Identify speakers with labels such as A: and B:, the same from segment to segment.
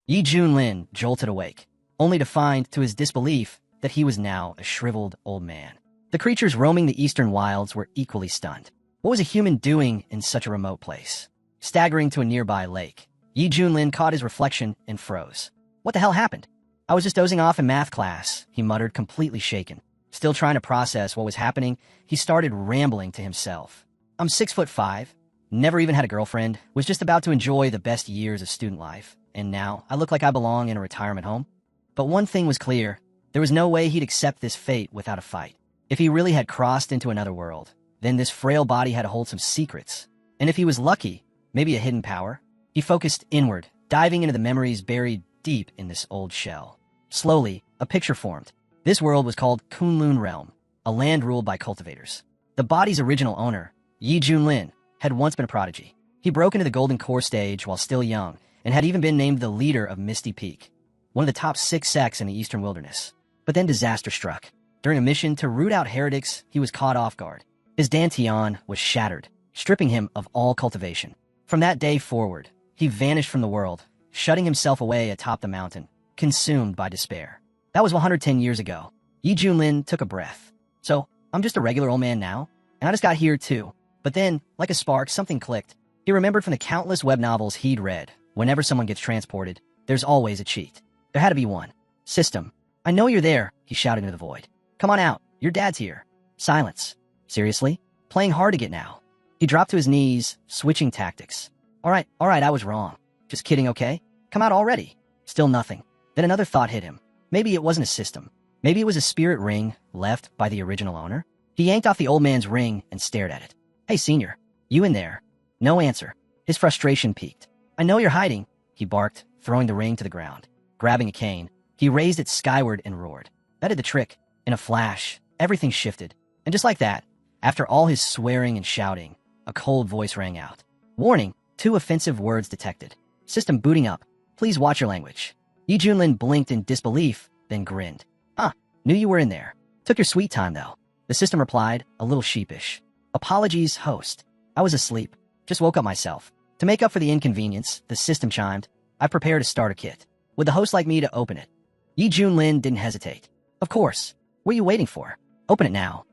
A: Yi Junlin jolted awake, only to find, to his disbelief, that he was now a shriveled old man. The creatures roaming the eastern wilds were equally stunned. What was a human doing in such a remote place? Staggering to a nearby lake, Yi Junlin caught his reflection and froze. What the hell happened? I was just dozing off in math class, he muttered, completely shaken. Still trying to process what was happening, he started rambling to himself. I'm 6'5", never even had a girlfriend, was just about to enjoy the best years of student life, and now I look like I belong in a retirement home. But one thing was clear, there was no way he'd accept this fate without a fight. If he really had crossed into another world, then this frail body had to hold some secrets. And if he was lucky, maybe a hidden power. He focused inward, diving into the memories buried deep in this old shell. Slowly, a picture formed. This world was called Kunlun Realm, a land ruled by cultivators. The body's original owner, Yi Junlin, had once been a prodigy. He broke into the Golden Core stage while still young, and had even been named the leader of Misty Peak, one of the top 6 sects in the Eastern Wilderness. But then disaster struck. During a mission to root out heretics, he was caught off guard. His dantian was shattered, stripping him of all cultivation. From that day forward, he vanished from the world, shutting himself away atop the mountain, consumed by despair. That was 110 years ago. Yi Junlin took a breath. So, I'm just a regular old man now? And I just got here too. But then, like a spark, something clicked. He remembered from the countless web novels he'd read, whenever someone gets transported, there's always a cheat. There had to be one. System. I know you're there, he shouted into the void. Come on out, your dad's here. Silence. Seriously? Playing hard to get now. He dropped to his knees, switching tactics. All right, I was wrong. Just kidding, okay? Come out already. Still nothing. Then another thought hit him. Maybe it wasn't a system. Maybe it was a spirit ring left by the original owner. He yanked off the old man's ring and stared at it. Hey, senior. You in there? No answer. His frustration peaked. I know you're hiding, he barked, throwing the ring to the ground. Grabbing a cane, he raised it skyward and roared. That did the trick. In a flash, everything shifted. And just like that, after all his swearing and shouting, a cold voice rang out. Warning, 2 offensive words detected. System booting up. Please watch your language. Yi Junlin blinked in disbelief, then grinned. Knew you were in there. Took your sweet time, though. The system replied, a little sheepish. Apologies, host. I was asleep. Just woke up myself. To make up for the inconvenience, the system chimed. I've prepared a starter kit. Would the host like me to open it? Yi Junlin didn't hesitate. Of course. What are you waiting for? Open it now.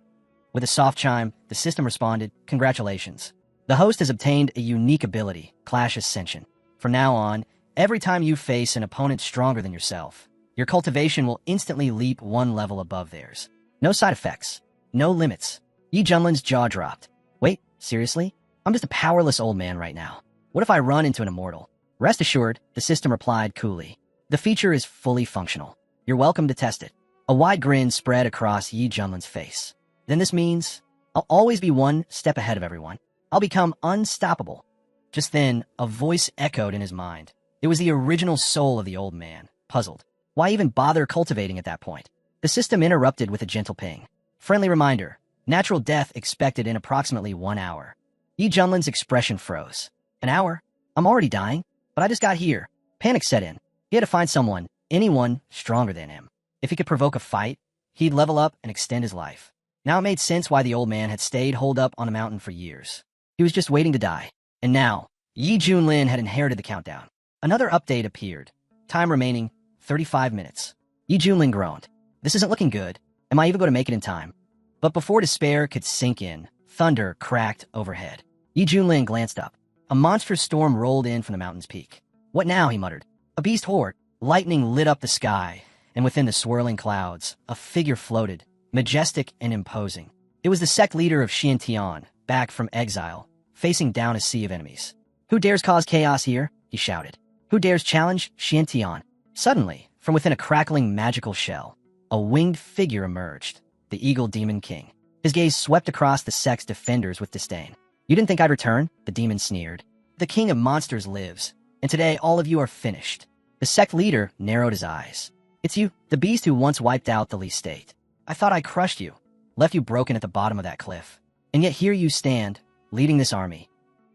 A: With a soft chime, the system responded, Congratulations. The host has obtained a unique ability, Clash Ascension. From now on, every time you face an opponent stronger than yourself, your cultivation will instantly leap 1 level above theirs. No side effects. No limits. Yi Junlin's jaw dropped. Wait, seriously? I'm just a powerless old man right now. What if I run into an immortal? Rest assured, the system replied coolly. The feature is fully functional. You're welcome to test it. A wide grin spread across Yi Junlin's face. Then this means I'll always be 1 step ahead of everyone. I'll become unstoppable. Just then, a voice echoed in his mind. It was the original soul of the old man, puzzled. Why even bother cultivating at that point? The system interrupted with a gentle ping. Friendly reminder, natural death expected in approximately 1 hour. Yi Junlin's expression froze. An hour? I'm already dying, but I just got here. Panic set in. He had to find someone, anyone, stronger than him. If he could provoke a fight, he'd level up and extend his life. Now it made sense why the old man had stayed holed up on a mountain for years. He was just waiting to die. And now, Yi Junlin had inherited the countdown. Another update appeared. Time remaining, 35 minutes. Yi Junlin groaned. This isn't looking good. Am I even going to make it in time? But before despair could sink in, thunder cracked overhead. Yi Junlin glanced up. A monstrous storm rolled in from the mountain's peak. What now, he muttered. A beast horde. Lightning lit up the sky, and within the swirling clouds, a figure floated, majestic and imposing. It was the sect leader of Xiantian, back from exile, facing down a sea of enemies. Who dares cause chaos here? He shouted. Who dares challenge Xiantian? Suddenly, from within a crackling magical shell, a winged figure emerged, the Eagle Demon King. His gaze swept across the sect's defenders with disdain. You didn't think I'd return? The demon sneered. The king of monsters lives, and today all of you are finished. The sect leader narrowed his eyes. It's you, the beast who once wiped out the Lee state. I thought I crushed you, left you broken at the bottom of that cliff. And yet here you stand, leading this army.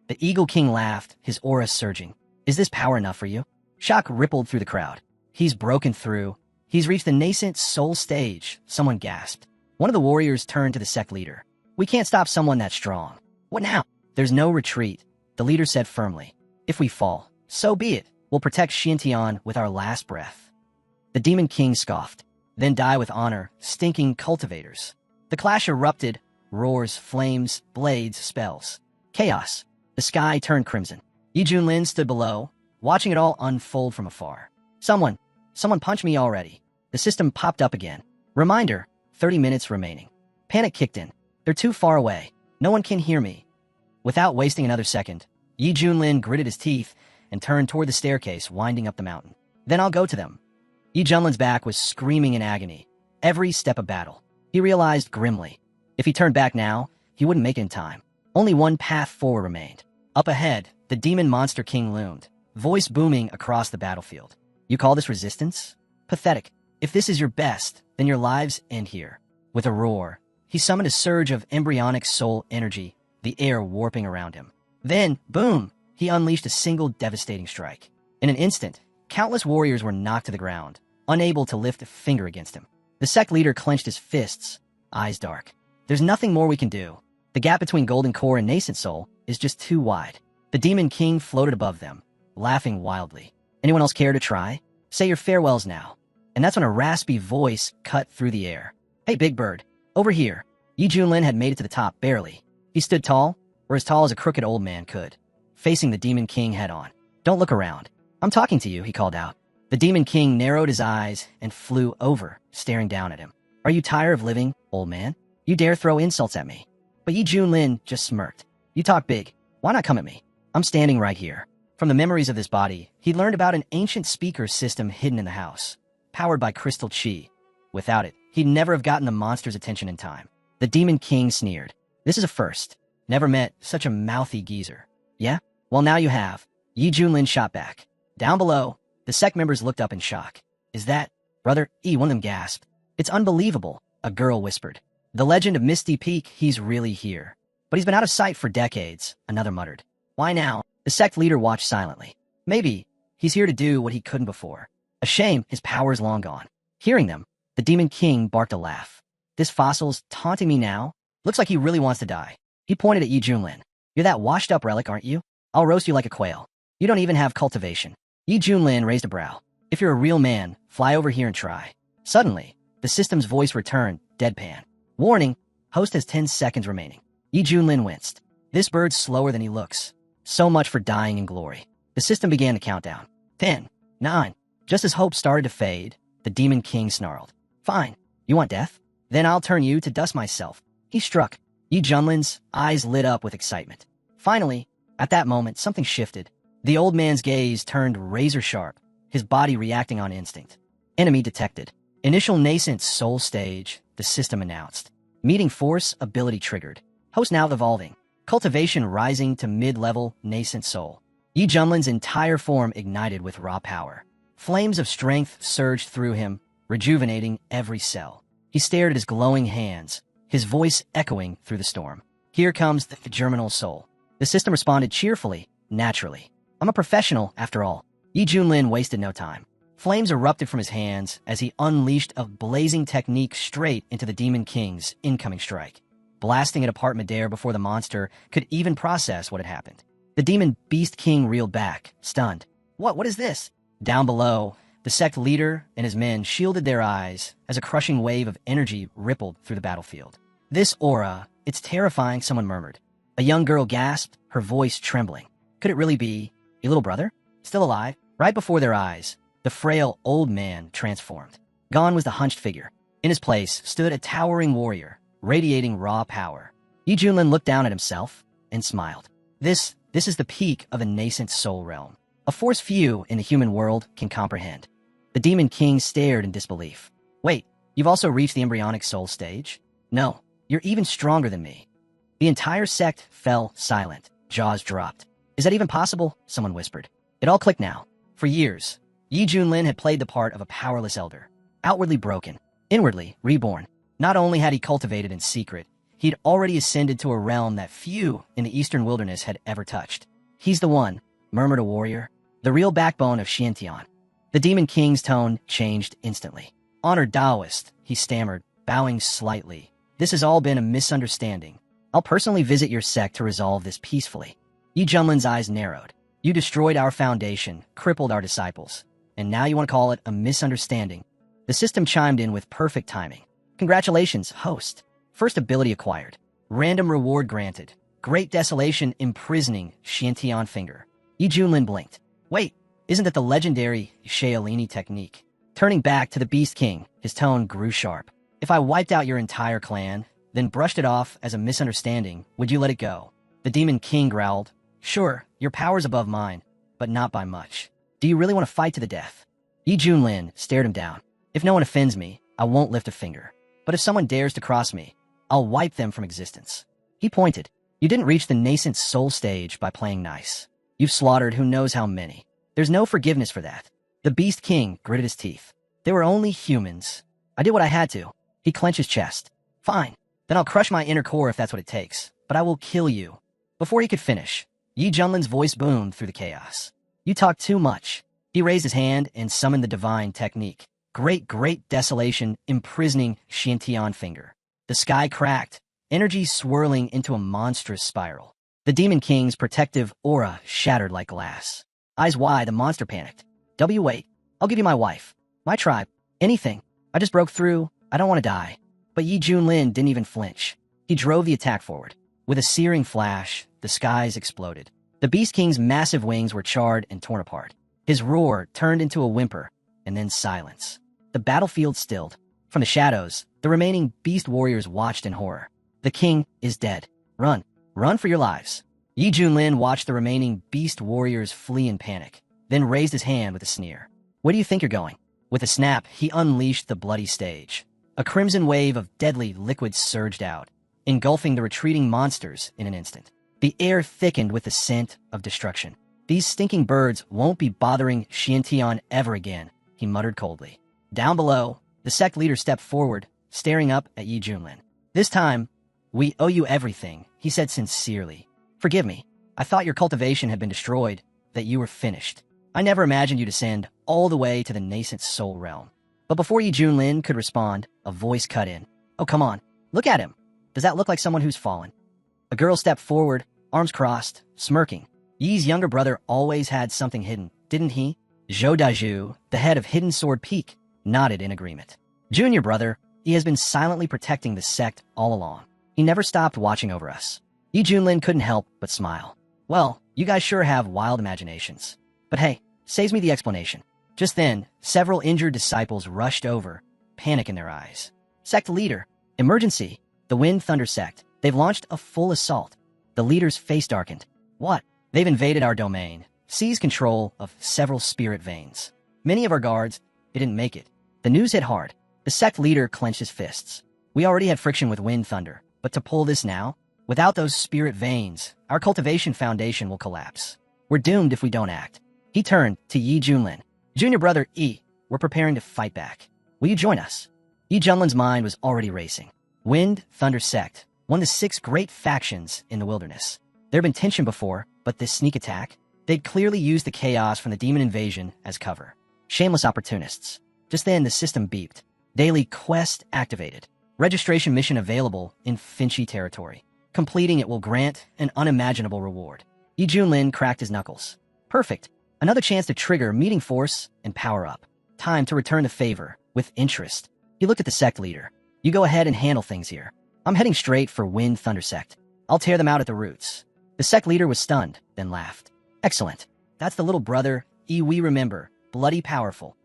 A: The Eagle King laughed, his aura surging. Is this power enough for you? Shock rippled through the crowd. He's broken through. He's reached the nascent soul stage, someone gasped. One of the warriors turned to the sect leader. We can't stop someone that strong. What now? There's no retreat, the leader said firmly. If we fall, so be it. We'll protect Xintian with our last breath." The Demon King scoffed. "Then die with honor, stinking cultivators." The clash erupted. Roars, flames, blades, spells. Chaos. The sky turned crimson. Yi Junlin stood below, watching it all unfold from afar. Someone punch me already." The system popped up again. Reminder, 30 minutes remaining. Panic kicked in. "They're too far away. No one can hear me." Without wasting another second, Yi Junlin gritted his teeth and turned toward the staircase winding up the mountain. "Then I'll go to them." Yi Junlin's back was screaming in agony. Every step a battle. He realized grimly, if he turned back now, he wouldn't make it in time. Only one path forward remained. Up ahead, the Demon Monster King loomed, voice booming across the battlefield. "You call this resistance? Pathetic. If this is your best, then your lives end here." With a roar, he summoned a surge of embryonic soul energy, the air warping around him. Then, boom, he unleashed a single devastating strike. In an instant, countless warriors were knocked to the ground, unable to lift a finger against him. The sect leader clenched his fists, eyes dark. "There's nothing more we can do. The gap between Golden Core and Nascent Soul is just too wide." The Demon King floated above them, laughing wildly. "Anyone else care to try? Say your farewells now." And that's when a raspy voice cut through the air. "Hey, Big Bird, over here." Yi Junlin had made it to the top, barely. He stood tall, or as tall as a crooked old man could, facing the Demon King head-on. "Don't look around. I'm talking to you," he called out. The Demon King narrowed his eyes and flew over, staring down at him. "Are you tired of living, old man? You dare throw insults at me?" But Yi Junlin just smirked. "You talk big. Why not come at me? I'm standing right here." From the memories of this body, he learned about an ancient speaker system hidden in the house, powered by crystal chi. Without it, he'd never have gotten the monster's attention in time. The Demon King sneered. "This is a first. Never met such a mouthy geezer." "Yeah? Well, now you have." Yi Junlin shot back. Down below, the sect members looked up in shock. "Is that Brother E?" One of them gasped. "It's unbelievable," a girl whispered. "The legend of Misty Peak, he's really here. But he's been out of sight for decades," another muttered. "Why now?" The sect leader watched silently. "Maybe he's here to do what he couldn't before. A shame his power's long gone." Hearing them, the Demon King barked a laugh. "This fossil's taunting me now? Looks like he really wants to die." He pointed at Yi Junlin. "You're that washed-up relic, aren't you? I'll roast you like a quail. You don't even have cultivation." Yi Junlin raised a brow. "If you're a real man, fly over here and try." Suddenly, the system's voice returned, deadpan. "Warning, host has 10 seconds remaining." Yi Junlin winced. This bird's slower than he looks. So much for dying in glory. The system began to count down. 10, 9. Just as hope started to fade, the Demon King snarled. "Fine. You want death? Then I'll turn you to dust myself." He struck. Yi Junlin's eyes lit up with excitement. Finally, at that moment, something shifted. The old man's gaze turned razor sharp, his body reacting on instinct. Enemy detected. Initial nascent soul stage, the system announced. Meeting force, ability triggered. Host now evolving. Cultivation rising to mid-level nascent soul. Yi Junlin's entire form ignited with raw power. Flames of strength surged through him, rejuvenating every cell. He stared at his glowing hands, his voice echoing through the storm. "Here comes the germinal soul." The system responded cheerfully, naturally. "I'm a professional, after all." Yi Junlin wasted no time. Flames erupted from his hands as he unleashed a blazing technique straight into the Demon King's incoming strike, blasting it apart midair before the monster could even process what had happened. The Demon Beast King reeled back, stunned. What is this?" Down below, the sect leader and his men shielded their eyes as a crushing wave of energy rippled through the battlefield. "This aura, it's terrifying," someone murmured. A young girl gasped, her voice trembling. Could it really be a little brother? Still alive? Right before their eyes, the frail old man transformed. Gone was the hunched figure. In his place stood a towering warrior, radiating raw power. Yi Junlin looked down at himself and smiled. This is the peak of a nascent soul realm, a force few in the human world can comprehend. The Demon King stared in disbelief. "Wait, you've also reached the embryonic soul stage?" "No, you're even stronger than me." The entire sect fell silent, jaws dropped. "Is that even possible?" someone whispered. It all clicked now. For years, Yi Junlin had played the part of a powerless elder, outwardly broken, inwardly reborn. Not only had he cultivated in secret, he'd already ascended to a realm that few in the eastern wilderness had ever touched. "He's the one," murmured a warrior, "the real backbone of Xintian." The Demon King's tone changed instantly. "Honored Taoist," he stammered, bowing slightly. "This has all been a misunderstanding. I'll personally visit your sect to resolve this peacefully." Yi Junlin's eyes narrowed. You destroyed our foundation, crippled our disciples, and now you want to call it a misunderstanding. The system chimed in with perfect timing. Congratulations, host. First ability acquired. Random reward granted. Great Desolation imprisoning Xiantian finger. Yi Junlin blinked. Wait, isn't that the legendary Shaolini technique? Turning back to the Beast King, his tone grew sharp. If I wiped out your entire clan, then brushed it off as a misunderstanding, would you let it go? The Demon King growled. Sure, your power's above mine, but not by much. Do you really want to fight to the death? Yi Junlin stared him down. If no one offends me, I won't lift a finger. But if someone dares to cross me, I'll wipe them from existence. He pointed. You didn't reach the nascent soul stage by playing nice. You've slaughtered who knows how many. There's no forgiveness for that. The Beast King gritted his teeth. They were only humans. I did what I had to. He clenched his chest. Fine. Then I'll crush my inner core if that's what it takes. But I will kill you. Before he could finish, Yi Junlin's voice boomed through the chaos. You talk too much. He raised his hand and summoned the divine technique. Great Desolation imprisoning Xiantian finger. The sky cracked, energy swirling into a monstrous spiral. The Demon King's protective aura shattered like glass. Eyes wide, the monster panicked. Wait, I'll give you my wife, my tribe, anything. I just broke through. I don't want to die. But Yi Junlin didn't even flinch. He drove the attack forward. With a searing flash, the skies exploded. The Beast King's massive wings were charred and torn apart. His roar turned into a whimper, and then silence. The battlefield stilled. From the shadows, the remaining beast warriors watched in horror. The king is dead. Run. Run for your lives. Yi Junlin watched the remaining beast warriors flee in panic, then raised his hand with a sneer. Where do you think you're going? With a snap, he unleashed the bloody stage. A crimson wave of deadly liquid surged out, engulfing the retreating monsters in an instant. The air thickened with the scent of destruction. These stinking birds won't be bothering Xiantian ever again, he muttered coldly. Down below, the sect leader stepped forward, staring up at Yi Junlin. This time, we owe you everything, he said sincerely. Forgive me. I thought your cultivation had been destroyed, that you were finished. I never imagined you descend all the way to the nascent soul realm. But before Yi Junlin could respond, a voice cut in. Oh, come on. Look at him. Does that look like someone who's fallen? A girl stepped forward, arms crossed, smirking. Yi's younger brother always had something hidden, didn't he? Zhou Daju, the head of Hidden Sword Peak, nodded in agreement. Junior brother, he has been silently protecting the sect all along. He never stopped watching over us. Yi Junlin couldn't help but smile. Well, you guys sure have wild imaginations. But hey, saves me the explanation. Just then, several injured disciples rushed over, panic in their eyes. Sect leader, emergency, the Wind Thunder sect. They've launched a full assault. The leader's face darkened. What? They've invaded our domain, seized control of several spirit veins. Many of our guards, they didn't make it. The news hit hard. The sect leader clenched his fists. We already had friction with Wind Thunder, but to pull this now? Without those spirit veins, our cultivation foundation will collapse. We're doomed if we don't act. He turned to Yi Junlin. Junior brother Yi, we're preparing to fight back. Will you join us? Yi Junlin's mind was already racing. Wind Thunder sect, one of the 6 great factions in the wilderness. There had been tension before, but this sneak attack, they'd clearly used the chaos from the demon invasion as cover. Shameless opportunists. Just then, the system beeped. Daily quest activated. Registration mission available in Finchy territory. Completing it will grant an unimaginable reward. Yi Junlin cracked his knuckles. Perfect. Another chance to trigger meeting force and power up. Time to return the favor with interest. He looked at the sect leader. You go ahead and handle things here. I'm heading straight for Wind Thunder sect. I'll tear them out at the roots. The sect leader was stunned, then laughed. Excellent. That's the little brother, Yi we remember, bloody powerful.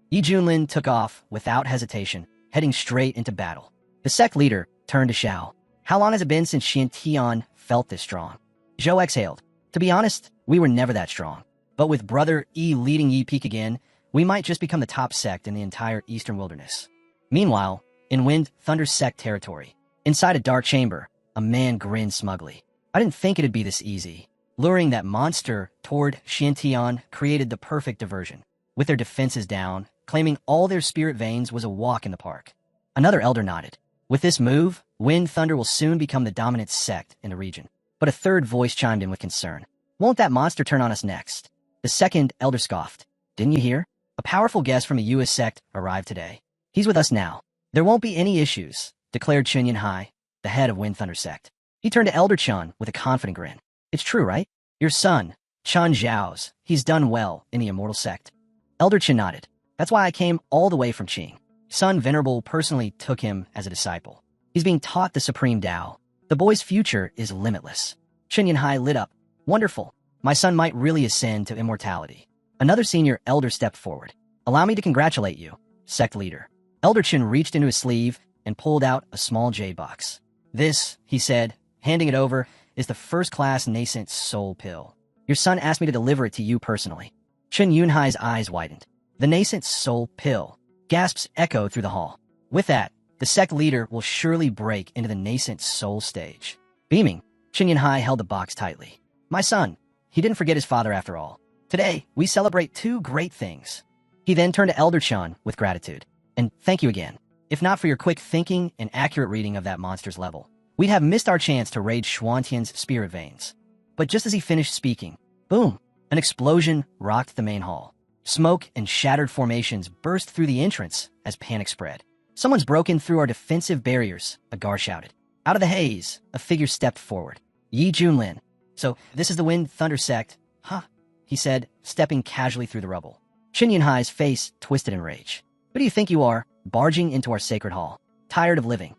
A: Yi Junlin took off without hesitation, heading straight into battle. The sect leader turned to Xiao. How long has it been since Xiantian felt this strong? Zhou exhaled. To be honest, we were never that strong. But with brother Yi leading Yi Peak again, we might just become the top sect in the entire eastern wilderness. Meanwhile, in Wind Thunder sect territory, inside a dark chamber, a man grinned smugly. I didn't think it'd be this easy. Luring that monster toward Xiantian created the perfect diversion. With their defenses down, claiming all their spirit veins was a walk in the park. Another elder nodded. With this move, Wind Thunder will soon become the dominant sect in the region. But a third voice chimed in with concern. Won't that monster turn on us next? The second elder scoffed. Didn't you hear? A powerful guest from a U.S. sect arrived today. He's with us now. There won't be any issues, declared Chunyan Hai, the head of Wind Thunder sect. He turned to Elder Chun with a confident grin. It's true, right? Your son, Chun Zhao's. He's done well in the immortal sect. Elder Chen nodded. That's why I came all the way from Qing. Son Venerable personally took him as a disciple. He's being taught the supreme Tao. The boy's future is limitless. Chen Yunhai lit up. Wonderful. My son might really ascend to immortality. Another senior elder stepped forward. Allow me to congratulate you, sect leader. Elder Chen reached into his sleeve and pulled out a small jade box. This, he said, handing it over, is the first-class nascent soul pill. Your son asked me to deliver it to you personally. Chen Yunhai's eyes widened. The nascent soul pill. Gasps echoed through the hall. With that, the sect leader will surely break into the nascent soul stage. Beaming, Chen Yunhai held the box tightly. My son, he didn't forget his father after all. Today, we celebrate two great things. He then turned to Elder Chun with gratitude. And thank you again. If not for your quick thinking and accurate reading of that monster's level, we'd have missed our chance to raid Xuantian's spirit veins. But just as he finished speaking, boom, an explosion rocked the main hall. Smoke and shattered formations burst through the entrance as panic spread. Someone's broken through our defensive barriers, a guard shouted. Out of the haze, a figure stepped forward. Yi Junlin. So, this is the Wind Thunder sect, huh? He said, stepping casually through the rubble. Chen Yunhai's face twisted in rage. Who do you think you are, barging into our sacred hall? Tired of living?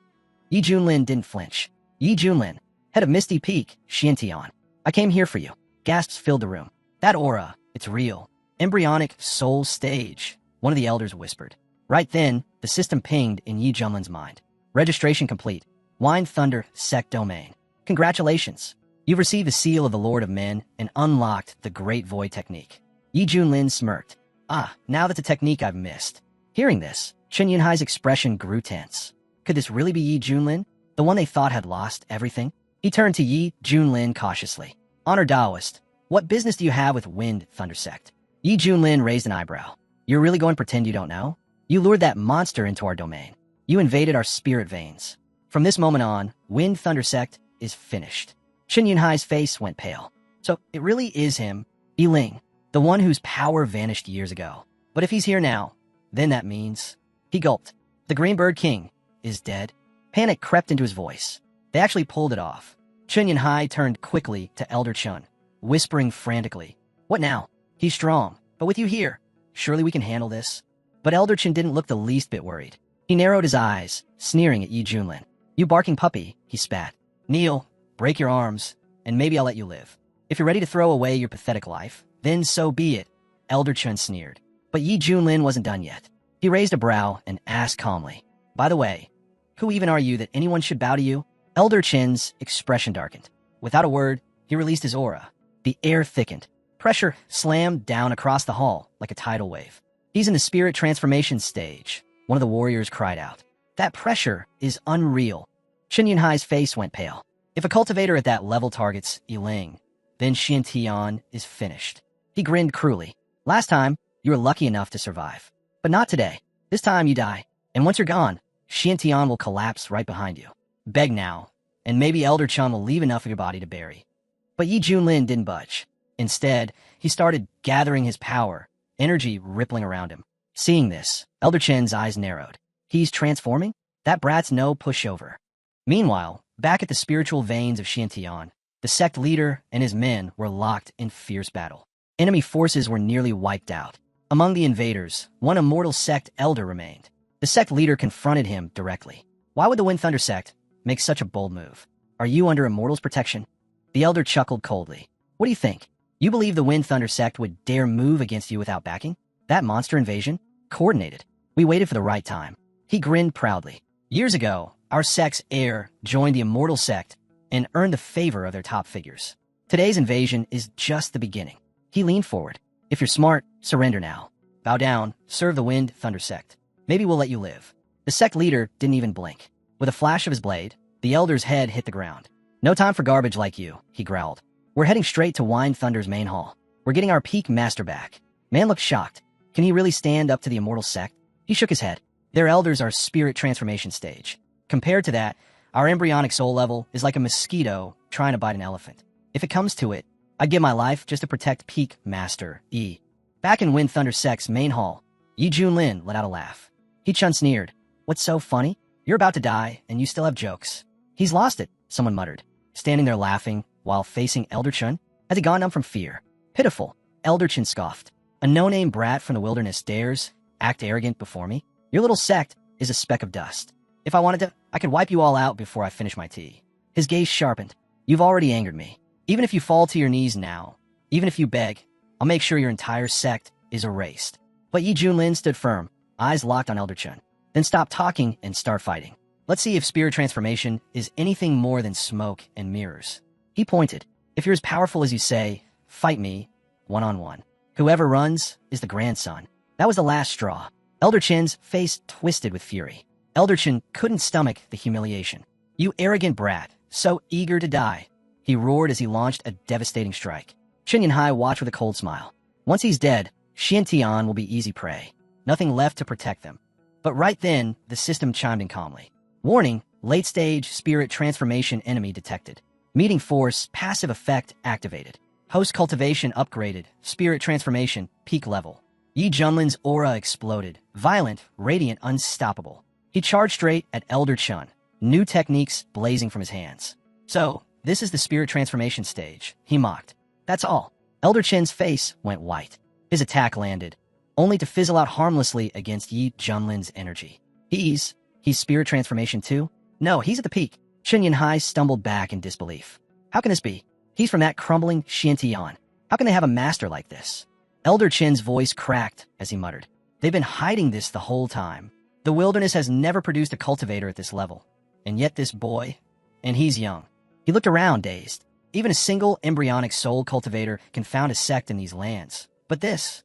A: Yi Junlin didn't flinch. Yi Junlin, head of Misty Peak, Xiantian. I came here for you. Gasps filled the room. That aura, it's real. Embryonic soul stage, one of the elders whispered. Right then, the system pinged in Yi Junlin's mind. Registration complete. Wind Thunder Sect Domain. Congratulations. You've received the seal of the Lord of Men and unlocked the Great Void Technique. Yi Junlin smirked. Ah, now that's a technique I've missed. Hearing this, Chen Yunhai's expression grew tense. Could this really be Yi Junlin, the one they thought had lost everything? He turned to Yi Junlin cautiously. Honored Taoist, what business do you have with Wind Thunder Sect? Yi Junlin raised an eyebrow. You're really going to pretend you don't know? You lured that monster into our domain. You invaded our spirit veins. From this moment on, Wind Thunder Sect is finished. Chen Yunhai's face went pale. So it really is him, Yiling, the one whose power vanished years ago. But if he's here now, then that means... He gulped. The Greenbird King is dead. Panic crept into his voice. They actually pulled it off. Chen Yunhai turned quickly to Elder Chun, whispering frantically. What now? He's strong, but with you here, surely we can handle this. But Elder Chen didn't look the least bit worried. He narrowed his eyes, sneering at Yi Junlin. You barking puppy, he spat. Kneel, break your arms, and maybe I'll let you live. If you're ready to throw away your pathetic life, then so be it, Elder Chun sneered. But Yi Junlin wasn't done yet. He raised a brow and asked calmly, by the way, who even are you that anyone should bow to you? Elder Chen's expression darkened. Without a word, he released his aura. The air thickened. Pressure slammed down across the hall like a tidal wave. He's in the spirit transformation stage, one of the warriors cried out. That pressure is unreal. Chen Yunhai's face went pale. If a cultivator at that level targets Yiling, then Xiantian is finished. He grinned cruelly. Last time, you were lucky enough to survive. But not today. This time you die. And once you're gone, Xiantian will collapse right behind you. Beg now, and maybe Elder Chun will leave enough of your body to bury. But Yi Junlin didn't budge. Instead, he started gathering his power, energy rippling around him. Seeing this, Elder Chen's eyes narrowed. He's transforming? That brat's no pushover. Meanwhile, back at the spiritual veins of Xiantian, the sect leader and his men were locked in fierce battle. Enemy forces were nearly wiped out. Among the invaders, one immortal sect elder remained. The sect leader confronted him directly. Why would the Wind Thunder sect make such a bold move? Are you under immortal's protection? The elder chuckled coldly. What do you think? You believe the Wind Thunder sect would dare move against you without backing? That monster invasion? Coordinated. We waited for the right time. He grinned proudly. Years ago, our sect's heir joined the immortal sect and earned the favor of their top figures. Today's invasion is just the beginning. He leaned forward. If you're smart, surrender now. Bow down, serve the Wind Thunder sect. Maybe we'll let you live. The sect leader didn't even blink. With a flash of his blade, the elder's head hit the ground. No time for garbage like you, he growled. We're heading straight to Wind Thunder's main hall. We're getting our peak master back. Man looked shocked. Can he really stand up to the immortal sect? He shook his head. Their elders are spirit transformation stage. Compared to that, our embryonic soul level is like a mosquito trying to bite an elephant. If it comes to it, I'd give my life just to protect Peak Master E. Back in Wind Thunder Sect's main hall, Yi Junlin let out a laugh. He Chun sneered. What's so funny? You're about to die, and you still have jokes. He's lost it, someone muttered, standing there laughing while facing Elder Chun. Has he gone numb from fear? Pitiful, Elder Chen scoffed. A no-name brat from the wilderness dares act arrogant before me? Your little sect is a speck of dust. If I wanted to, I could wipe you all out before I finish my tea. His gaze sharpened. You've already angered me. Even if you fall to your knees now, even if you beg, I'll make sure your entire sect is erased. But Yi Junlin stood firm, eyes locked on Elder Chen. Then stop talking and start fighting. Let's see if spirit transformation is anything more than smoke and mirrors. He pointed. If you're as powerful as you say, fight me, one-on-one. Whoever runs is the grandson. That was the last straw. Elder Chen's face twisted with fury. Elder Chen couldn't stomach the humiliation. You arrogant brat, so eager to die. He roared as he launched a devastating strike. Chen Yanhai watched with a cold smile. Once he's dead, Xian Tian will be easy prey. Nothing left to protect them. But right then, the system chimed in calmly. Warning, late-stage spirit transformation enemy detected. Meeting force, passive effect activated. Host cultivation upgraded, spirit transformation, peak level. Yi Junlin's aura exploded, violent, radiant, unstoppable. He charged straight at Elder Chen, new techniques blazing from his hands. So, this is the spirit transformation stage, he mocked. That's all. Elder Chen's face went white. His attack landed, only to fizzle out harmlessly against Yi Junlin's energy. He's spirit transformation too? No, he's at the peak. Chen Yanhai stumbled back in disbelief. How can this be? He's from that crumbling Xiantian. How can they have a master like this? Elder Chen's voice cracked as he muttered. They've been hiding this the whole time. The wilderness has never produced a cultivator at this level. And yet this boy, and he's young. He looked around, dazed. Even a single embryonic soul cultivator can found a sect in these lands. But this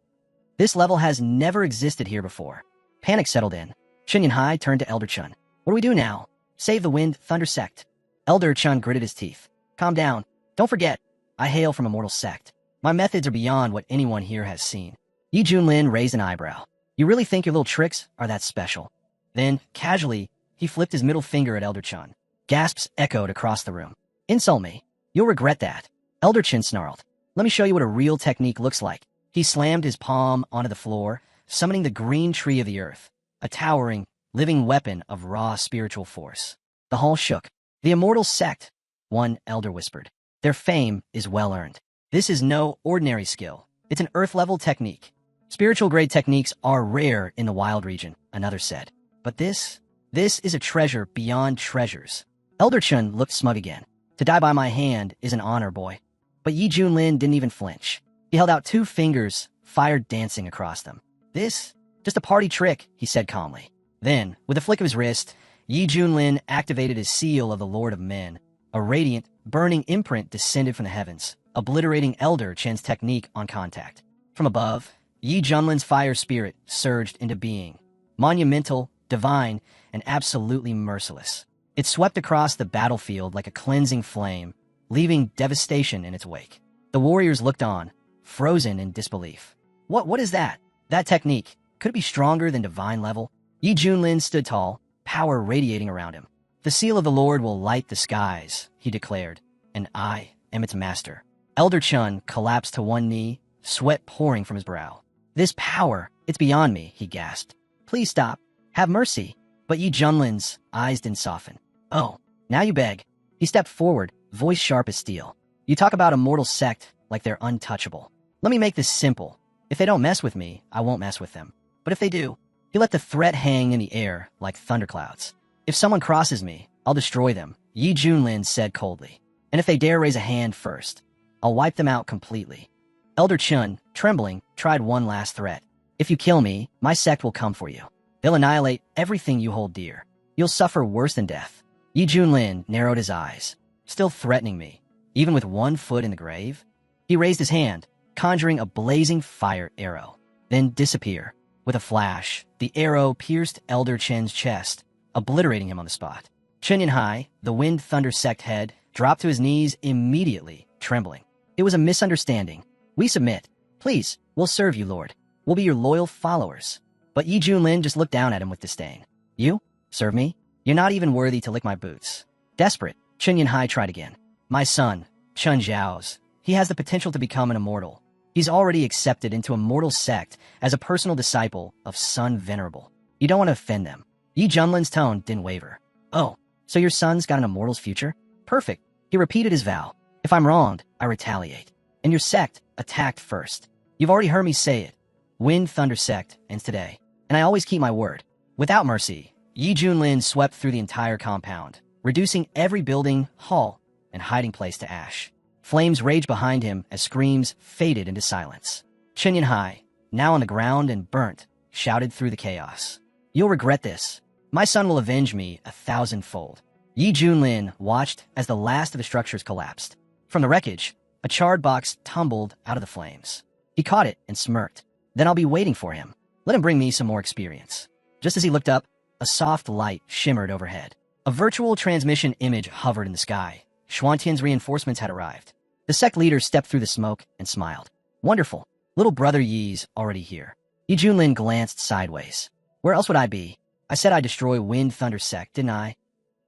A: level has never existed here before. Panic settled in. Chen Yanhai turned to Elder Chen. What do we do now? Save the wind, Thunder Sect. Elder Chen gritted his teeth. Calm down. Don't forget, I hail from a mortal sect. My methods are beyond what anyone here has seen. Yi Junlin raised an eyebrow. You really think your little tricks are that special? Then, casually, he flipped his middle finger at Elder Chen. Gasps echoed across the room. Insult me. You'll regret that. Elder Chen snarled. Let me show you what a real technique looks like. He slammed his palm onto the floor, summoning the green tree of the earth, a towering, living weapon of raw spiritual force. The hall shook. The immortal sect, one elder whispered. Their fame is well-earned. This is no ordinary skill. It's an earth-level technique. Spiritual-grade techniques are rare in the wild region, another said. But this is a treasure beyond treasures. Elder Chen looked smug again. To die by my hand is an honor, boy. But Yi Junlin didn't even flinch. He held out 2 fingers, fire dancing across them. This? Just a party trick, he said calmly. Then, with a flick of his wrist, Yi Junlin activated his seal of the Lord of Men. A radiant, burning imprint descended from the heavens, obliterating Elder Chen's technique on contact. From above, Yi Junlin's fire spirit surged into being, monumental, divine, and absolutely merciless. It swept across the battlefield like a cleansing flame, leaving devastation in its wake. The warriors looked on, frozen in disbelief. What is that? That technique, could it be stronger than divine level? Yi Junlin stood tall, power radiating around him. The seal of the Lord will light the skies, he declared, and I am its master. Elder Chen collapsed to one knee, sweat pouring from his brow. This power, it's beyond me, he gasped. Please stop. Have mercy. But Yi Junlin's eyes didn't soften. Oh, now you beg. He stepped forward, voice sharp as steel. You talk about a mortal sect like they're untouchable. Let me make this simple. If they don't mess with me, I won't mess with them. But if they do, he let the threat hang in the air like thunderclouds. If someone crosses me, I'll destroy them, Yi Junlin said coldly. And if they dare raise a hand first, I'll wipe them out completely. Elder Chen, trembling, tried one last threat. If you kill me, my sect will come for you. They'll annihilate everything you hold dear. You'll suffer worse than death. Yi Junlin narrowed his eyes. Still threatening me, even with 1 foot in the grave? He raised his hand, conjuring a blazing fire arrow. Then disappear. With a flash, the arrow pierced Elder Chen's chest, obliterating him on the spot. Chen Yanhai, the Wind Thunder Sect head, dropped to his knees immediately, trembling. It was a misunderstanding. We submit. Please, we'll serve you, Lord. We'll be your loyal followers. But Yi Junlin just looked down at him with disdain. You? Serve me? You're not even worthy to lick my boots. Desperate, Chen Yanhai tried again. My son, Chen Zhao's. He has the potential to become an immortal. He's already accepted into a mortal sect as a personal disciple of Sun Venerable. You don't want to offend them. Yi Junlin's tone didn't waver. Oh, so your son's got an immortal's future? Perfect. He repeated his vow. If I'm wronged, I retaliate. And your sect, attacked first. You've already heard me say it. Wind Thunder Sect ends today, and I always keep my word. Without mercy, Yi Junlin swept through the entire compound, reducing every building, hall, and hiding place to ash. Flames raged behind him as screams faded into silence. Chen Yanhai, now on the ground and burnt, shouted through the chaos. You'll regret this. My son will avenge me 1,000-fold. Yi Junlin watched as the last of the structures collapsed. From the wreckage, a charred box tumbled out of the flames. He caught it and smirked. Then I'll be waiting for him. Let him bring me some more experience. Just as he looked up, a soft light shimmered overhead. A virtual transmission image hovered in the sky. Xuantian's reinforcements had arrived. The sect leader stepped through the smoke and smiled. Wonderful. Little brother Yi's already here. Yi Junlin glanced sideways. Where else would I be? I said I'd destroy Wind Thunder Sect, didn't I?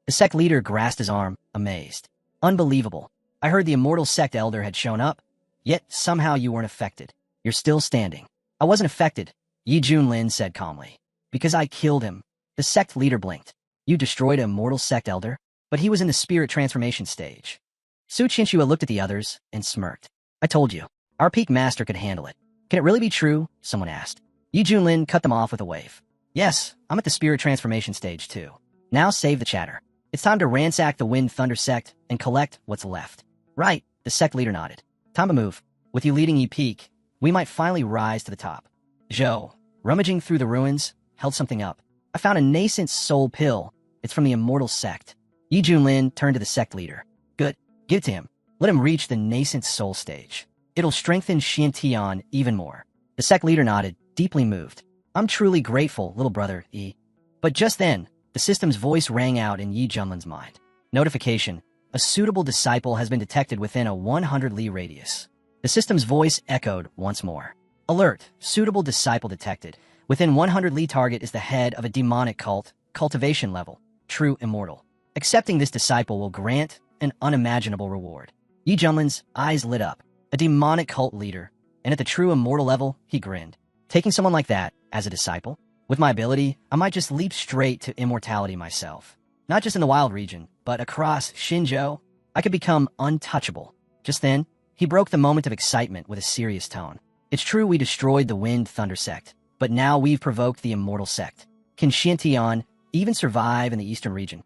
A: The sect leader grasped his arm, amazed. Unbelievable. I heard the immortal sect elder had shown up, yet somehow you weren't affected. You're still standing. I wasn't affected, Yi Junlin said calmly. Because I killed him. The sect leader blinked. You destroyed an immortal sect elder? But he was in the spirit transformation stage. Su Qianxue looked at the others and smirked. I told you. Our peak master could handle it. Can it really be true? Someone asked. Yi Junlin cut them off with a wave. Yes, I'm at the spirit transformation stage too. Now save the chatter. It's time to ransack the Wind Thunder Sect and collect what's left. Right, the sect leader nodded. Time to move. With you leading Yi Peak, we might finally rise to the top. Zhou, rummaging through the ruins, held something up. I found a nascent soul pill. It's from the immortal sect. Yi Junlin turned to the sect leader. Good, give it to him. Let him reach the nascent soul stage. It'll strengthen Xiantian even more. The sect leader nodded, deeply moved. I'm truly grateful, little brother, Yi. But just then, the system's voice rang out in Yi Junlin's mind. Notification. A suitable disciple has been detected within a 100-li radius. The system's voice echoed once more. Alert. Suitable disciple detected. Within 100-li target is the head of a demonic cult, Cultivation level, true immortal. Accepting this disciple will grant an unimaginable reward. Yi Junlin's eyes lit up. A demonic cult leader. And at the true immortal level, he grinned. Taking someone like that as a disciple? With my ability, I might just leap straight to immortality myself. Not just in the wild region, but across Xinzhou, I could become untouchable. Just then, he broke the moment of excitement with a serious tone. It's true we destroyed the Wind Thunder Sect, but now we've provoked the Immortal Sect. Can Xiantian even survive in the eastern region?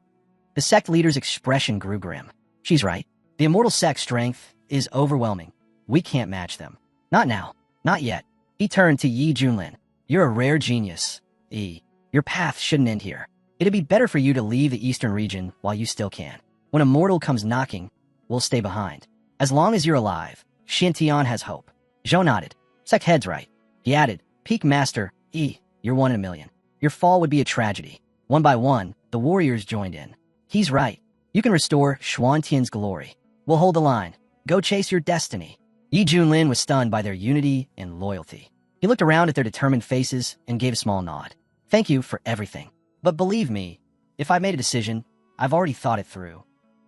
A: The sect leader's expression grew grim. She's right. The Immortal Sect's strength is overwhelming. We can't match them. Not now. Not yet. He turned to Yi Junlin. You're a rare genius, Yi. Your path shouldn't end here. It'd be better for you to leave the eastern region while you still can. When a mortal comes knocking, we'll stay behind. As long as you're alive, Xiantian has hope. Zhou nodded. Sect head's right. He added, Peak Master, Yi, you're 1 in a million. Your fall would be a tragedy. One by one, the warriors joined in. He's right. You can restore Xuantian's glory. We'll hold the line. Go chase your destiny. Yi Junlin was stunned by their unity and loyalty. He looked around at their determined faces and gave a small nod. Thank you for everything. But believe me, if I've made a decision, I've already thought it through.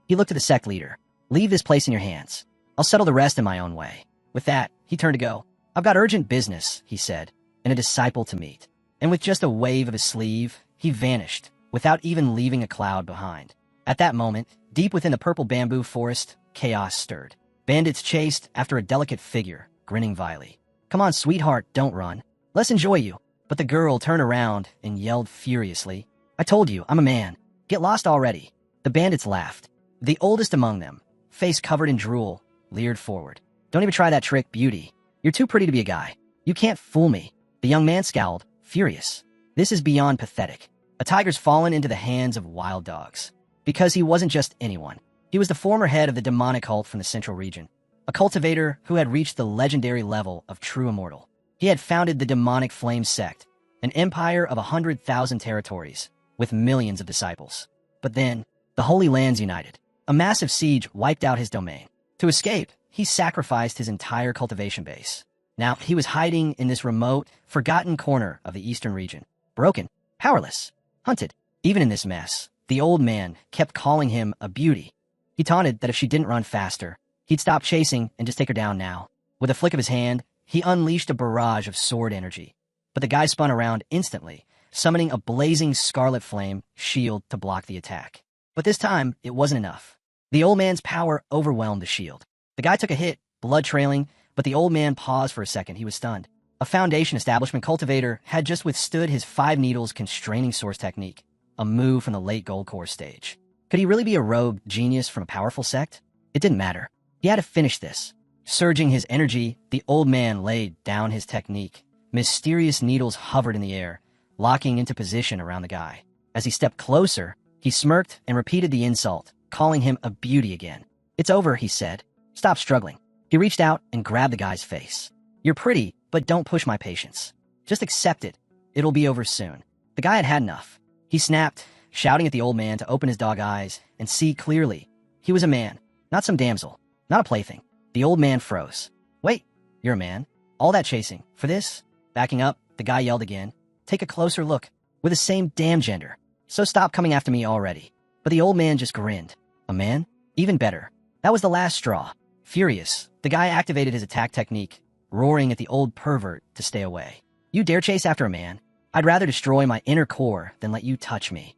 A: He looked at the sect leader. Leave this place in your hands. I'll settle the rest in my own way. With that, he turned to go. I've got urgent business, he said, and a disciple to meet. And with just a wave of his sleeve, he vanished, without even leaving a cloud behind. At that moment, deep within the purple bamboo forest, chaos stirred. Bandits chased after a delicate figure, grinning vilely. Come on, sweetheart, don't run. Let's enjoy you. But the girl turned around and yelled furiously. I told you, I'm a man. Get lost already. The bandits laughed. The oldest among them, face covered in drool, leered forward. Don't even try that trick, beauty. You're too pretty to be a guy. You can't fool me. The young man scowled, furious. This is beyond pathetic. A tiger's fallen into the hands of wild dogs. Because he wasn't just anyone. He was the former head of the demonic cult from the central region. A cultivator who had reached the legendary level of true immortal. He had founded the demonic flame sect, an empire of 100,000 territories, with millions of disciples. But then, the Holy Lands united. A massive siege wiped out his domain. To escape, he sacrificed his entire cultivation base. Now, he was hiding in this remote, forgotten corner of the eastern region. Broken, powerless, hunted. Even in this mess, the old man kept calling him a beauty. He taunted that if she didn't run faster, he'd stop chasing and just take her down now. With a flick of his hand, he unleashed a barrage of sword energy. But the guy spun around instantly, summoning a blazing scarlet flame shield to block the attack. But this time, it wasn't enough. The old man's power overwhelmed the shield. The guy took a hit, blood trailing, But the old man paused for a second. He was stunned. A foundation establishment cultivator had just withstood his 5 needles constraining source technique, a move from the late Gold Core stage. Could he really be a rogue genius from a powerful sect? It didn't matter. He had to finish this. Surging his energy, the old man laid down his technique. Mysterious needles hovered in the air, locking into position around the guy. As he stepped closer, he smirked and repeated the insult, calling him a beauty again. "It's over," he said. "Stop struggling." He reached out and grabbed the guy's face. "You're pretty, but don't push my patience. Just accept it. It'll be over soon." The guy had had enough. He snapped, shouting at the old man to open his dog eyes and see clearly. He was a man, not some damsel, not a plaything. The old man froze. "Wait, you're a man? All that chasing, for this?" Backing up, the guy yelled again. "Take a closer look. We're the same damn gender. So stop coming after me already." But the old man just grinned. A man? Even better. That was the last straw. Furious, the guy activated his attack technique, roaring at the old pervert to stay away. "You dare chase after a man? I'd rather destroy my inner core than let you touch me."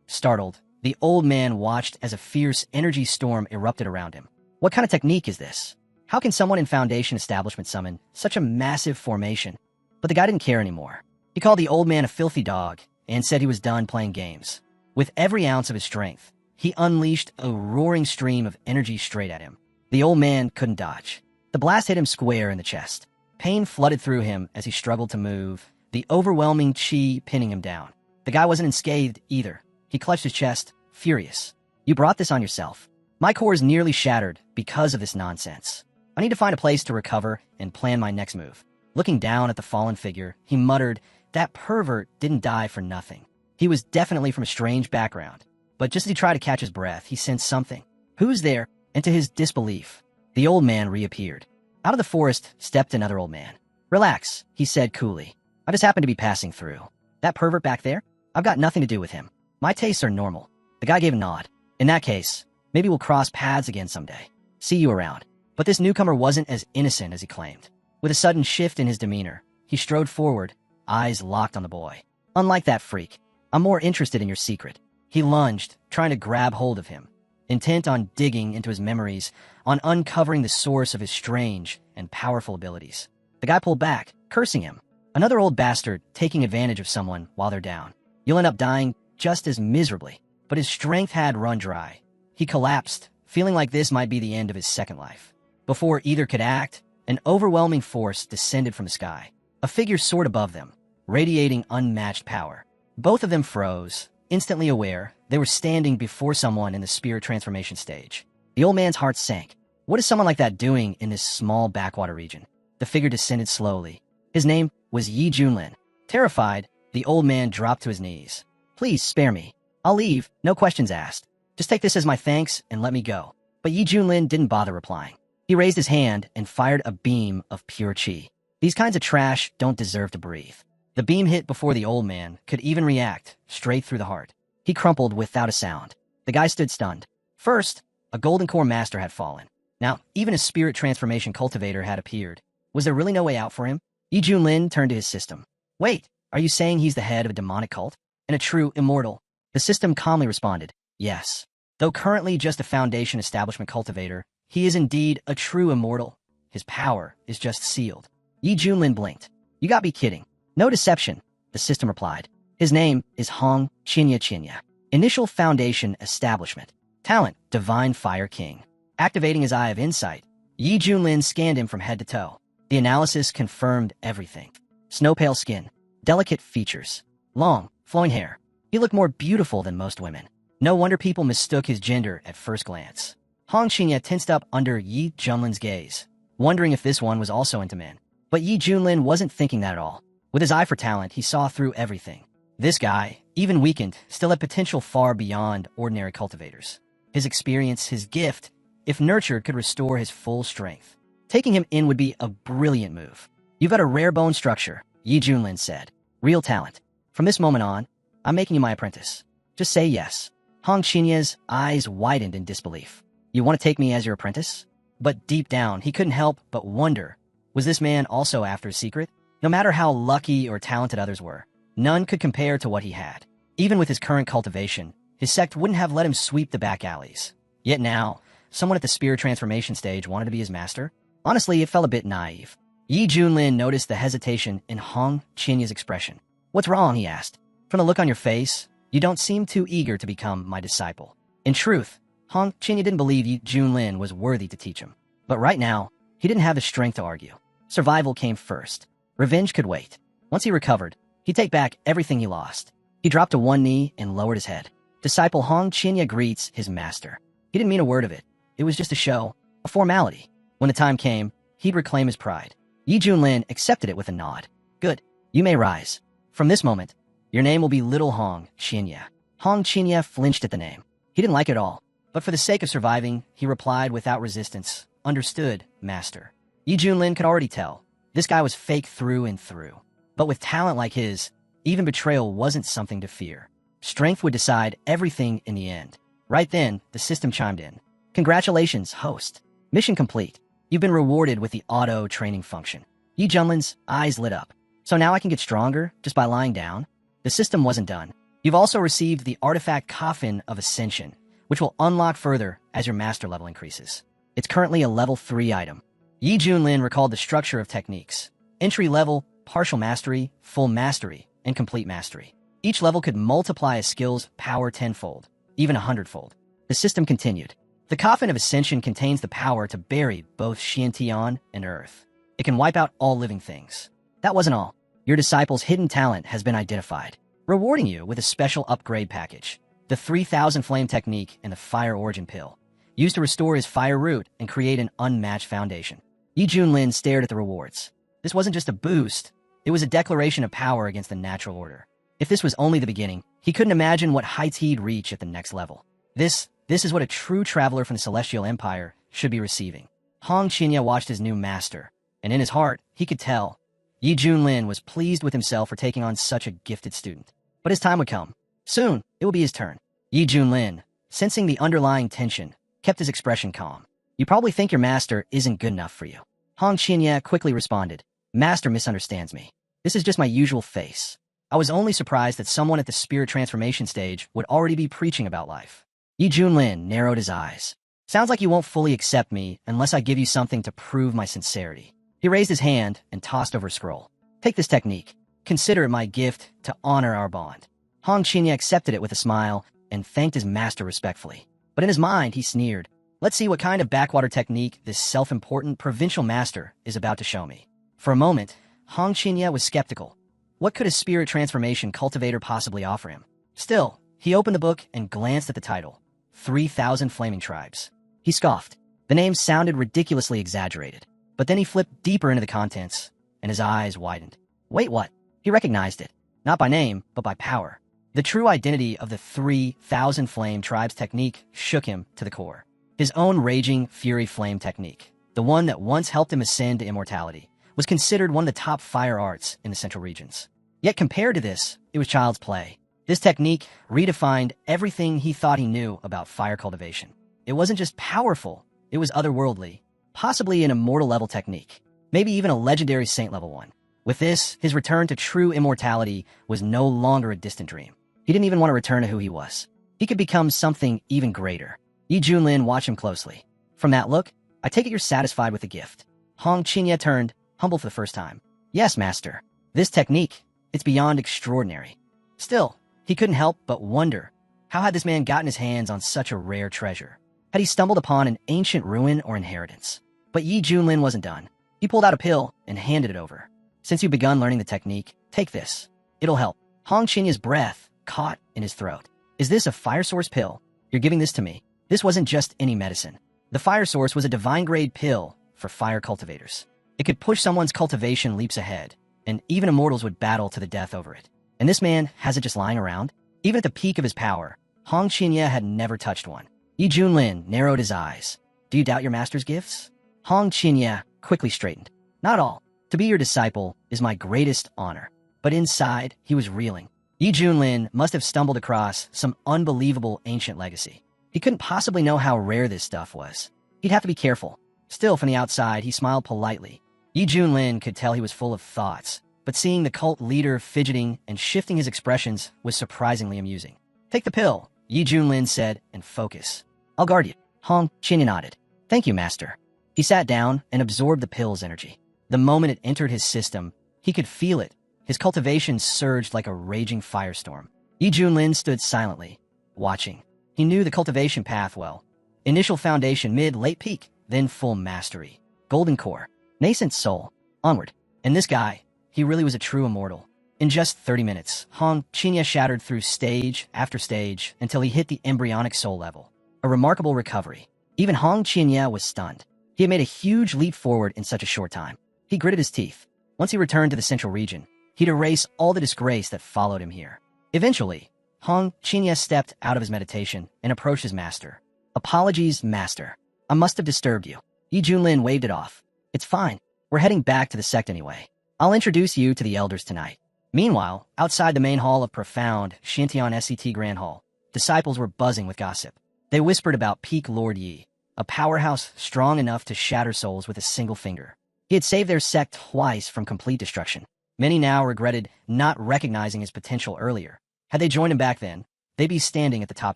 A: Startled, the old man watched as a fierce energy storm erupted around him. What kind of technique is this? How can someone in Foundation establishment summon such a massive formation? But the guy didn't care anymore. He called the old man a filthy dog and said he was done playing games. With every ounce of his strength, he unleashed a roaring stream of energy straight at him. The old man couldn't dodge. The blast hit him square in the chest. Pain flooded through him as he struggled to move, the overwhelming chi pinning him down. The guy wasn't unscathed either. He clutched his chest, furious. "You brought this on yourself. My core is nearly shattered because of this nonsense. I need to find a place to recover and plan my next move." Looking down at the fallen figure, he muttered, "That pervert didn't die for nothing. He was definitely from a strange background." But just as he tried to catch his breath, he sensed something. "Who's there?" And to his disbelief, the old man reappeared. Out of the forest stepped another old man. "Relax," he said coolly. "I just happened to be passing through. That pervert back there? I've got nothing to do with him. My tastes are normal." The guy gave a nod. "In that case, maybe we'll cross paths again someday. See you around." But this newcomer wasn't as innocent as he claimed. With a sudden shift in his demeanor, he strode forward, eyes locked on the boy. "Unlike that freak, I'm more interested in your secret." He lunged, trying to grab hold of him, intent on digging into his memories, on uncovering the source of his strange and powerful abilities. The guy pulled back, cursing him. Another old bastard taking advantage of someone while they're down. You'll end up dying just as miserably. But his strength had run dry. He collapsed, feeling like this might be the end of his second life. Before either could act, an overwhelming force descended from the sky. A figure soared above them, radiating unmatched power. Both of them froze, instantly aware they were standing before someone in the spirit transformation stage. The old man's heart sank. What is someone like that doing in this small backwater region? The figure descended slowly. His name was Yi Junlin. Terrified, the old man dropped to his knees. "Please spare me. I'll leave, no questions asked. Just take this as my thanks and let me go." But Yi Junlin didn't bother replying. He raised his hand and fired a beam of pure chi. These kinds of trash don't deserve to breathe. The beam hit before the old man could even react, straight through the heart. He crumpled without a sound. The guy stood stunned. First, a golden core master had fallen. Now, even a spirit transformation cultivator had appeared. Was there really no way out for him? Yi Junlin turned to his system. "Wait, are you saying he's the head of a demonic cult? And a true immortal?" The system calmly responded, "Yes. Though currently just a Foundation establishment cultivator, he is indeed a true immortal. His power is just sealed." Yi Junlin blinked. "You gotta be kidding." "No deception," the system replied. "His name is Hong Chinya. Initial Foundation establishment. Talent, Divine Fire King." Activating his eye of insight, Yi Junlin scanned him from head to toe. The analysis confirmed everything. Snow-pale skin, delicate features, long, flowing hair. He looked more beautiful than most women. No wonder people mistook his gender at first glance. Hong Qinya tensed up under Yi Junlin's gaze, wondering if this one was also into men. But Yi Junlin wasn't thinking that at all. With his eye for talent, he saw through everything. This guy, even weakened, still had potential far beyond ordinary cultivators. His experience, his gift, if nurtured, could restore his full strength. Taking him in would be a brilliant move. "You've got a rare bone structure," Yi Junlin said. "Real talent. From this moment on, I'm making you my apprentice. Just say yes." Hong Chinya's eyes widened in disbelief. "You want to take me as your apprentice?" But deep down, he couldn't help but wonder, was this man also after a secret? No matter how lucky or talented others were, none could compare to what he had. Even with his current cultivation, his sect wouldn't have let him sweep the back alleys. Yet now, someone at the spirit transformation stage wanted to be his master? Honestly, it felt a bit naive. Yi Junlin noticed the hesitation in Hong Qinya's expression. "What's wrong?" he asked. "From the look on your face, you don't seem too eager to become my disciple." In truth, Hong Qinya didn't believe Yi Junlin was worthy to teach him. But right now, he didn't have the strength to argue. Survival came first. Revenge could wait. Once he recovered, he'd take back everything he lost. He dropped to one knee and lowered his head. Disciple Hong Qinya greets his master. He didn't mean a word of it. It was just a show, a formality. When the time came, he'd reclaim his pride. Yi Junlin accepted it with a nod. "Good. You may rise. From this moment, your name will be Little Hong Qinya." Hong Qinya flinched at the name. He didn't like it at all. But for the sake of surviving, he replied without resistance. "Understood, master." Yi Junlin could already tell. This guy was fake through and through. But with talent like his, even betrayal wasn't something to fear. Strength would decide everything in the end. Right then, the system chimed in. "Congratulations, host. Mission complete. You've been rewarded with the auto-training function." Yi Junlin's eyes lit up. "So now I can get stronger just by lying down?" The system wasn't done. "You've also received the artifact Coffin of Ascension, which will unlock further as your master level increases. It's currently a level 3 item." Yi Junlin recalled the structure of techniques. Entry level, partial mastery, full mastery, and complete mastery. Each level could multiply a skill's power tenfold, even 100-fold. The system continued. "The Coffin of Ascension contains the power to bury both Xiantian and Earth. It can wipe out all living things." That wasn't all. Your disciple's hidden talent has been identified, rewarding you with a special upgrade package. The 3000 Flame Technique and the Fire Origin Pill, used to restore his fire root and create an unmatched foundation. Yi Junlin stared at the rewards. This wasn't just a boost, it was a declaration of power against the natural order. If this was only the beginning, he couldn't imagine what heights he'd reach at the next level. This is what a true traveler from the Celestial Empire should be receiving. Hong Qinya watched his new master, and in his heart, he could tell. Yi Junlin was pleased with himself for taking on such a gifted student. But his time would come. Soon, it would be his turn. Yi Junlin, sensing the underlying tension, kept his expression calm. "You probably think your master isn't good enough for you." Hong Qinya quickly responded. "Master misunderstands me. This is just my usual face. I was only surprised that someone at the spirit transformation stage would already be preaching about life." Yi Junlin narrowed his eyes. "Sounds like you won't fully accept me unless I give you something to prove my sincerity." He raised his hand and tossed over a scroll. "Take this technique. Consider it my gift to honor our bond." Hong Qinya accepted it with a smile and thanked his master respectfully. But in his mind, he sneered. "Let's see what kind of backwater technique this self-important provincial master is about to show me." For a moment, Hong Qinya was skeptical. What could a spirit transformation cultivator possibly offer him? Still, he opened the book and glanced at the title, 3000 Flaming Tribes. He scoffed. The name sounded ridiculously exaggerated. But then he flipped deeper into the contents, and his eyes widened. Wait, what? He recognized it. Not by name, but by power. The true identity of the 3000 Flame Tribes technique shook him to the core. His own Raging Fury Flame technique, the one that once helped him ascend to immortality, was considered one of the top fire arts in the Central regions. Yet compared to this, it was child's play. This technique redefined everything he thought he knew about fire cultivation. It wasn't just powerful, it was otherworldly, possibly an immortal level technique, maybe even a legendary saint level one. With this, his return to true immortality was no longer a distant dream. He didn't even want to return to who he was. He could become something even greater. Yi Junlin watched him closely. From that look, I take it you're satisfied with the gift. Hong Qinya turned, humble for the first time. Yes, master. This technique, it's beyond extraordinary. Still, he couldn't help but wonder, how had this man gotten his hands on such a rare treasure? Had he stumbled upon an ancient ruin or inheritance? But Yi Junlin wasn't done. He pulled out a pill and handed it over. Since you've begun learning the technique, take this. It'll help. Hong Qinya's breath caught in his throat. Is this a fire source pill? You're giving this to me. This wasn't just any medicine. The fire source was a divine-grade pill for fire cultivators. It could push someone's cultivation leaps ahead, and even immortals would battle to the death over it. And this man has it just lying around? Even at the peak of his power, Hong Qinya had never touched one. Yi Junlin narrowed his eyes. Do you doubt your master's gifts? Hong Qinya quickly straightened. Not all. To be your disciple is my greatest honor. But inside, he was reeling. Yi Junlin must have stumbled across some unbelievable ancient legacy. He couldn't possibly know how rare this stuff was. He'd have to be careful. Still, from the outside, he smiled politely. Yi Junlin could tell he was full of thoughts, but seeing the cult leader fidgeting and shifting his expressions was surprisingly amusing. Take the pill, Yi Junlin said, and focus. I'll guard you. Hong Qinya nodded. Thank you, master. He sat down and absorbed the pill's energy. The moment it entered his system, he could feel it. His cultivation surged like a raging firestorm. Yi Junlin stood silently, watching. He knew the cultivation path well. Initial foundation, mid-late peak, then full mastery. Golden core, nascent soul, onward. And this guy, he really was a true immortal. In just 30 minutes, Hong Qinya shattered through stage after stage until he hit the embryonic soul level. A remarkable recovery. Even Hong Qinya was stunned. He had made a huge leap forward in such a short time. He gritted his teeth. Once he returned to the central region, he'd erase all the disgrace that followed him here. Eventually, Hong Qinya stepped out of his meditation and approached his master. Apologies, master. I must have disturbed you. Yi Junlin waved it off. It's fine. We're heading back to the sect anyway. I'll introduce you to the elders tonight. Meanwhile, outside the main hall of profound Shintian SET Grand Hall, disciples were buzzing with gossip. They whispered about Peak Lord Yi, a powerhouse strong enough to shatter souls with a single finger. He had saved their sect twice from complete destruction. Many now regretted not recognizing his potential earlier. Had they joined him back then, they'd be standing at the top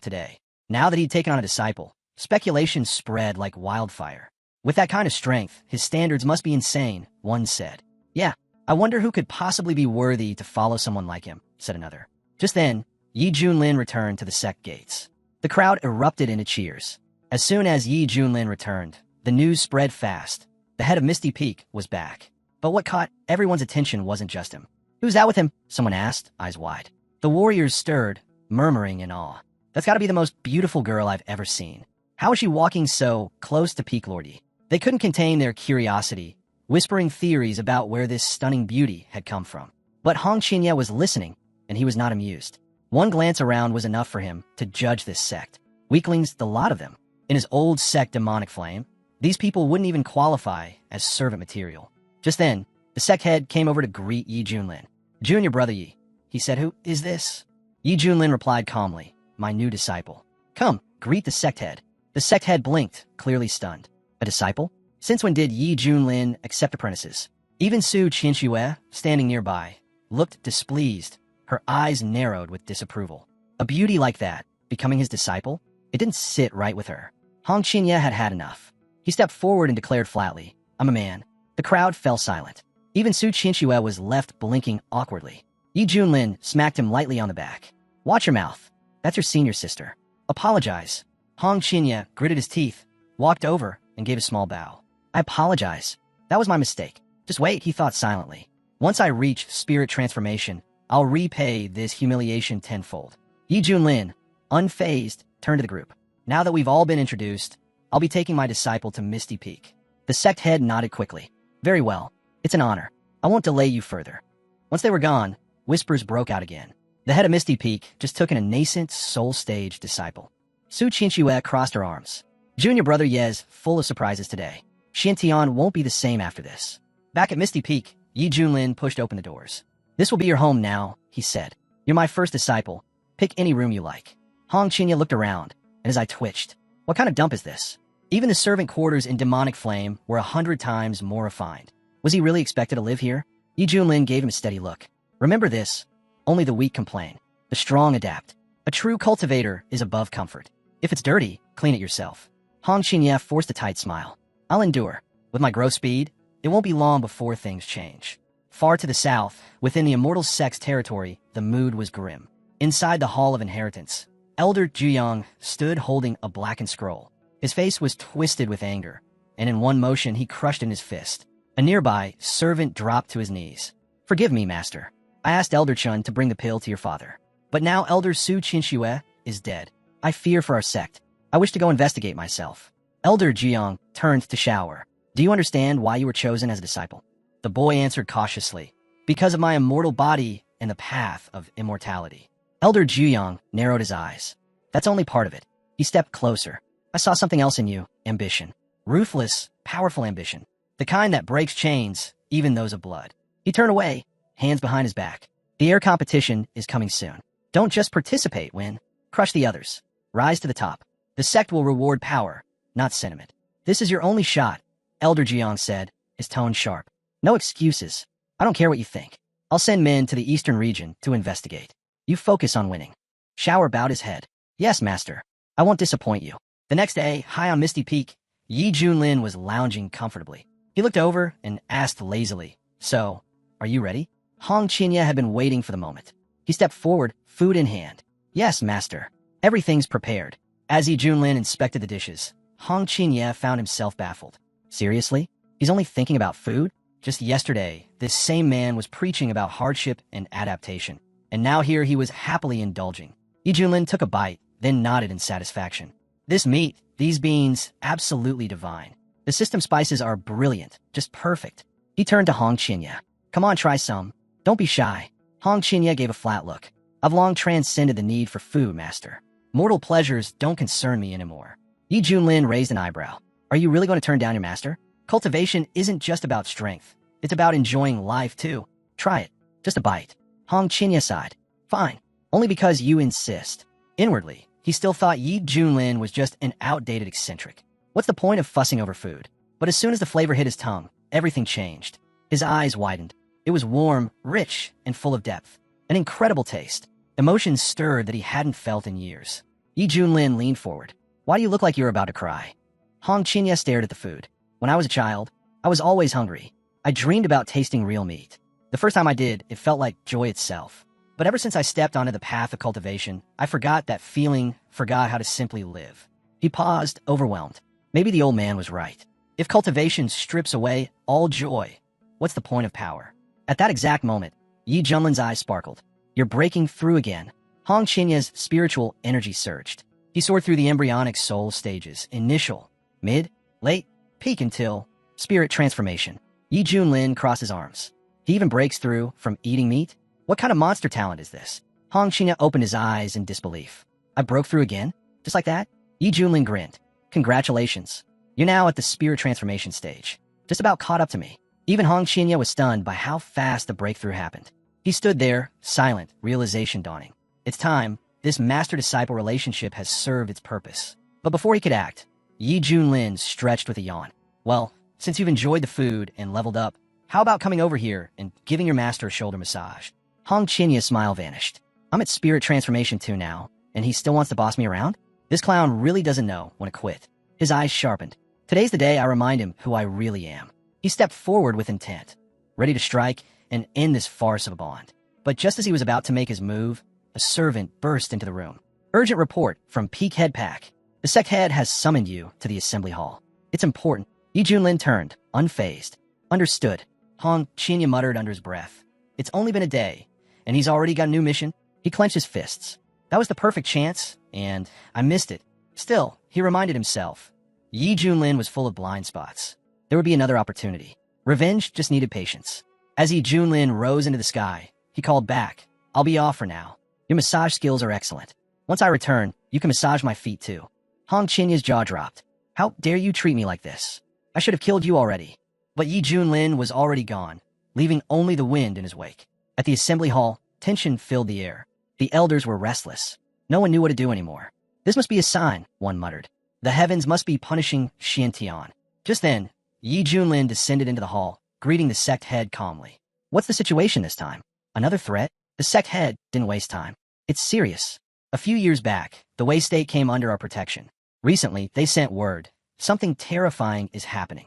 A: today. Now that he'd taken on a disciple, speculation spread like wildfire. With that kind of strength, his standards must be insane, one said. Yeah, I wonder who could possibly be worthy to follow someone like him, said another. Just then, Yi Junlin returned to the sect gates. The crowd erupted into cheers. As soon as Yi Junlin returned, the news spread fast. The head of Misty Peak was back. But what caught everyone's attention wasn't just him. Who's that with him? Someone asked, eyes wide. The warriors stirred, murmuring in awe. That's gotta be the most beautiful girl I've ever seen. How is she walking so close to Peak Lord Yi? They couldn't contain their curiosity, whispering theories about where this stunning beauty had come from. But Hong Qinya was listening, and he was not amused. One glance around was enough for him to judge this sect. Weaklings, the lot of them. In his old sect Demonic Flame, these people wouldn't even qualify as servant material. Just then, the sect head came over to greet Yi Junlin. Junior brother Yi. He said, who is this? Yi Junlin replied calmly, my new disciple. Come, greet the sect head. The sect head blinked, clearly stunned. A disciple? Since when did Yi Junlin accept apprentices? Even Su Qianxue, standing nearby, looked displeased. Her eyes narrowed with disapproval. A beauty like that, becoming his disciple? It didn't sit right with her. Hong Qinya had had enough. He stepped forward and declared flatly, I'm a man. The crowd fell silent. Even Su Qianxue was left blinking awkwardly. Yi Junlin smacked him lightly on the back. Watch your mouth. That's your senior sister. Apologize. Hong Qinya gritted his teeth, walked over, and gave a small bow. I apologize. That was my mistake. Just wait, he thought silently. Once I reach spirit transformation, I'll repay this humiliation tenfold. Yi Junlin, unfazed, turned to the group. Now that we've all been introduced, I'll be taking my disciple to Misty Peak. The sect head nodded quickly. Very well. It's an honor. I won't delay you further. Once they were gone, whispers broke out again. The head of Misty Peak just took in a nascent soul stage disciple. Su Qianxue crossed her arms. Junior brother Yez, full of surprises today. Shintian won't be the same after this. Back at Misty Peak, Yi Junlin pushed open the doors. This will be your home now, he said. You're my first disciple. Pick any room you like. Hong Qinya looked around, and his eye twitched. What kind of dump is this? Even the servant quarters in Demonic Flame were 100 times more refined. Was he really expected to live here? Yi Junlin gave him a steady look. Remember this, only the weak complain. The strong adapt. A true cultivator is above comfort. If it's dirty, clean it yourself. Hong Qinya forced a tight smile. I'll endure. With my growth speed, it won't be long before things change. Far to the south, within the Immortal Sect's territory, the mood was grim. Inside the Hall of Inheritance, Elder Juyang stood holding a blackened scroll. His face was twisted with anger, and in one motion he crushed in his fist. A nearby servant dropped to his knees. Forgive me, master. I asked Elder Chun to bring the pill to your father. But now Elder Su Qianxue is dead. I fear for our sect. I wish to go investigate myself. Elder Jiang turned to shower. Do you understand why you were chosen as a disciple? The boy answered cautiously. Because of my immortal body and the path of immortality. Elder Juyang narrowed his eyes. That's only part of it. He stepped closer. I saw something else in you, ambition. Ruthless, powerful ambition. The kind that breaks chains, even those of blood. He turned away, hands behind his back. The air competition is coming soon. Don't just participate, win. Crush the others. Rise to the top. The sect will reward power, not sentiment. This is your only shot, Elder Jiang said, his tone sharp. No excuses. I don't care what you think. I'll send men to the eastern region to investigate. You focus on winning. Shower bowed his head. Yes, master. I won't disappoint you. The next day, high on Misty Peak, Yi Junlin was lounging comfortably. He looked over and asked lazily, "So, are you ready?" Hong Qinya had been waiting for the moment. He stepped forward, food in hand. "Yes, master. Everything's prepared." As Yi Junlin inspected the dishes, Hong Qinya found himself baffled. Seriously? He's only thinking about food? Just yesterday, this same man was preaching about hardship and adaptation. And now here he was happily indulging. Yi Junlin took a bite, then nodded in satisfaction. This meat, these beans, absolutely divine. The system spices are brilliant, just perfect. He turned to Hong Qinya. "Come on, try some. Don't be shy." Hong Qinya gave a flat look. "I've long transcended the need for food, master. Mortal pleasures don't concern me anymore." Yi Junlin raised an eyebrow. "Are you really going to turn down your master? Cultivation isn't just about strength. It's about enjoying life, too. Try it. Just a bite." Hong Qinya sighed. "Fine. Only because you insist." Inwardly, he still thought Yi Junlin was just an outdated eccentric. What's the point of fussing over food? But as soon as the flavor hit his tongue, everything changed. His eyes widened. It was warm, rich, and full of depth. An incredible taste. Emotions stirred that he hadn't felt in years. Yi Junlin leaned forward. "Why do you look like you're about to cry?" Hong Qinya stared at the food. "When I was a child, I was always hungry. I dreamed about tasting real meat. The first time I did, it felt like joy itself. But ever since I stepped onto the path of cultivation, I forgot that feeling, forgot how to simply live." He paused, overwhelmed. Maybe the old man was right. If cultivation strips away all joy, what's the point of power? At that exact moment, Yi Junlin's eyes sparkled. "You're breaking through again." Hong Qinya's spiritual energy surged. He soared through the embryonic soul stages, initial, mid, late, peak until spirit transformation. Yi Junlin crossed his arms. He even breaks through from eating meat? What kind of monster talent is this? Hong Qinya opened his eyes in disbelief. "I broke through again? Just like that?" Yi Junlin grinned. "Congratulations. You're now at the spirit transformation stage. Just about caught up to me." Even Hong Qinya was stunned by how fast the breakthrough happened. He stood there, silent, realization dawning. It's time. This master-disciple relationship has served its purpose. But before he could act, Yi Junlin stretched with a yawn. "Well, since you've enjoyed the food and leveled up, how about coming over here and giving your master a shoulder massage?" Hong Qinya's smile vanished. "I'm at spirit transformation too now, and he still wants to boss me around? This clown really doesn't know when to quit." His eyes sharpened. "Today's the day I remind him who I really am." He stepped forward with intent, ready to strike and end this farce of a bond. But just as he was about to make his move, a servant burst into the room. "Urgent report from Peak Head Pack. The sect head has summoned you to the assembly hall. It's important." Yi Junlin turned, unfazed. "Understood." Hong Qinya muttered under his breath. "It's only been a day, and he's already got a new mission?" He clenched his fists. "That was the perfect chance, and I missed it." Still, he reminded himself, Yi Junlin was full of blind spots. There would be another opportunity. Revenge just needed patience. As Yi Junlin rose into the sky, he called back, "I'll be off for now. Your massage skills are excellent. Once I return, you can massage my feet too." Hong Qinya's jaw dropped. "How dare you treat me like this? I should have killed you already." But Yi Junlin was already gone, leaving only the wind in his wake. At the assembly hall, tension filled the air. The elders were restless. No one knew what to do anymore. "This must be a sign," one muttered. "The heavens must be punishing Xiantian." Just then, Yi Junlin descended into the hall, greeting the sect head calmly. "What's the situation this time? Another threat?" The sect head didn't waste time. "It's serious. A few years back, the Wei state came under our protection. Recently, they sent word. Something terrifying is happening."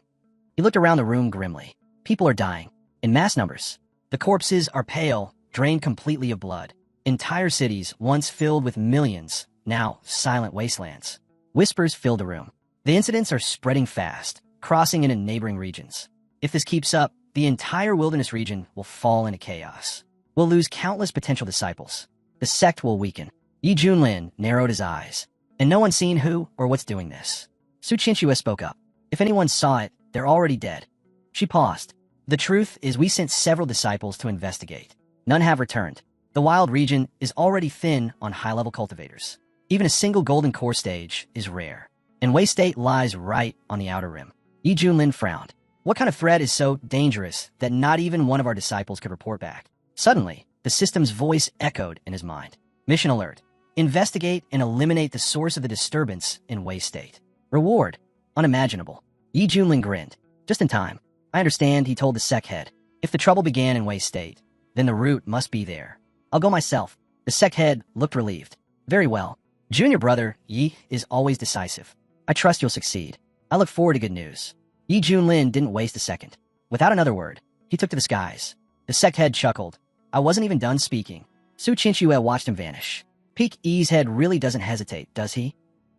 A: He looked around the room grimly. People are dying, in mass numbers. The corpses are pale, drained completely of blood. Entire cities, once filled with millions, now silent wastelands. Whispers filled the room. The incidents are spreading fast, crossing into neighboring regions. If this keeps up, the entire wilderness region will fall into chaos. We'll lose countless potential disciples. The sect will weaken. Yi Junlin narrowed his eyes. "And no one's seen who or what's doing this." Su Qianxue spoke up. "If anyone saw it, they're already dead." She paused. "The truth is we sent several disciples to investigate. None have returned. The wild region is already thin on high-level cultivators. Even a single golden core stage is rare. And Wei State lies right on the outer rim." Yi Junlin frowned. What kind of threat is so dangerous that not even one of our disciples could report back? Suddenly, the system's voice echoed in his mind. "Mission alert. Investigate and eliminate the source of the disturbance in Wei State. Reward. Unimaginable." Yi Junlin grinned. "Just in time. I understand," he told the sect head. "If the trouble began in Wei State, then the root must be there. I'll go myself." The sect head looked relieved. "Very well. Junior brother, Yi, is always decisive. I trust you'll succeed." I look forward to good news. Yi Junlin didn't waste a second. Without another word, he took to the skies. The sect head chuckled. I wasn't even done speaking. Su Qianxue watched him vanish. Peak Yi's head really doesn't hesitate, does he?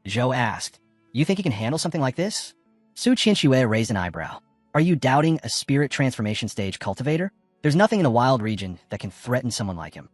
A: Zhou asked. You think he can handle something like this? Su Qianxue raised an eyebrow. Are you doubting a spirit transformation stage cultivator? There's nothing in the wild region that can threaten someone like him.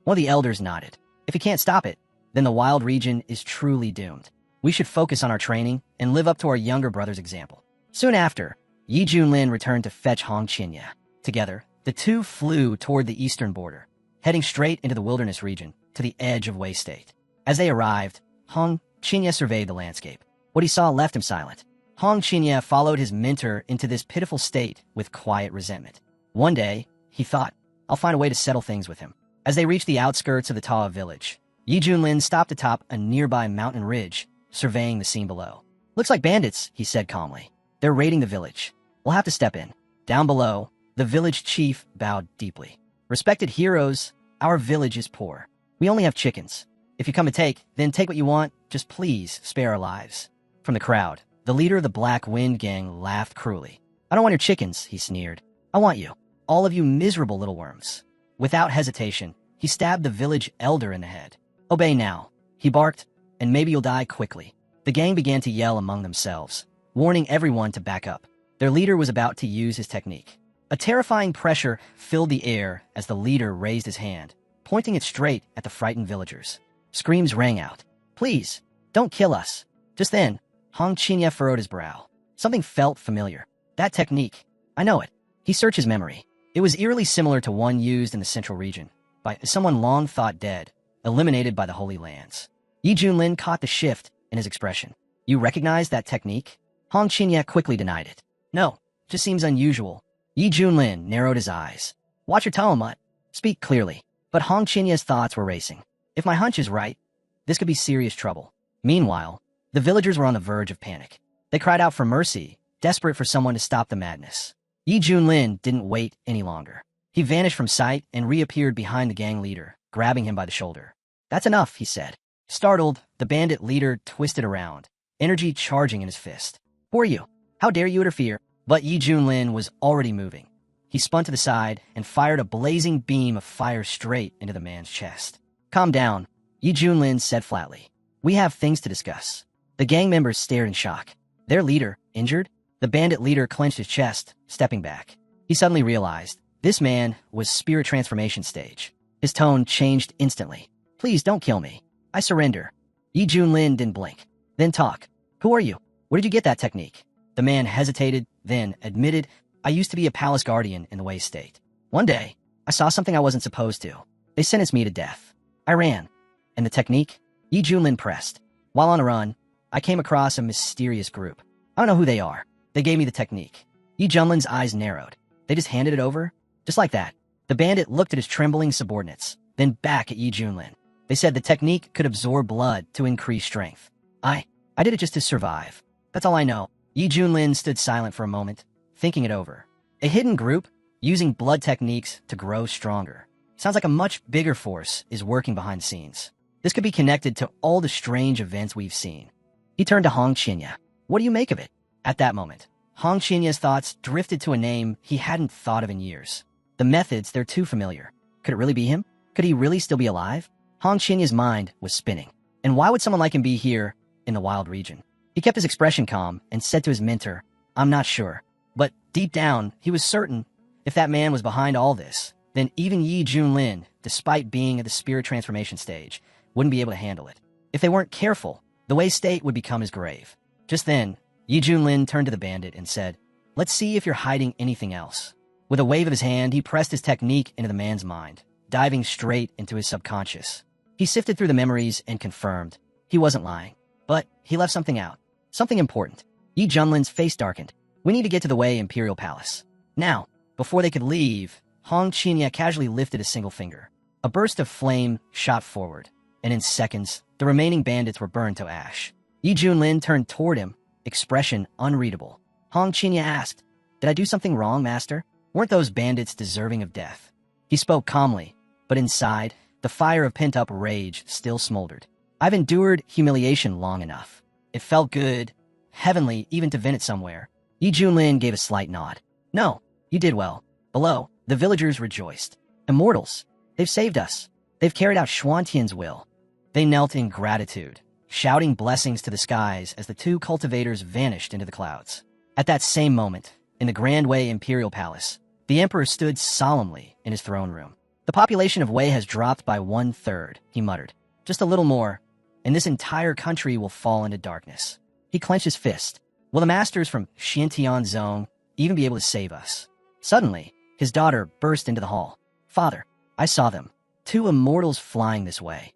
A: One of the elders nodded. If he can't stop it, then the wild region is truly doomed. We should focus on our training and live up to our younger brother's example. Soon after, Yi Junlin returned to fetch Hong Qinya. Together, the two flew toward the eastern border, heading straight into the wilderness region to the edge of Wei State. As they arrived, Hong Qinya surveyed the landscape. What he saw left him silent. Hong Qinya followed his mentor into this pitiful state with quiet resentment. One day, he thought, I'll find a way to settle things with him. As they reached the outskirts of the Taoa village, Yi Junlin stopped atop a nearby mountain ridge, surveying the scene below. Looks like bandits, he said calmly. They're raiding the village. We'll have to step in. Down below, the village chief bowed deeply. Respected heroes, our village is poor. We only have chickens. If you come to take, then take what you want. Just please spare our lives. From the crowd, the leader of the Black Wind Gang laughed cruelly. I don't want your chickens, he sneered. I want you. All of you miserable little worms. Without hesitation, he stabbed the village elder in the head. Obey now, he barked, and maybe you'll die quickly. The gang began to yell among themselves, warning everyone to back up. Their leader was about to use his technique. A terrifying pressure filled the air as the leader raised his hand, pointing it straight at the frightened villagers. Screams rang out. Please, don't kill us. Just then, Hong Qinya furrowed his brow. Something felt familiar. That technique. I know it. He searched his memory. It was eerily similar to one used in the central region by someone long thought dead, eliminated by the Holy Lands. Yi Junlin caught the shift in his expression. You recognize that technique? Hong Qinya quickly denied it. No, just seems unusual. Yi Junlin narrowed his eyes. Watch your tone, Mutt. Speak clearly. But Hong Qinya's thoughts were racing. If my hunch is right, this could be serious trouble. Meanwhile, the villagers were on the verge of panic. They cried out for mercy, desperate for someone to stop the madness. Yi Junlin didn't wait any longer. He vanished from sight and reappeared behind the gang leader, grabbing him by the shoulder. That's enough, he said. Startled, the bandit leader twisted around, energy charging in his fist. Who are you? How dare you interfere? But Yi Junlin was already moving. He spun to the side and fired a blazing beam of fire straight into the man's chest. Calm down, Yi Junlin said flatly. We have things to discuss. The gang members stared in shock. Their leader, injured? The bandit leader clenched his chest, stepping back. He suddenly realized this man was spirit transformation stage. His tone changed instantly. Please don't kill me. I surrender. Yi Junlin didn't blink. Then talk. Who are you? Where did you get that technique? The man hesitated, then admitted, I used to be a palace guardian in the Wei State. One day, I saw something I wasn't supposed to. They sentenced me to death. I ran. And the technique? Yi Junlin pressed. While on a run, I came across a mysterious group. I don't know who they are. They gave me the technique. Yi Junlin's eyes narrowed. They just handed it over? Just like that. The bandit looked at his trembling subordinates, then back at Yi Junlin. They said the technique could absorb blood to increase strength. I did it just to survive. That's all I know. Yi Junlin stood silent for a moment, thinking it over. A hidden group, using blood techniques to grow stronger. Sounds like a much bigger force is working behind the scenes. This could be connected to all the strange events we've seen. He turned to Hong Qinya. What do you make of it? At that moment, Hong Qinya's thoughts drifted to a name he hadn't thought of in years. The methods, they're too familiar. Could it really be him? Could he really still be alive? Hong Qinya's mind was spinning. And why would someone like him be here in the wild region? He kept his expression calm and said to his mentor, I'm not sure. But deep down, he was certain if that man was behind all this, then even Yi Junlin, despite being at the spirit transformation stage, wouldn't be able to handle it. If they weren't careful, the Wei State would become his grave. Just then, Yi Junlin turned to the bandit and said, Let's see if you're hiding anything else. With a wave of his hand, he pressed his technique into the man's mind, diving straight into his subconscious. He sifted through the memories and confirmed he wasn't lying. But he left something out. Something important. Yi Junlin's face darkened. We need to get to the Wei Imperial Palace. Now, before they could leave, Hong Qinya casually lifted a single finger. A burst of flame shot forward, and in seconds, the remaining bandits were burned to ash. Yi Junlin turned toward him, expression unreadable. Hong Qinya asked, Did I do something wrong, master? Weren't those bandits deserving of death? He spoke calmly, but inside, the fire of pent-up rage still smoldered. I've endured humiliation long enough. It felt good, heavenly even to vent it somewhere. Yi Junlin gave a slight nod. No, you did well. Below, the villagers rejoiced. Immortals. They've saved us. They've carried out Xuantian's will. They knelt in gratitude, shouting blessings to the skies as the two cultivators vanished into the clouds. At that same moment, in the Grand Wei Imperial Palace, the emperor stood solemnly in his throne room. The population of Wei has dropped by 1/3, he muttered. Just a little more, and this entire country will fall into darkness. He clenched his fist. Will the masters from Xintian Zone even be able to save us? Suddenly, his daughter burst into the hall. Father, I saw them. 2 immortals flying this way.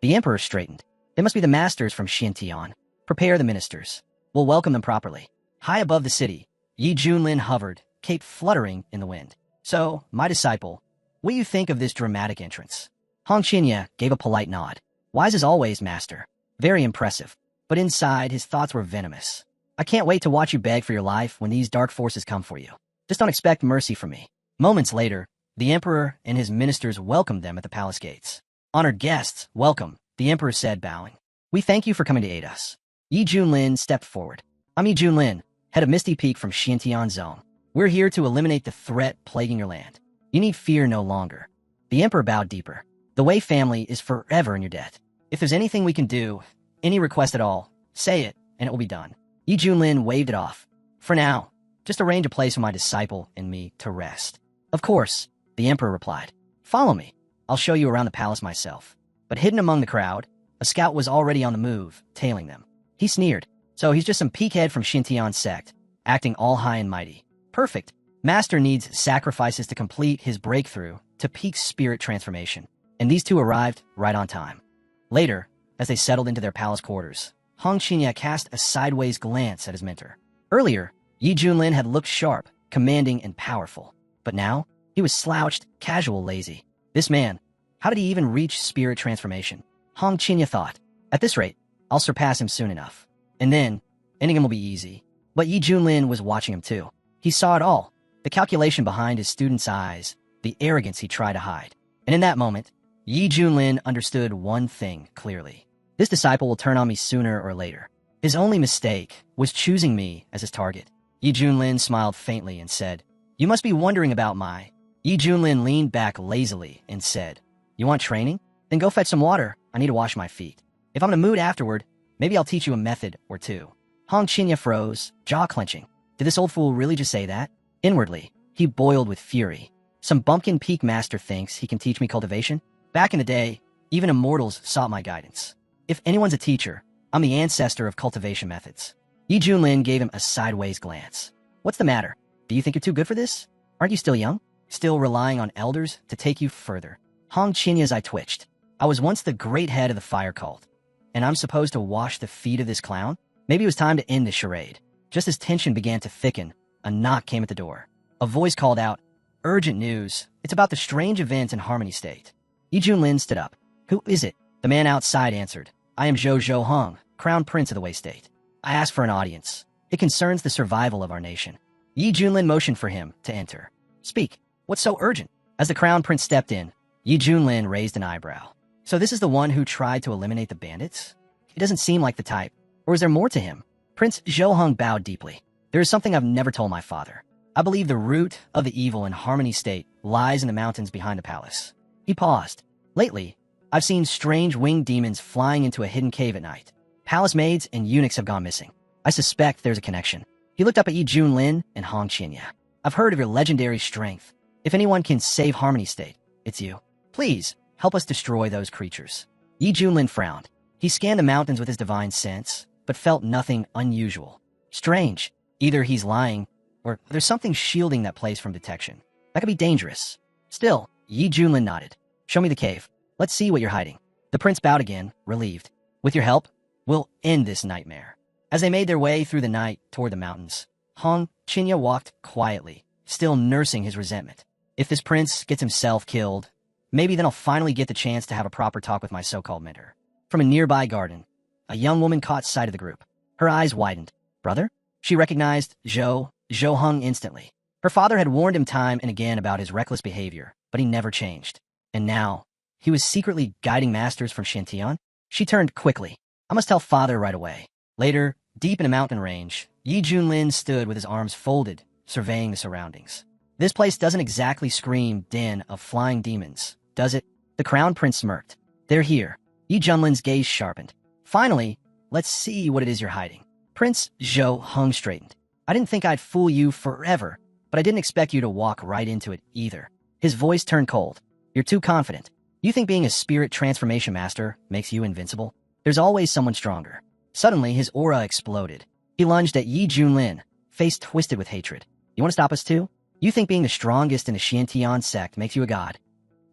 A: The emperor straightened. They must be the masters from Xintian. Prepare the ministers. We'll welcome them properly. High above the city, Yi Junlin hovered, cape fluttering in the wind. So, my disciple, what do you think of this dramatic entrance? Hong Qinya gave a polite nod. Wise as always, master. Very impressive. But inside, his thoughts were venomous. I can't wait to watch you beg for your life when these dark forces come for you. Just don't expect mercy from me. Moments later, the emperor and his ministers welcomed them at the palace gates. Honored guests, welcome, the emperor said, bowing. We thank you for coming to aid us. Yi Junlin stepped forward. I'm Yi Junlin, head of Misty Peak from Xintian Zone. We're here to eliminate the threat plaguing your land. You need fear no longer. The emperor bowed deeper. The Wei family is forever in your debt. If there's anything we can do, any request at all, say it, and it will be done. Yi Junlin waved it off. For now, just arrange a place for my disciple and me to rest. Of course, the emperor replied. Follow me. I'll show you around the palace myself. But hidden among the crowd, a scout was already on the move, tailing them. He sneered. So he's just some peakhead from Xintian sect, acting all high and mighty. Perfect. Master needs sacrifices to complete his breakthrough to peak spirit transformation. And these two arrived right on time. Later, as they settled into their palace quarters, Hong Qinya cast a sideways glance at his mentor. Earlier, Yi Junlin had looked sharp, commanding, and powerful. But now, he was slouched, casual, lazy. This man, how did he even reach spirit transformation? Hong Qinya thought. At this rate, I'll surpass him soon enough. And then, ending him will be easy. But Yi Junlin was watching him too. He saw it all. The calculation behind his student's eyes, the arrogance he tried to hide. And in that moment, Yi Junlin understood one thing clearly. This disciple will turn on me sooner or later. His only mistake was choosing me as his target. Yi Junlin smiled faintly and said, You must be wondering about my... Yi Junlin leaned back lazily and said, You want training? Then go fetch some water. I need to wash my feet. If I'm in a mood afterward, maybe I'll teach you a method or two. Hong Qinya froze, jaw clenching. Did this old fool really just say that? Inwardly, he boiled with fury. Some bumpkin peak master thinks he can teach me cultivation? Back in the day, even immortals sought my guidance. If anyone's a teacher, I'm the ancestor of cultivation methods. Yi Junlin gave him a sideways glance. What's the matter? Do you think you're too good for this? Aren't you still young? Still relying on elders to take you further? Hong Qinya's eye twitched. I was once the great head of the fire cult, and I'm supposed to wash the feet of this clown? Maybe it was time to end this charade. Just as tension began to thicken, a knock came at the door. A voice called out, Urgent news. It's about the strange event in Harmony State. Yi Junlin stood up. Who is it? The man outside answered. I am Zhou Hong, Crown Prince of the Wei State. I asked for an audience. It concerns the survival of our nation. Yi Junlin motioned for him to enter. Speak. What's so urgent? As the Crown Prince stepped in, Yi Junlin raised an eyebrow. So this is the one who tried to eliminate the bandits? He doesn't seem like the type. Or is there more to him? Prince Zhou Hong bowed deeply. There is something I've never told my father. I believe the root of the evil in Harmony State lies in the mountains behind the palace. He paused. Lately, I've seen strange winged demons flying into a hidden cave at night. Palace maids and eunuchs have gone missing. I suspect there's a connection. He looked up at Yi Junlin and Hong Qinya. I've heard of your legendary strength. If anyone can save Harmony State, it's you. Please, help us destroy those creatures. Yi Junlin frowned. He scanned the mountains with his divine sense, but felt nothing unusual. Strange. Either he's lying, or there's something shielding that place from detection. That could be dangerous. Still, Yi Junlin nodded. Show me the cave. Let's see what you're hiding. The prince bowed again, relieved. With your help, we'll end this nightmare. As they made their way through the night toward the mountains, Hong Qinya walked quietly, still nursing his resentment. If this prince gets himself killed, maybe then I'll finally get the chance to have a proper talk with my so-called mentor. From a nearby garden, a young woman caught sight of the group. Her eyes widened. Brother? She recognized Zhou Hong instantly. Her father had warned him time and again about his reckless behavior, but he never changed. And now, he was secretly guiding masters from Xintian? She turned quickly. I must tell father right away. Later, Deep in a mountain range, Yi Junlin stood with his arms folded, surveying the surroundings. This place doesn't exactly scream den of flying demons, does it? The crown prince smirked. They're here. Yi Junlin's gaze sharpened. Finally, let's see what it is you're hiding. Prince Zhou Hung straightened. I didn't think I'd fool you forever, but I didn't expect you to walk right into it either. His voice turned cold. You're too confident. You think being a spirit transformation master makes you invincible? There's always someone stronger. Suddenly, his aura exploded. He lunged at Yi Junlin, face twisted with hatred. You want to stop us too? You think being the strongest in the Xiantian sect makes you a god?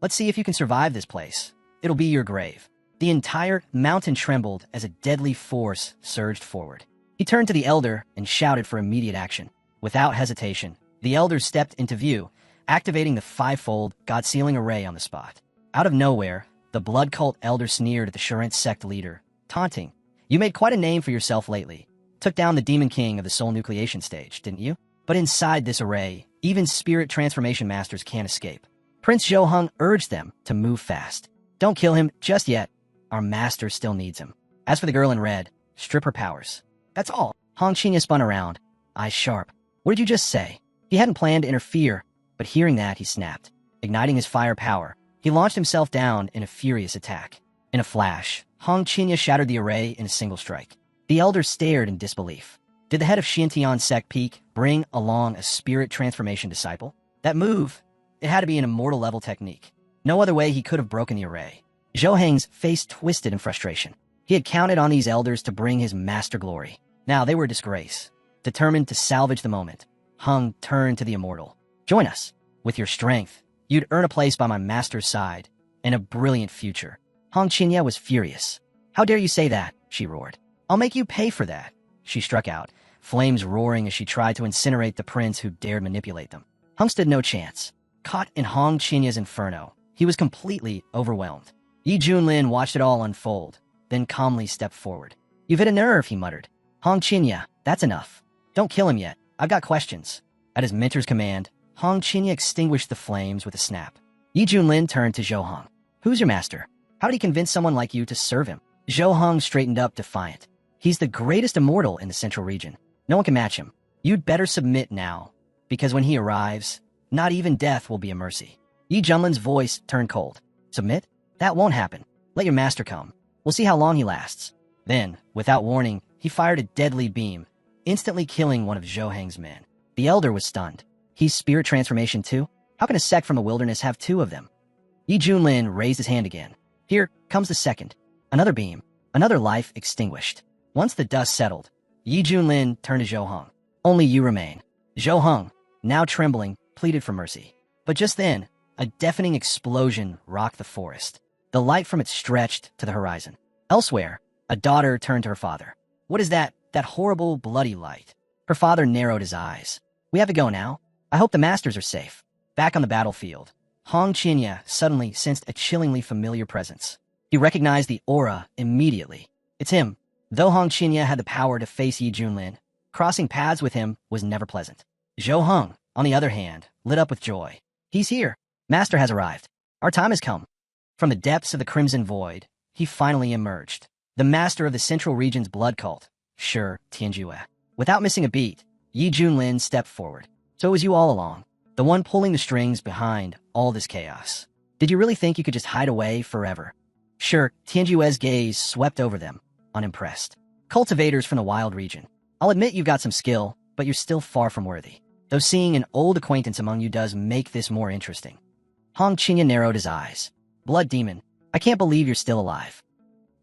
A: Let's see if you can survive this place. It'll be your grave. The entire mountain trembled as a deadly force surged forward. He turned to the elder and shouted for immediate action. Without hesitation, the elder stepped into view, activating the fivefold god-sealing array on the spot. Out of nowhere, the blood cult elder sneered at the Shurent sect leader, taunting. You made quite a name for yourself lately. Took down the demon king of the soul nucleation stage, didn't you? But inside this array, even spirit transformation masters can't escape. Prince Zhou urged them to move fast. Don't kill him just yet. Our master still needs him. As for the girl in red, strip her powers. That's all. Hong Qinya spun around, eyes sharp. What did you just say? He hadn't planned to interfere, but hearing that, he snapped. Igniting his fire power, he launched himself down in a furious attack. In a flash, Hong Qinya shattered the array in a single strike. The elder stared in disbelief. Did the head of Xiantian sect peak bring along a spirit transformation disciple? That move, it had to be an immortal level technique. No other way he could have broken the array. Zhou Heng's face twisted in frustration. He had counted on these elders to bring his master glory. Now they were a disgrace. Determined to salvage the moment, Hung turned to the immortal. Join us. With your strength, you'd earn a place by my master's side and a brilliant future. Hong Qinya was furious. How dare you say that? She roared. I'll make you pay for that. She struck out, flames roaring as she tried to incinerate the prince who dared manipulate them. Hung stood no chance. Caught in Hong Qinya's inferno, he was completely overwhelmed. Yi Junlin watched it all unfold, then calmly stepped forward. You've hit a nerve, he muttered. Hong Qinya, that's enough. Don't kill him yet. I've got questions. At his mentor's command, Hong Qinya extinguished the flames with a snap. Yi Junlin turned to Zhou Hong. Who's your master? How did he convince someone like you to serve him? Zhou Hong straightened up, defiant. He's the greatest immortal in the central region. No one can match him. You'd better submit now, because when he arrives, not even death will be a mercy. Yi Junlin's voice turned cold. Submit? That won't happen. Let your master come. We'll see how long he lasts. Then, without warning, he fired a deadly beam, instantly killing one of Zhou Heng's men. The elder was stunned. He's spirit transformation too? How can a sect from the wilderness have two of them? Yi Junlin raised his hand again. Here comes the second. Another beam. Another life extinguished. Once the dust settled, Yi Junlin turned to Zhou Hong. Only you remain. Zhou Hong, now trembling, pleaded for mercy. But just then, a deafening explosion rocked the forest. The light from it stretched to the horizon. Elsewhere, a daughter turned to her father. What is that horrible, bloody light? Her father narrowed his eyes. We have to go now. I hope the masters are safe. Back on the battlefield, Hong Qinya suddenly sensed a chillingly familiar presence. He recognized the aura immediately. It's him. Though Hong Qinya had the power to face Yi Junlin, crossing paths with him was never pleasant. Zhou Heng, on the other hand, lit up with joy. He's here. Master has arrived. Our time has come. From the depths of the Crimson Void, he finally emerged. The master of the Central Region's blood cult, Shi Tianjue. Without missing a beat, Yi Junlin stepped forward. So it was you all along, the one pulling the strings behind all this chaos. Did you really think you could just hide away forever? Sure, Tianjue's gaze swept over them, unimpressed. Cultivators from the wild region. I'll admit you've got some skill, but you're still far from worthy. Though seeing an old acquaintance among you does make this more interesting. Hong Qinya narrowed his eyes. Blood demon, I can't believe you're still alive.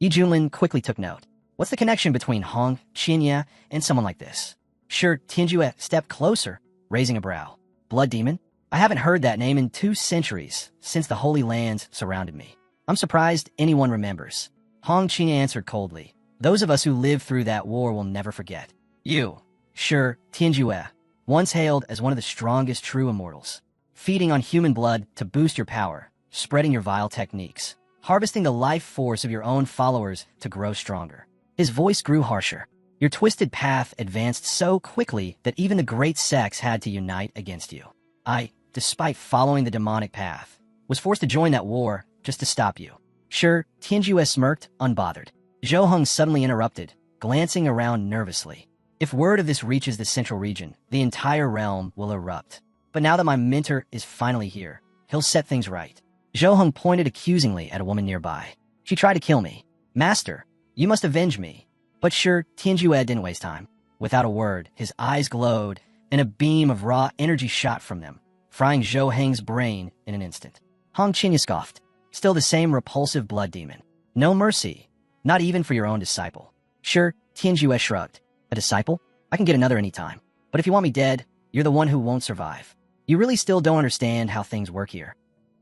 A: Yi Junlin quickly took note. What's the connection between Hong Qinya and someone like this? Sure, Tianjue stepped closer, raising a brow. Blood demon? I haven't heard that name in 2 centuries, since the Holy Lands surrounded me. I'm surprised anyone remembers. Hong Qinya answered coldly. Those of us who lived through that war will never forget. You, sure, Tianjue, once hailed as one of the strongest true immortals. Feeding on human blood to boost your power, spreading your vile techniques, harvesting the life force of your own followers to grow stronger. His voice grew harsher. Your twisted path advanced so quickly that even the great sects had to unite against you. I, despite following the demonic path, was forced to join that war just to stop you. Sure, Tianjue smirked, unbothered. Zhou Heng suddenly interrupted, glancing around nervously. If word of this reaches the central region, the entire realm will erupt. But now that my mentor is finally here, he'll set things right. Zhou Heng pointed accusingly at a woman nearby. She tried to kill me. Master, you must avenge me. But sure, Tianjue didn't waste time. Without a word, his eyes glowed, and a beam of raw energy shot from them, frying Zhou Heng's brain in an instant. Hong Qinya scoffed. Still the same repulsive blood demon. No mercy, not even for your own disciple. Sure, Tianjue shrugged. A disciple? I can get another anytime. But if you want me dead, you're the one who won't survive. You really still don't understand how things work here.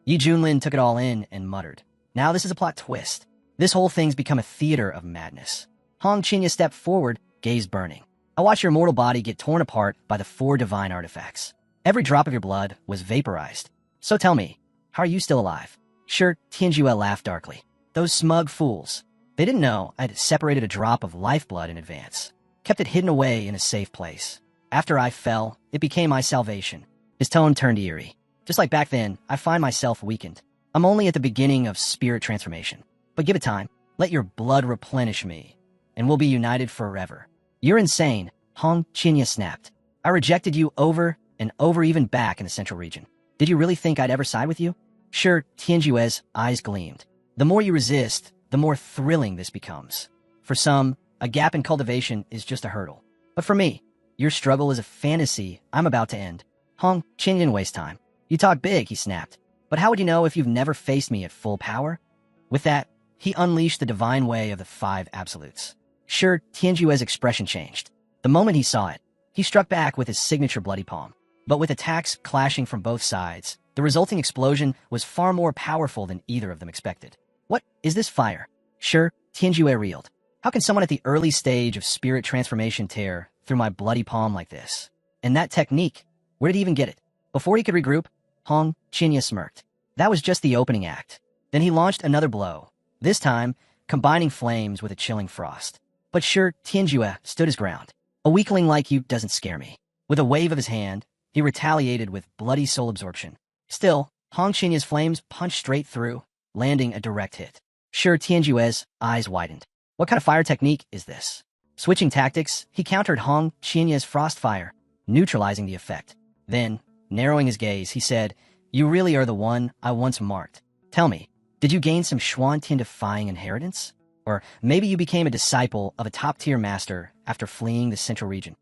A: Yi Junlin took it all in and muttered. Now this is a plot twist. This whole thing's become a theater of madness. Hong Qinya stepped forward, gaze burning. I watched your mortal body get torn apart by the 4 divine artifacts. Every drop of your blood was vaporized. So tell me, how are you still alive? Sure, Tianjue laughed darkly. Those smug fools. They didn't know I'd separated a drop of lifeblood in advance. Kept it hidden away in a safe place. After I fell, it became my salvation. His tone turned eerie. Just like back then, I find myself weakened. I'm only at the beginning of spirit transformation. But give it time. Let your blood replenish me, and we'll be united forever. You're insane, Hong Qinya snapped. I rejected you over and over, even back in the central region. Did you really think I'd ever side with you? Sure, Tianjue's eyes gleamed. The more you resist, the more thrilling this becomes. For some, a gap in cultivation is just a hurdle. But for me, your struggle is a fantasy I'm about to end. Hong Qinya didn't waste time. You talk big, he snapped. But how would you know if you've never faced me at full power? With that, he unleashed the divine way of the 5 absolutes. Sure, Tianjue's expression changed. The moment he saw it, he struck back with his signature bloody palm. But with attacks clashing from both sides, the resulting explosion was far more powerful than either of them expected. What is this fire? Sure, Tianjue reeled. How can someone at the early stage of spirit transformation tear through my bloody palm like this? And that technique, where did he even get it? Before he could regroup, Hong Qinya smirked. That was just the opening act. Then he launched another blow, this time combining flames with a chilling frost. But sure, Tianjue stood his ground. A weakling like you doesn't scare me. With a wave of his hand, he retaliated with bloody soul absorption. Still, Hong Qinya's flames punched straight through, landing a direct hit. Sure, Tianjue's eyes widened. What kind of fire technique is this? Switching tactics, he countered Hong Qianya's frost fire, neutralizing the effect. Then, narrowing his gaze, he said, You really are the one I once marked. Tell me, did you gain some Xuantian-defying inheritance? Or maybe you became a disciple of a top-tier master after fleeing the central region?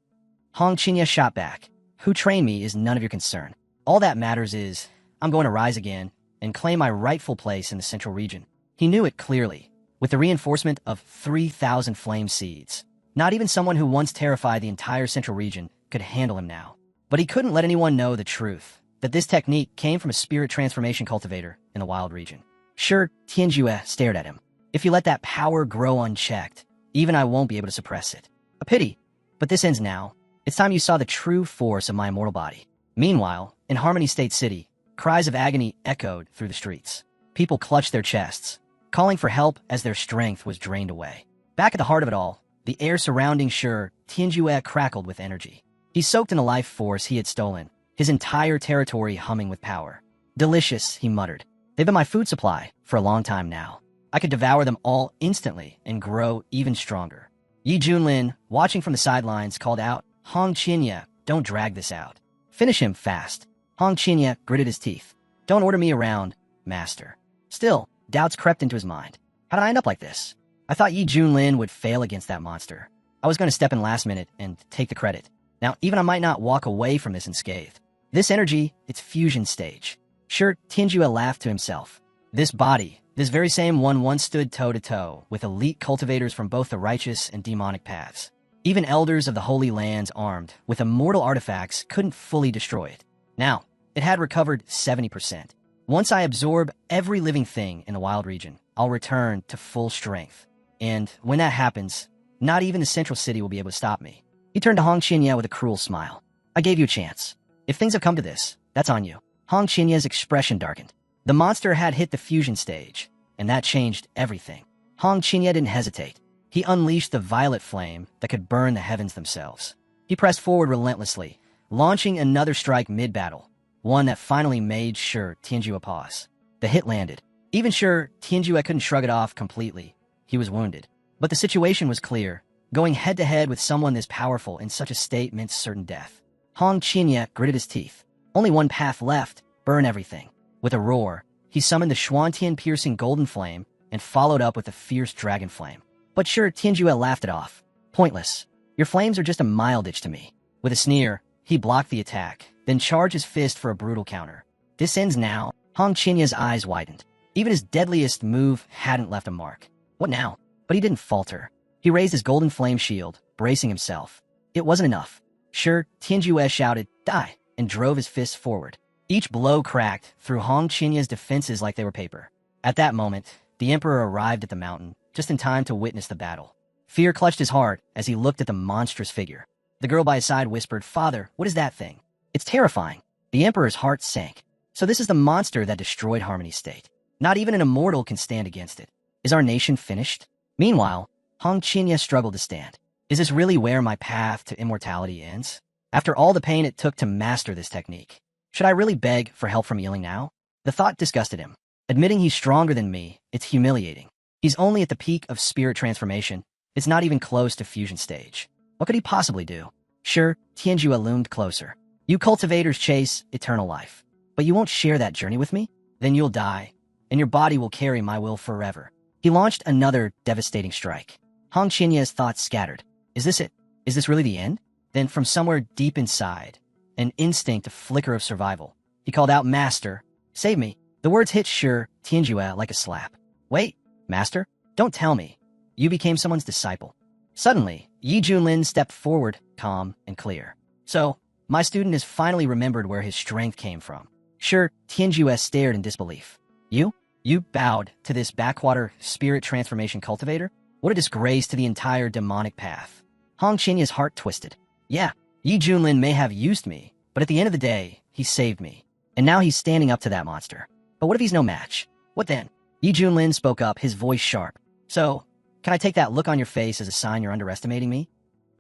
A: Hong Qinya shot back. Who trained me is none of your concern. All that matters is, I'm going to rise again and claim my rightful place in the central region. He knew it clearly, with the reinforcement of 3,000 flame seeds. Not even someone who once terrified the entire central region could handle him now. But he couldn't let anyone know the truth, that this technique came from a spirit transformation cultivator in the wild region. Sure, Tianjue stared at him. If you let that power grow unchecked, even I won't be able to suppress it. A pity, but this ends now. It's time you saw the true force of my immortal body. Meanwhile, in Harmony State City, cries of agony echoed through the streets. People clutched their chests, calling for help as their strength was drained away. Back at the heart of it all, the air surrounding Sure Tianjue crackled with energy. He soaked in the life force he had stolen, his entire territory humming with power. Delicious, he muttered. They've been my food supply for a long time now. I could devour them all instantly and grow even stronger. Yi Junlin, watching from the sidelines, called out, Hong Qinya, don't drag this out. Finish him fast. Hong Qinya gritted his teeth. Don't order me around, master. Still, doubts crept into his mind. How did I end up like this? I thought Yi Junlin would fail against that monster. I was going to step in last minute and take the credit. Now, even I might not walk away from this unscathed. This energy, it's fusion stage. Sure, Tianjue laughed to himself. This body, this very same one once stood toe-to-toe with elite cultivators from both the righteous and demonic paths. Even elders of the Holy Lands armed with immortal artifacts couldn't fully destroy it. Now, it had recovered 70%. Once I absorb every living thing in the wild region, I'll return to full strength. And when that happens, not even the central city will be able to stop me. He turned to Hong Qinya with a cruel smile. I gave you a chance. If things have come to this, that's on you. Hong Qinya's expression darkened. The monster had hit the fusion stage, and that changed everything. Hong Qinya didn't hesitate. He unleashed the violet flame that could burn the heavens themselves. He pressed forward relentlessly, launching another strike mid-battle, one that finally made Sure Tianjue pause. The hit landed. Even Sure Tianjue couldn't shrug it off completely. He was wounded. But the situation was clear. Going head-to-head with someone this powerful in such a state meant certain death. Hong Qinya gritted his teeth. Only one path left, burn everything. With a roar, he summoned the Xuantian-piercing golden flame and followed up with a fierce dragon flame. But sure, Tianjue laughed it off. Pointless. Your flames are just a mild-itch to me. With a sneer, he blocked the attack, then charged his fist for a brutal counter. This ends now. Hong Qinya's eyes widened. Even his deadliest move hadn't left a mark. What now? But he didn't falter. He raised his golden flame shield, bracing himself. It wasn't enough. Sure, Tianjue shouted, "Die!" and drove his fists forward. Each blow cracked through Hong Qinya's defenses like they were paper. At that moment, the emperor arrived at the mountain, just in time to witness the battle. Fear clutched his heart as he looked at the monstrous figure. The girl by his side whispered, "Father, what is that thing?" "It's terrifying." The emperor's heart sank. So this is the monster that destroyed Harmony's state. Not even an immortal can stand against it. Is our nation finished? Meanwhile, Hong Qinya struggled to stand. Is this really where my path to immortality ends? After all the pain it took to master this technique, should I really beg for help from Yiling now? The thought disgusted him. Admitting he's stronger than me, it's humiliating. He's only at the peak of spirit transformation. It's not even close to fusion stage. What could he possibly do? Sure, Tianjue loomed closer. You cultivators chase eternal life. But you won't share that journey with me? Then you'll die, and your body will carry my will forever. He launched another devastating strike. Hong Qinya's thoughts scattered. Is this it? Is this really the end? Then from somewhere deep inside, an instinct, a flicker of survival, he called out, "Master, save me." The words hit Sure Tianjue like a slap. Wait, Master? Don't tell me. You became someone's disciple. Suddenly, Yi Junlin stepped forward, calm and clear. So, my student has finally remembered where his strength came from. Sure, Tianjue stared in disbelief. You? You bowed to this backwater spirit transformation cultivator? What a disgrace to the entire demonic path. Hong Qinya's heart twisted. Yeah, Yi Junlin may have used me, but at the end of the day, he saved me. And now he's standing up to that monster. But what if he's no match? What then? Yi Junlin spoke up, his voice sharp. So, can I take that look on your face as a sign you're underestimating me?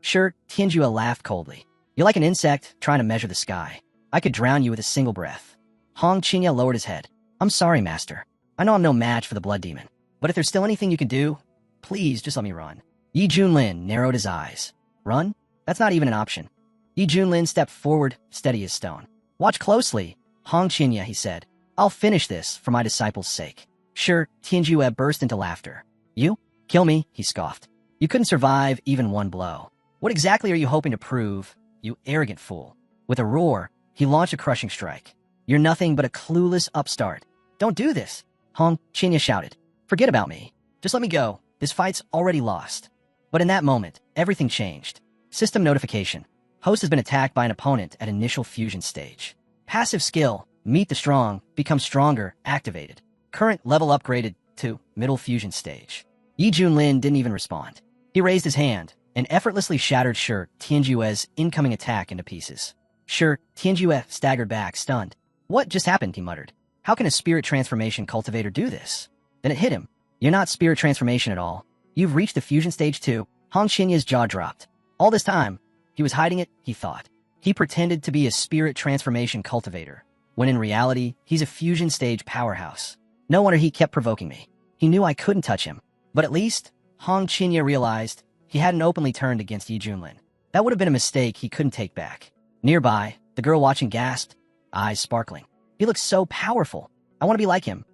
A: Sure, Tianjue laughed coldly. You're like an insect trying to measure the sky. I could drown you with a single breath. Hong Qinya lowered his head. I'm sorry, Master. I know I'm no match for the blood demon. But if there's still anything you can do, please just let me run. Yi Junlin narrowed his eyes. Run? That's not even an option. Yi Junlin stepped forward, steady as stone. Watch closely, Hong Qinya, he said. I'll finish this for my disciple's sake. Sure, Tianjue burst into laughter. You? Kill me, he scoffed. You couldn't survive even one blow. What exactly are you hoping to prove, you arrogant fool? With a roar, he launched a crushing strike. You're nothing but a clueless upstart. Don't do this, Hong Qinya shouted. Forget about me. Just let me go. This fight's already lost. But in that moment, everything changed. System notification. Host has been attacked by an opponent at initial fusion stage. Passive skill, Meet the Strong, become stronger, activated. Current level upgraded to middle fusion stage. Yi Junlin didn't even respond. He raised his hand and effortlessly shattered Sure Tianjue's incoming attack into pieces. Sure Tianjue staggered back, stunned. What just happened, he muttered. How can a spirit transformation cultivator do this? Then it hit him. You're not spirit transformation at all. You've reached the fusion stage too. Hong Xinya's jaw dropped. All this time, he was hiding it, he thought. He pretended to be a spirit transformation cultivator, when in reality, he's a fusion stage powerhouse. No wonder he kept provoking me. He knew I couldn't touch him. But at least, Hong Qinya realized he hadn't openly turned against Yi Junlin. That would have been a mistake he couldn't take back. Nearby, the girl watching gasped, eyes sparkling. He looks so powerful. I want to be like him.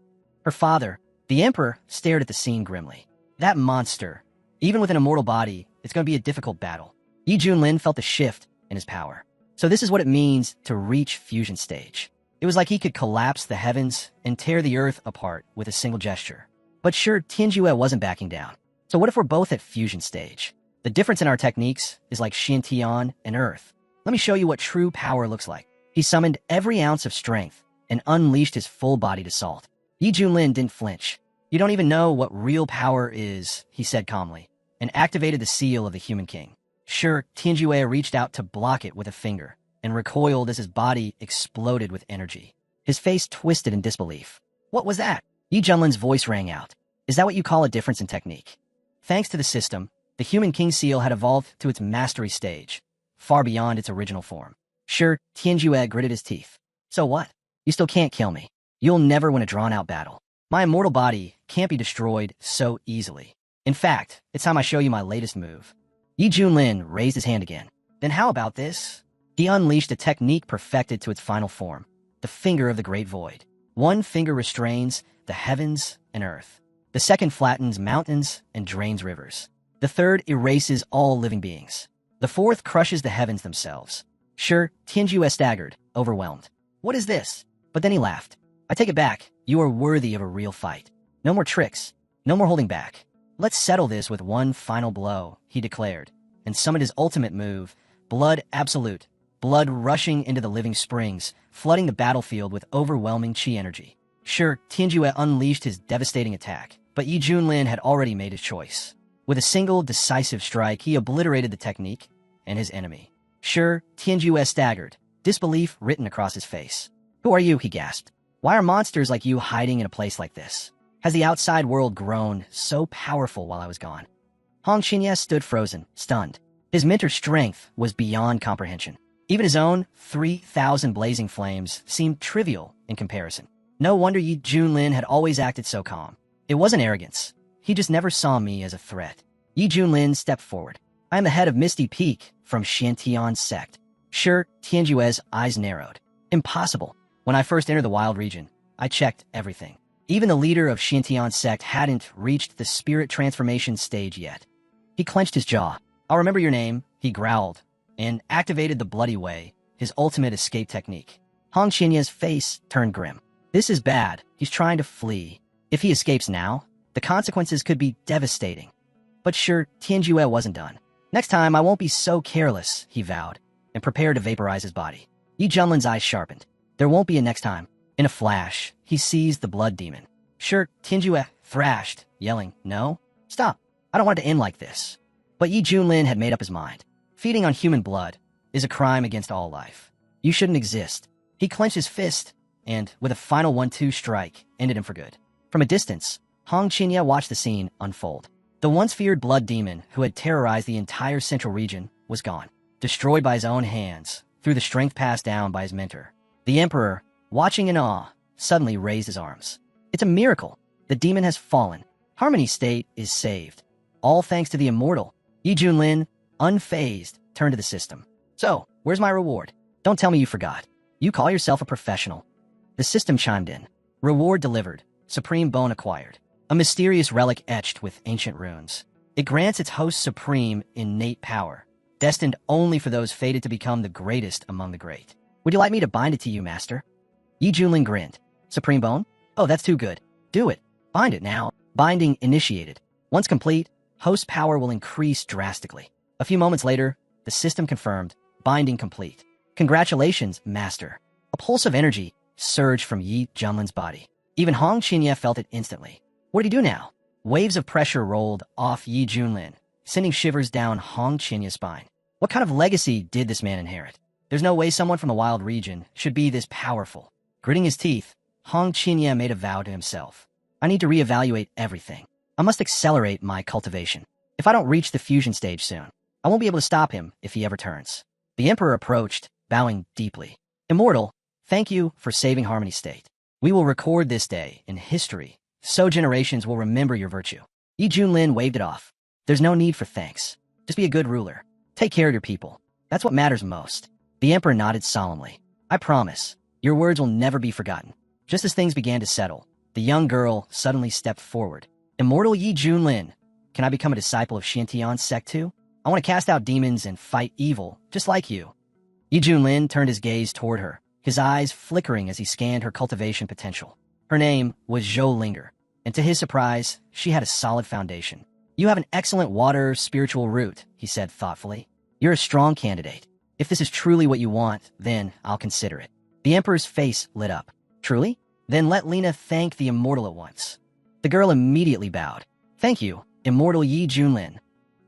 A: Her father, the emperor, stared at the scene grimly. That monster. Even with an immortal body, it's going to be a difficult battle. Yi Junlin felt the shift in his power. So this is what it means to reach fusion stage. It was like he could collapse the heavens and tear the earth apart with a single gesture. But sure, Tianjue wasn't backing down. So what if we're both at fusion stage? The difference in our techniques is like Xintian and Earth. Let me show you what true power looks like. He summoned every ounce of strength and unleashed his full-bodied assault. Yi Junlin didn't flinch. You don't even know what real power is, he said calmly, and activated the seal of the Human King. Sure, Tianjue reached out to block it with a finger and recoiled as his body exploded with energy. His face twisted in disbelief. What was that? Yi Junlin's voice rang out. Is that what you call a difference in technique? Thanks to the system, the Human King seal had evolved to its mastery stage, far beyond its original form. Sure, Tianjue gritted his teeth. So what? You still can't kill me. You'll never win a drawn-out battle. My immortal body can't be destroyed so easily. In fact, it's time I show you my latest move. Yi Junlin raised his hand again. Then how about this? He unleashed a technique perfected to its final form, the finger of the great void. One finger restrains the heavens and earth. The second flattens mountains and drains rivers. The third erases all living beings. The fourth crushes the heavens themselves. Sure, Tianjue staggered, overwhelmed. What is this? But then he laughed. I take it back. You are worthy of a real fight. No more tricks. No more holding back. Let's settle this with one final blow, he declared, and summoned his ultimate move, Blood Absolute. Blood rushing into the living springs, flooding the battlefield with overwhelming chi energy. Sure, Tianjue unleashed his devastating attack, but Yi Junlin had already made his choice. With a single decisive strike, he obliterated the technique and his enemy. Sure, Tianjue staggered, disbelief written across his face. Who are you? He gasped. Why are monsters like you hiding in a place like this? Has the outside world grown so powerful while I was gone? Hong Qianye stood frozen, stunned. His mentor's strength was beyond comprehension. Even his own 3,000 blazing flames seemed trivial in comparison. No wonder Yi Junlin had always acted so calm. It wasn't arrogance. He just never saw me as a threat. Yi Junlin stepped forward. I am the head of Misty Peak from Xiantian's sect. Sure, Tianjue's eyes narrowed. Impossible. When I first entered the wild region, I checked everything. Even the leader of Xiantian's sect hadn't reached the spirit transformation stage yet. He clenched his jaw. I'll remember your name, he growled, and activated the Bloody Way, his ultimate escape technique. Hong Qianye's face turned grim. This is bad. He's trying to flee. If he escapes now, the consequences could be devastating. But sure, Tianjue wasn't done. Next time, I won't be so careless, he vowed, and prepared to vaporize his body. Yi Junlin's eyes sharpened. There won't be a next time. In a flash, he seized the blood demon. Sure, Tianjue thrashed, yelling, No, stop. I don't want it to end like this. But Yi Junlin had made up his mind. Feeding on human blood is a crime against all life. You shouldn't exist. He clenched his fist and, with a final 1-2 strike, ended him for good. From a distance, Hong Qianye watched the scene unfold. The once feared blood demon who had terrorized the entire central region was gone, destroyed by his own hands through the strength passed down by his mentor. The emperor, watching in awe, suddenly raised his arms. It's a miracle. The demon has fallen. Harmony State is saved. All thanks to the immortal. Yi Junlin, unfazed, turned to the system. So, where's my reward? Don't tell me you forgot. You call yourself a professional. The system chimed in. Reward delivered. Supreme bone acquired. A mysterious relic etched with ancient runes. It grants its host supreme innate power, destined only for those fated to become the greatest among the great. Would you like me to bind it to you, master? Yi Junlin grinned. Supreme bone? Oh, that's too good. Do it. Bind it now. Binding initiated. Once complete, host power will increase drastically. A few moments later, the system confirmed, binding complete. Congratulations, master. A pulse of energy surged from Yi Junlin's body. Even Hong Qianye felt it instantly. What did he do now? Waves of pressure rolled off Yi Junlin, sending shivers down Hong Qianye's spine. What kind of legacy did this man inherit? There's no way someone from the wild region should be this powerful. Gritting his teeth, Hong Qianye made a vow to himself. I need to reevaluate everything. I must accelerate my cultivation. If I don't reach the fusion stage soon, I won't be able to stop him if he ever turns. The emperor approached, bowing deeply. Immortal, thank you for saving Harmony State. We will record this day in history, so generations will remember your virtue. Yi Junlin waved it off. There's no need for thanks. Just be a good ruler. Take care of your people. That's what matters most. The emperor nodded solemnly. I promise, your words will never be forgotten. Just as things began to settle, the young girl suddenly stepped forward. Immortal Yi Junlin, can I become a disciple of Xiantian's sect too? I want to cast out demons and fight evil, just like you. Yi Junlin turned his gaze toward her, his eyes flickering as he scanned her cultivation potential. Her name was Zhou Linger, and to his surprise, she had a solid foundation. You have an excellent water spiritual root, he said thoughtfully. You're a strong candidate. If this is truly what you want, then I'll consider it. The emperor's face lit up. Truly? Then let Lena thank the immortal at once. The girl immediately bowed. Thank you, immortal Yi Junlin.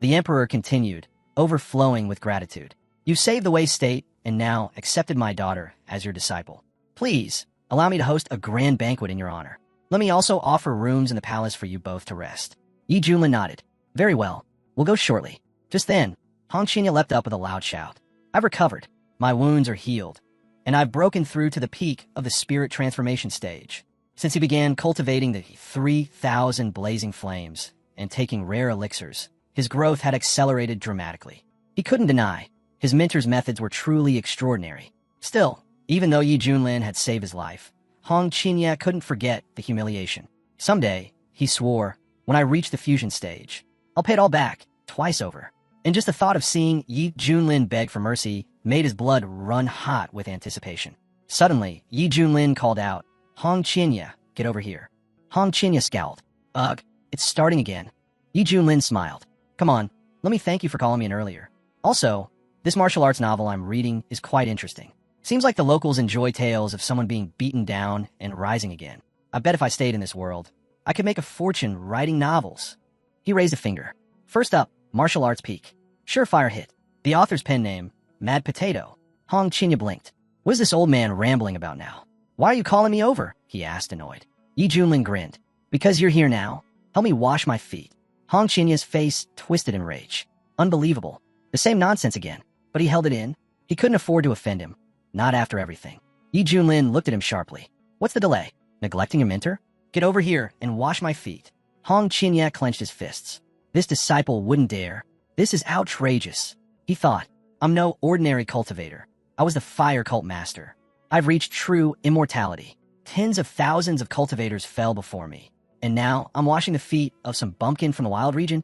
A: The emperor continued, overflowing with gratitude. You saved the Wei State, and now accepted my daughter as your disciple. Please, allow me to host a grand banquet in your honor. Let me also offer rooms in the palace for you both to rest. Yi Junlin nodded. Very well. We'll go shortly. Just then, Hong Qianye leapt up with a loud shout. I've recovered. My wounds are healed. And I've broken through to the peak of the spirit transformation stage. Since he began cultivating the 3,000 blazing flames and taking rare elixirs, his growth had accelerated dramatically. He couldn't deny his mentor's methods were truly extraordinary. Still, even though Yi Junlin had saved his life, Hong Qinya couldn't forget the humiliation. Someday, he swore, when I reach the fusion stage, I'll pay it all back, twice over. And just the thought of seeing Yi Junlin beg for mercy made his blood run hot with anticipation. Suddenly, Yi Junlin called out, "Hong Qinya, get over here." Hong Qinya scowled. "Ugh, it's starting again." Yi Junlin smiled. "Come on, let me thank you for calling me in earlier. Also, this martial arts novel I'm reading is quite interesting. Seems like the locals enjoy tales of someone being beaten down and rising again. I bet if I stayed in this world, I could make a fortune writing novels." He raised a finger. First up, martial arts peak. Surefire hit. The author's pen name, Mad Potato. Hong Qinya blinked. What is this old man rambling about now? "Why are you calling me over?" he asked, annoyed. Yi Junlin grinned. "Because you're here now. Help me wash my feet." Hong Qinya's face twisted in rage. Unbelievable. The same nonsense again. But he held it in. He couldn't afford to offend him. Not after everything. Yi Junlin looked at him sharply. "What's the delay? Neglecting your mentor? Get over here and wash my feet." Hong Qinya clenched his fists. This disciple wouldn't dare. This is outrageous. He thought, I'm no ordinary cultivator. I was the fire cult master. I've reached true immortality. Tens of thousands of cultivators fell before me. And now I'm washing the feet of some bumpkin from the wild region?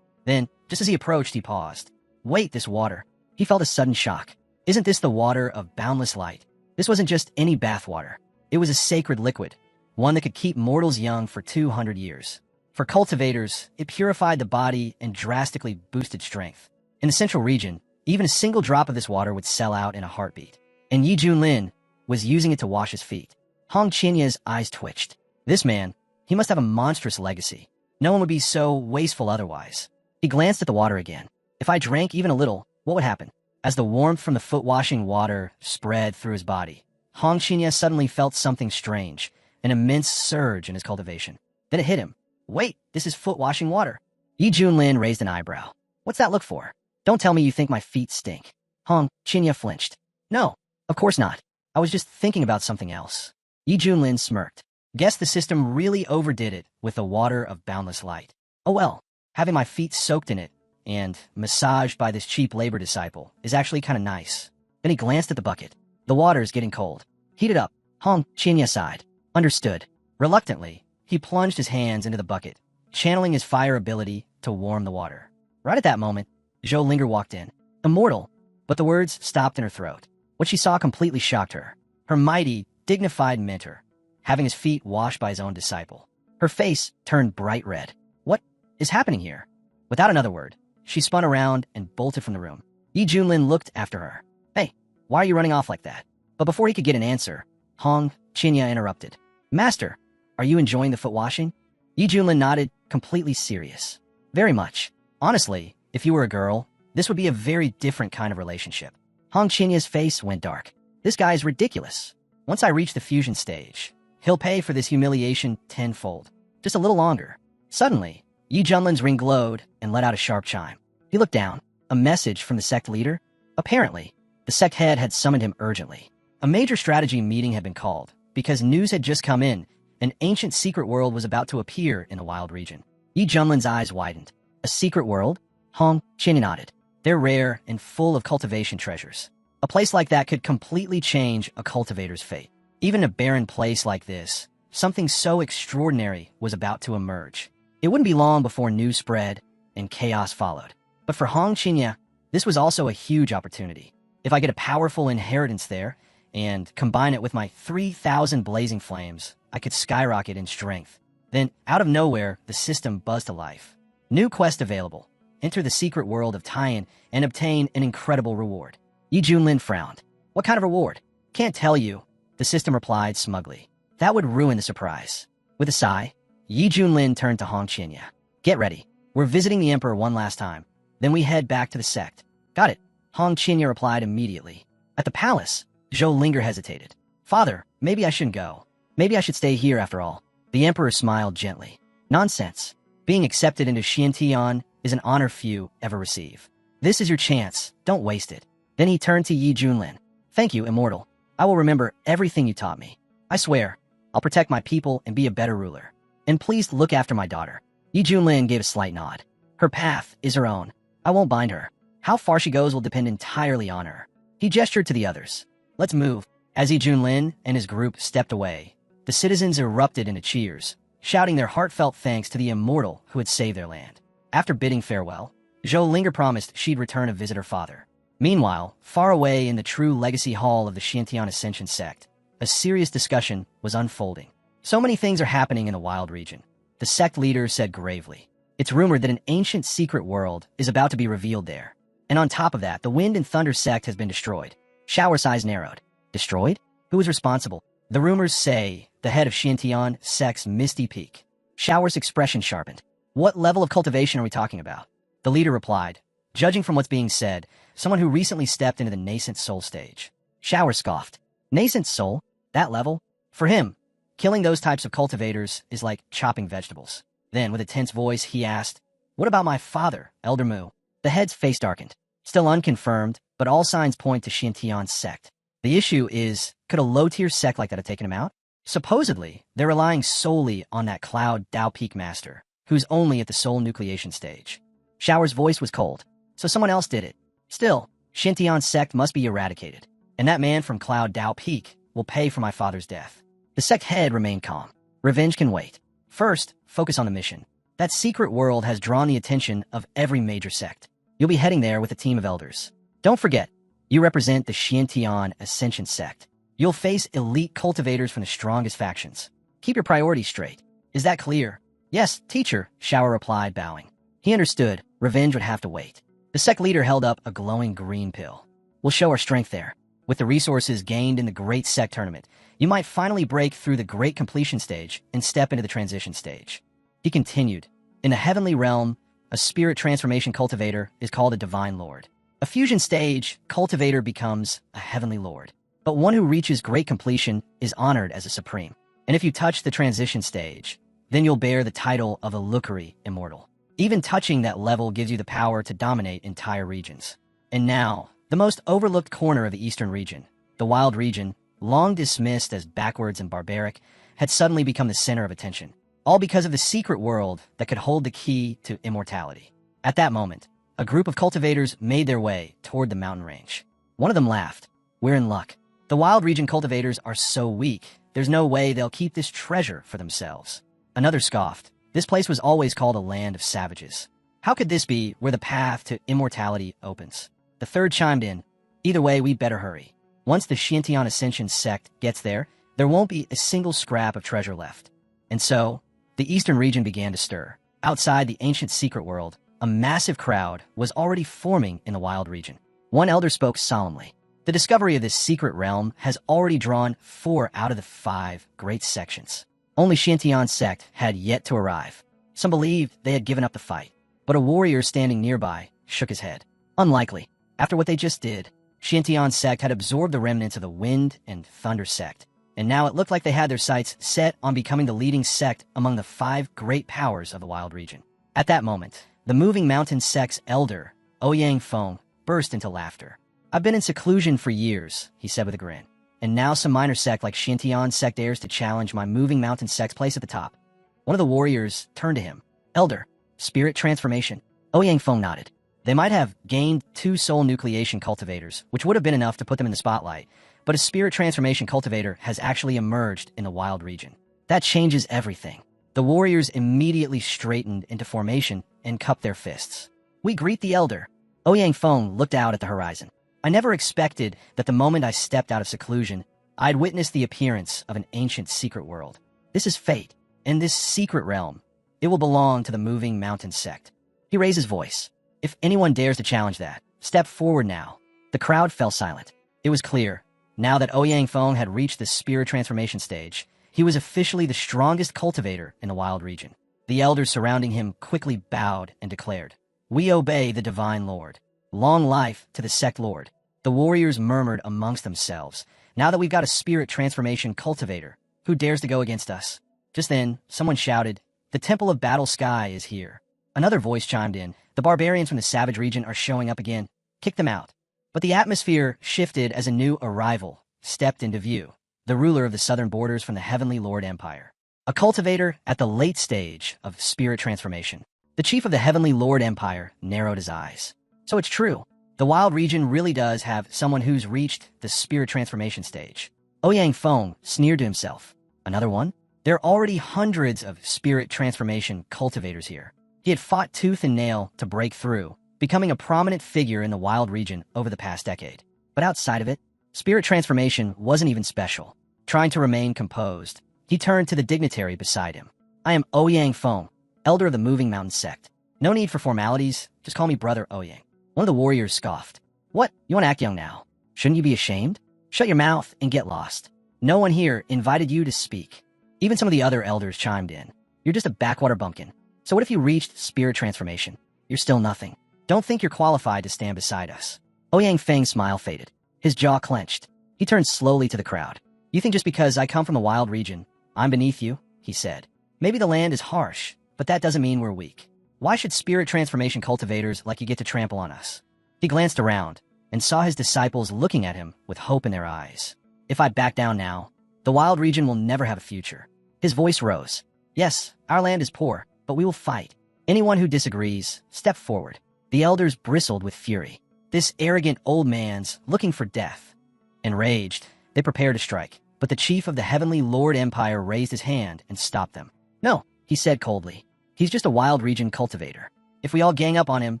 A: Then, just as he approached, he paused. Wait, this water. He felt a sudden shock. Isn't this the water of boundless light? This wasn't just any bathwater. It was a sacred liquid, one that could keep mortals young for 200 years. For cultivators, it purified the body and drastically boosted strength. In the central region, even a single drop of this water would sell out in a heartbeat. And Yi Junlin was using it to wash his feet. Hong Qinya's eyes twitched. This man, he must have a monstrous legacy. No one would be so wasteful otherwise. He glanced at the water again. If I drank even a little, what would happen? As the warmth from the foot-washing water spread through his body, Hong Qinya suddenly felt something strange, an immense surge in his cultivation. Then it hit him. Wait, this is foot-washing water. Yi Junlin raised an eyebrow. What's that look for? Don't tell me you think my feet stink. Hong Qinya flinched. No, of course not. I was just thinking about something else. Yi Junlin smirked. Guess the system really overdid it with the water of boundless light. Oh well, having my feet soaked in it and massaged by this cheap labor disciple is actually kind of nice. Then he glanced at the bucket. The water's getting cold. Heat it up. Hong Qinya sighed. Understood. Reluctantly, he plunged his hands into the bucket, channeling his fire ability to warm the water. Right at that moment, Zhou Linger walked in. Immortal. But the words stopped in her throat. What she saw completely shocked her. Her mighty, dignified mentor, having his feet washed by his own disciple. Her face turned bright red. What is happening here? Without another word, she spun around and bolted from the room. Yi Junlin looked after her. Hey, why are you running off like that? But before he could get an answer, Hong Qinya interrupted. Master, are you enjoying the foot washing? Yi Junlin nodded, completely serious. Very much. Honestly, if you were a girl, this would be a very different kind of relationship. Hong Qinya's face went dark. This guy is ridiculous. Once I reach the fusion stage, he'll pay for this humiliation tenfold. Just a little longer. Suddenly, Yi Junlin's ring glowed and let out a sharp chime. He looked down. A message from the sect leader? Apparently, the sect head had summoned him urgently. A major strategy meeting had been called because news had just come in. An ancient secret world was about to appear in the wild region. Yi Junlin's eyes widened. A secret world? Hong Qinya nodded. They're rare and full of cultivation treasures. A place like that could completely change a cultivator's fate. Even in a barren place like this, something so extraordinary was about to emerge. It wouldn't be long before news spread and chaos followed. But for Hong Qinya, this was also a huge opportunity. If I get a powerful inheritance there and combine it with my 3,000 blazing flames, I could skyrocket in strength. Then, out of nowhere, the system buzzed to life. New quest available. Enter the secret world of Taiyan and obtain an incredible reward. Yi Junlin frowned. What kind of reward? Can't tell you, the system replied smugly. That would ruin the surprise. With a sigh, Yi Junlin turned to Hong Qinya. Get ready. We're visiting the Emperor one last time. Then we head back to the sect. Got it. Hong Qinya replied immediately. At the palace, Zhou Linger hesitated. Father, maybe I shouldn't go. Maybe I should stay here after all. The Emperor smiled gently. Nonsense. Being accepted into Xiantian is an honor few ever receive. This is your chance. Don't waste it. Then he turned to Yi Junlin. Thank you, Immortal. I will remember everything you taught me. I swear, I'll protect my people and be a better ruler. And please look after my daughter. Yi Junlin gave a slight nod. Her path is her own. I won't bind her. How far she goes will depend entirely on her. He gestured to the others. Let's move. As Junlin and his group stepped away, the citizens erupted into cheers, shouting their heartfelt thanks to the immortal who had saved their land. After bidding farewell, Zhou Linger promised she'd return to visit her father. Meanwhile, far away in the true legacy hall of the Xiantian Ascension sect, a serious discussion was unfolding. So many things are happening in the wild region. The sect leader said gravely. It's rumored that an ancient secret world is about to be revealed there. And on top of that, the Wind and Thunder sect has been destroyed. Shower's eyes narrowed. Destroyed? Who is responsible? The rumors say the head of Xiantian sect's Misty Peak. Shower's expression sharpened. What level of cultivation are we talking about? The leader replied, judging from what's being said, someone who recently stepped into the nascent soul stage. Shower scoffed. Nascent soul? That level? For him, killing those types of cultivators is like chopping vegetables. Then, with a tense voice, he asked, what about my father, Elder Mu? The head's face darkened. Still unconfirmed, but all signs point to Xiantian's sect. The issue is, could a low-tier sect like that have taken him out? Supposedly, they're relying solely on that Cloud Dao Peak Master, who's only at the soul nucleation stage. Shower's voice was cold, so someone else did it. Still, Xiantian's sect must be eradicated, and that man from Cloud Dao Peak will pay for my father's death. The sect head remained calm. Revenge can wait. First, focus on the mission. That secret world has drawn the attention of every major sect. You'll be heading there with a team of elders. Don't forget, you represent the Xiantian Ascension sect. You'll face elite cultivators from the strongest factions. Keep your priorities straight. Is that clear? Yes, teacher, Shower replied, bowing. He understood. Revenge would have to wait. The sect leader held up a glowing green pill. We'll show our strength there. With the resources gained in the Great Sect Tournament, you might finally break through the Great Completion stage and step into the Transition stage. He continued. In the Heavenly Realm, a spirit transformation cultivator is called a Divine Lord. A fusion stage, cultivator becomes a Heavenly Lord. But one who reaches Great Completion is honored as a Supreme. And if you touch the Transition stage, then you'll bear the title of a Lookery Immortal. Even touching that level gives you the power to dominate entire regions. And now, the most overlooked corner of the Eastern region, the Wild region, long dismissed as backwards and barbaric, had suddenly become the center of attention. All because of the secret world that could hold the key to immortality. At that moment, a group of cultivators made their way toward the mountain range. One of them laughed. We're in luck. The Wild region cultivators are so weak, there's no way they'll keep this treasure for themselves. Another scoffed. This place was always called a land of savages. How could this be where the path to immortality opens? The third chimed in. Either way, we'd better hurry. Once the Xiantian Ascension sect gets there, there won't be a single scrap of treasure left. And so, the eastern region began to stir. Outside the ancient secret world, a massive crowd was already forming in the Wild region. One elder spoke solemnly. The discovery of this secret realm has already drawn 4 out of the 5 great sections. Only Xiantian's sect had yet to arrive. Some believed they had given up the fight, but a warrior standing nearby shook his head. Unlikely. After what they just did, Xiantian's sect had absorbed the remnants of the Wind and Thunder sect, and now it looked like they had their sights set on becoming the leading sect among the 5 great powers of the Wild region. At that moment, the Moving Mountain sect's elder, Ouyang Feng, burst into laughter. I've been in seclusion for years, he said with a grin. And now some minor sect like Xiantian's sect dares to challenge my Moving Mountain sect's place at the top. One of the warriors turned to him. Elder, spirit transformation. Ouyang Feng nodded. They might have gained 2 soul nucleation cultivators, which would have been enough to put them in the spotlight, but a spirit transformation cultivator has actually emerged in the Wild region. That changes everything. The warriors immediately straightened into formation and cupped their fists. We greet the elder. Ouyang Feng looked out at the horizon. I never expected that the moment I stepped out of seclusion, I'd witness the appearance of an ancient secret world. This is fate, and this secret realm, it will belong to the Moving Mountain sect. He raised his voice. If anyone dares to challenge that, step forward now. The crowd fell silent. It was clear, now that Ouyang Feng had reached the spirit transformation stage, he was officially the strongest cultivator in the Wild region. The elders surrounding him quickly bowed and declared, We obey the Divine Lord. Long life to the sect lord. The warriors murmured amongst themselves, now that we've got a spirit transformation cultivator, who dares to go against us? Just then, someone shouted, The Temple of Battle Sky is here. Another voice chimed in, The barbarians from the Savage region are showing up again. Kick them out. But the atmosphere shifted as a new arrival stepped into view, the ruler of the southern borders from the Heavenly Lord Empire. A cultivator at the late stage of spirit transformation. The chief of the Heavenly Lord Empire narrowed his eyes. So it's true. The wild region really does have someone who's reached the spirit transformation stage. Ouyang Feng sneered to himself. Another one? There are already hundreds of spirit transformation cultivators here. He had fought tooth and nail to break through, becoming a prominent figure in the wild region over the past decade. But outside of it, spirit transformation wasn't even special. Trying to remain composed, he turned to the dignitary beside him. I am Ouyang Feng, elder of the Moving Mountain sect. No need for formalities, just call me Brother Ouyang. One of the warriors scoffed. What, you want to act young now? Shouldn't you be ashamed? Shut your mouth and get lost. No one here invited you to speak. Even some of the other elders chimed in. You're just a backwater bumpkin. So what if you reached spirit transformation? You're still nothing. Don't think you're qualified to stand beside us. Ouyang Feng's smile faded. His jaw clenched. He turned slowly to the crowd. You think just because I come from the wild region, I'm beneath you? He said. Maybe the land is harsh, but that doesn't mean we're weak. Why should spirit transformation cultivators like you get to trample on us? He glanced around and saw his disciples looking at him with hope in their eyes. If I back down now, the wild region will never have a future. His voice rose. Yes, our land is poor, but we will fight. Anyone who disagrees, step forward. The elders bristled with fury. This arrogant old man's looking for death. Enraged, they prepared to strike, but the chief of the Heavenly Lord Empire raised his hand and stopped them. No, he said coldly. He's just a wild region cultivator. If we all gang up on him,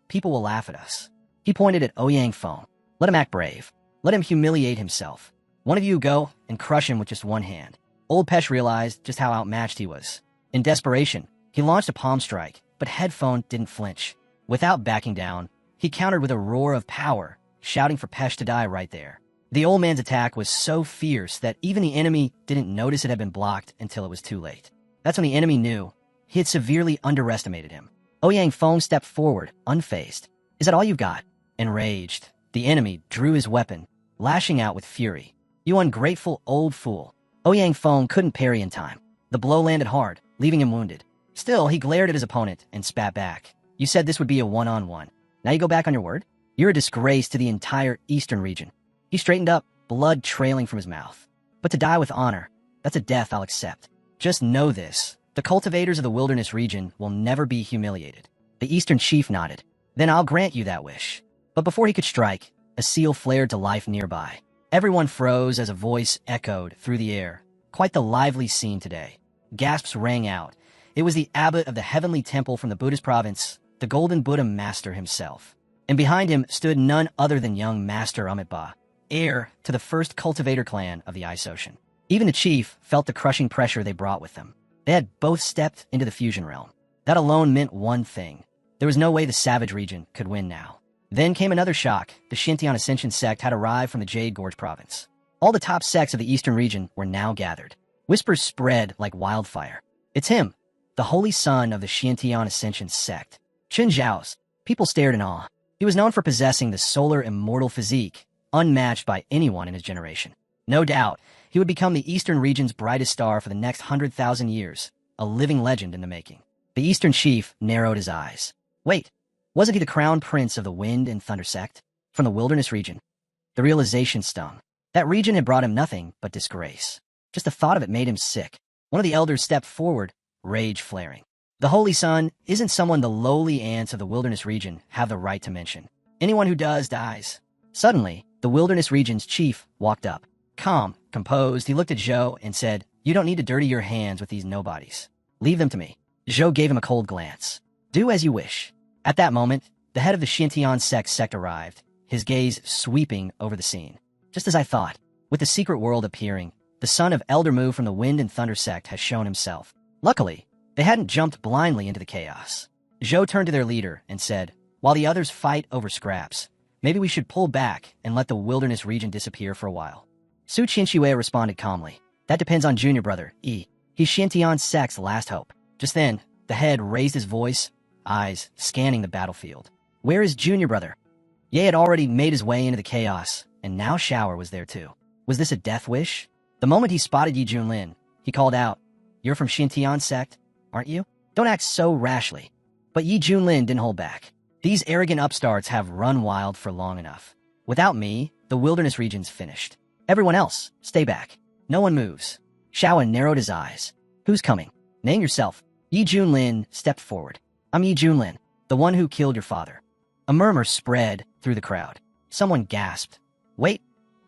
A: people will laugh at us. He pointed at Ouyang Feng. Let him act brave. Let him humiliate himself. One of you go and crush him with just one hand. Old Pesh realized just how outmatched he was. In desperation, he launched a palm strike, but Headphone didn't flinch. Without backing down, he countered with a roar of power, shouting for Pesh to die right there. The old man's attack was so fierce that even the enemy didn't notice it had been blocked until it was too late. That's when the enemy knew he had severely underestimated him. Ouyang Feng stepped forward, unfazed. Is that all you've got? Enraged, the enemy drew his weapon, lashing out with fury. You ungrateful old fool. Ouyang Feng couldn't parry in time. The blow landed hard, leaving him wounded. Still, he glared at his opponent and spat back. You said this would be a one-on-one. Now you go back on your word? You're a disgrace to the entire eastern region. He straightened up, blood trailing from his mouth. But to die with honor, that's a death I'll accept. Just know this. The cultivators of the wilderness region will never be humiliated. The eastern chief nodded. Then I'll grant you that wish. But before he could strike, a seal flared to life nearby. Everyone froze as a voice echoed through the air. Quite the lively scene today. Gasps rang out. It was the abbot of the heavenly temple from the Buddhist province, the Golden Buddha Master himself. And behind him stood none other than young Master Amitabha, heir to the first cultivator clan of the Ice Ocean. Even the chief felt the crushing pressure they brought with them. They had both stepped into the fusion realm. That alone meant one thing. There was no way the savage region could win now. Then came another shock. The Xintian Ascension sect had arrived from the Jade Gorge province. All the top sects of the eastern region were now gathered. Whispers spread like wildfire. It's him, the holy son of the Xintian Ascension sect. Chen Zhao's. People stared in awe. He was known for possessing the solar immortal physique, unmatched by anyone in his generation. No doubt, he would become the eastern region's brightest star for the next 100,000 years, a living legend in the making. The eastern chief narrowed his eyes. Wait, wasn't he the crown prince of the Wind and Thunder sect? From the wilderness region? The realization stung. That region had brought him nothing but disgrace. Just the thought of it made him sick. One of the elders stepped forward, rage flaring. The Holy Sun isn't someone the lowly ants of the wilderness region have the right to mention. Anyone who does, dies. Suddenly, the wilderness region's chief walked up. Calm, composed, he looked at Zhou and said, You don't need to dirty your hands with these nobodies. Leave them to me. Zhou gave him a cold glance. Do as you wish. At that moment, the head of the Xintian sect arrived, his gaze sweeping over the scene. Just as I thought, with the secret world appearing, the son of Elder Mu from the Wind and Thunder sect has shown himself. Luckily, they hadn't jumped blindly into the chaos. Zhou turned to their leader and said, While the others fight over scraps, maybe we should pull back and let the wilderness region disappear for a while. Su Qinshui responded calmly. That depends on Junior Brother, Yi. He's Xintian sect's last hope. Just then, the head raised his voice, eyes scanning the battlefield. Where is Junior Brother? Ye had already made his way into the chaos, and now Shower was there too. Was this a death wish? The moment he spotted Yi Junlin, he called out, You're from Xintian sect, aren't you? Don't act so rashly. But Yi Junlin didn't hold back. These arrogant upstarts have run wild for long enough. Without me, the wilderness region's finished. Everyone else, stay back. No one moves. Shaoan narrowed his eyes. Who's coming? Name yourself. Yi Junlin stepped forward. I'm Yi Junlin, the one who killed your father." A murmur spread through the crowd. Someone gasped, "Wait,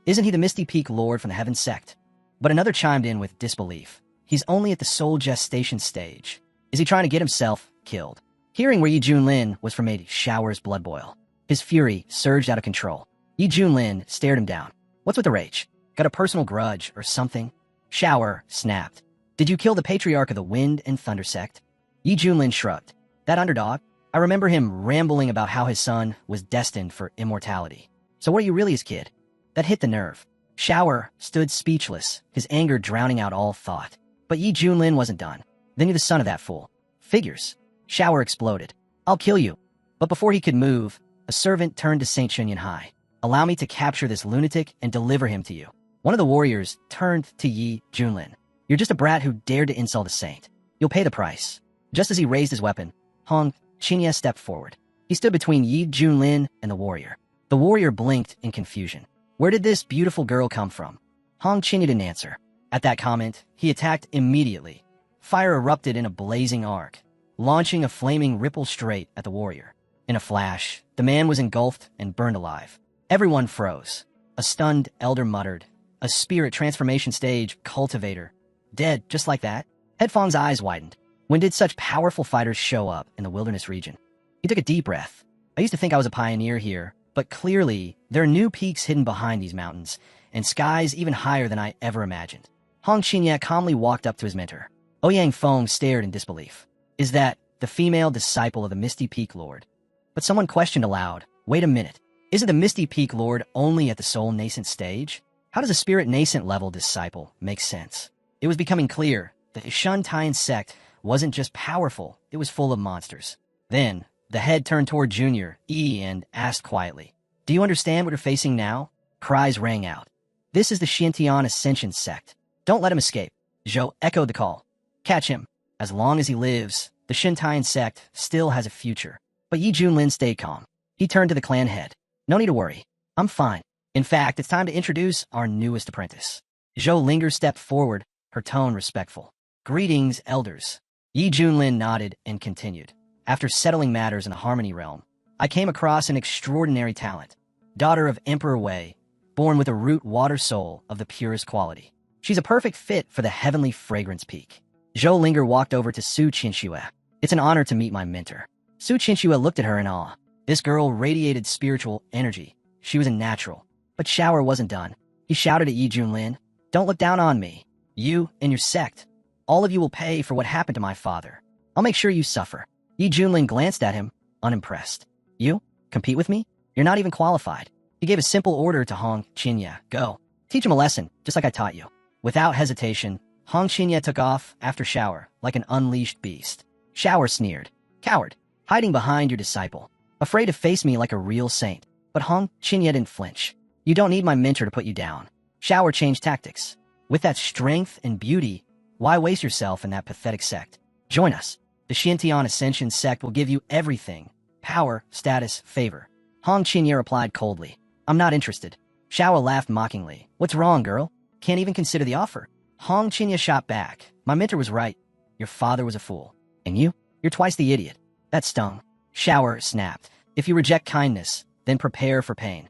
A: isn't he the Misty Peak Lord from the Heaven Sect?" But another chimed in with disbelief. "He's only at the soul gestation stage. Is he trying to get himself killed?" Hearing where Yi Junlin was from made Shower's blood boil. His fury surged out of control. Yi Junlin stared him down. "What's with the rage? Got a personal grudge or something?" Shower snapped. "Did you kill the patriarch of the Wind and Thunder Sect?" Yi Junlin shrugged. "That underdog? I remember him rambling about how his son was destined for immortality. So what are you really, his kid?" That hit the nerve. Shower stood speechless, his anger drowning out all thought. But Yi Junlin wasn't done. "Then you're the son of that fool." "Figures." Shower exploded. "I'll kill you." But before he could move, a servant turned to Saint Chunyan Hai. "Allow me to capture this lunatic and deliver him to you." One of the warriors turned to Yi Junlin. "You're just a brat who dared to insult a saint. You'll pay the price." Just as he raised his weapon, Hong Qinya stepped forward. He stood between Yi Junlin and the warrior. The warrior blinked in confusion. Where did this beautiful girl come from? Hong Qinya didn't answer. At that comment, he attacked immediately. Fire erupted in a blazing arc, launching a flaming ripple straight at the warrior. In a flash, the man was engulfed and burned alive. Everyone froze. A stunned elder muttered, "A spirit transformation stage cultivator. Dead just like that?" Headfong's eyes widened. When did such powerful fighters show up in the wilderness region? He took a deep breath. "I used to think I was a pioneer here, but clearly there are new peaks hidden behind these mountains, and skies even higher than I ever imagined." Hong Qinya calmly walked up to his mentor. Ouyang Feng stared in disbelief. "Is that the female disciple of the Misty Peak Lord?" But someone questioned aloud, "Wait a minute. Isn't the Misty Peak Lord only at the soul nascent stage? How does a spirit nascent level disciple make sense?" It was becoming clear that the Shuntayan sect wasn't just powerful, it was full of monsters. Then, the head turned toward Junior E and asked quietly, "Do you understand what you're facing now?" Cries rang out. "This is the Xintian Ascension sect. Don't let him escape." Zhou echoed the call. "Catch him. As long as he lives, the Xintian sect still has a future." But Yi Junlin stayed calm. He turned to the clan head. "No need to worry. I'm fine. In fact, it's time to introduce our newest apprentice." Zhou Linger stepped forward, her tone respectful. "Greetings, elders." Yi Junlin nodded and continued. "After settling matters in the Harmony Realm, I came across an extraordinary talent. Daughter of Emperor Wei, born with a root water soul of the purest quality. She's a perfect fit for the heavenly fragrance peak." Zhou Linger walked over to Su Qinxue. "It's an honor to meet my mentor." Su Qinxue looked at her in awe. This girl radiated spiritual energy. She was a natural. But Shower wasn't done. He shouted at Yi Junlin, "Don't look down on me. You and your sect. All of you will pay for what happened to my father. I'll make sure you suffer." Yi Junlin glanced at him, unimpressed. "You? Compete with me? You're not even qualified." He gave a simple order to Hong Qinya. "Go. Teach him a lesson, just like I taught you." Without hesitation, Hong Qinya took off after Shower, like an unleashed beast. Shower sneered. "Coward, hiding behind your disciple. Afraid to face me like a real saint." But Hong Qinya didn't flinch. "You don't need my mentor to put you down." Shower changed tactics. "With that strength and beauty, why waste yourself in that pathetic sect? Join us. The Xintian Ascension sect will give you everything. Power, status, favor." Hong Qinya replied coldly, "I'm not interested." Shower laughed mockingly. "What's wrong, girl? Can't even consider the offer." Hong Qinya shot back. "My mentor was right. Your father was a fool. And you're twice the idiot." That stung. Shower snapped. "If you reject kindness, then prepare for pain."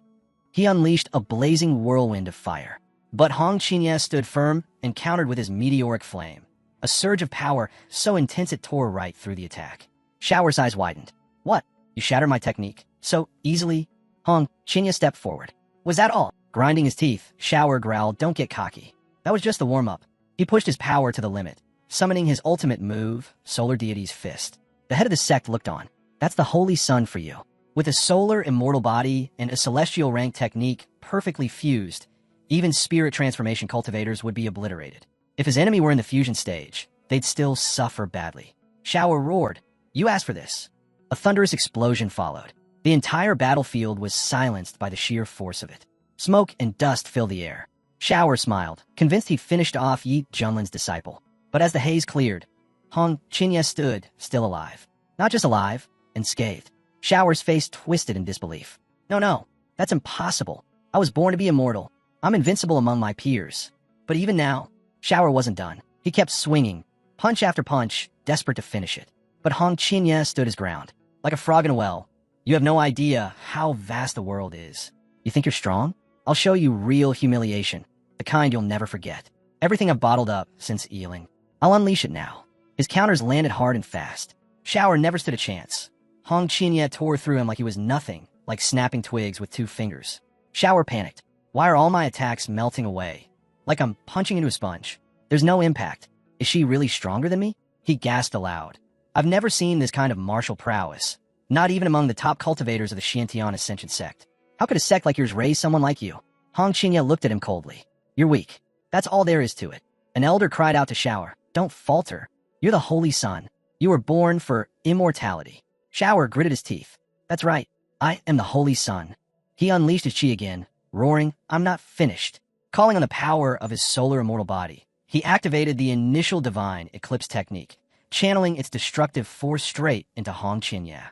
A: He unleashed a blazing whirlwind of fire. But Hong Qinya stood firm and countered with his meteoric flame. A surge of power so intense it tore right through the attack. Shower's eyes widened. "What? You shattered my technique? So easily?" Hong Qinya stepped forward. "Was that all?" Grinding his teeth, Shower growled, "Don't get cocky. That was just the warm-up." He pushed his power to the limit, summoning his ultimate move, Solar Deity's Fist. The head of the sect looked on. "That's the Holy Sun for you. With a solar immortal body and a celestial rank technique perfectly fused, even spirit transformation cultivators would be obliterated. If his enemy were in the fusion stage, they'd still suffer badly." Shower roared, "You asked for this." A thunderous explosion followed. The entire battlefield was silenced by the sheer force of it. Smoke and dust filled the air. Shower smiled, convinced he'd finished off Yi Junlin's disciple. But as the haze cleared, Hong Qinya stood, still alive. Not just alive, unscathed. Shower's face twisted in disbelief. No, that's impossible. I was born to be immortal. I'm invincible among my peers." But even now, Shower wasn't done. He kept swinging, punch after punch, desperate to finish it. But Hong Qinya stood his ground. Like a frog in a well. You have no idea how vast the world is. You think you're strong? I'll show you real humiliation, the kind you'll never forget. Everything I've bottled up since Ealing. I'll unleash it now. His counters landed hard and fast. Shower never stood a chance. Hong Qinya tore through him like he was nothing, like snapping twigs with 2 fingers. Shower panicked. Why are all my attacks melting away? Like I'm punching into a sponge. There's no impact. Is she really stronger than me? He gasped aloud. I've never seen this kind of martial prowess. Not even among the top cultivators of the Xiantian Ascension sect. How could a sect like yours raise someone like you? Hong Qinya looked at him coldly. You're weak. That's all there is to it. An elder cried out to Shower. Don't falter. You're the Holy Sun. You were born for immortality. Shower gritted his teeth. That's right. I am the Holy Sun. He unleashed his chi again, roaring, I'm not finished. Calling on the power of his solar immortal body, he activated the initial divine eclipse technique, channeling its destructive force straight into Hong Qinya.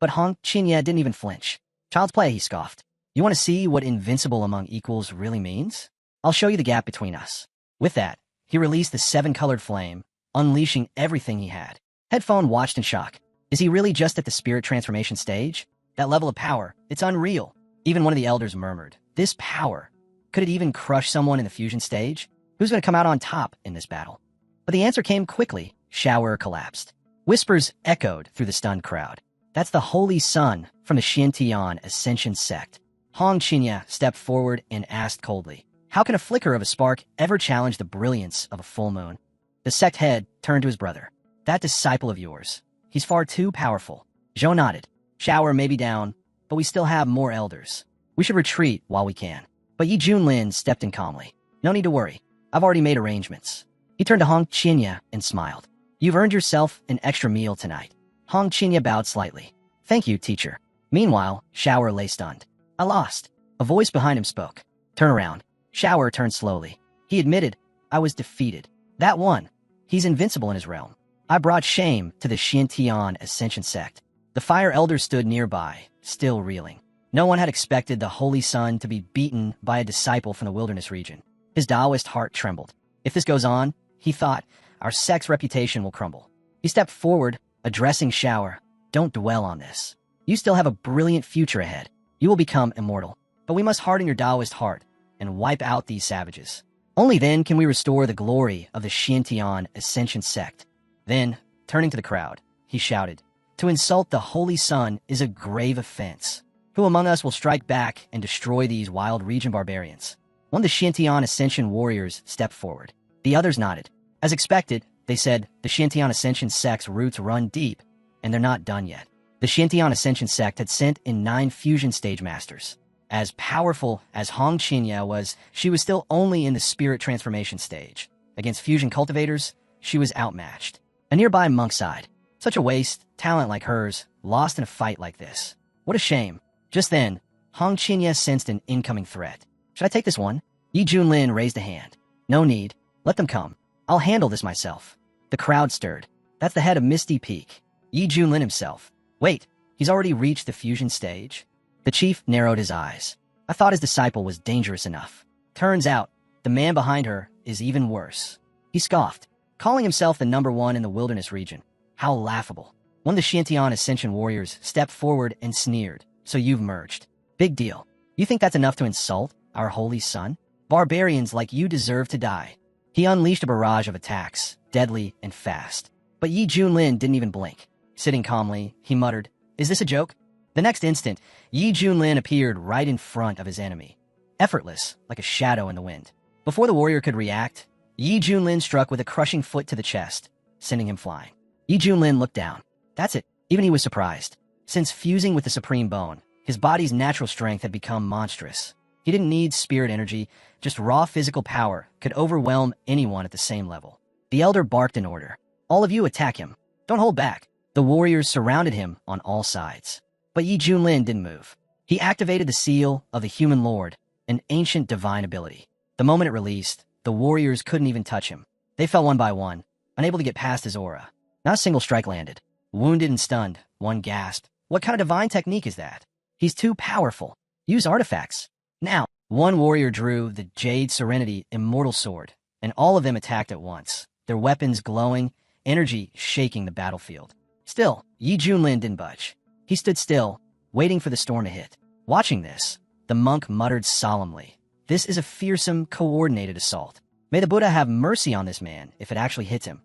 A: But Hong Qinya didn't even flinch. Child's play, he scoffed. You want to see what invincible among equals really means? I'll show you the gap between us. With that, he released the 7-colored flame, unleashing everything he had. Headphone watched in shock. Is he really just at the spirit transformation stage? That level of power, it's unreal. Even one of the elders murmured, this power, could it even crush someone in the fusion stage? Who's going to come out on top in this battle? But the answer came quickly. Shower collapsed. Whispers echoed through the stunned crowd. That's the Holy Sun from the Xiantian Ascension sect. Hong Qinya stepped forward and asked coldly, how can a flicker of a spark ever challenge the brilliance of a full moon? The sect head turned to his brother. That disciple of yours, he's far too powerful. Zhou nodded. Shower may be down, but we still have more elders. We should retreat while we can. But Yi Junlin stepped in calmly. No need to worry. I've already made arrangements. He turned to Hong Qinya and smiled. You've earned yourself an extra meal tonight. Hong Qinya bowed slightly. Thank you, teacher. Meanwhile, Shower lay stunned. I lost. A voice behind him spoke. Turn around. Shower turned slowly. He admitted, I was defeated. That one. He's invincible in his realm. I brought shame to the Xiantian Ascension sect. The fire elder stood nearby, still reeling. No one had expected the Holy Sun to be beaten by a disciple from the wilderness region. His Taoist heart trembled. If this goes on, he thought, our sect's reputation will crumble. He stepped forward, addressing Shower. Don't dwell on this. You still have a brilliant future ahead. You will become immortal. But we must harden your Taoist heart and wipe out these savages. Only then can we restore the glory of the Xiantian Ascension sect. Then, turning to the crowd, he shouted, to insult the Holy Sun is a grave offense. Who among us will strike back and destroy these wild region barbarians? One of the Xiantian Ascension warriors stepped forward. The others nodded. As expected, they said, the Xiantian Ascension sect's roots run deep, and they're not done yet. The Xiantian Ascension sect had sent in 9 fusion stage masters. As powerful as Hong Qinya was, she was still only in the spirit transformation stage. Against fusion cultivators, she was outmatched. A nearby monk sighed. Such a waste, talent like hers, lost in a fight like this. What a shame. Just then, Hong Qinya sensed an incoming threat. Should I take this one? Yi Junlin raised a hand. No need. Let them come. I'll handle this myself. The crowd stirred. That's the head of Misty Peak. Yi Junlin himself. Wait, he's already reached the fusion stage? The chief narrowed his eyes. I thought his disciple was dangerous enough. Turns out, the man behind her is even worse. He scoffed, calling himself the #1 in the wilderness region. How laughable. One of the Xiantian Ascension warriors stepped forward and sneered. So you've merged. Big deal. You think that's enough to insult our Holy Sun? Barbarians like you deserve to die. He unleashed a barrage of attacks, deadly and fast. But Yi Junlin didn't even blink. Sitting calmly, he muttered, is this a joke? The next instant, Yi Junlin appeared right in front of his enemy, effortless, like a shadow in the wind. Before the warrior could react, Yi Junlin struck with a crushing foot to the chest, sending him flying. Yi Junlin looked down. That's it. Even he was surprised. Since fusing with the Supreme Bone, his body's natural strength had become monstrous. He didn't need spirit energy, just raw physical power could overwhelm anyone at the same level. The elder barked an order. All of you attack him. Don't hold back. The warriors surrounded him on all sides. But Yi Junlin didn't move. He activated the seal of the Human Lord, an ancient divine ability. The moment it released, the warriors couldn't even touch him. They fell one by one, unable to get past his aura. Not a single strike landed. Wounded and stunned, one gasped. What kind of divine technique is that? He's too powerful. Use artifacts. Now, one warrior drew the Jade Serenity Immortal Sword, and all of them attacked at once, their weapons glowing, energy shaking the battlefield. Still, Yi Junlin didn't budge. He stood still, waiting for the storm to hit. Watching this, the monk muttered solemnly, "This is a fearsome, coordinated assault. May the Buddha have mercy on this man if it actually hits him."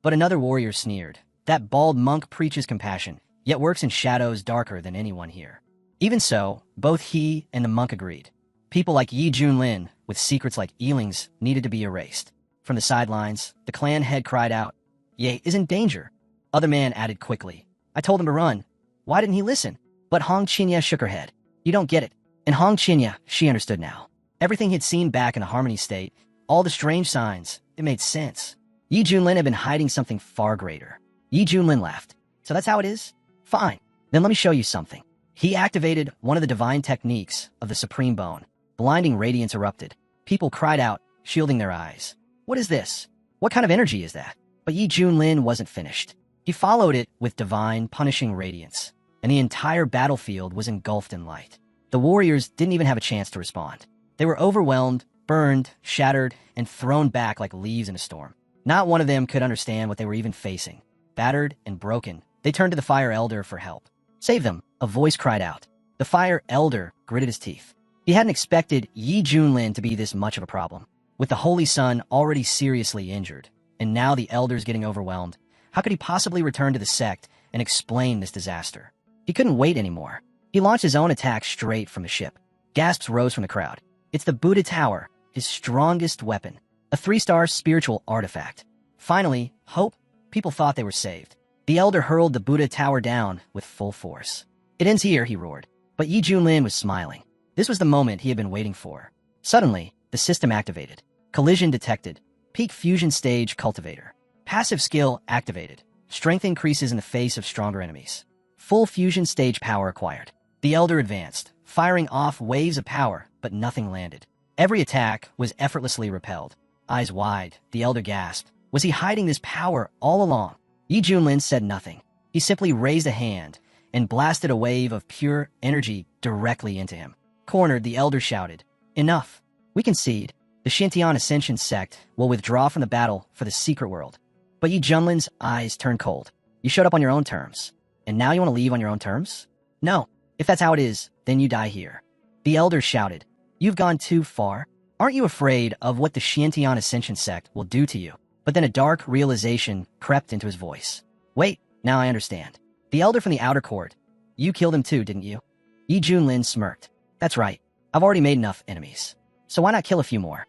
A: But another warrior sneered, "That bald monk preaches compassion, yet works in shadows darker than anyone here." Even so, both he and the monk agreed. People like Yi Junlin, with secrets like Eeling's, needed to be erased. From the sidelines, the clan head cried out, "Ye is in danger." Other man added quickly, "I told him to run. Why didn't he listen?" But Hong Qinya shook her head. "You don't get it." And Hong Qinya, she understood now. Everything he'd seen back in the Harmony State, all the strange signs, it made sense. Yi Junlin had been hiding something far greater. Yi Junlin laughed. "So that's how it is? Fine. Then let me show you something." He activated one of the divine techniques of the Supreme Bone. Blinding radiance erupted. People cried out, shielding their eyes. "What is this? What kind of energy is that?" But Yi Junlin wasn't finished. He followed it with divine, punishing radiance, and the entire battlefield was engulfed in light. The warriors didn't even have a chance to respond. They were overwhelmed, burned, shattered, and thrown back like leaves in a storm. Not one of them could understand what they were even facing. Battered and broken, they turned to the Fire Elder for help. "Save them," a voice cried out. The Fire Elder gritted his teeth. He hadn't expected Yi Junlin to be this much of a problem. With the Holy Sun already seriously injured, and now the Elders getting overwhelmed, how could he possibly return to the sect and explain this disaster? He couldn't wait anymore. He launched his own attack straight from the ship. Gasps rose from the crowd. It's the Buddha Tower, his strongest weapon. A 3-star spiritual artifact. Finally, hope. People thought they were saved. The Elder hurled the Buddha Tower down with full force. "It ends here," he roared. But Yi Junlin was smiling. This was the moment he had been waiting for. Suddenly, the system activated. Collision detected. Peak fusion stage cultivator. Passive skill activated. Strength increases in the face of stronger enemies. Full fusion stage power acquired. The Elder advanced, firing off waves of power, but nothing landed. Every attack was effortlessly repelled. Eyes wide, the Elder gasped. Was he hiding this power all along? Yi Junlin said nothing. He simply raised a hand and blasted a wave of pure energy directly into him. Cornered, the Elder shouted, "Enough. We concede. The Shintian Ascension sect will withdraw from the battle for the secret world." But Yi Junlin's eyes turned cold. "You showed up on your own terms. And now you want to leave on your own terms? No. If that's how it is, then you die here." The Elder shouted, "You've gone too far. Aren't you afraid of what the Shintian Ascension sect will do to you?" But then a dark realization crept into his voice. "Wait, now I understand. The Elder from the outer court. You killed him too, didn't you?" Yi Junlin smirked. "That's right. I've already made enough enemies. So why not kill a few more?"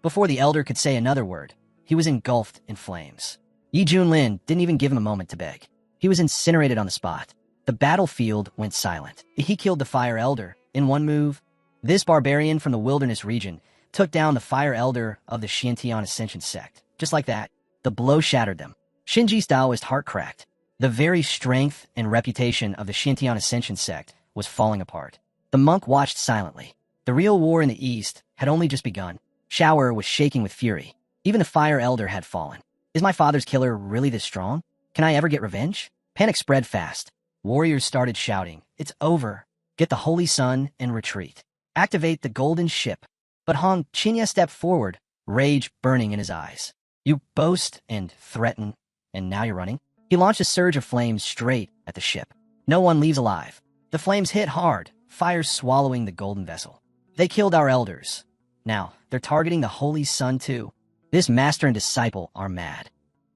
A: Before the Elder could say another word, he was engulfed in flames. Yi Junlin didn't even give him a moment to beg. He was incinerated on the spot. The battlefield went silent. He killed the Fire Elder in one move. This barbarian from the wilderness region took down the Fire Elder of the Shintian Ascension sect. Just like that, the blow shattered them. Shinji's Taoist heart cracked. The very strength and reputation of the Shintian Ascension sect was falling apart. The monk watched silently. The real war in the East had only just begun. Shower was shaking with fury. Even the Fire Elder had fallen. Is my father's killer really this strong? Can I ever get revenge? Panic spread fast. Warriors started shouting, "It's over. Get the Holy Sun and retreat. Activate the golden ship." But Hong Qinya stepped forward, rage burning in his eyes. "You boast and threaten, and now you're running?" He launched a surge of flames straight at the ship. No one leaves alive. The flames hit hard, fire swallowing the golden vessel. "They killed our elders. Now, they're targeting the Holy Sun too. This master and disciple are mad."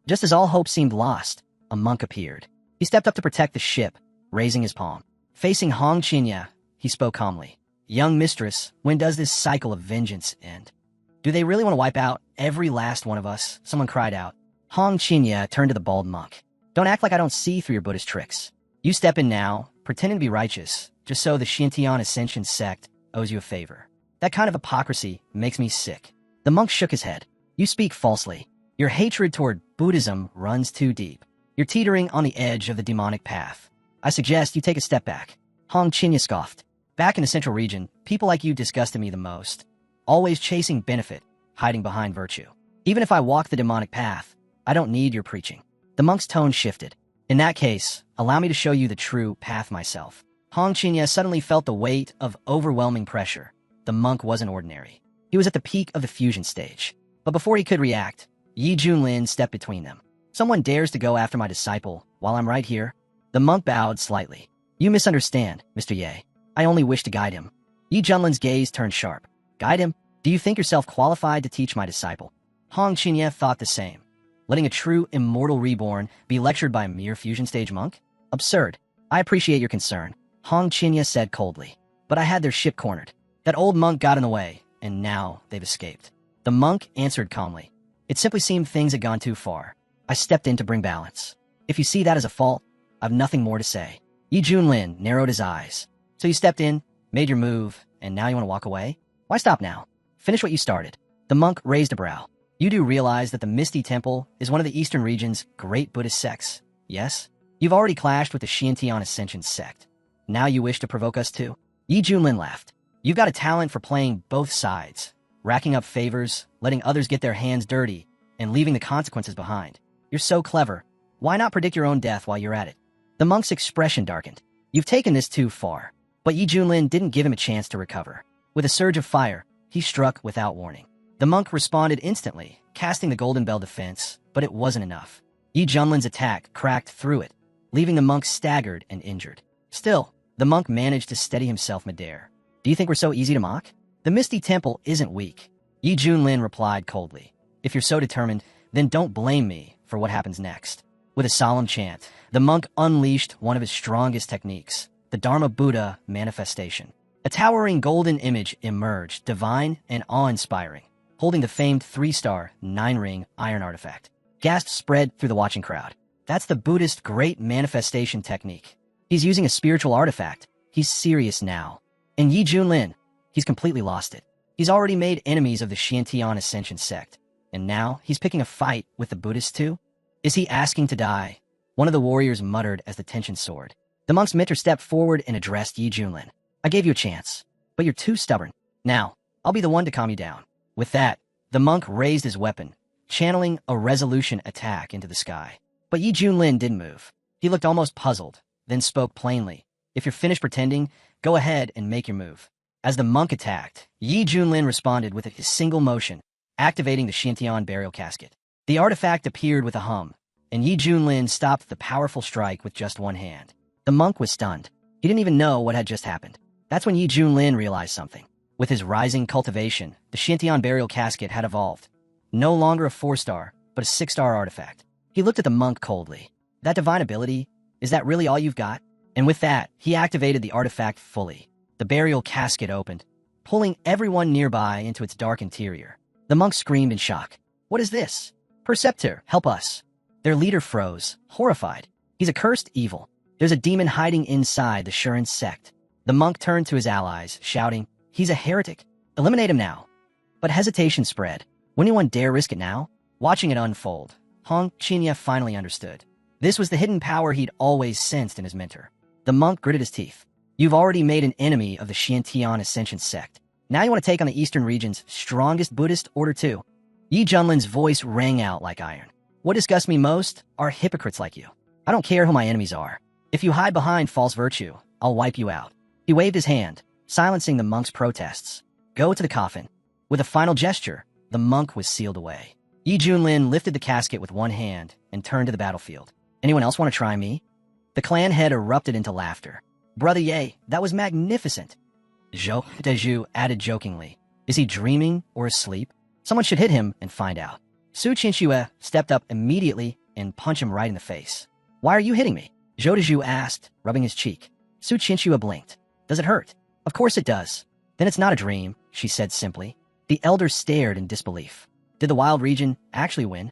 A: Just as all hope seemed lost, a monk appeared. He stepped up to protect the ship, raising his palm. Facing Hong Qinya, he spoke calmly. "Young mistress, when does this cycle of vengeance end?" "Do they really want to wipe out every last one of us?" someone cried out. Hong Qinya turned to the bald monk. "Don't act like I don't see through your Buddhist tricks. You step in now, pretending to be righteous, just so the Shintian Ascension sect owes you a favor. That kind of hypocrisy makes me sick." The monk shook his head. "You speak falsely. Your hatred toward Buddhism runs too deep. You're teetering on the edge of the demonic path. I suggest you take a step back." Hong Qinya scoffed. "Back in the central region, people like you disgusted me the most. Always chasing benefit, hiding behind virtue. Even if I walk the demonic path, I don't need your preaching." The monk's tone shifted. "In that case, allow me to show you the true path myself." Hong Qinya suddenly felt the weight of overwhelming pressure. The monk wasn't ordinary. He was at the peak of the fusion stage. But before he could react, Yi Junlin stepped between them. "Someone dares to go after my disciple, while I'm right here. The monk bowed slightly. You misunderstand, Mr. Ye. I only wish to guide him. Yi Junlin's gaze turned sharp. Guide him? Do you think yourself qualified to teach my disciple? Hong Qinye thought the same. Letting a true immortal reborn be lectured by a mere fusion stage monk? Absurd. I appreciate your concern, Hong Qinye said coldly. But I had their ship cornered. That old monk got in the way, and now they've escaped. The monk answered calmly. It simply seemed things had gone too far. I stepped in to bring balance. If you see that as a fault, I've nothing more to say. Yi Junlin narrowed his eyes. So you stepped in, made your move, and now you want to walk away? Why stop now? Finish what you started. The monk raised a brow. You do realize that the Misty Temple is one of the Eastern region's great Buddhist sects, yes? You've already clashed with the Xiantian Ascension sect. Now you wish to provoke us too? Yi Junlin laughed. You've got a talent for playing both sides, racking up favors, letting others get their hands dirty, and leaving the consequences behind. You're so clever. Why not predict your own death while you're at it? The monk's expression darkened. You've taken this too far. But Yi Junlin didn't give him a chance to recover. With a surge of fire, he struck without warning. The monk responded instantly, casting the Golden Bell defense, but it wasn't enough. Yi Junlin's attack cracked through it, leaving the monk staggered and injured. Still, the monk managed to steady himself midair. Do you think we're so easy to mock? The Misty Temple isn't weak. Yi Junlin replied coldly. If you're so determined, then don't blame me for what happens next. With a solemn chant, the monk unleashed one of his strongest techniques, the Dharma Buddha manifestation. A towering golden image emerged, divine and awe-inspiring, holding the famed 3-star, 9-ring iron artifact. Gasps spread through the watching crowd. That's the Buddhist great manifestation technique. He's using a spiritual artifact. He's serious now. And Yi Junlin, he's completely lost it. He's already made enemies of the Xiantian Ascension sect. And now he's picking a fight with the Buddhists too? Is he asking to die? One of the warriors muttered as the tension soared. The monk's mentor stepped forward and addressed Yi Junlin. I gave you a chance, but you're too stubborn. Now, I'll be the one to calm you down. With that, the monk raised his weapon, channeling a resolution attack into the sky. But Yi Junlin didn't move. He looked almost puzzled, then spoke plainly. If you're finished pretending, go ahead and make your move. As the monk attacked, Yi Junlin responded with a single motion, activating the Xiantian burial casket. The artifact appeared with a hum, and Yi Junlin stopped the powerful strike with just one hand. The monk was stunned. He didn't even know what had just happened. That's when Yi Junlin realized something. With his rising cultivation, the Xiantian burial casket had evolved. No longer a 4-star, but a 6-star artifact. He looked at the monk coldly. That divine ability, is that really all you've got? And with that, he activated the artifact fully. The burial casket opened, pulling everyone nearby into its dark interior. The monk screamed in shock. What is this? Perceptor, help us. Their leader froze, horrified. He's a cursed evil. There's a demon hiding inside the Shuren sect. The monk turned to his allies, shouting, he's a heretic. Eliminate him now. But hesitation spread. Would anyone dare risk it now? Watching it unfold, Hong Qinye finally understood. This was the hidden power he'd always sensed in his mentor. The monk gritted his teeth. You've already made an enemy of the Xiantian Ascension sect. Now you want to take on the Eastern region's strongest Buddhist order too. Yi Junlin's voice rang out like iron. What disgusts me most are hypocrites like you. I don't care who my enemies are. If you hide behind false virtue, I'll wipe you out. He waved his hand, silencing the monk's protests. Go to the coffin. With a final gesture, the monk was sealed away. Yi Junlin lifted the casket with one hand and turned to the battlefield. Anyone else want to try me? The clan head erupted into laughter. Brother Ye, that was magnificent. Zhou Deju added jokingly. Is he dreaming or asleep? Someone should hit him and find out. Su Qinxue stepped up immediately and punched him right in the face. Why are you hitting me? Zhou Deju asked, rubbing his cheek. Su Qinxue blinked. Does it hurt? Of course it does. Then it's not a dream, she said simply. The elder stared in disbelief. Did the Wild Region actually win?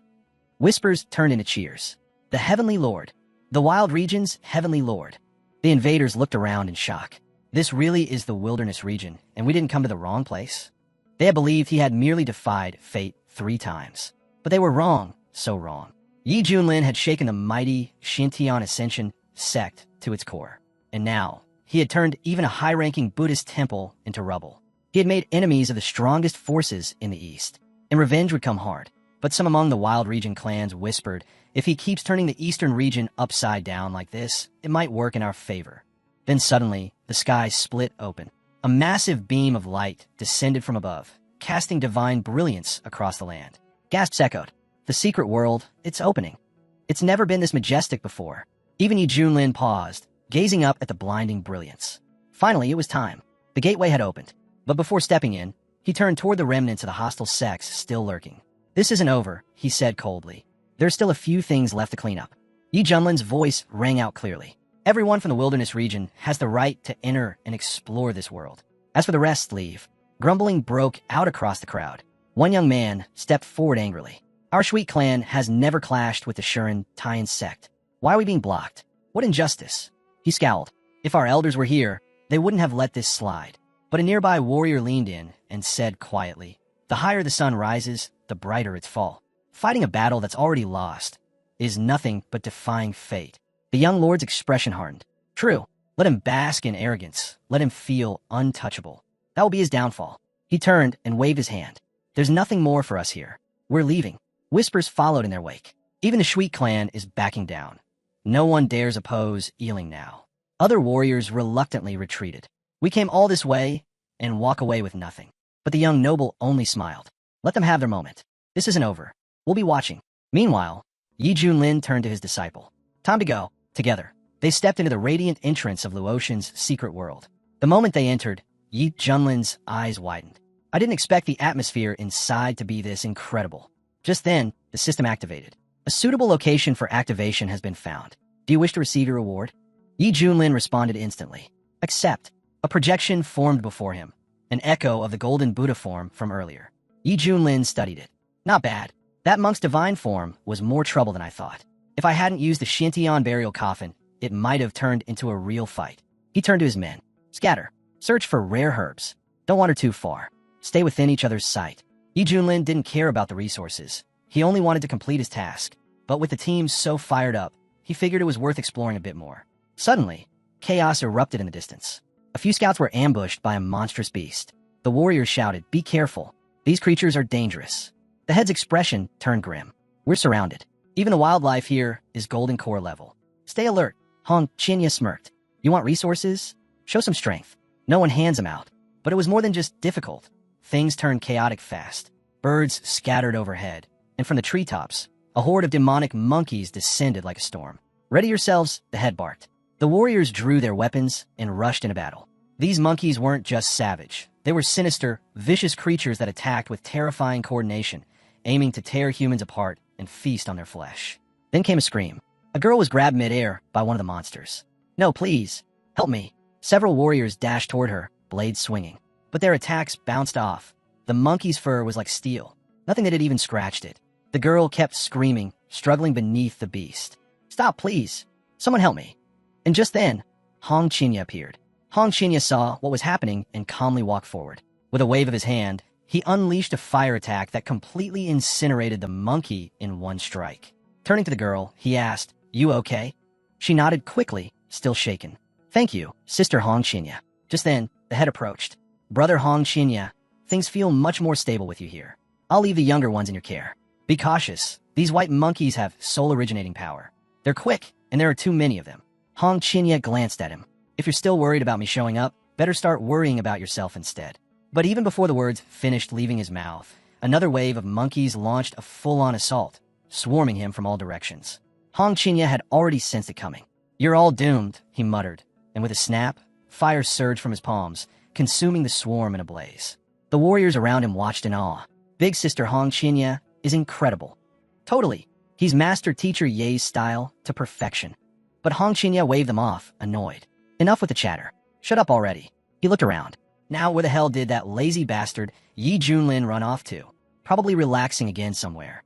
A: Whispers turned into cheers. The Heavenly Lord. The Wild Region's Heavenly Lord. The invaders looked around in shock. This really is the Wilderness region, and we didn't come to the wrong place? They had believed he had merely defied fate 3 times. But they were wrong, so wrong. Yi Junlin had shaken the mighty Xiantian Ascension sect to its core. And now, he had turned even a high-ranking Buddhist temple into rubble. He had made enemies of the strongest forces in the East, and revenge would come hard. But some among the Wild Region clans whispered, if he keeps turning the Eastern region upside down like this, it might work in our favor. Then suddenly, the sky split open. A massive beam of light descended from above, casting divine brilliance across the land. Gasps echoed. The secret world, it's opening. It's never been this majestic before. Even Yi Junlin paused, gazing up at the blinding brilliance. Finally, it was time. The gateway had opened, but before stepping in, he turned toward the remnants of the hostile sects still lurking. "This isn't over," he said coldly. "There's still a few things left to clean up." Yi Junlin's voice rang out clearly. "Everyone from the wilderness region has the right to enter and explore this world. As for the rest, leave." Grumbling broke out across the crowd. One young man stepped forward angrily. "Our Shui clan has never clashed with the Shuren Taiyan sect. Why are we being blocked? What injustice?" He scowled. "If our elders were here, they wouldn't have let this slide." But a nearby warrior leaned in and said quietly, "The higher the sun rises, the brighter its fall. Fighting a battle that's already lost is nothing but defying fate." The young lord's expression hardened. "True. Let him bask in arrogance. Let him feel untouchable. That will be his downfall." He turned and waved his hand. "There's nothing more for us here. We're leaving." Whispers followed in their wake. Even the Shui clan is backing down. No one dares oppose Ealing now. Other warriors reluctantly retreated. "We came all this way and walk away with nothing." But the young noble only smiled. "Let them have their moment. This isn't over. We'll be watching." Meanwhile, Yi Junlin turned to his disciple. "Time to go." Together, they stepped into the radiant entrance of Luotian's secret world. The moment they entered, Yi Junlin's eyes widened. "I didn't expect the atmosphere inside to be this incredible." Just then, the system activated. "A suitable location for activation has been found. Do you wish to receive your reward?" Yi Junlin responded instantly. "Accept." A projection formed before him, an echo of the golden Buddha form from earlier. Yi Junlin studied it. "Not bad. That monk's divine form was more trouble than I thought. If I hadn't used the Shintian burial coffin, it might have turned into a real fight." He turned to his men. "Scatter. Search for rare herbs. Don't wander too far. Stay within each other's sight." Yi Junlin didn't care about the resources. He only wanted to complete his task. But with the team so fired up, he figured it was worth exploring a bit more. Suddenly, chaos erupted in the distance. A few scouts were ambushed by a monstrous beast. The warriors shouted, "Be careful. These creatures are dangerous." The head's expression turned grim. "We're surrounded. Even the wildlife here is golden core level. Stay alert." Hong Chinya smirked. "You want resources? Show some strength." No one hands them out. But it was more than just difficult. Things turned chaotic fast. Birds scattered overhead. And from the treetops, a horde of demonic monkeys descended like a storm. "Ready yourselves," the head barked. The warriors drew their weapons and rushed into battle. These monkeys weren't just savage. They were sinister, vicious creatures that attacked with terrifying coordination, aiming to tear humans apart and feast on their flesh. Then came a scream. A girl was grabbed midair by one of the monsters. "No, please. Help me." Several warriors dashed toward her, blades swinging. But their attacks bounced off. The monkey's fur was like steel. Nothing that had even scratched it. The girl kept screaming, struggling beneath the beast. "Stop, please. Someone help me." And just then, Hong Chinya appeared. Hong Chinya saw what was happening and calmly walked forward. With a wave of his hand, he unleashed a fire attack that completely incinerated the monkey in one strike. Turning to the girl, he asked, "You okay?" She nodded quickly, still shaken. "Thank you, Sister Hong Chinya." Just then, the head approached. "Brother Hong Chinya, things feel much more stable with you here. I'll leave the younger ones in your care. Be cautious. These white monkeys have soul-originating power. They're quick, and there are too many of them." Hong Chinya glanced at him. "If you're still worried about me showing up, better start worrying about yourself instead." But even before the words finished leaving his mouth, another wave of monkeys launched a full-on assault, swarming him from all directions. Hong Chinya had already sensed it coming. "You're all doomed," he muttered, and with a snap, fire surged from his palms, consuming the swarm in a blaze. The warriors around him watched in awe. Big Sister Hong Chinya is incredible. Totally. He's mastered Teacher Ye's style to perfection. But Hong Chinya waved them off, annoyed. "Enough with the chatter. Shut up already." He looked around. Now where the hell did that lazy bastard Yi Junlin run off to? Probably relaxing again somewhere.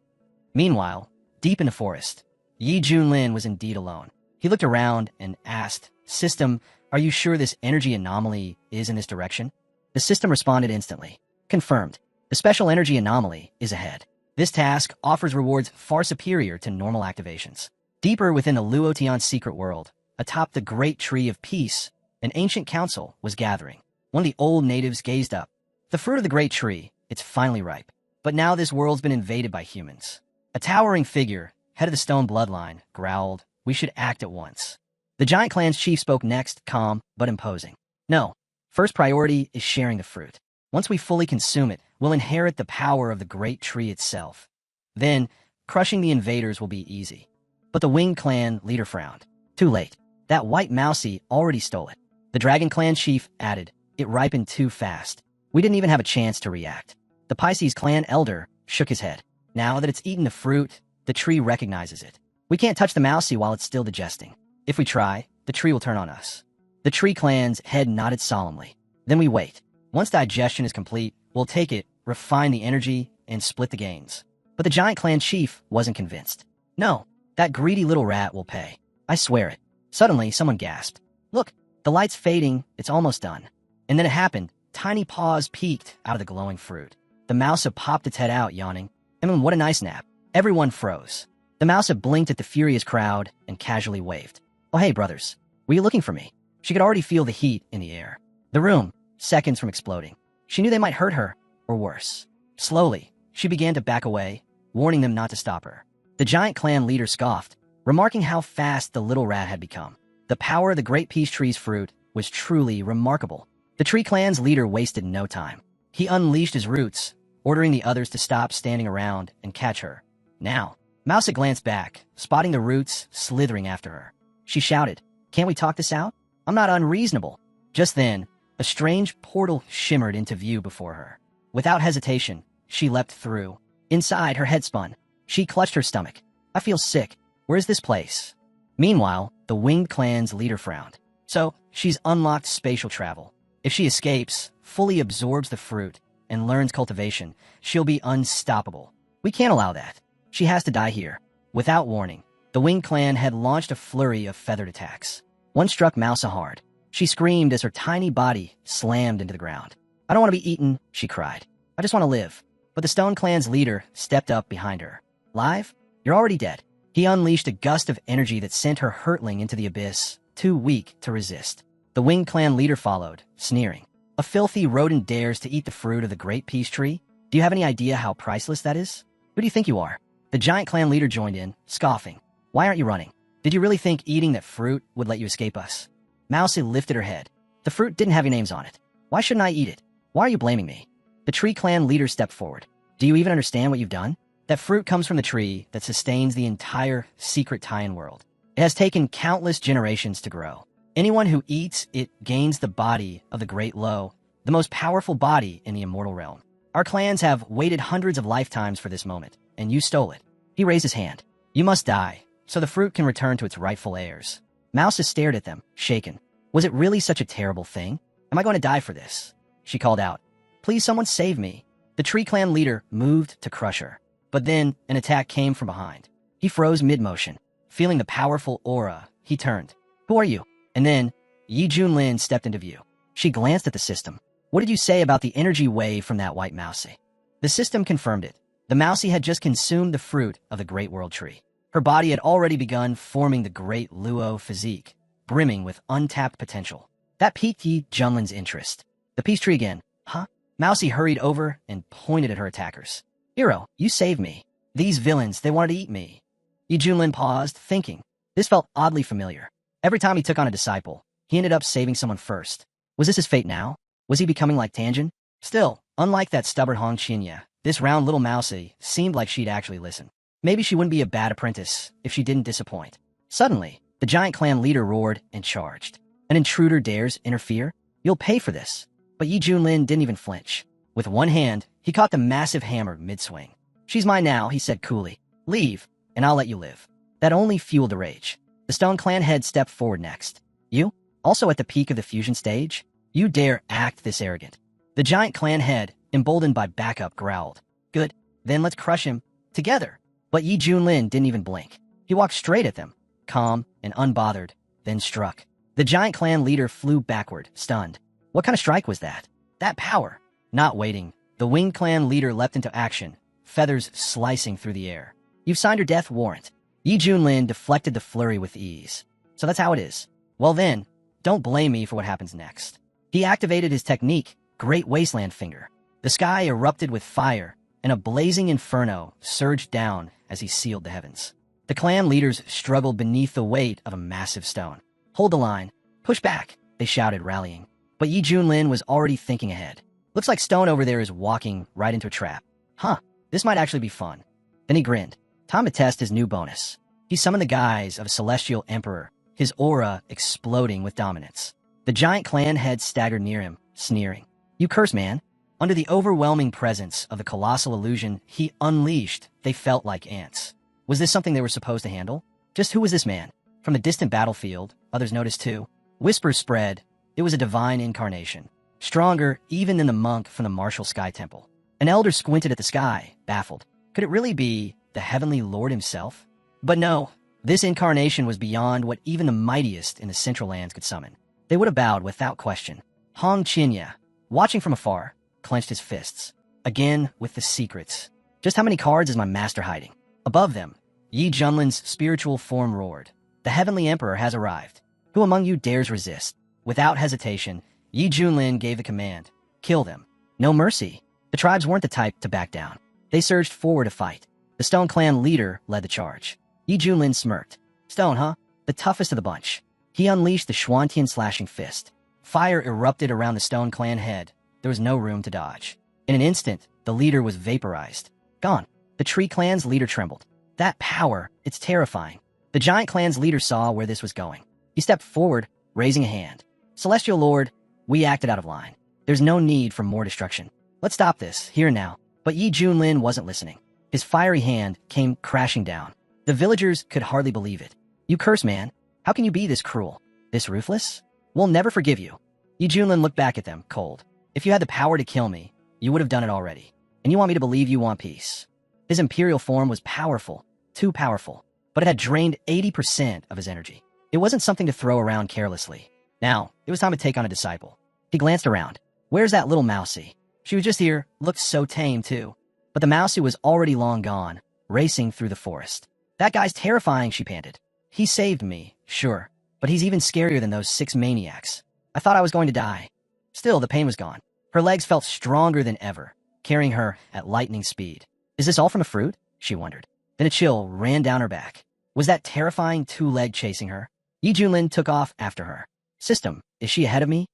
A: Meanwhile, deep in the forest, Yi Junlin was indeed alone. He looked around and asked, "System, are you sure this energy anomaly is in this direction?" The system responded instantly. "Confirmed. The special energy anomaly is ahead. This task offers rewards far superior to normal activations." Deeper within the Luotian secret world, atop the great tree of peace, an ancient council was gathering. One of the old natives gazed up. "The fruit of the great tree, it's finally ripe. But now this world's been invaded by humans." A towering figure, head of the stone bloodline, growled, "We should act at once." The giant clan's chief spoke next, calm but imposing. "No. First priority is sharing the fruit. Once we fully consume it, we'll inherit the power of the great tree itself. Then, crushing the invaders will be easy." But the Winged clan leader frowned. Too late. That white mousey already stole it. The Dragon Clan chief added, "It ripened too fast. We didn't even have a chance to react." The Pisces clan elder shook his head. Now that it's eaten the fruit, the tree recognizes it. We can't touch the mousey while it's still digesting. If we try, the tree will turn on us. The tree clan's head nodded solemnly. Then we wait. Once digestion is complete, we'll take it, refine the energy, and split the gains. But the giant clan chief wasn't convinced. "No, that greedy little rat will pay. I swear it." Suddenly, someone gasped. "Look, the light's fading, it's almost done." And then it happened. Tiny paws peeked out of the glowing fruit. The mouse had popped its head out, yawning. What a nice nap. Everyone froze. The mouse had blinked at the furious crowd and casually waved. "Oh, hey, brothers. Were you looking for me?" She could already feel the heat in the air. The room, seconds from exploding. She knew they might hurt her, or worse. Slowly, she began to back away, warning them not to stop her. The giant clan leader scoffed, remarking how fast the little rat had become. The power of the great peach tree's fruit was truly remarkable. The tree clan's leader wasted no time. He unleashed his roots, ordering the others to stop standing around and catch her. Now, Mousa glanced back, spotting the roots slithering after her. She shouted, "Can't we talk this out? I'm not unreasonable." Just then, a strange portal shimmered into view before her. Without hesitation, she leapt through. Inside, her head spun. She clutched her stomach. "I feel sick. Where's this place?" Meanwhile, the winged clan's leader frowned. So, she's unlocked spatial travel. If she escapes, fully absorbs the fruit, and learns cultivation, she'll be unstoppable. We can't allow that. She has to die here. Without warning, the winged clan had launched a flurry of feathered attacks. One struck Mousa hard. She screamed as her tiny body slammed into the ground. "I don't want to be eaten," she cried. "I just want to live." But the Stone Clan's leader stepped up behind her. "Live? You're already dead." He unleashed a gust of energy that sent her hurtling into the abyss, too weak to resist. The winged clan leader followed, sneering. "A filthy rodent dares to eat the fruit of the great peach tree? Do you have any idea how priceless that is? Who do you think you are?" The giant clan leader joined in, scoffing. "Why aren't you running? Did you really think eating that fruit would let you escape us?" Mousie lifted her head. "The fruit didn't have your names on it. Why shouldn't I eat it? Why are you blaming me?" The tree clan leader stepped forward. "Do you even understand what you've done? That fruit comes from the tree that sustains the entire secret Taiyan world. It has taken countless generations to grow. Anyone who eats it gains the body of the Great Low, the most powerful body in the immortal realm. Our clans have waited hundreds of lifetimes for this moment, and you stole it." He raised his hand. "You must die, so the fruit can return to its rightful heirs." Mousa stared at them, shaken. Was it really such a terrible thing? "Am I going to die for this?" She called out. "Please, someone save me." The tree clan leader moved to crush her. But then, an attack came from behind. He froze mid-motion. Feeling the powerful aura, he turned. "Who are you?" And then, Yi Junlin stepped into view. She glanced at the system. "What did you say about the energy wave from that white mousey?" The system confirmed it. The mousey had just consumed the fruit of the Great World Tree. Her body had already begun forming the Great Luo physique, brimming with untapped potential. That piqued Yi Junlin's interest. "The peach tree again, huh?" Mousy hurried over and pointed at her attackers. "Hero, you saved me. These villains, they wanted to eat me." Yi Junlin paused, thinking. This felt oddly familiar. Every time he took on a disciple, he ended up saving someone first. Was this his fate now? Was he becoming like Tanjin? Still, unlike that stubborn Hong Qinya, this round little mousey seemed like she'd actually listen. Maybe she wouldn't be a bad apprentice if she didn't disappoint. Suddenly, the giant clan leader roared and charged. "An intruder dares interfere? You'll pay for this." But Yi Junlin didn't even flinch. With one hand, he caught the massive hammer mid-swing. "She's mine now," he said coolly. "Leave, and I'll let you live." That only fueled the rage. The Stone Clan head stepped forward next. "You? Also at the peak of the fusion stage? You dare act this arrogant?" The giant clan head, emboldened by backup, growled. "Good, then let's crush him. Together." But Yi Junlin didn't even blink. He walked straight at them, calm and unbothered, then struck. The giant clan leader flew backward, stunned. What kind of strike was that? That power! Not waiting, the winged clan leader leapt into action, feathers slicing through the air. "You've signed your death warrant." Yi Junlin deflected the flurry with ease. "So that's how it is. Well then, don't blame me for what happens next." He activated his technique, Great Wasteland Finger. The sky erupted with fire, and a blazing inferno surged down as he sealed the heavens. The clan leaders struggled beneath the weight of a massive stone. "Hold the line. Push back," they shouted, rallying. But Yi Junlin was already thinking ahead. "Looks like Stone over there is walking right into a trap. Huh, this might actually be fun." Then he grinned. Time to test his new bonus. He summoned the guise of a celestial emperor, his aura exploding with dominance. The giant clan head staggered near him, sneering. "You curse, man." Under the overwhelming presence of the colossal illusion he unleashed, they felt like ants. Was this something they were supposed to handle? Just who was this man? From the distant battlefield, others noticed too. Whispers spread. It was a divine incarnation. Stronger even than the monk from the martial sky temple. An elder squinted at the sky, baffled. Could it really be the heavenly lord himself? But no, this incarnation was beyond what even the mightiest in the Central Lands could summon. They would have bowed without question. Hong Chinya, watching from afar, clenched his fists. Again with the secrets. Just how many cards is my master hiding? Above them, Yi Junlin's spiritual form roared. The heavenly emperor has arrived. Who among you dares resist? Without hesitation, Yi Junlin gave the command. Kill them. No mercy. The tribes weren't the type to back down. They surged forward to fight. The Stone Clan leader led the charge. Yi Junlin smirked. Stone, huh? The toughest of the bunch. He unleashed the Xuantian slashing fist. Fire erupted around the Stone Clan head. There was no room to dodge. In an instant, the leader was vaporized. Gone. The Tree Clan's leader trembled. That power, it's terrifying. The Giant Clan's leader saw where this was going. He stepped forward, raising a hand. Celestial Lord, we acted out of line. There's no need for more destruction. Let's stop this, here and now. But Yi Junlin wasn't listening. His fiery hand came crashing down. The villagers could hardly believe it. You curse, man. How can you be this cruel? This ruthless? We'll never forgive you. Yi Junlin looked back at them, cold. If you had the power to kill me, you would have done it already. And you want me to believe you want peace. His imperial form was powerful, too powerful, but it had drained 80% of his energy. It wasn't something to throw around carelessly. Now, it was time to take on a disciple. He glanced around. Where's that little mousie? She was just here, looked so tame too. But the mousie was already long gone, racing through the forest. That guy's terrifying, she panted. He saved me, sure, but he's even scarier than those 6 maniacs. I thought I was going to die. Still, the pain was gone. Her legs felt stronger than ever, carrying her at lightning speed. Is this all from a fruit? She wondered. Then a chill ran down her back. Was that terrifying two-leg chasing her? Yi Junlin took off after her. System, is she ahead of me?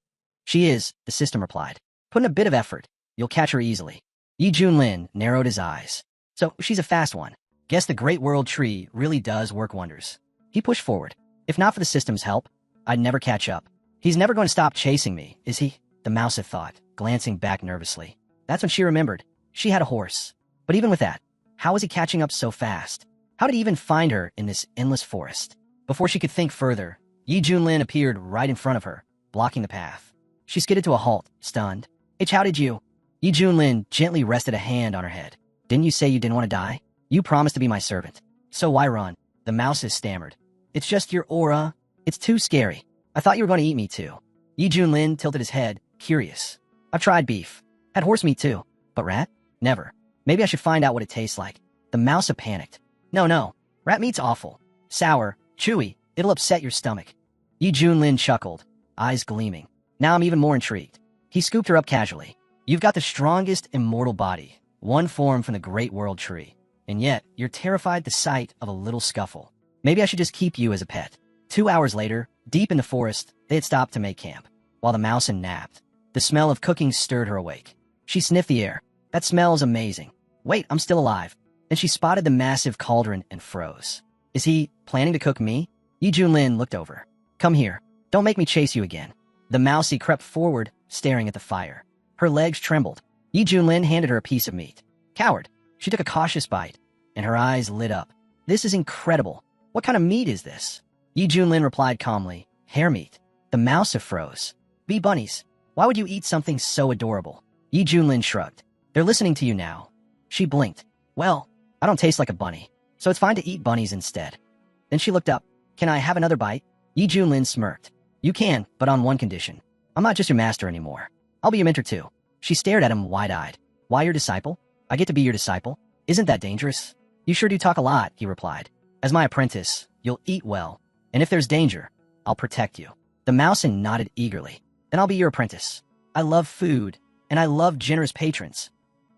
A: She is, the system replied. Put in a bit of effort. You'll catch her easily. Yi Junlin narrowed his eyes. So, she's a fast one. Guess the Great World Tree really does work wonders. He pushed forward. If not for the system's help, I'd never catch up. He's never going to stop chasing me, is he? The mouse had thought, glancing back nervously. That's when she remembered. She had a horse. But even with that, how was he catching up so fast? How did he even find her in this endless forest? Before she could think further, Yi Junlin appeared right in front of her, blocking the path. She skidded to a halt, stunned. H, how did you? Yi Junlin gently rested a hand on her head. Didn't you say you didn't want to die? You promised to be my servant. So why run? The mouses stammered. It's just your aura. It's too scary. I thought you were going to eat me too. Yi Junlin tilted his head, curious. I've tried beef. Had horse meat too. But rat? Never. Maybe I should find out what it tastes like. The mouse had panicked. No. Rat meat's awful. Sour, chewy. It'll upset your stomach. Yi Junlin chuckled, eyes gleaming. Now I'm even more intrigued. He scooped her up casually. You've got the strongest immortal body, one form from the Great World Tree. And yet, you're terrified the sight of a little scuffle. Maybe I should just keep you as a pet. 2 hours later, deep in the forest, they had stopped to make camp, while the mouse napped. The smell of cooking stirred her awake. She sniffed the air. That smells amazing. Wait, I'm still alive. Then she spotted the massive cauldron and froze. Is he planning to cook me? Yi Junlin looked over. Come here. Don't make me chase you again. The mousie crept forward, staring at the fire. Her legs trembled. Yi Junlin handed her a piece of meat. Coward. She took a cautious bite, and her eyes lit up. This is incredible. What kind of meat is this? Yi Junlin replied calmly. Hare meat. The mouse froze. Bee bunnies. Why would you eat something so adorable? Yi Junlin shrugged. They're listening to you now. She blinked. Well, I don't taste like a bunny, so it's fine to eat bunnies instead. Then she looked up. Can I have another bite? Yi Junlin smirked. You can, but on one condition. I'm not just your master anymore. I'll be your mentor too. She stared at him wide-eyed. Why your disciple? I get to be your disciple? Isn't that dangerous? You sure do talk a lot, he replied. As my apprentice, you'll eat well, and if there's danger, I'll protect you. The mouse nodded eagerly. Then I'll be your apprentice. I love food, and I love generous patrons.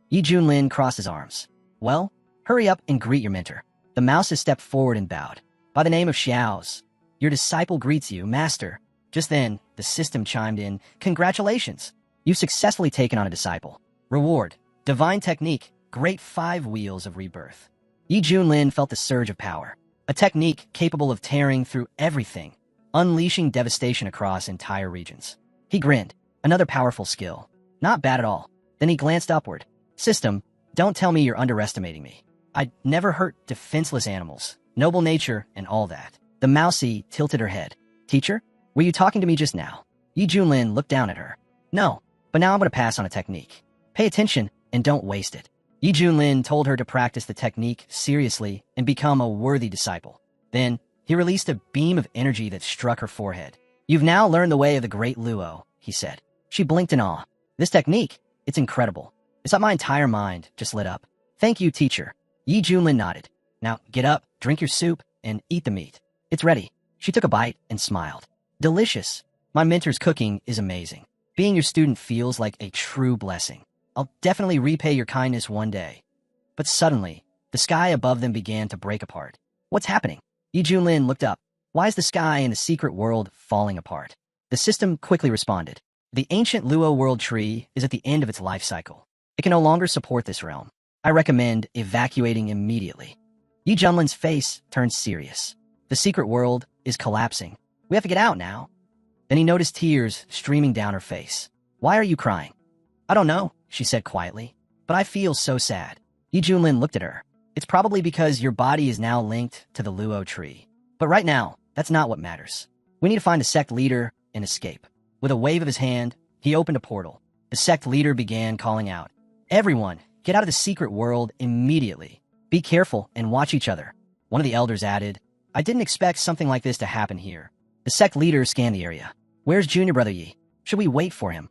A: Yi Junlin crossed his arms. Well, hurry up and greet your mentor. The mouse stepped forward and bowed. By the name of Xiao's, your disciple greets you, master. Just then, the system chimed in. Congratulations! You've successfully taken on a disciple. Reward, divine technique, great 5 wheels of rebirth. Yi Junlin felt the surge of power. A technique capable of tearing through everything, unleashing devastation across entire regions. He grinned. Another powerful skill. Not bad at all. Then he glanced upward. System, don't tell me you're underestimating me. I'd never hurt defenseless animals, noble nature, and all that. The mousie tilted her head. Teacher, were you talking to me just now? Yi Junlin looked down at her. No, but now I'm going to pass on a technique. Pay attention and don't waste it. Yi Junlin told her to practice the technique seriously and become a worthy disciple. Then, he released a beam of energy that struck her forehead. You've now learned the way of the great Luo, he said. She blinked in awe. This technique, it's incredible. It's like my entire mind just lit up. Thank you, teacher. Yi Junlin nodded. Now, get up, drink your soup, and eat the meat. It's ready. She took a bite and smiled. Delicious. My mentor's cooking is amazing. Being your student feels like a true blessing. I'll definitely repay your kindness one day. But suddenly, the sky above them began to break apart. What's happening? Yi Junlin looked up. Why is the sky in the secret world falling apart? The system quickly responded. The ancient Luo world tree is at the end of its life cycle. It can no longer support this realm. I recommend evacuating immediately. Yi Junlin's face turned serious. The secret world is collapsing. We have to get out now. Then he noticed tears streaming down her face. Why are you crying? I don't know, she said quietly, but I feel so sad. Yi Junlin looked at her. It's probably because your body is now linked to the Luo tree. But right now, that's not what matters. We need to find a sect leader and escape. With a wave of his hand, he opened a portal. The sect leader began calling out, Everyone, get out of the secret world immediately. Be careful and watch each other. One of the elders added, I didn't expect something like this to happen here. The sect leader scanned the area. Where's Junior Brother Yi? Should we wait for him?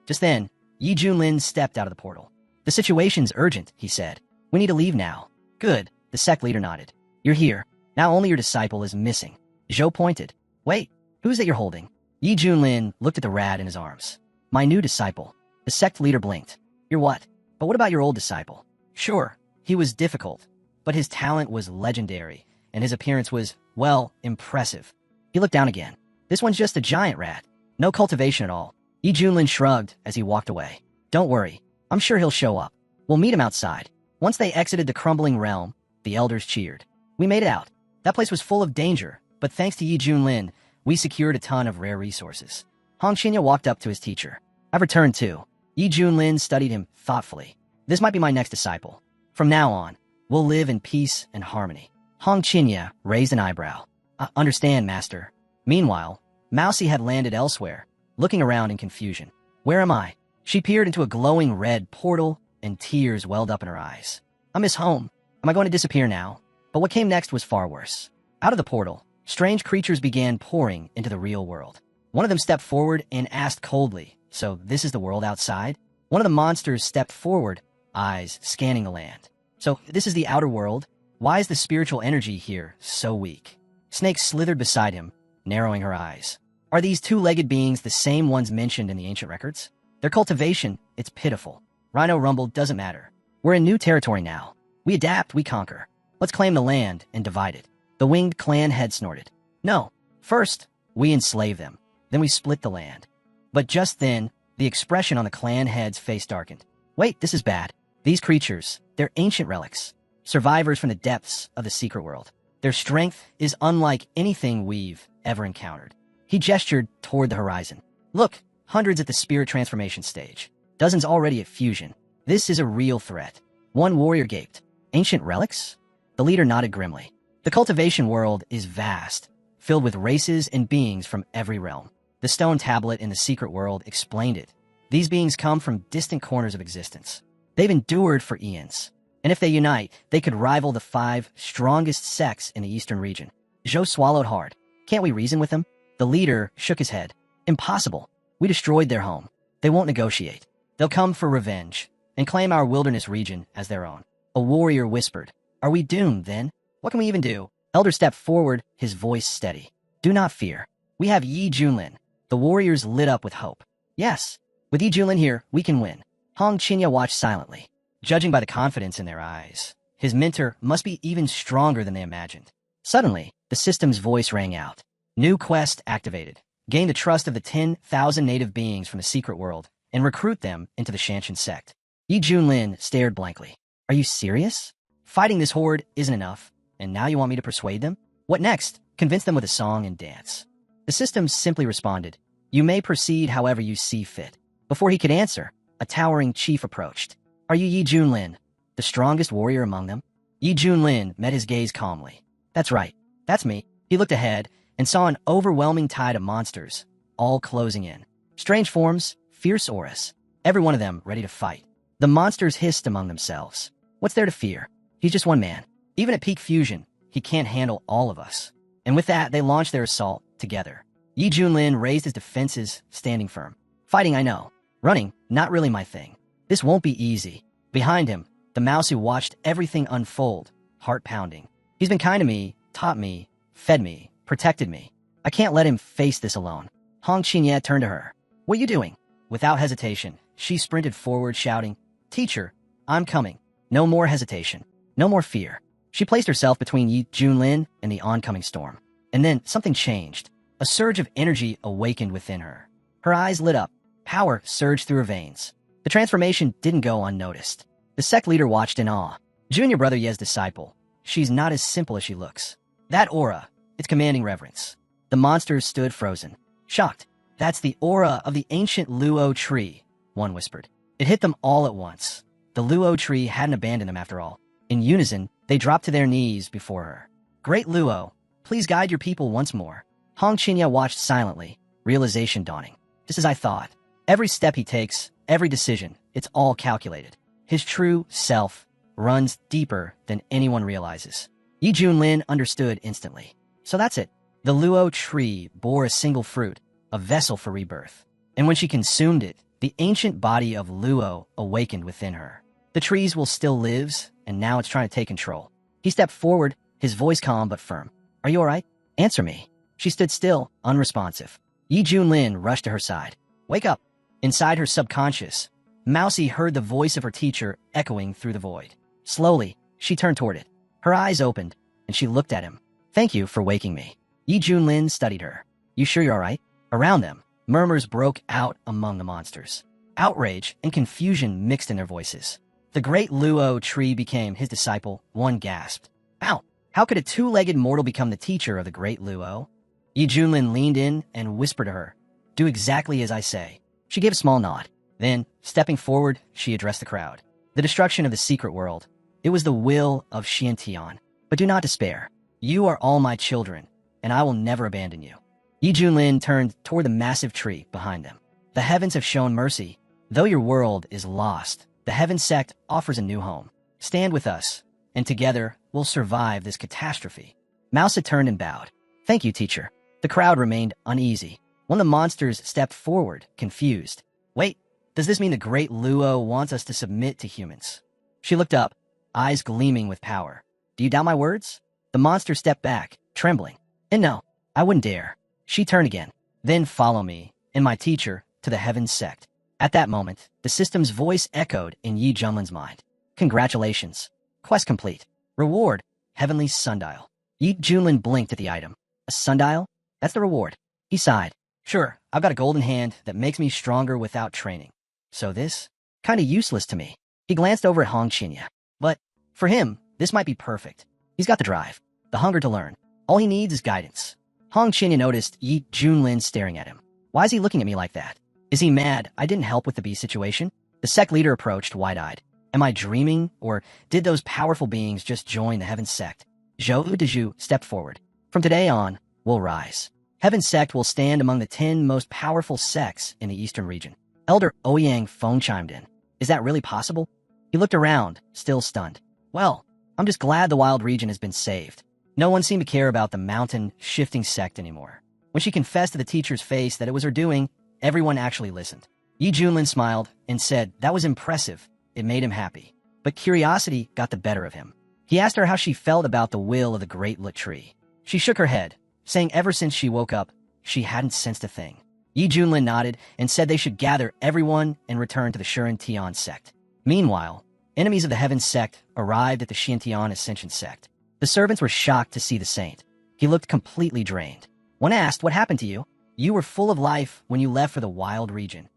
A: Just then, Yi Junlin stepped out of the portal. The situation's urgent, he said. We need to leave now. Good, the sect leader nodded. You're here. Now only your disciple is missing. Zhou pointed. Wait, who's that you're holding? Yi Junlin looked at the rat in his arms. My new disciple. The sect leader blinked. You're what? But what about your old disciple? Sure, he was difficult, but his talent was legendary, and his appearance was, well, impressive. He looked down again. This one's just a giant rat. No cultivation at all. Yi Junlin shrugged as he walked away. Don't worry. I'm sure he'll show up. We'll meet him outside. Once they exited the crumbling realm, the elders cheered. We made it out. That place was full of danger, but thanks to Yi Junlin, we secured a ton of rare resources. Hong Qinya walked up to his teacher. I've returned too. Yi Junlin studied him thoughtfully. This might be my next disciple. From now on, we'll live in peace and harmony. Hong Qinya raised an eyebrow. I understand, master. Meanwhile, Mousie had landed elsewhere, looking around in confusion. Where am I? She peered into a glowing red portal, and tears welled up in her eyes. I miss home. Am I going to disappear now? But what came next was far worse. Out of the portal, strange creatures began pouring into the real world. One of them stepped forward and asked coldly, So this is the world outside? One of the monsters stepped forward, eyes scanning the land. So this is the outer world? Why is the spiritual energy here so weak? Snake slithered beside him, narrowing her eyes. Are these two-legged beings the same ones mentioned in the ancient records? Their cultivation, it's pitiful. Rhino rumbled, doesn't matter. We're in new territory now. We adapt, we conquer. Let's claim the land and divide it. The winged clan head snorted. No, first, we enslave them. Then we split the land. But just then, the expression on the clan head's face darkened. Wait, this is bad. These creatures, they're ancient relics. Survivors from the depths of the secret world. Their strength is unlike anything we've ever encountered. He gestured toward the horizon. Look, hundreds at the spirit transformation stage. Dozens already at fusion. This is a real threat. One warrior gaped. Ancient relics? The leader nodded grimly. The cultivation world is vast, filled with races and beings from every realm. The stone tablet in the secret world explained it. These beings come from distant corners of existence. They've endured for eons. And if they unite, they could rival the 5 strongest sects in the eastern region. Zhou swallowed hard. Can't we reason with them? The leader shook his head. Impossible. We destroyed their home. They won't negotiate. They'll come for revenge and claim our wilderness region as their own. A warrior whispered. Are we doomed, then? What can we even do? Elder stepped forward, his voice steady. Do not fear. We have Yi Junlin. The warriors lit up with hope. Yes, with Yi Junlin here, we can win. Hong Qinya watched silently, judging by the confidence in their eyes. His mentor must be even stronger than they imagined. Suddenly, the system's voice rang out. New quest activated. Gain the trust of the 10,000 native beings from the secret world and recruit them into the Shanshan sect. Yi Junlin stared blankly. Are you serious? Fighting this horde isn't enough, and now you want me to persuade them? What next? Convince them with a song and dance. The system simply responded, "You may proceed however you see fit." Before he could answer, a towering chief approached. "Are you Yi Junlin, the strongest warrior among them?" Yi Junlin met his gaze calmly. "That's right. That's me." He looked ahead and saw an overwhelming tide of monsters, all closing in. Strange forms, fierce auras, every one of them ready to fight. The monsters hissed among themselves. What's there to fear? He's just one man. Even at peak fusion, he can't handle all of us. And with that, they launched their assault together. Yi Junlin raised his defenses, standing firm. "Fighting, I know. Running, not really my thing. This won't be easy." Behind him, the mouse who watched everything unfold, heart pounding. "He's been kind to me, taught me, fed me, protected me. I can't let him face this alone." Hong Qianye turned to her. "What are you doing?" Without hesitation, she sprinted forward, shouting, "Teacher, I'm coming." No more hesitation. No more fear. She placed herself between Yi Junlin and the oncoming storm. And then something changed. A surge of energy awakened within her. Her eyes lit up. Power surged through her veins. The transformation didn't go unnoticed. The sect leader watched in awe. Junior brother Ye's disciple. She's not as simple as she looks. That aura, it's commanding reverence. The monsters stood frozen, shocked. "That's the aura of the ancient Luo tree," one whispered. It hit them all at once. The Luo tree hadn't abandoned them after all. In unison, they dropped to their knees before her. "Great Luo, please guide your people once more." Hong Qianye watched silently, realization dawning. Just as I thought. Every step he takes, every decision, it's all calculated. His true self runs deeper than anyone realizes. Yi Junlin understood instantly. So that's it. The Luo tree bore a single fruit, a vessel for rebirth. And when she consumed it, the ancient body of Luo awakened within her. The trees will still lives, and now it's trying to take control. He stepped forward, his voice calm but firm. "Are you all right? Answer me." She stood still, unresponsive. Yi Junlin rushed to her side. "Wake up." Inside her subconscious, Mousy heard the voice of her teacher echoing through the void. Slowly, she turned toward it. Her eyes opened, and she looked at him. "Thank you for waking me." Yi Junlin studied her. "You sure you're all right?" Around them, murmurs broke out among the monsters. Outrage and confusion mixed in their voices. The great Luo tree became his disciple, one gasped. "Ow! How could a two-legged mortal become the teacher of the great Luo?" Yi Junlin leaned in and whispered to her, "Do exactly as I say." She gave a small nod. Then, stepping forward, she addressed the crowd. "The destruction of the secret world. It was the will of Xiantian. But do not despair. You are all my children, and I will never abandon you." Yi Junlin turned toward the massive tree behind them. "The heavens have shown mercy. Though your world is lost, the Heaven Sect offers a new home. Stand with us, and together we'll survive this catastrophe." Mouse had turned and bowed. "Thank you, teacher." The crowd remained uneasy. One of the monsters stepped forward, confused. "Wait, does this mean the great Luo wants us to submit to humans?" She looked up, eyes gleaming with power. "Do you doubt my words?" The monster stepped back, trembling. "And no, I wouldn't dare." She turned again. "Then follow me, and my teacher, to the Heaven Sect." At that moment, the system's voice echoed in Yi Junlin's mind. "Congratulations. Quest complete. Reward, Heavenly Sundial." Yi Junlin blinked at the item. "A sundial? That's the reward." He sighed. "Sure, I've got a golden hand that makes me stronger without training. So this? Kinda useless to me." He glanced over at Hong Qianye. But for him, this might be perfect. He's got the drive, the hunger to learn. All he needs is guidance. Hong Qianye noticed Yi Junlin staring at him. Why is he looking at me like that? Is he mad I didn't help with the bee situation? The sect leader approached wide-eyed. Am I dreaming, or did those powerful beings just join the Heaven Sect? Zhou Dezhu stepped forward. "From today on, we'll rise. Heaven Sect will stand among the 10 most powerful sects in the eastern region." Elder Ouyang Feng chimed in. "Is that really possible?" He looked around, still stunned. "Well, I'm just glad the wild region has been saved." No one seemed to care about the mountain-shifting sect anymore. When she confessed to the teacher's face that it was her doing, everyone actually listened. Yi Junlin smiled and said that was impressive. It made him happy. But curiosity got the better of him. He asked her how she felt about the will of the great Lit tree. She shook her head, saying ever since she woke up, she hadn't sensed a thing. Yi Junlin nodded and said they should gather everyone and return to the Shuren Tian sect. Meanwhile, enemies of the Heaven Sect arrived at the Xiantian Ascension sect. The servants were shocked to see the saint. He looked completely drained. When asked what happened to you, "You were full of life when you left for the wild region."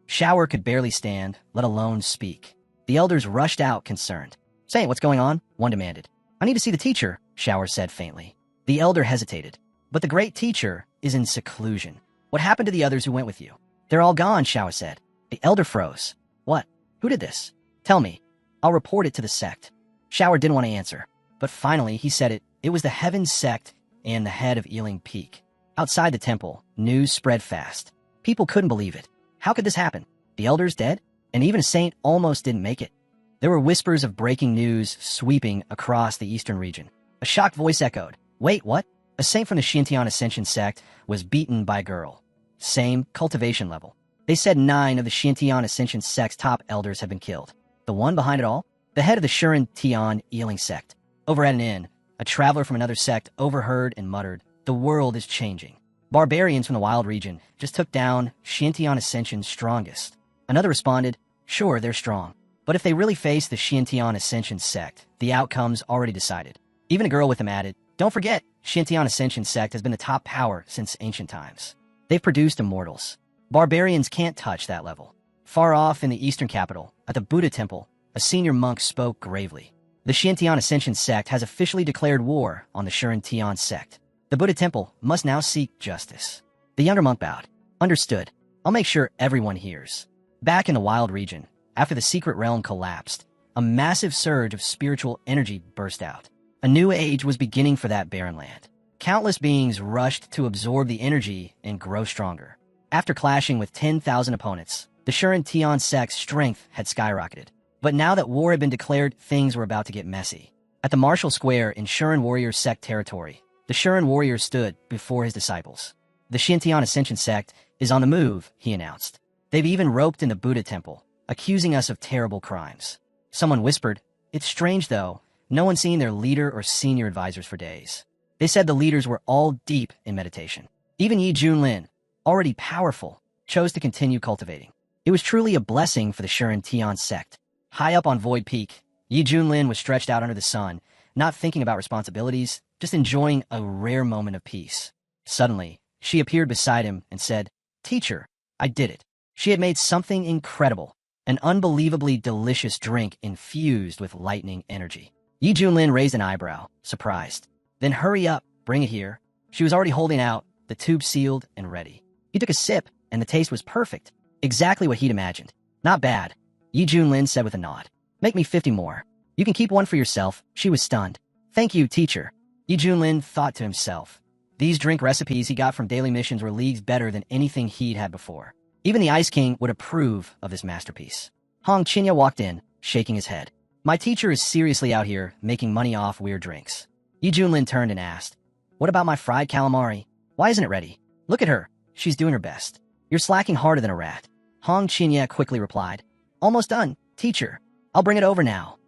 A: Shower could barely stand, let alone speak. The elders rushed out, concerned. "Saint, what's going on?" one demanded. "I need to see the teacher," Shower said faintly. The elder hesitated. But the great teacher is in seclusion. What happened to the others who went with you? They're all gone, Xiao said. The elder froze. What? Who did this? Tell me. I'll report it to the sect. Xiao didn't want to answer, but finally he said it. It was the Heaven sect and the head of Ealing Peak. Outside the temple, news spread fast. People couldn't believe it. How could this happen? The elders dead? And even a saint almost didn't make it. There were whispers of breaking news sweeping across the eastern region. A shocked voice echoed. Wait, what? A saint from the Xintian Ascension sect was beaten by a girl. Same cultivation level. They said 9 of the Xintian Ascension sect's top elders had been killed. The one behind it all? The head of the Shuren Tian Ealing sect. Over at an inn, a traveler from another sect overheard and muttered, the world is changing. Barbarians from the wild region just took down Xintian Ascension's strongest. Another responded, sure, they're strong. But if they really face the Xintian Ascension sect, the outcome's already decided. Even a girl with them added, don't forget, Xintian Ascension sect has been the top power since ancient times. They've produced immortals. Barbarians can't touch that level. Far off in the eastern capital, at the Buddha temple, a senior monk spoke gravely. The Xintian Ascension sect has officially declared war on the Shuren Tian sect. The Buddha temple must now seek justice. The younger monk bowed. Understood. I'll make sure everyone hears. Back in the wild region, after the secret realm collapsed, a massive surge of spiritual energy burst out. A new age was beginning for that barren land. Countless beings rushed to absorb the energy and grow stronger. After clashing with 10,000 opponents, the Shuren Tian sect's strength had skyrocketed. But now that war had been declared, things were about to get messy. At the Martial Square in Shuren Warrior sect territory, the Shuren warrior stood before his disciples. The Xintian Ascension sect is on the move, he announced. They've even roped in the Buddha temple, accusing us of terrible crimes. Someone whispered, it's strange though, no one's seen their leader or senior advisors for days. They said the leaders were all deep in meditation. Even Yi Junlin, already powerful, chose to continue cultivating. It was truly a blessing for the Shuren Tian sect. High up on Void Peak, Yi Junlin was stretched out under the sun, not thinking about responsibilities, just enjoying a rare moment of peace. Suddenly, she appeared beside him and said, Teacher, I did it. She had made something incredible, an unbelievably delicious drink infused with lightning energy. Yi Junlin raised an eyebrow, surprised. Then hurry up, bring it here. She was already holding out, the tube sealed and ready. He took a sip, and the taste was perfect. Exactly what he'd imagined. Not bad, Yi Junlin said with a nod. Make me 50 more. You can keep one for yourself. She was stunned. Thank you, teacher. Yi Junlin thought to himself. These drink recipes he got from daily missions were leagues better than anything he'd had before. Even the Ice King would approve of this masterpiece. Hong Qinya walked in, shaking his head. My teacher is seriously out here making money off weird drinks. Yi Junlin turned and asked, what about my fried calamari? Why isn't it ready? Look at her. She's doing her best. You're slacking harder than a rat. Hong Qinya quickly replied. Almost done, teacher. I'll bring it over now.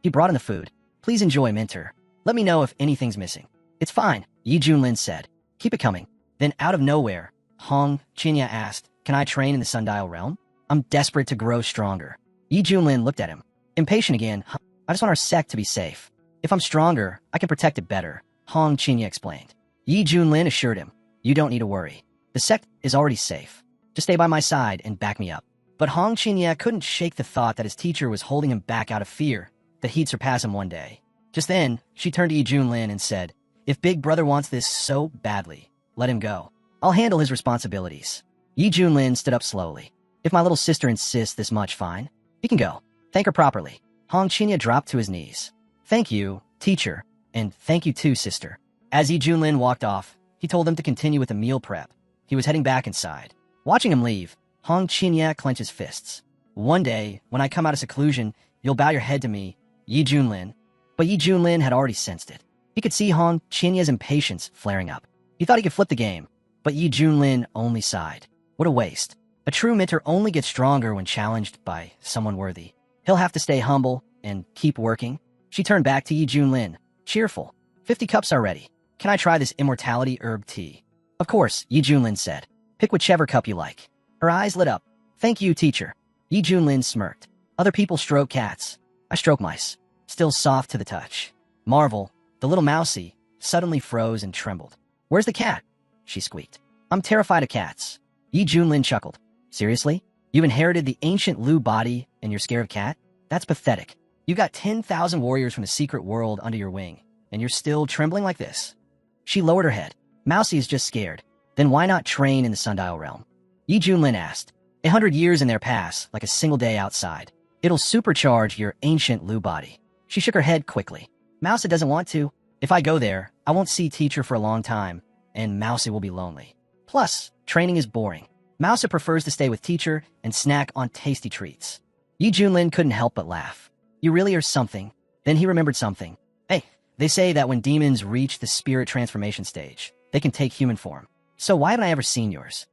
A: He brought in the food. Please enjoy, Minter. Let me know if anything's missing. It's fine, Yi Junlin said. Keep it coming. Then out of nowhere, Hong Qinya asked, can I train in the Sundial realm? I'm desperate to grow stronger. Yi Junlin looked at him. Impatient again. I just want our sect to be safe. If I'm stronger, I can protect it better, Hong Qinya explained. Yi Junlin assured him. You don't need to worry. The sect is already safe. Just stay by my side and back me up. But Hong Qinya couldn't shake the thought that his teacher was holding him back out of fear that he'd surpass him one day. Just then, she turned to Yi Junlin and said, if Big Brother wants this so badly, let him go. I'll handle his responsibilities. Yi Junlin stood up slowly. If my little sister insists this much, fine. He can go. Thank her properly. Hong Qinya dropped to his knees. Thank you, teacher, and thank you too, sister. As Yi Junlin walked off, he told them to continue with the meal prep. He was heading back inside. Watching him leave, Hong Qinya clenched his fists. One day, when I come out of seclusion, you'll bow your head to me, Yi Junlin. But Yi Junlin had already sensed it. He could see Hong Qinya's impatience flaring up. He thought he could flip the game, but Yi Junlin only sighed. What a waste. A true mentor only gets stronger when challenged by someone worthy. He'll have to stay humble and keep working. She turned back to Yi Junlin, cheerful. 50 cups are ready. Can I try this immortality herb tea? Of course, Yi Junlin said. Pick whichever cup you like. Her eyes lit up. Thank you, teacher. Yi Junlin smirked. Other people stroke cats. I stroke mice. Still soft to the touch. Marvel, the little mousie, suddenly froze and trembled. Where's the cat? She squeaked. I'm terrified of cats. Yi Junlin chuckled. Seriously? You've inherited the ancient Lu body and you're scared of cat? That's pathetic. You got 10,000 warriors from the secret world under your wing, and you're still trembling like this. She lowered her head. Mousy is just scared. Then why not train in the Sundial realm? Yi Junlin asked. 100 years in there pass, like a single day outside. It'll supercharge your ancient Lu body. She shook her head quickly. Mousy doesn't want to. If I go there, I won't see teacher for a long time, and Mousy will be lonely. Plus, training is boring. Mousy prefers to stay with teacher and snack on tasty treats. Yi Junlin couldn't help but laugh. You really are something. Then he remembered something. Hey, they say that when demons reach the spirit transformation stage, they can take human form. So why haven't I ever seen yours?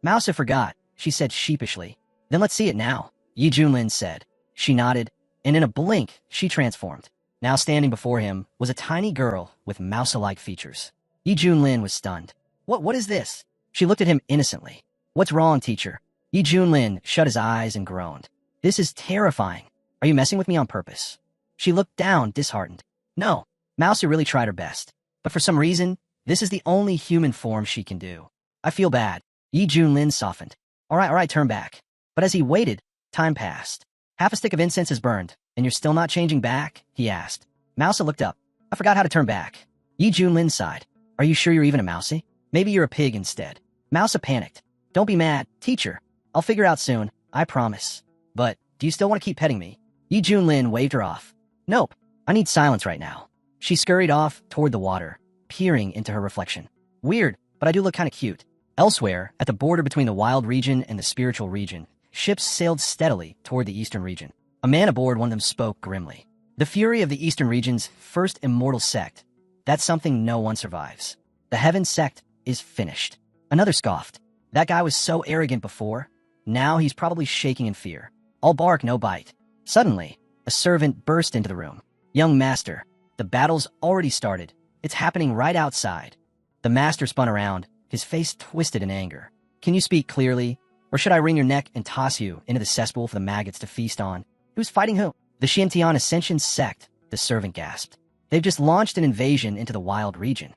A: Mousy forgot, she said sheepishly. Then let's see it now, Yi Junlin said. She nodded, and in a blink, she transformed. Now standing before him was a tiny girl with mouse-like features. Yi Junlin was stunned. What is this? She looked at him innocently. What's wrong, teacher? Yi Junlin shut his eyes and groaned. This is terrifying. Are you messing with me on purpose? She looked down, disheartened. No, Mousy really tried her best. But for some reason, this is the only human form she can do. I feel bad. Yi Junlin softened. All right, turn back. But as he waited, time passed. Half a stick of incense is burned, and you're still not changing back? He asked. Mousy looked up. I forgot how to turn back. Yi Junlin sighed. Are you sure you're even a Mousy? Maybe you're a pig instead. Mousy panicked. Don't be mad, teacher. I'll figure out soon, I promise. But, do you still want to keep petting me? Yi Junlin waved her off. Nope, I need silence right now. She scurried off toward the water, peering into her reflection. Weird, but I do look kind of cute. Elsewhere, at the border between the wild region and the spiritual region, ships sailed steadily toward the eastern region. A man aboard one of them spoke grimly. The fury of the eastern region's first immortal sect. That's something no one survives. The Heaven sect is finished. Another scoffed. That guy was so arrogant before. Now he's probably shaking in fear. All bark, no bite. Suddenly, a servant burst into the room. Young master, the battle's already started. It's happening right outside. The master spun around, his face twisted in anger. Can you speak clearly? Or should I wring your neck and toss you into the cesspool for the maggots to feast on? Who's fighting who? The Shintian Ascension sect, the servant gasped. They've just launched an invasion into the wild region.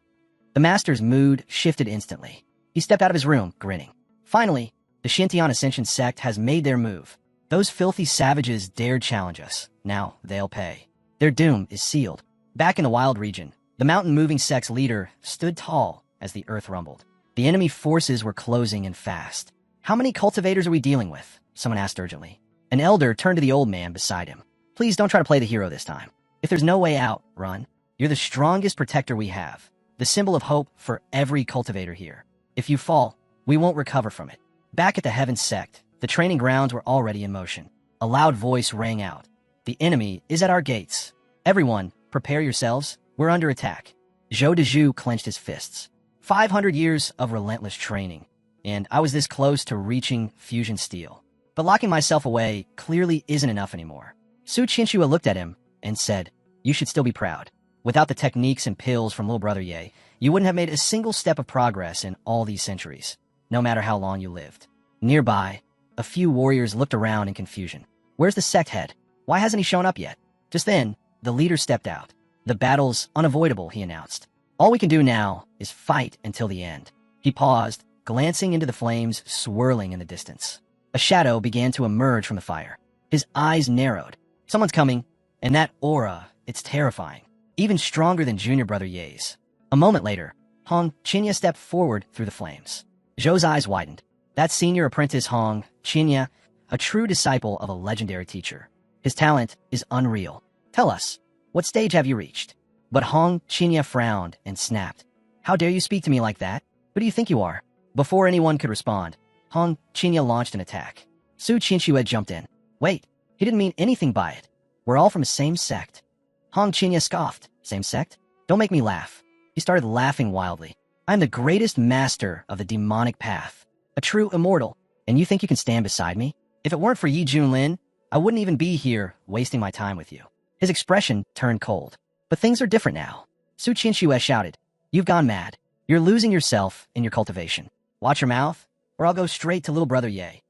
A: The master's mood shifted instantly. He stepped out of his room, grinning. Finally, the Shintian Ascension sect has made their move. Those filthy savages dared challenge us. Now they'll pay. Their doom is sealed. Back in the wild region, the mountain-moving sect's leader stood tall as the earth rumbled. The enemy forces were closing in fast. How many cultivators are we dealing with? Someone asked urgently. An elder turned to the old man beside him. Please don't try to play the hero this time. If there's no way out, run. You're the strongest protector we have. The symbol of hope for every cultivator here. If you fall, we won't recover from it. Back at the Heaven sect, the training grounds were already in motion. A loud voice rang out. The enemy is at our gates. Everyone, prepare yourselves. We're under attack. Zhou Dezhu clenched his fists. 500 years of relentless training, and I was this close to reaching fusion steel. But locking myself away clearly isn't enough anymore. Su Qianxua looked at him and said, you should still be proud. Without the techniques and pills from little brother Ye, you wouldn't have made a single step of progress in all these centuries, no matter how long you lived. Nearby, a few warriors looked around in confusion. Where's the sect head? Why hasn't he shown up yet? Just then, the leader stepped out. The battle's unavoidable, he announced. All we can do now is fight until the end. He paused, glancing into the flames swirling in the distance. A shadow began to emerge from the fire. His eyes narrowed. Someone's coming, and that aura, it's terrifying. Even stronger than junior brother Ye's. A moment later, Hong Qinya stepped forward through the flames. Zhou's eyes widened. That's senior apprentice Hong Qinya, a true disciple of a legendary teacher. His talent is unreal. Tell us, what stage have you reached? But Hong Qinya frowned and snapped. How dare you speak to me like that? Who do you think you are? Before anyone could respond, Hong Qinya launched an attack. Su Qianxua jumped in. Wait, he didn't mean anything by it. We're all from the same sect. Hong Qinya scoffed. Same sect? Don't make me laugh. He started laughing wildly. I'm the greatest master of the demonic path. A true immortal. And you think you can stand beside me? If it weren't for Yi Junlin, I wouldn't even be here wasting my time with you. His expression turned cold. But things are different now. Su Qianxua shouted. You've gone mad. You're losing yourself in your cultivation. Watch your mouth, or I'll go straight to little brother Ye.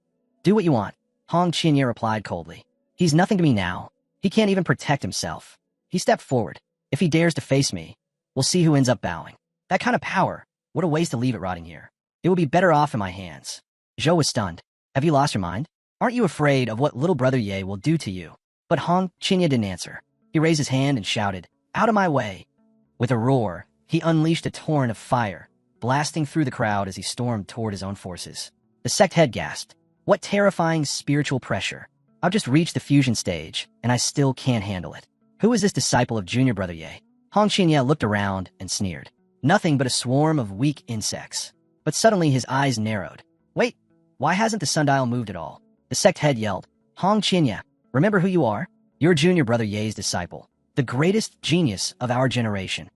A: Do what you want, Hong Qinya replied coldly. He's nothing to me now. He can't even protect himself. He stepped forward. If he dares to face me, we'll see who ends up bowing. That kind of power, what a waste to leave it rotting here. It will be better off in my hands. Zhou was stunned. Have you lost your mind? Aren't you afraid of what little brother Ye will do to you? But Hong Qinya didn't answer. He raised his hand and shouted, out of my way. With a roar, he unleashed a torrent of fire. blasting through the crowd as he stormed toward his own forces. The sect head gasped. What terrifying spiritual pressure. I've just reached the fusion stage, and I still can't handle it. Who is this disciple of Junior Brother Ye? Hong Qinya looked around and sneered. Nothing but a swarm of weak insects. But suddenly his eyes narrowed. Wait, why hasn't the sundial moved at all? The sect head yelled. Hong Qinya, remember who you are? You're Junior Brother Ye's disciple, the greatest genius of our generation.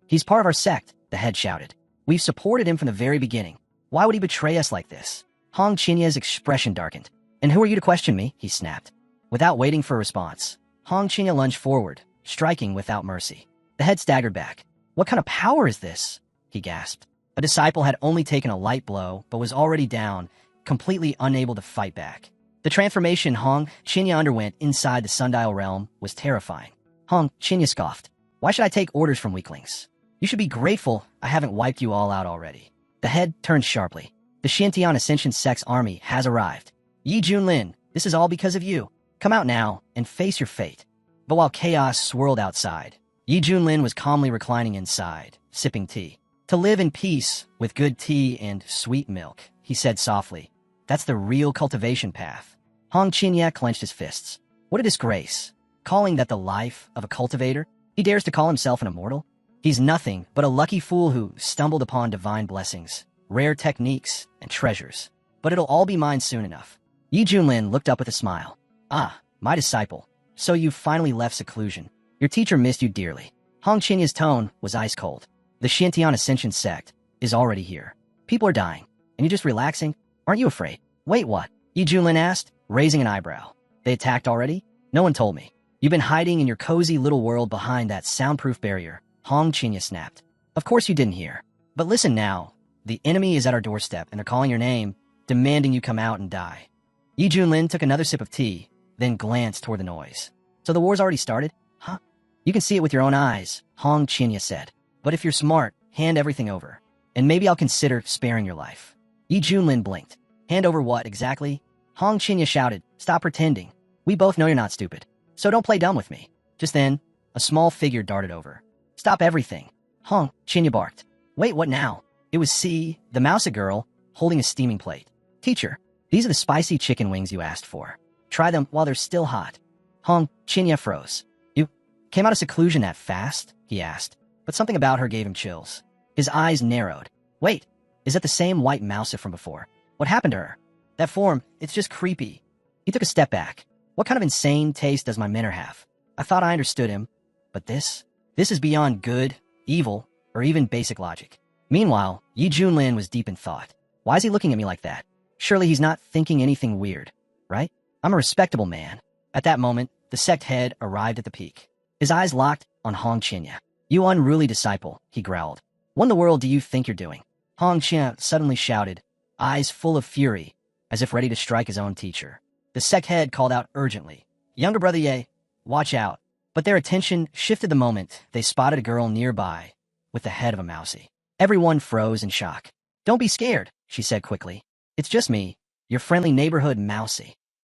A: He's part of our sect, the head shouted. We've supported him from the very beginning. Why would he betray us like this? Hong Qinya's expression darkened. And who are you to question me? He snapped. Without waiting for a response, Hong Qinya lunged forward, striking without mercy. The head staggered back. What kind of power is this? He gasped. A disciple had only taken a light blow, but was already down, completely unable to fight back. The transformation Hong Qinya underwent inside the sundial realm was terrifying. Hong Qinya scoffed. Why should I take orders from weaklings? You should be grateful I haven't wiped you all out already. The head turned sharply. The Shintian Ascension sect's army has arrived. Yi Junlin, this is all because of you. Come out now and face your fate. But while chaos swirled outside, Yi Junlin was calmly reclining inside, sipping tea. To live in peace with good tea and sweet milk, he said softly. That's the real cultivation path. Hong Qinya clenched his fists. What a disgrace. Calling that the life of a cultivator? He dares to call himself an immortal? He's nothing but a lucky fool who stumbled upon divine blessings, rare techniques, and treasures. But it'll all be mine soon enough. Yi Junlin looked up with a smile. Ah, my disciple. So you've finally left seclusion. Your teacher missed you dearly. Hong Qinya's tone was ice cold. The Shintian Ascension sect is already here. People are dying, and you're just relaxing? Aren't you afraid? Wait, what? Yi Junlin asked, raising an eyebrow. They attacked already? No one told me. You've been hiding in your cozy little world behind that soundproof barrier. Hong Qinya snapped. Of course you didn't hear. But listen now. The enemy is at our doorstep, and they're calling your name, demanding you come out and die. Yi Junlin took another sip of tea, then glanced toward the noise. So the war's already started? Huh? You can see it with your own eyes, Hong Qinya said. But if you're smart, hand everything over. And maybe I'll consider sparing your life. Yi Junlin blinked. Hand over what, exactly? Hong Qinya shouted, stop pretending. We both know you're not stupid. So don't play dumb with me. Just then, a small figure darted over. Stop everything. Hong Qinya barked. Wait, what now? It was C, the mousy girl, holding a steaming plate. Teacher, these are the spicy chicken wings you asked for. Try them while they're still hot. Hong Qinya froze. You came out of seclusion that fast? He asked. But something about her gave him chills. His eyes narrowed. Wait, is that the same white mouse from before? What happened to her? That form, it's just creepy. He took a step back. What kind of insane taste does my mentor have? I thought I understood him. But this is beyond good, evil, or even basic logic. Meanwhile, Yi Junlin was deep in thought. Why is he looking at me like that? Surely he's not thinking anything weird, right? I'm a respectable man. At that moment, the sect head arrived at the peak. His eyes locked on Hong Qinya. You unruly disciple, he growled. What in the world do you think you're doing? Hong Qinya suddenly shouted, eyes full of fury, as if ready to strike his own teacher. The sect head called out urgently, Younger Brother Ye, watch out. But their attention shifted the moment they spotted a girl nearby with the head of a mousy. Everyone froze in shock. Don't be scared, she said quickly. It's just me, your friendly neighborhood mousy.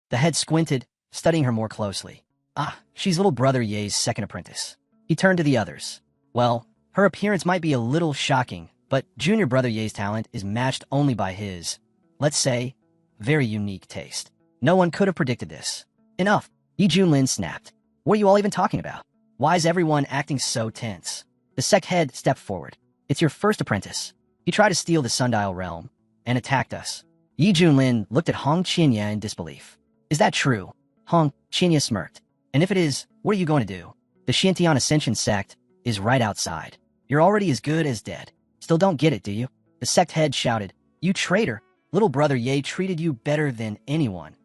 A: The head squinted, studying her more closely. Ah, she's little brother Ye's second apprentice. He turned to the others. Well, her appearance might be a little shocking, but Junior Brother Ye's talent is matched only by his, let's say, very unique taste. No one could have predicted this. Enough, Yi Junlin snapped. What are you all even talking about? Why is everyone acting so tense? The sect head stepped forward. It's your first apprentice. He tried to steal the sundial realm and attacked us. Yi Junlin looked at Hong Qinya in disbelief. Is that true? Hong Qinya smirked. And if it is, what are you going to do? The Shintian Ascension sect is right outside. You're already as good as dead. Still don't get it, do you? The sect head shouted. You traitor! Little brother Ye treated you better than anyone.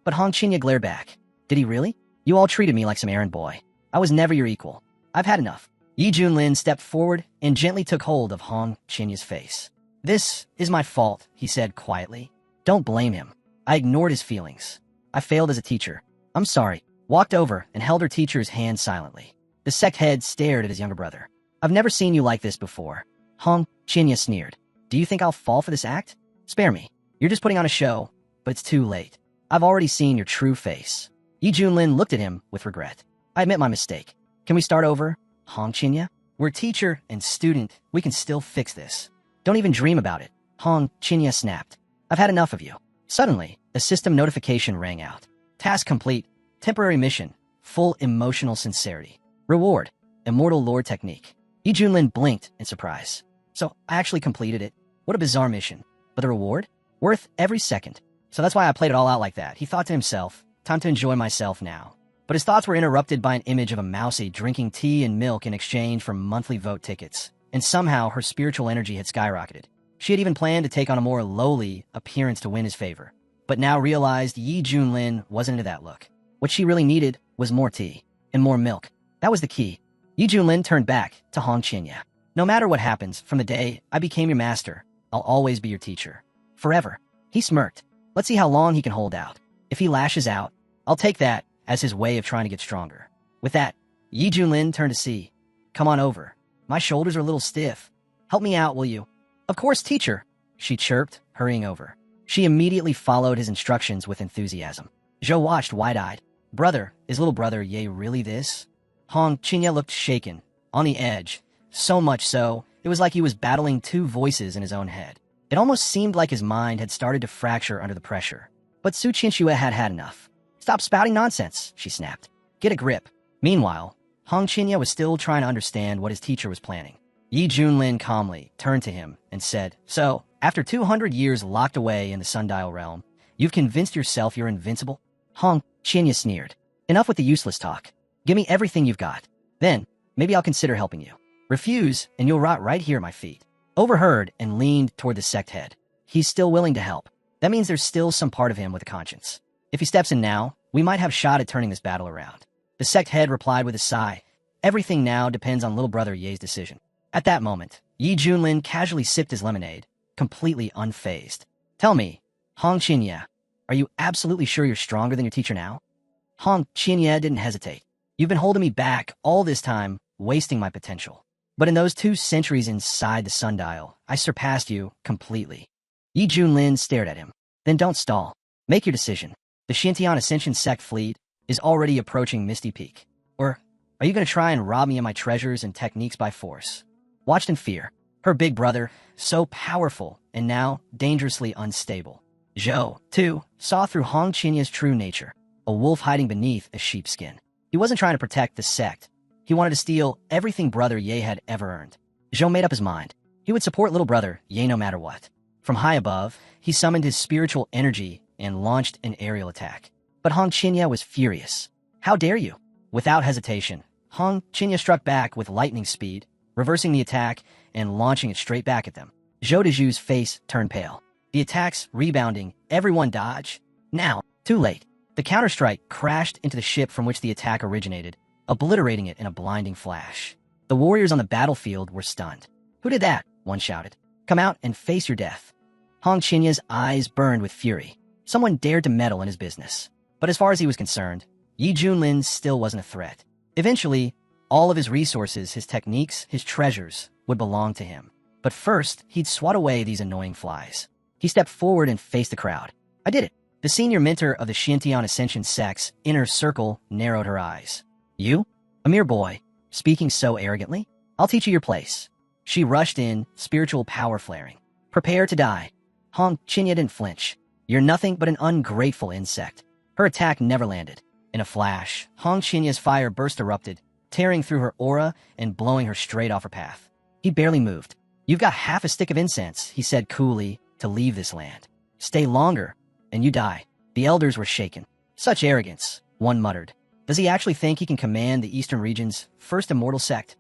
A: But Hong Qinya glared back. Did he really? You all treated me like some errand boy. I was never your equal. I've had enough. Yi Junlin stepped forward and gently took hold of Hong Qinya's face. This is my fault, he said quietly. Don't blame him. I ignored his feelings. I failed as a teacher. I'm sorry. Walked over and held her teacher's hand silently. The sect head stared at his younger brother. I've never seen you like this before. Hong Qinya sneered. Do you think I'll fall for this act? Spare me. You're just putting on a show, but it's too late. I've already seen your true face. Yi Junlin looked at him with regret. I admit my mistake. Can we start over? Hong Qinya? We're teacher and student. We can still fix this. Don't even dream about it. Hong Chinya snapped. I've had enough of you. Suddenly, a system notification rang out. Task complete. Temporary mission. Full emotional sincerity. Reward. Immortal lore technique. Yi Junlin blinked in surprise. So, I actually completed it. What a bizarre mission. But the reward? Worth every second. So that's why I played it all out like that. He thought to himself, time to enjoy myself now. But his thoughts were interrupted by an image of a mousie drinking tea and milk in exchange for monthly vote tickets. And somehow her spiritual energy had skyrocketed. She had even planned to take on a more lowly appearance to win his favor. But now realized Yi Junlin wasn't into that look. What she really needed was more tea and more milk. That was the key. Yi Junlin turned back to Hong Chinya. No matter what happens, from the day I became your master, I'll always be your teacher. Forever. He smirked. Let's see how long he can hold out. If he lashes out, I'll take that as his way of trying to get stronger. With that, Yi Junlin turned to see. Come on over. My shoulders are a little stiff. Help me out, will you? Of course, teacher, she chirped, hurrying over. She immediately followed his instructions with enthusiasm. Zhou watched wide-eyed. Brother, is little brother Ye really this? Hong Chinya looked shaken, on the edge. So much so, it was like he was battling two voices in his own head. It almost seemed like his mind had started to fracture under the pressure. But Su Qianxue had had enough. Stop spouting nonsense, she snapped. Get a grip. Meanwhile, Hong Chinya was still trying to understand what his teacher was planning. Yi Junlin calmly turned to him and said, So, after 200 years locked away in the Sundial realm, you've convinced yourself you're invincible? Hong Chinya sneered. Enough with the useless talk. Give me everything you've got. Then, maybe I'll consider helping you. Refuse, and you'll rot right here at my feet. Overheard and leaned toward the sect head. He's still willing to help. That means there's still some part of him with a conscience. If he steps in now, we might have shot at turning this battle around. The sect head replied with a sigh. Everything now depends on little brother Ye's decision. At that moment, Yi Junlin casually sipped his lemonade, completely unfazed. Tell me, Hong Chinya, are you absolutely sure you're stronger than your teacher now? Hong Chinya didn't hesitate. You've been holding me back all this time, wasting my potential. But in those 2 centuries inside the sundial, I surpassed you completely. Yi Junlin stared at him. Then don't stall. Make your decision. The Xintian Ascension sect fleet is already approaching Misty Peak. Or are you going to try and rob me of my treasures and techniques by force? Watched in fear. Her big brother, so powerful and now dangerously unstable. Zhou, too, saw through Hong Chinya's true nature, a wolf hiding beneath a sheepskin. He wasn't trying to protect the sect. He wanted to steal everything brother Ye had ever earned. Zhou made up his mind. He would support little brother Ye no matter what. From high above, he summoned his spiritual energy and launched an aerial attack. But Hong Chinya was furious. How dare you? Without hesitation, Hong Chinya struck back with lightning speed, reversing the attack and launching it straight back at them. Zhou Deju's face turned pale. The attacks rebounding, everyone dodge. Now, too late. The counterstrike crashed into the ship from which the attack originated, obliterating it in a blinding flash. The warriors on the battlefield were stunned. Who did that? One shouted. Come out and face your death. Hong Chinya's eyes burned with fury. Someone dared to meddle in his business. But as far as he was concerned, Yi Junlin still wasn't a threat. Eventually, all of his resources, his techniques, his treasures would belong to him. But first, he'd swat away these annoying flies. He stepped forward and faced the crowd. I did it. The senior mentor of the Xintian Ascension sect's inner circle narrowed her eyes. You? A mere boy, speaking so arrogantly? I'll teach you your place. She rushed in, spiritual power flaring. Prepare to die. Hong Chinya didn't flinch. You're nothing but an ungrateful insect. Her attack never landed. In a flash, Hong Chinya's fire burst erupted, tearing through her aura and blowing her straight off her path. He barely moved. You've got half a stick of incense, he said coolly, to leave this land. Stay longer, and you die. The elders were shaken. Such arrogance, one muttered. Does he actually think he can command the eastern region's first immortal sect?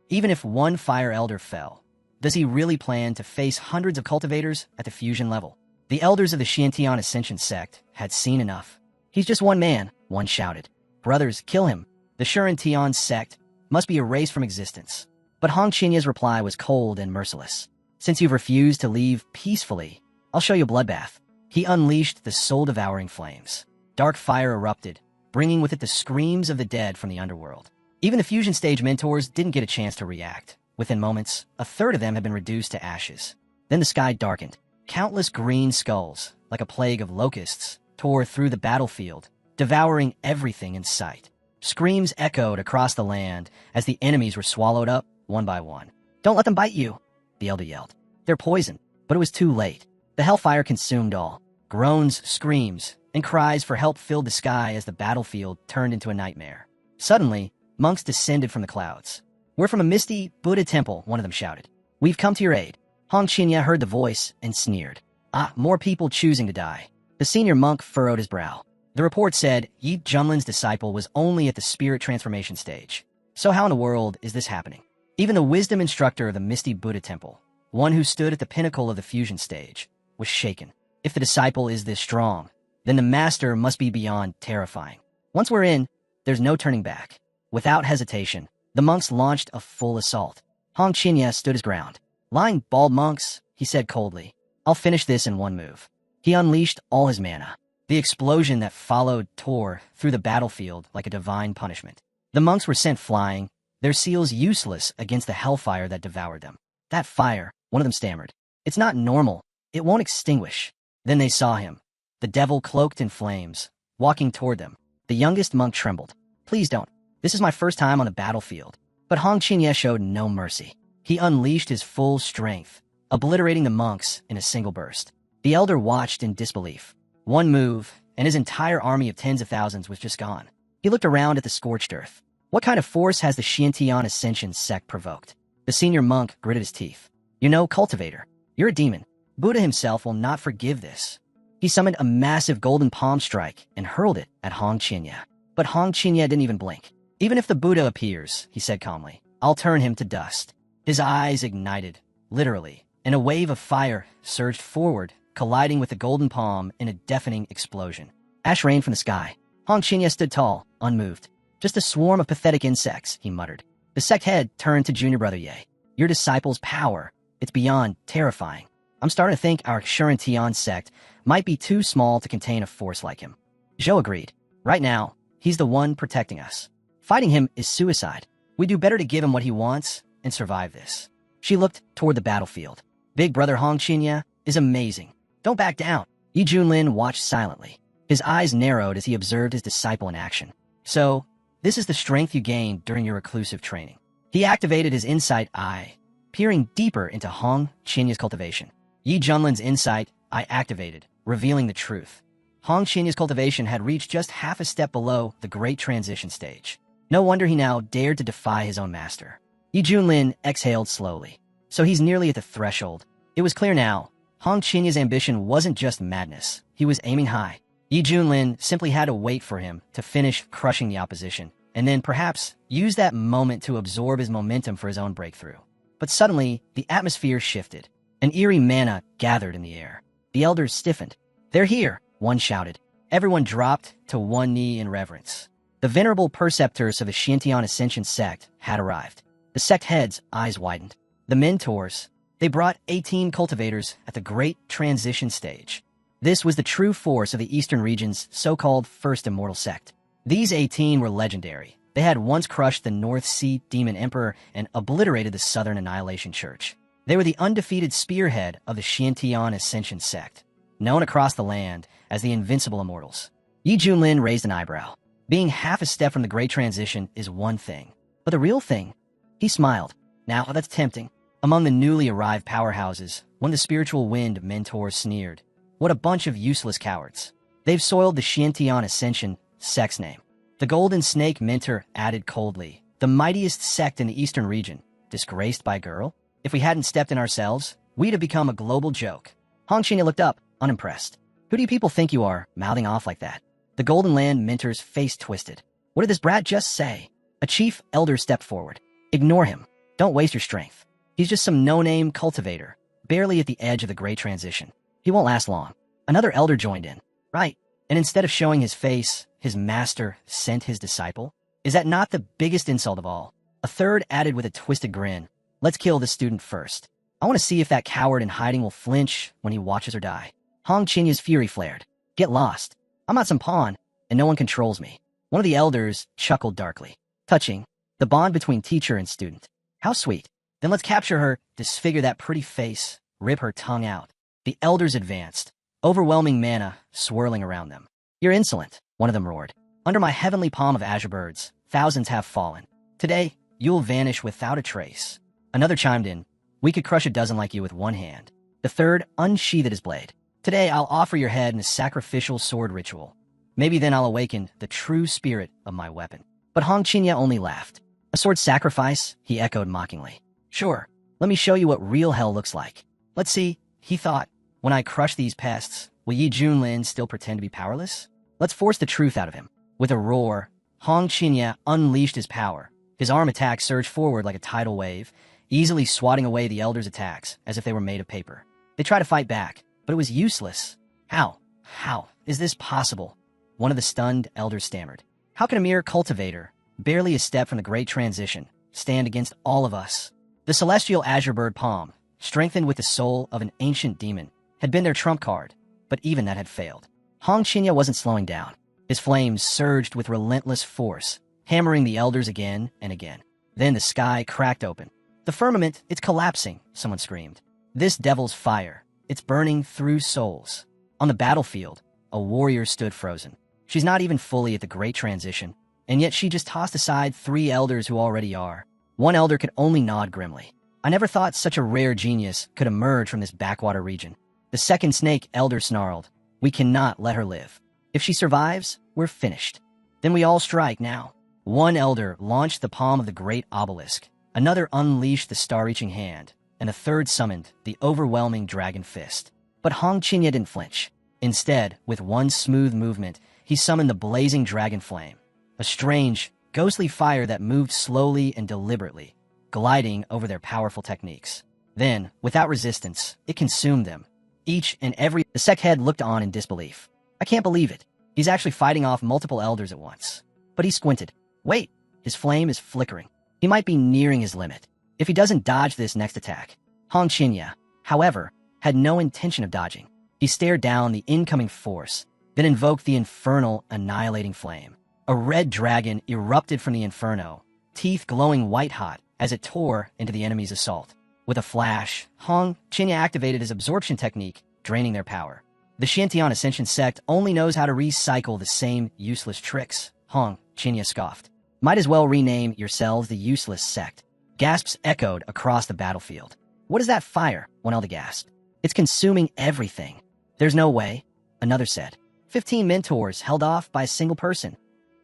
A: Even if one fire elder fell, does he really plan to face hundreds of cultivators at the fusion level? The elders of the Xintian Ascension sect had seen enough. He's just one man, one shouted. Brothers, kill him. The Shuren sect must be erased from existence. But Hong Chinya's reply was cold and merciless. Since you've refused to leave peacefully, I'll show you a bloodbath. He unleashed the soul-devouring flames. Dark fire erupted, bringing with it the screams of the dead from the underworld. Even the fusion stage mentors didn't get a chance to react. Within moments, a third of them had been reduced to ashes. Then the sky darkened. Countless green skulls, like a plague of locusts, tore through the battlefield, devouring everything in sight. Screams echoed across the land as the enemies were swallowed up one by one. Don't let them bite you, the elder yelled. They're poisoned. But it was too late. The hellfire consumed all. Groans, screams, and cries for help filled the sky as the battlefield turned into a nightmare. Suddenly, monks descended from the clouds. "We're from a misty Buddha temple," one of them shouted. "We've come to your aid." Hong Qinya heard the voice and sneered. "Ah, more people choosing to die." The senior monk furrowed his brow. The report said Yi Junlin's disciple was only at the spirit transformation stage. So how in the world is this happening? Even the wisdom instructor of the misty Buddha temple, one who stood at the pinnacle of the fusion stage, was shaken. If the disciple is this strong, then the master must be beyond terrifying. Once we're in, there's no turning back. Without hesitation, the monks launched a full assault. Hong Qinya stood his ground. "Lying bald monks," he said coldly. "I'll finish this in one move." He unleashed all his mana. The explosion that followed tore through the battlefield like a divine punishment. The monks were sent flying, their seals useless against the hellfire that devoured them. "That fire," one of them stammered. "It's not normal. It won't extinguish." Then they saw him, the devil cloaked in flames, walking toward them. The youngest monk trembled. "Please don't. This is my first time on the battlefield." But Hong Qinya showed no mercy. He unleashed his full strength, obliterating the monks in a single burst. The elder watched in disbelief. One move, and his entire army of tens of thousands was just gone. He looked around at the scorched earth. What kind of force has the Xiantian Ascension sect provoked? The senior monk gritted his teeth. "You know, Cultivator, you're a demon. Buddha himself will not forgive this." He summoned a massive golden palm strike and hurled it at Hong Qinya. But Hong Qinya didn't even blink. "Even if the Buddha appears," he said calmly, "I'll turn him to dust." His eyes ignited, literally, and a wave of fire surged forward, colliding with the golden palm in a deafening explosion. Ash rained from the sky. Hong Qinya stood tall, unmoved. "Just a swarm of pathetic insects," he muttered. The sect head turned to Junior Brother Ye. "Your disciple's power, it's beyond terrifying. I'm starting to think our Shuren sect might be too small to contain a force like him." Zhou agreed. "Right now, he's the one protecting us. Fighting him is suicide. We do better to give him what he wants and survive this." She looked toward the battlefield. "Big Brother Hong Qinya is amazing. Don't back down." Yi Junlin watched silently. His eyes narrowed as he observed his disciple in action. "So, this is the strength you gained during your reclusive training." He activated his insight eye, peering deeper into Hong Qinya's cultivation. Yi Junlin's insight eye activated, revealing the truth. Hong Qinya's cultivation had reached just half a step below the great transition stage. No wonder he now dared to defy his own master. Yi Junlin exhaled slowly. So he's nearly at the threshold. It was clear now. Hong Qinya's ambition wasn't just madness. He was aiming high. Yi Junlin simply had to wait for him to finish crushing the opposition, and then perhaps use that moment to absorb his momentum for his own breakthrough. But suddenly, the atmosphere shifted. An eerie mana gathered in the air. The elders stiffened. "They're here," one shouted. Everyone dropped to one knee in reverence. The venerable preceptors of the Xiantian Ascension sect had arrived. The sect heads' eyes widened. The mentors, they brought 18 cultivators at the great transition stage. This was the true force of the Eastern region's so-called First Immortal Sect. These 18 were legendary. They had once crushed the North Sea Demon Emperor and obliterated the Southern Annihilation Church. They were the undefeated spearhead of the Xiantian Ascension sect, known across the land as the Invincible Immortals. Yi Junlin raised an eyebrow. Being half a step from the Great Transition is one thing, but the real thing? He smiled. Now, that's tempting. Among the newly arrived powerhouses, when the spiritual wind mentors sneered, "What a bunch of useless cowards. They've soiled the Xiantian Ascension sect's name." The Golden Snake mentor added coldly, "The mightiest sect in the Eastern region, disgraced by a girl? If we hadn't stepped in ourselves, we'd have become a global joke." Hong Qinya looked up, unimpressed. "Who do you people think you are, mouthing off like that?" The Golden Land mentor's face twisted. "What did this brat just say?" A chief elder stepped forward. "Ignore him. Don't waste your strength. He's just some no-name cultivator, barely at the edge of the Great Transition. He won't last long." Another elder joined in. "Right. And instead of showing his face, his master sent his disciple? Is that not the biggest insult of all?" A third added with a twisted grin. "Let's kill this student first. I want to see if that coward in hiding will flinch when he watches her die." Hong Qinya's fury flared. "Get lost. I'm not some pawn, and no one controls me." One of the elders chuckled darkly. "Touching. The bond between teacher and student. How sweet. Then let's capture her, disfigure that pretty face, rip her tongue out." The elders advanced, overwhelming mana swirling around them. "You're insolent," one of them roared. "Under my heavenly palm of azure birds, thousands have fallen. Today, you'll vanish without a trace." Another chimed in. We could crush a dozen like you with one hand. The third unsheathed his blade. Today I'll offer your head in a sacrificial sword ritual. Maybe then I'll awaken the true spirit of my weapon. But Hong Qinya only laughed. A sword sacrifice? He echoed mockingly. Sure, let me show you what real hell looks like. Let's see, he thought. When I crush these pests, will Yi Junlin still pretend to be powerless? Let's force the truth out of him. With a roar, Hong Qinya unleashed his power. His arm attack surged forward like a tidal wave, easily swatting away the elders' attacks as if they were made of paper. They tried to fight back, but it was useless. How? How is this possible? One of the stunned elders stammered. How can a mere cultivator, barely a step from the great transition, stand against all of us? The celestial azure bird palm, strengthened with the soul of an ancient demon, had been their trump card, but even that had failed. Hong Qinya wasn't slowing down. His flames surged with relentless force, hammering the elders again and again. Then the sky cracked open. The firmament, it's collapsing, someone screamed. This devil's fire, it's burning through souls. On the battlefield, a warrior stood frozen. She's not even fully at the great transition, and yet she just tossed aside 3 elders who already are. One elder could only nod grimly. I never thought such a rare genius could emerge from this backwater region. The second snake elder snarled. We cannot let her live. If she survives, we're finished. Then we all strike now. One elder launched the palm of the great obelisk. Another unleashed the star-reaching hand, and a third summoned the overwhelming dragon fist. But Hong Qinya didn't flinch. Instead, with one smooth movement, he summoned the blazing dragon flame, a strange, ghostly fire that moved slowly and deliberately, gliding over their powerful techniques. Then, without resistance, it consumed them. Each and every... The sect head looked on in disbelief. I can't believe it. He's actually fighting off multiple elders at once. But he squinted. Wait, his flame is flickering. He might be nearing his limit. If he doesn't dodge this next attack. Hong Qinya, however, had no intention of dodging. He stared down the incoming force, then invoked the infernal, annihilating flame. A red dragon erupted from the inferno, teeth glowing white-hot as it tore into the enemy's assault. With a flash, Hong Qinya activated his absorption technique, draining their power. The Shantian Ascension sect only knows how to recycle the same useless tricks, Hong Qinya scoffed. Might as well rename yourselves the Useless Sect. Gasps echoed across the battlefield. What is that fire? One elder gasped. It's consuming everything. There's no way, another said. 15 mentors held off by a single person.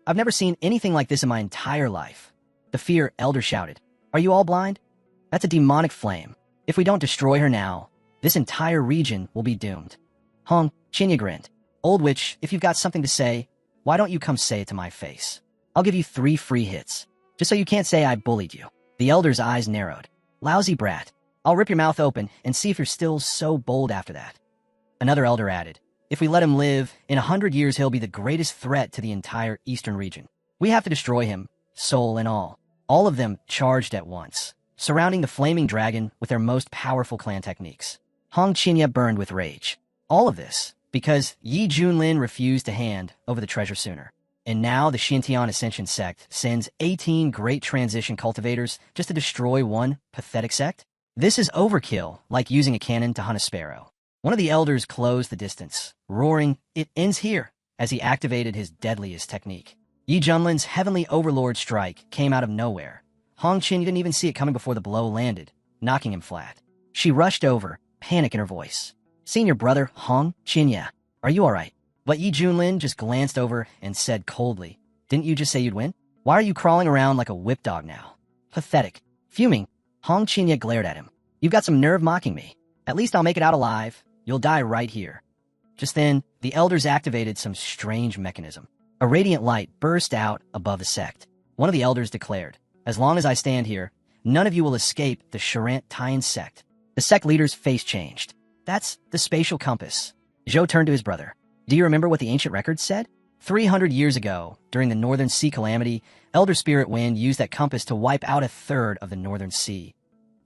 A: I've never seen anything like this in my entire life. The fear elder shouted. Are you all blind? That's a demonic flame. If we don't destroy her now, this entire region will be doomed. Hong Qinya grinned. Old witch, if you've got something to say, why don't you come say it to my face? I'll give you 3 free hits, just so you can't say I bullied you. The elder's eyes narrowed. Lousy brat. I'll rip your mouth open and see if you're still so bold after that. Another elder added, if we let him live, in 100 years he'll be the greatest threat to the entire eastern region. We have to destroy him, soul and all. All of them charged at once, surrounding the flaming dragon with their most powerful clan techniques. Hong Qinya burned with rage. All of this because Yi Junlin refused to hand over the treasure sooner. And now the Shantian Ascension sect sends 18 great transition cultivators just to destroy one pathetic sect? This is overkill, like using a cannon to hunt a sparrow. One of the elders closed the distance, roaring, "It ends here," as he activated his deadliest technique. Yi Junlin's heavenly overlord strike came out of nowhere. Hong Qinya didn't even see it coming before the blow landed, knocking him flat. She rushed over, panic in her voice. Senior brother, Hong Qinya, are you all right? But Yi Junlin just glanced over and said coldly, didn't you just say you'd win? Why are you crawling around like a whip dog now? Pathetic. Fuming, Hong Qinya glared at him. You've got some nerve mocking me. At least I'll make it out alive. You'll die right here. Just then, the elders activated some strange mechanism. A radiant light burst out above the sect. One of the elders declared, as long as I stand here, none of you will escape the Sharantian sect. The sect leader's face changed. That's the spatial compass. Zhou turned to his brother. Do you remember what the ancient records said? 300 years ago, during the Northern Sea calamity, Elder Spirit Wind used that compass to wipe out 1/3 of the Northern Sea.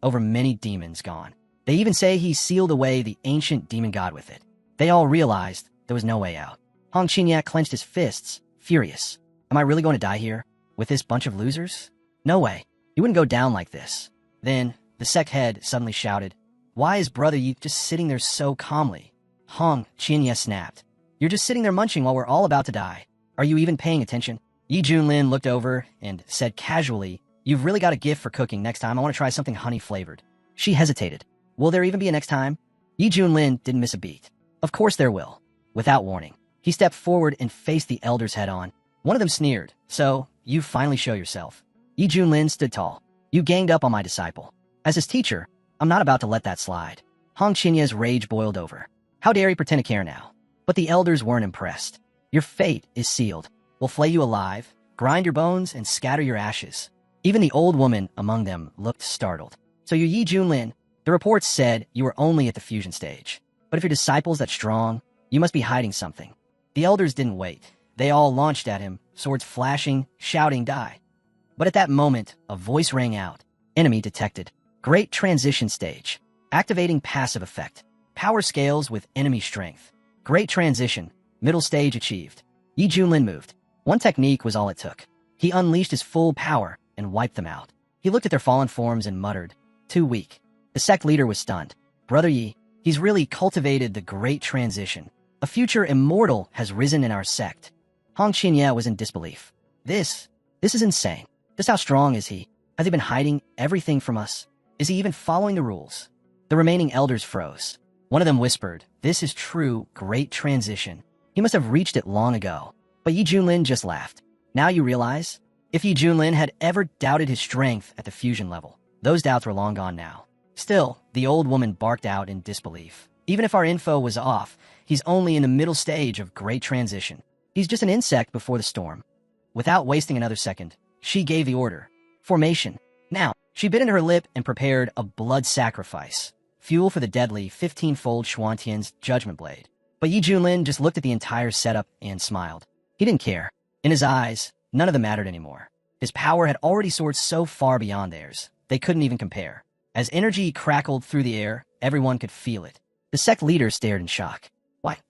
A: Over many demons gone. They even say he sealed away the ancient demon god with it. They all realized there was no way out. Hong Qinya clenched his fists, furious. Am I really going to die here? With this bunch of losers? No way. You wouldn't go down like this. Then, the sect head suddenly shouted, why is Brother Yi just sitting there so calmly? Hong Qinya snapped. You're just sitting there munching while we're all about to die. Are you even paying attention? Yi Junlin looked over and said casually, you've really got a gift for cooking. Next time I want to try something honey-flavored. She hesitated. Will there even be a next time? Yi Junlin didn't miss a beat. Of course there will. Without warning, he stepped forward and faced the elders head-on. One of them sneered. So, you finally show yourself. Yi Junlin stood tall. You ganged up on my disciple. As his teacher, I'm not about to let that slide. Hong Qinya's rage boiled over. How dare he pretend to care now? But the elders weren't impressed. Your fate is sealed. We'll flay you alive, grind your bones, and scatter your ashes. Even the old woman among them looked startled. So you Yi Junlin, the reports said you were only at the fusion stage. But if your disciple's that strong, you must be hiding something. The elders didn't wait. They all launched at him, swords flashing, shouting, die. But at that moment, a voice rang out. Enemy detected. Great transition stage. Activating passive effect. Power scales with enemy strength. Great transition. Middle stage achieved. Yi Junlin moved. One technique was all it took. He unleashed his full power and wiped them out. He looked at their fallen forms and muttered, too weak. The sect leader was stunned. Brother Yi, he's really cultivated the great transition. A future immortal has risen in our sect. Hong Qinya was in disbelief. This is insane. Just how strong is he? Has he been hiding everything from us? Is he even following the rules? The remaining elders froze. One of them whispered, this is true great transition. He must have reached it long ago. But Yi Junlin just laughed. Now you realize? If Yi Junlin had ever doubted his strength at the fusion level, those doubts were long gone now. Still, the old woman barked out in disbelief. Even if our info was off, he's only in the middle stage of great transition. He's just an insect before the storm. Without wasting another second, she gave the order. Formation. Now, she bit into her lip and prepared a blood sacrifice. Fuel for the deadly 15-fold Xuantian's Judgment Blade. But Yi Junlin just looked at the entire setup and smiled. He didn't care. In his eyes, none of them mattered anymore. His power had already soared so far beyond theirs, they couldn't even compare. As energy crackled through the air, everyone could feel it. The sect leader stared in shock.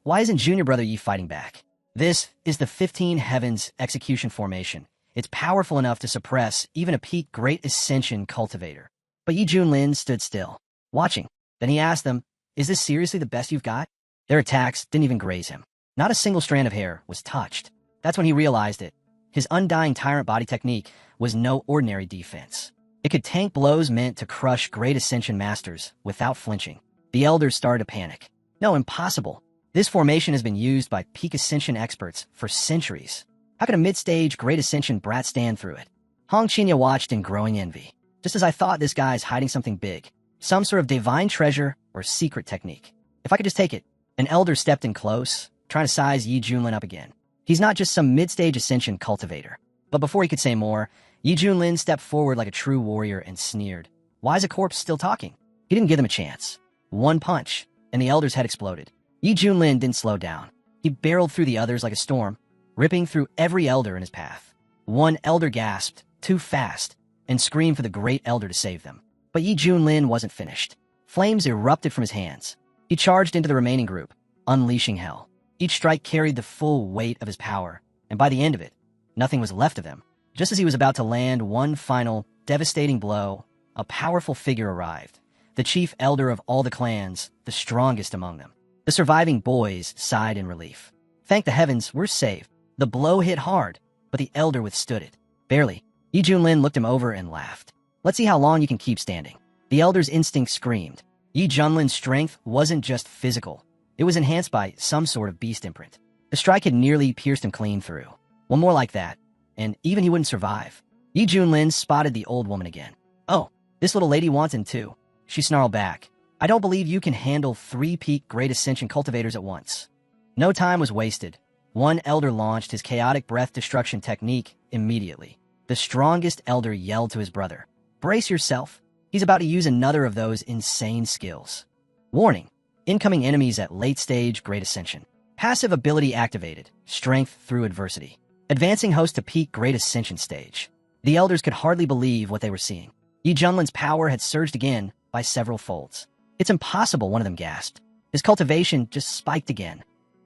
A: Why isn't Junior Brother Yi fighting back? This is the 15 Heavens execution formation. It's powerful enough to suppress even a peak Great Ascension cultivator. But Yi Junlin stood still, watching. Then he asked them, is this seriously the best you've got? Their attacks didn't even graze him. Not a single strand of hair was touched. That's when he realized it. His undying tyrant body technique was no ordinary defense. It could tank blows meant to crush Great Ascension masters without flinching. The elders started to panic. No, impossible. This formation has been used by peak Ascension experts for centuries. How could a mid-stage Great Ascension brat stand through it? Hong Qinya watched in growing envy. Just as I thought, this guy's hiding something big. Some sort of divine treasure or secret technique. If I could just take it. An elder stepped in close, trying to size Yi Junlin up again. He's not just some mid-stage Ascension cultivator. But before he could say more, Yi Junlin stepped forward like a true warrior and sneered. Why is a corpse still talking? He didn't give them a chance. One punch, and the elder's head exploded. Yi Junlin didn't slow down. He barreled through the others like a storm, ripping through every elder in his path. One elder gasped, too fast, and screamed for the great elder to save them. But Yi Junlin wasn't finished. Flames erupted from his hands. He charged into the remaining group, unleashing hell. Each strike carried the full weight of his power, and by the end of it, nothing was left of him. Just as he was about to land one final, devastating blow, a powerful figure arrived. The chief elder of all the clans, the strongest among them. The surviving boys sighed in relief. Thank the heavens, we're safe. The blow hit hard, but the elder withstood it. Barely. Yi Junlin looked him over and laughed. Let's see how long you can keep standing. The elder's instinct screamed. Yi Junlin's strength wasn't just physical. It was enhanced by some sort of beast imprint. The strike had nearly pierced him clean through. One more like that, and even he wouldn't survive. Yi Junlin spotted the old woman again. Oh, this little lady wants him too. She snarled back. I don't believe you can handle 3 peak Great Ascension cultivators at once. No time was wasted. One elder launched his chaotic breath destruction technique immediately. The strongest elder yelled to his brother, brace yourself. He's about to use another of those insane skills. Warning, incoming enemies at late stage Great Ascension. Passive ability activated, strength through adversity. Advancing host to peak Great Ascension stage. The elders could hardly believe what they were seeing. Yi Junlin's power had surged again by several folds. It's impossible, one of them gasped. His cultivation just spiked again.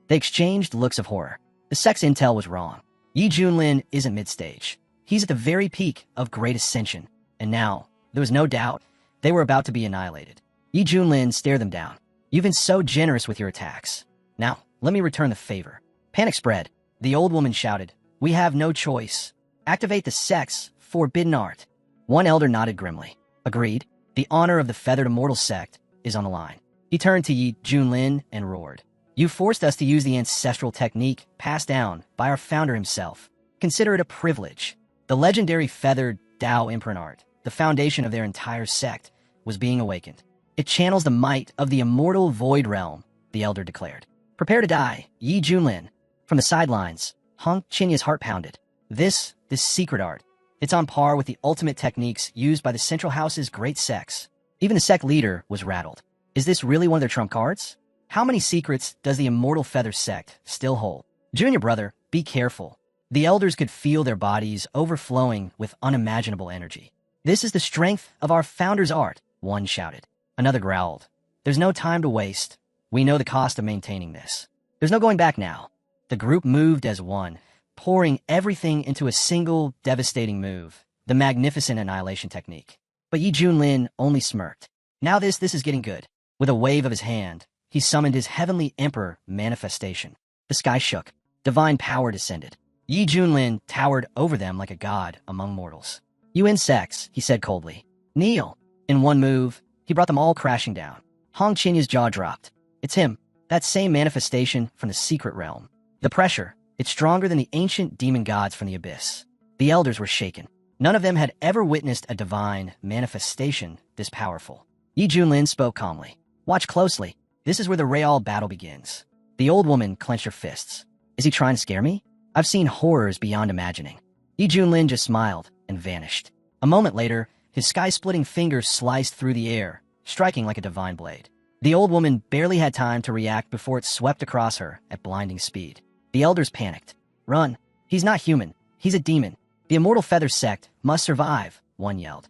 A: They exchanged looks of horror. The sex intel was wrong. Yi Junlin isn't mid-stage. He's at the very peak of Great Ascension. And now, there was no doubt, they were about to be annihilated. Yi Junlin stared them down. You've been so generous with your attacks. Now, let me return the favor. Panic spread. The old woman shouted, we have no choice. Activate the sect's forbidden art. One elder nodded grimly. Agreed. The honor of the Feathered Immortal sect is on the line. He turned to Yi Junlin and roared. You forced us to use the ancestral technique passed down by our founder himself. Consider it a privilege. The legendary feathered Tao imprint art, the foundation of their entire sect, was being awakened. It channels the might of the immortal void realm, the elder declared. Prepare to die, Yi Junlin. From the sidelines, Hong Chinya's heart pounded. This secret art, it's on par with the ultimate techniques used by the Central House's great sects. Even the sect leader was rattled. Is this really one of their trump cards? How many secrets does the Immortal Feather sect still hold? Junior brother, be careful. The elders could feel their bodies overflowing with unimaginable energy. This is the strength of our founder's art, one shouted. Another growled. There's no time to waste. We know the cost of maintaining this. There's no going back now. The group moved as one, pouring everything into a single devastating move, the magnificent annihilation technique. But Yi Junlin only smirked. Now this is getting good. With a wave of his hand, he summoned his heavenly emperor manifestation. The sky shook. Divine power descended. Yi Junlin towered over them like a god among mortals. You insects, he said coldly. Kneel. In one move, he brought them all crashing down. Hong Chinya's jaw dropped. It's him, that same manifestation from the secret realm. The pressure, it's stronger than the ancient demon gods from the abyss. The elders were shaken. None of them had ever witnessed a divine manifestation this powerful. Yi Junlin spoke calmly. Watch closely. This is where the real battle begins. The old woman clenched her fists. Is he trying to scare me? I've seen horrors beyond imagining. Yi Junlin just smiled and vanished. A moment later, his sky-splitting fingers sliced through the air, striking like a divine blade. The old woman barely had time to react before it swept across her at blinding speed. The elders panicked. Run. He's not human. He's a demon. The Immortal Feather sect must survive, one yelled.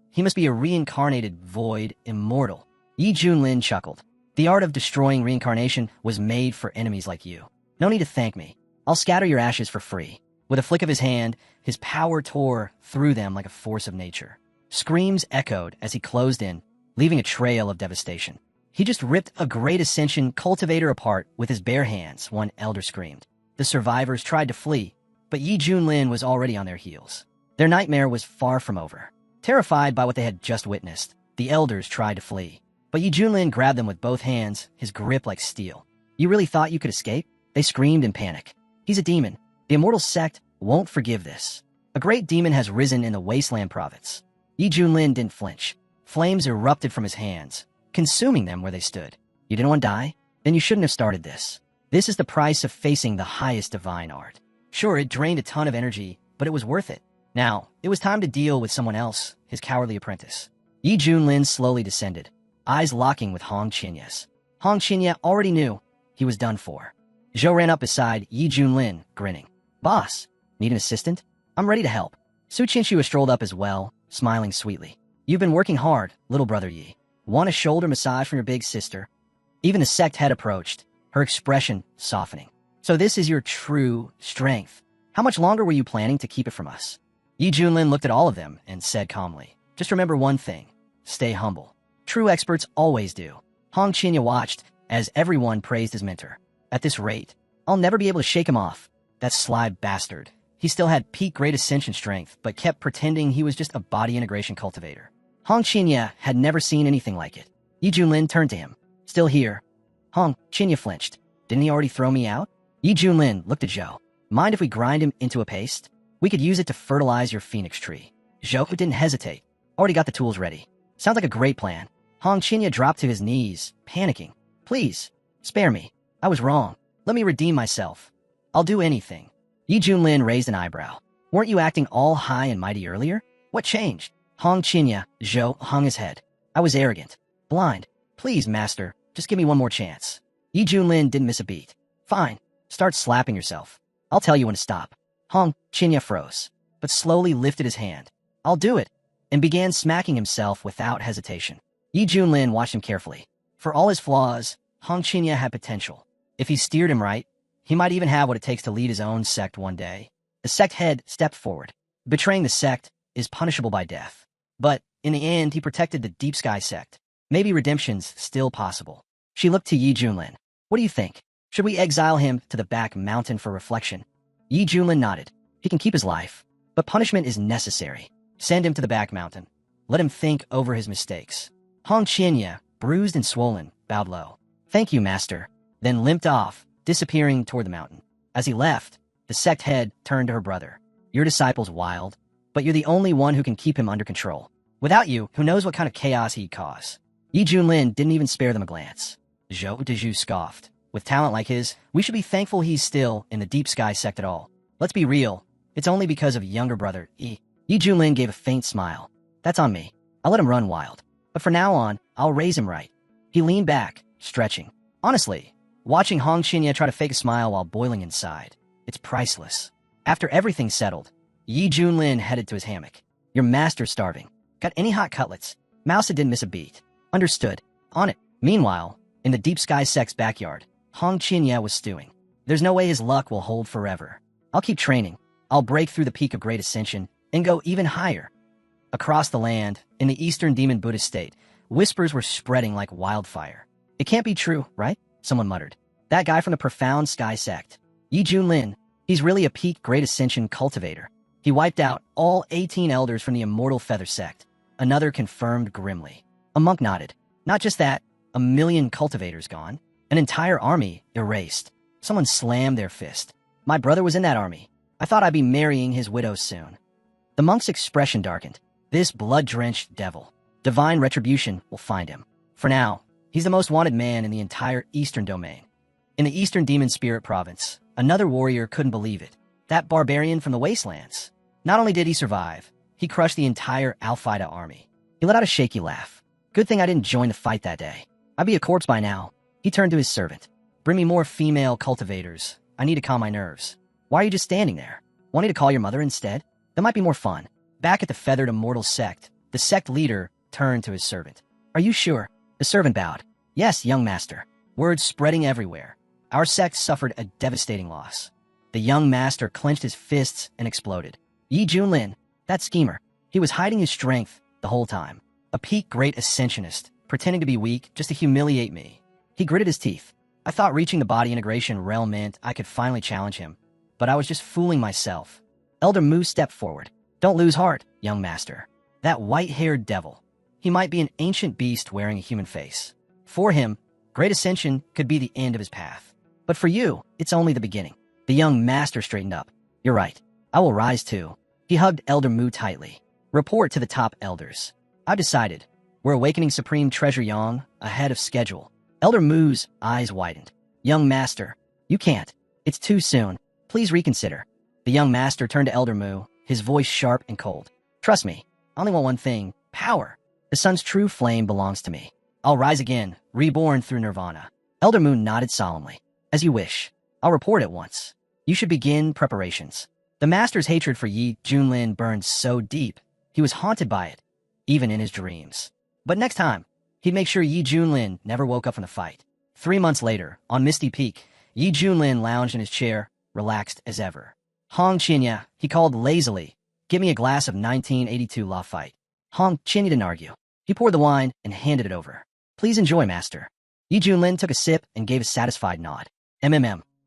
A: He must be a reincarnated void immortal. Yi Junlin chuckled. The art of destroying reincarnation was made for enemies like you. No need to thank me. I'll scatter your ashes for free. With a flick of his hand, his power tore through them like a force of nature. Screams echoed as he closed in, leaving a trail of devastation. He just ripped a great Ascension cultivator apart with his bare hands, one elder screamed. The survivors tried to flee, but Yi Junlin was already on their heels. Their nightmare was far from over. Terrified by what they had just witnessed, the elders tried to flee. But Yi Junlin grabbed them with both hands, his grip like steel. You really thought you could escape? They screamed in panic. He's a demon. The Immortal Sect won't forgive this. A great demon has risen in the Wasteland Province. Yi Junlin didn't flinch. Flames erupted from his hands, consuming them where they stood. You didn't want to die? Then you shouldn't have started this. This is the price of facing the highest divine art. Sure, it drained a ton of energy, but it was worth it. Now, it was time to deal with someone else, his cowardly apprentice. Yi Junlin slowly descended, eyes locking with Hong Chinya's. Hong Chinya already knew he was done for. Zhou ran up beside Yi Junlin, grinning. Boss, need an assistant? I'm ready to help. Su Qinshu strolled up as well, smiling sweetly. You've been working hard, little brother Yi. Want a shoulder massage from your big sister? Even the sect head approached, her expression softening. So this is your true strength. How much longer were you planning to keep it from us? Yi Junlin looked at all of them and said calmly, just remember one thing. Stay humble. True experts always do. Hong Chinya watched as everyone praised his mentor. At this rate, I'll never be able to shake him off. That sly bastard. He still had peak great ascension strength, but kept pretending he was just a body integration cultivator. Hong Chinya had never seen anything like it. Yi Junlin turned to him. Still here. Hong Chinya flinched. Didn't he already throw me out? Yi Junlin looked at Zhou. Mind if we grind him into a paste? We could use it to fertilize your phoenix tree. Zhou didn't hesitate. Already got the tools ready. Sounds like a great plan. Hong Chinya dropped to his knees, panicking. Please, spare me. I was wrong. Let me redeem myself. I'll do anything. Yi Junlin raised an eyebrow. Weren't you acting all high and mighty earlier? What changed? Hong Chinya, Zhou hung his head. I was arrogant. Blind. Please, master, just give me one more chance. Yi Junlin didn't miss a beat. Fine. Start slapping yourself. I'll tell you when to stop. Hong Chinya froze, but slowly lifted his hand. I'll do it, and began smacking himself without hesitation. Yi Junlin watched him carefully. For all his flaws, Hong Chinya had potential. If he steered him right, he might even have what it takes to lead his own sect one day. The sect head stepped forward. Betraying the sect is punishable by death. But, in the end, he protected the Deep Sky sect. Maybe redemption's still possible. She looked to Yi Junlin. What do you think? Should we exile him to the back mountain for reflection? Yi Junlin nodded. He can keep his life, but punishment is necessary. Send him to the back mountain. let him think over his mistakes. Hong Qinya, bruised and swollen, bowed low. Thank you, master, then limped off, disappearing toward the mountain. As he left, the sect head turned to her brother. Your disciple's wild, but you're the only one who can keep him under control. Without you, who knows what kind of chaos he'd cause. Yi Junlin didn't even spare them a glance. Zhou Dezhu scoffed. With talent like his, we should be thankful he's still in the Deep Sky sect at all. Let's be real, it's only because of younger brother, Yi Junlin gave a faint smile. That's on me. I'll let him run wild. But for now on, I'll raise him right. He leaned back, stretching. Honestly, watching Hong Qinya try to fake a smile while boiling inside, it's priceless. After everything's settled, Yi Junlin headed to his hammock. Your master's starving. Got any hot cutlets? Mousa didn't miss a beat. Understood. On it. Meanwhile, in the Deep Sky sect's backyard, Hong Qinya was stewing. There's no way his luck will hold forever. I'll keep training. I'll break through the peak of Great Ascension and go even higher. Across the land, in the Eastern Demon Buddhist state, whispers were spreading like wildfire. It can't be true, right? Someone muttered. That guy from the Profound Sky sect. Yi Junlin. He's really a peak Great Ascension cultivator. He wiped out all 18 elders from the Immortal Feather sect. Another confirmed grimly. A monk nodded. Not just that, 1 million cultivators gone. An entire army erased. Someone slammed their fist. My brother was in that army. I thought I'd be marrying his widow soon. The monk's expression darkened. This blood-drenched devil. Divine retribution will find him. For now, he's the most wanted man in the entire Eastern domain. In the Eastern Demon Spirit province, another warrior couldn't believe it. That barbarian from the wastelands. Not only did he survive, he crushed the entire Al-Qaeda army. He let out a shaky laugh. Good thing I didn't join the fight that day. I'd be a corpse by now. He turned to his servant. Bring me more female cultivators. I need to calm my nerves. Why are you just standing there? Want me to call your mother instead? That might be more fun. Back at the Feathered Immortal sect, the sect leader turned to his servant. Are you sure? The servant bowed. Yes, young master. Words spreading everywhere. Our sect suffered a devastating loss. The young master clenched his fists and exploded. Yi Junlin, that schemer, he was hiding his strength the whole time. A peak Great Ascensionist, pretending to be weak just to humiliate me. He gritted his teeth. I thought reaching the body integration realm meant I could finally challenge him, but I was just fooling myself. Elder Mu stepped forward. Don't lose heart, young master. That white-haired devil. He might be an ancient beast wearing a human face. For him, Great Ascension could be the end of his path. But for you, it's only the beginning. The young master straightened up. You're right. I will rise too. He hugged Elder Mu tightly. Report to the top elders. I've decided. We're awakening Supreme Treasure Yang ahead of schedule. Elder Mu's eyes widened. Young master, you can't. It's too soon. Please reconsider. The young master turned to Elder Mu, his voice sharp and cold. Trust me, I only want one thing, power. The sun's true flame belongs to me. I'll rise again, reborn through nirvana. Elder Mu nodded solemnly. As you wish. I'll report at once. You should begin preparations. The master's hatred for Yi Junlin burned so deep, he was haunted by it, even in his dreams. But next time, he'd make sure Yi Junlin never woke up from the fight. 3 months later, on Misty Peak, Yi Junlin lounged in his chair, relaxed as ever. Hong Qinya, he called lazily, give me a glass of 1982 La Fight. Hong Qinya didn't argue. He poured the wine and handed it over. Please enjoy, master. Yi Junlin took a sip and gave a satisfied nod.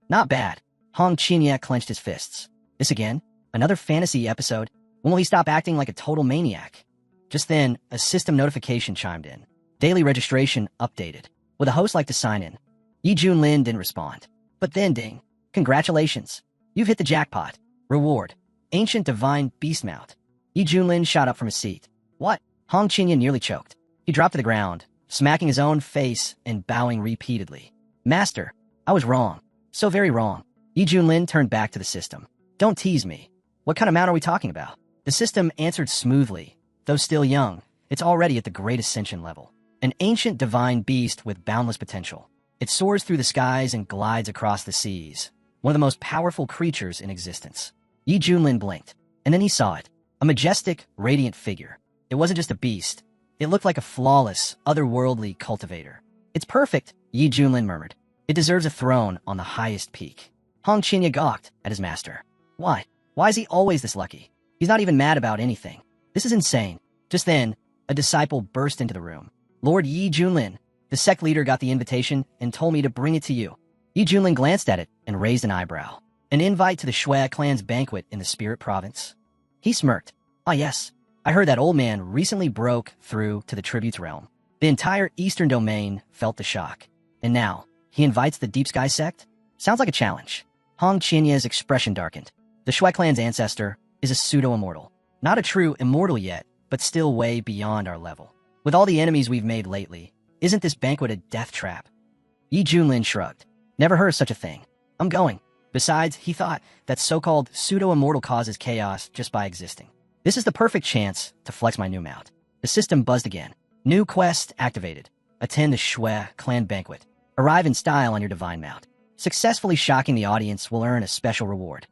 A: Not bad. Hong Qinya clenched his fists. This again? Another fantasy episode? When will he stop acting like a total maniac? Just then, a system notification chimed in. Daily registration updated. Would the host like to sign in? Yi Junlin didn't respond. But then ding. Congratulations. You've hit the jackpot. Reward. Ancient Divine Beast Mount. Yi Junlin shot up from his seat. What? Hong Qinya nearly choked. He dropped to the ground, smacking his own face and bowing repeatedly. Master, I was wrong. So very wrong. Yi Junlin turned back to the system. Don't tease me. What kind of mount are we talking about? The system answered smoothly. Though still young, it's already at the Great Ascension level. An ancient divine beast with boundless potential. It soars through the skies and glides across the seas. One of the most powerful creatures in existence. Yi Junlin blinked, and then he saw it. A majestic, radiant figure. It wasn't just a beast. It looked like a flawless, otherworldly cultivator. It's perfect, Yi Junlin murmured. It deserves a throne on the highest peak. Hong Qinya gawked at his master. Why? Why is he always this lucky? He's not even mad about anything. This is insane. Just then, a disciple burst into the room. Lord Yi Junlin, the sect leader got the invitation and told me to bring it to you. Yi Junlin glanced at it and raised an eyebrow. An invite to the Shui clan's banquet in the Spirit Province? He smirked. Ah yes, I heard that old man recently broke through to the tributes realm. The entire eastern domain felt the shock. And now, he invites the Deep Sky sect? Sounds like a challenge. Hong Chinya's expression darkened. The Shui clan's ancestor is a pseudo-immortal. Not a true immortal yet, but still way beyond our level. With all the enemies we've made lately, isn't this banquet a death trap? Yi Junlin shrugged. Never heard of such a thing. I'm going. Besides, he thought that so-called pseudo-immortal causes chaos just by existing. This is the perfect chance to flex my new mount. The system buzzed again. New quest activated. Attend the Shui clan banquet. Arrive in style on your divine mount. Successfully shocking the audience will earn a special reward.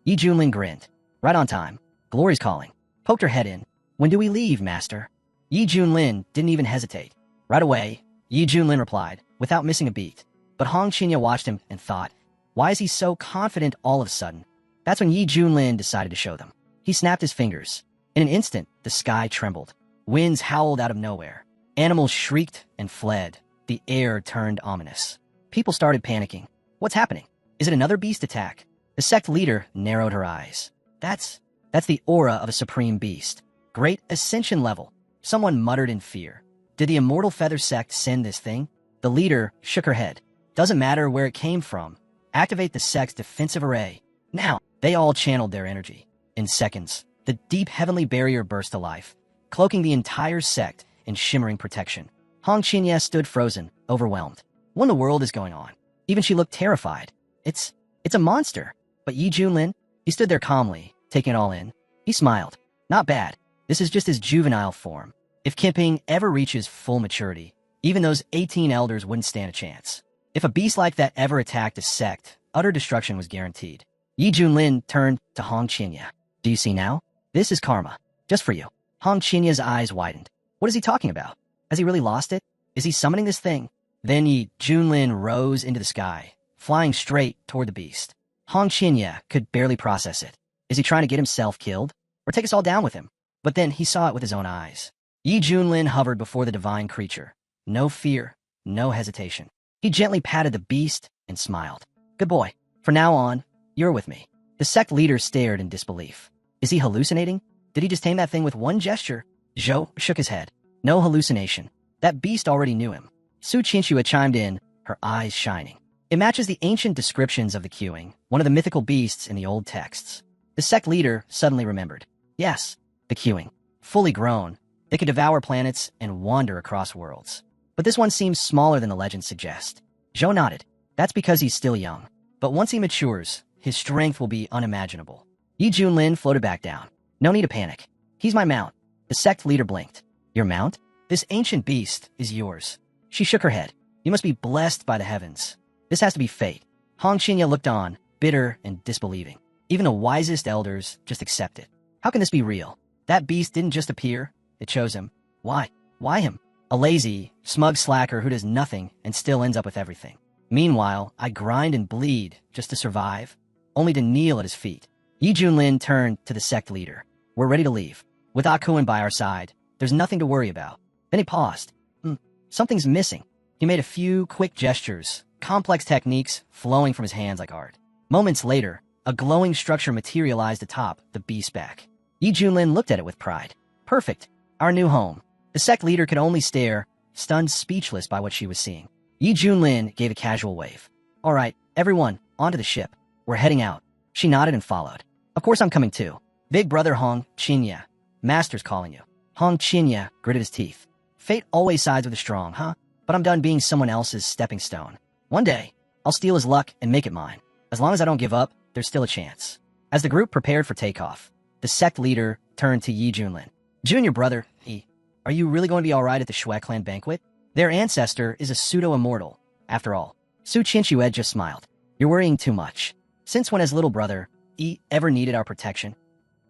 A: Yi Junlin grinned. Right on time. Glory's calling. Poked her head in. When do we leave, master? Yi Junlin didn't even hesitate. Right away, Yi Junlin replied, without missing a beat. But Hong Qinya watched him and thought, why is he so confident all of a sudden? That's when Yi Junlin decided to show them. He snapped his fingers. In an instant, the sky trembled. Winds howled out of nowhere. Animals shrieked and fled. The air turned ominous. People started panicking. What's happening? Is it another beast attack? The sect leader narrowed her eyes. That's the aura of a supreme beast. Great Ascension level. Someone muttered in fear. Did the Immortal Feather sect send this thing? The leader shook her head. Doesn't matter where it came from. Activate the sect's defensive array. Now, they all channeled their energy. In seconds, the deep heavenly barrier burst to life, cloaking the entire sect in shimmering protection. Hong Qinya stood frozen, overwhelmed. What in the world is going on? Even she looked terrified. It's a monster. But Yi Junlin, he stood there calmly, taking it all in. He smiled. Not bad. This is just his juvenile form. If Kimping ever reaches full maturity, even those 18 elders wouldn't stand a chance. If a beast like that ever attacked a sect, utter destruction was guaranteed. Yi Junlin turned to Hong Qinya. Do you see now? This is karma. Just for you. Hong Chinya's eyes widened. What is he talking about? Has he really lost it? Is he summoning this thing? Then Yi Junlin rose into the sky, flying straight toward the beast. Hong Qinya could barely process it. Is he trying to get himself killed? Or take us all down with him? But then he saw it with his own eyes. Yi Junlin hovered before the divine creature. No fear, no hesitation. He gently patted the beast and smiled. Good boy. From now on, you're with me. The sect leader stared in disbelief. Is he hallucinating? Did he just tame that thing with one gesture? Zhou shook his head. No hallucination. That beast already knew him. Su Qinshua chimed in, her eyes shining. It matches the ancient descriptions of the queuing, one of the mythical beasts in the old texts. The sect leader suddenly remembered. Yes, the queuing. Fully grown, they could devour planets and wander across worlds. But this one seems smaller than the legends suggest. Zhou nodded. That's because he's still young. But once he matures, his strength will be unimaginable. Yi Junlin floated back down. No need to panic. He's my mount. The sect leader blinked. Your mount? This ancient beast is yours. She shook her head. You must be blessed by the heavens. This has to be fate. Hong Qinya looked on, bitter and disbelieving. Even the wisest elders just accept it. How can this be real? That beast didn't just appear. It chose him. Why? Why him? A lazy, smug slacker who does nothing and still ends up with everything. Meanwhile, I grind and bleed just to survive, only to kneel at his feet. Yi Junlin turned to the sect leader. We're ready to leave. With Akuen by our side, there's nothing to worry about. Then he paused. Something's missing. He made a few quick gestures, complex techniques flowing from his hands like art. Moments later, a glowing structure materialized atop the beast's back. Yi Junlin looked at it with pride. Perfect. Our new home. The sect leader could only stare, stunned speechless by what she was seeing. Yi Junlin gave a casual wave. All right, everyone, onto the ship. We're heading out. She nodded and followed. Of course I'm coming too. Big brother Hong Qinya. Master's calling you. Hong Qinya gritted his teeth. Fate always sides with the strong, huh? But I'm done being someone else's stepping stone. One day, I'll steal his luck and make it mine. As long as I don't give up, there's still a chance. As the group prepared for takeoff, the sect leader turned to Yi Junlin. Junior brother, are you really going to be all right at the Shui clan banquet? Their ancestor is a pseudo-immortal. After all, Su Qinshua just smiled. You're worrying too much. Since when has little brother, ever needed our protection?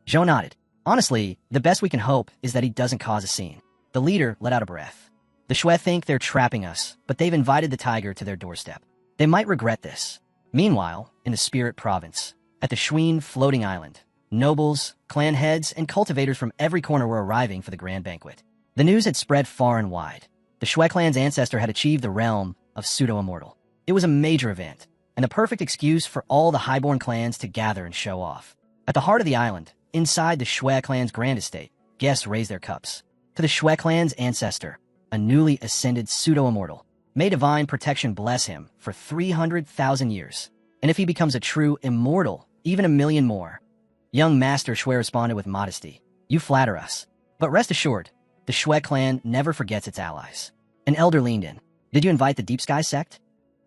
A: Zhou nodded. Honestly, the best we can hope is that he doesn't cause a scene. The leader let out a breath. The Shui think they're trapping us, but they've invited the tiger to their doorstep. They might regret this. Meanwhile, in the Spirit Province, at the Shuin floating island, nobles, clan heads, and cultivators from every corner were arriving for the grand banquet. The news had spread far and wide. The Shui clan's ancestor had achieved the realm of pseudo-immortal. It was a major event, and the perfect excuse for all the highborn clans to gather and show off. At the heart of the island, inside the Shui clan's grand estate, Guests raise their cups. To the Shui clan's ancestor, a newly ascended pseudo-immortal. May divine protection bless him for 300,000 years. And if he becomes a true immortal, even 1,000,000 more. Young Master Shui responded with modesty. You flatter us. But rest assured, the Shui clan never forgets its allies. An elder leaned in. Did you invite the Deep Sky sect?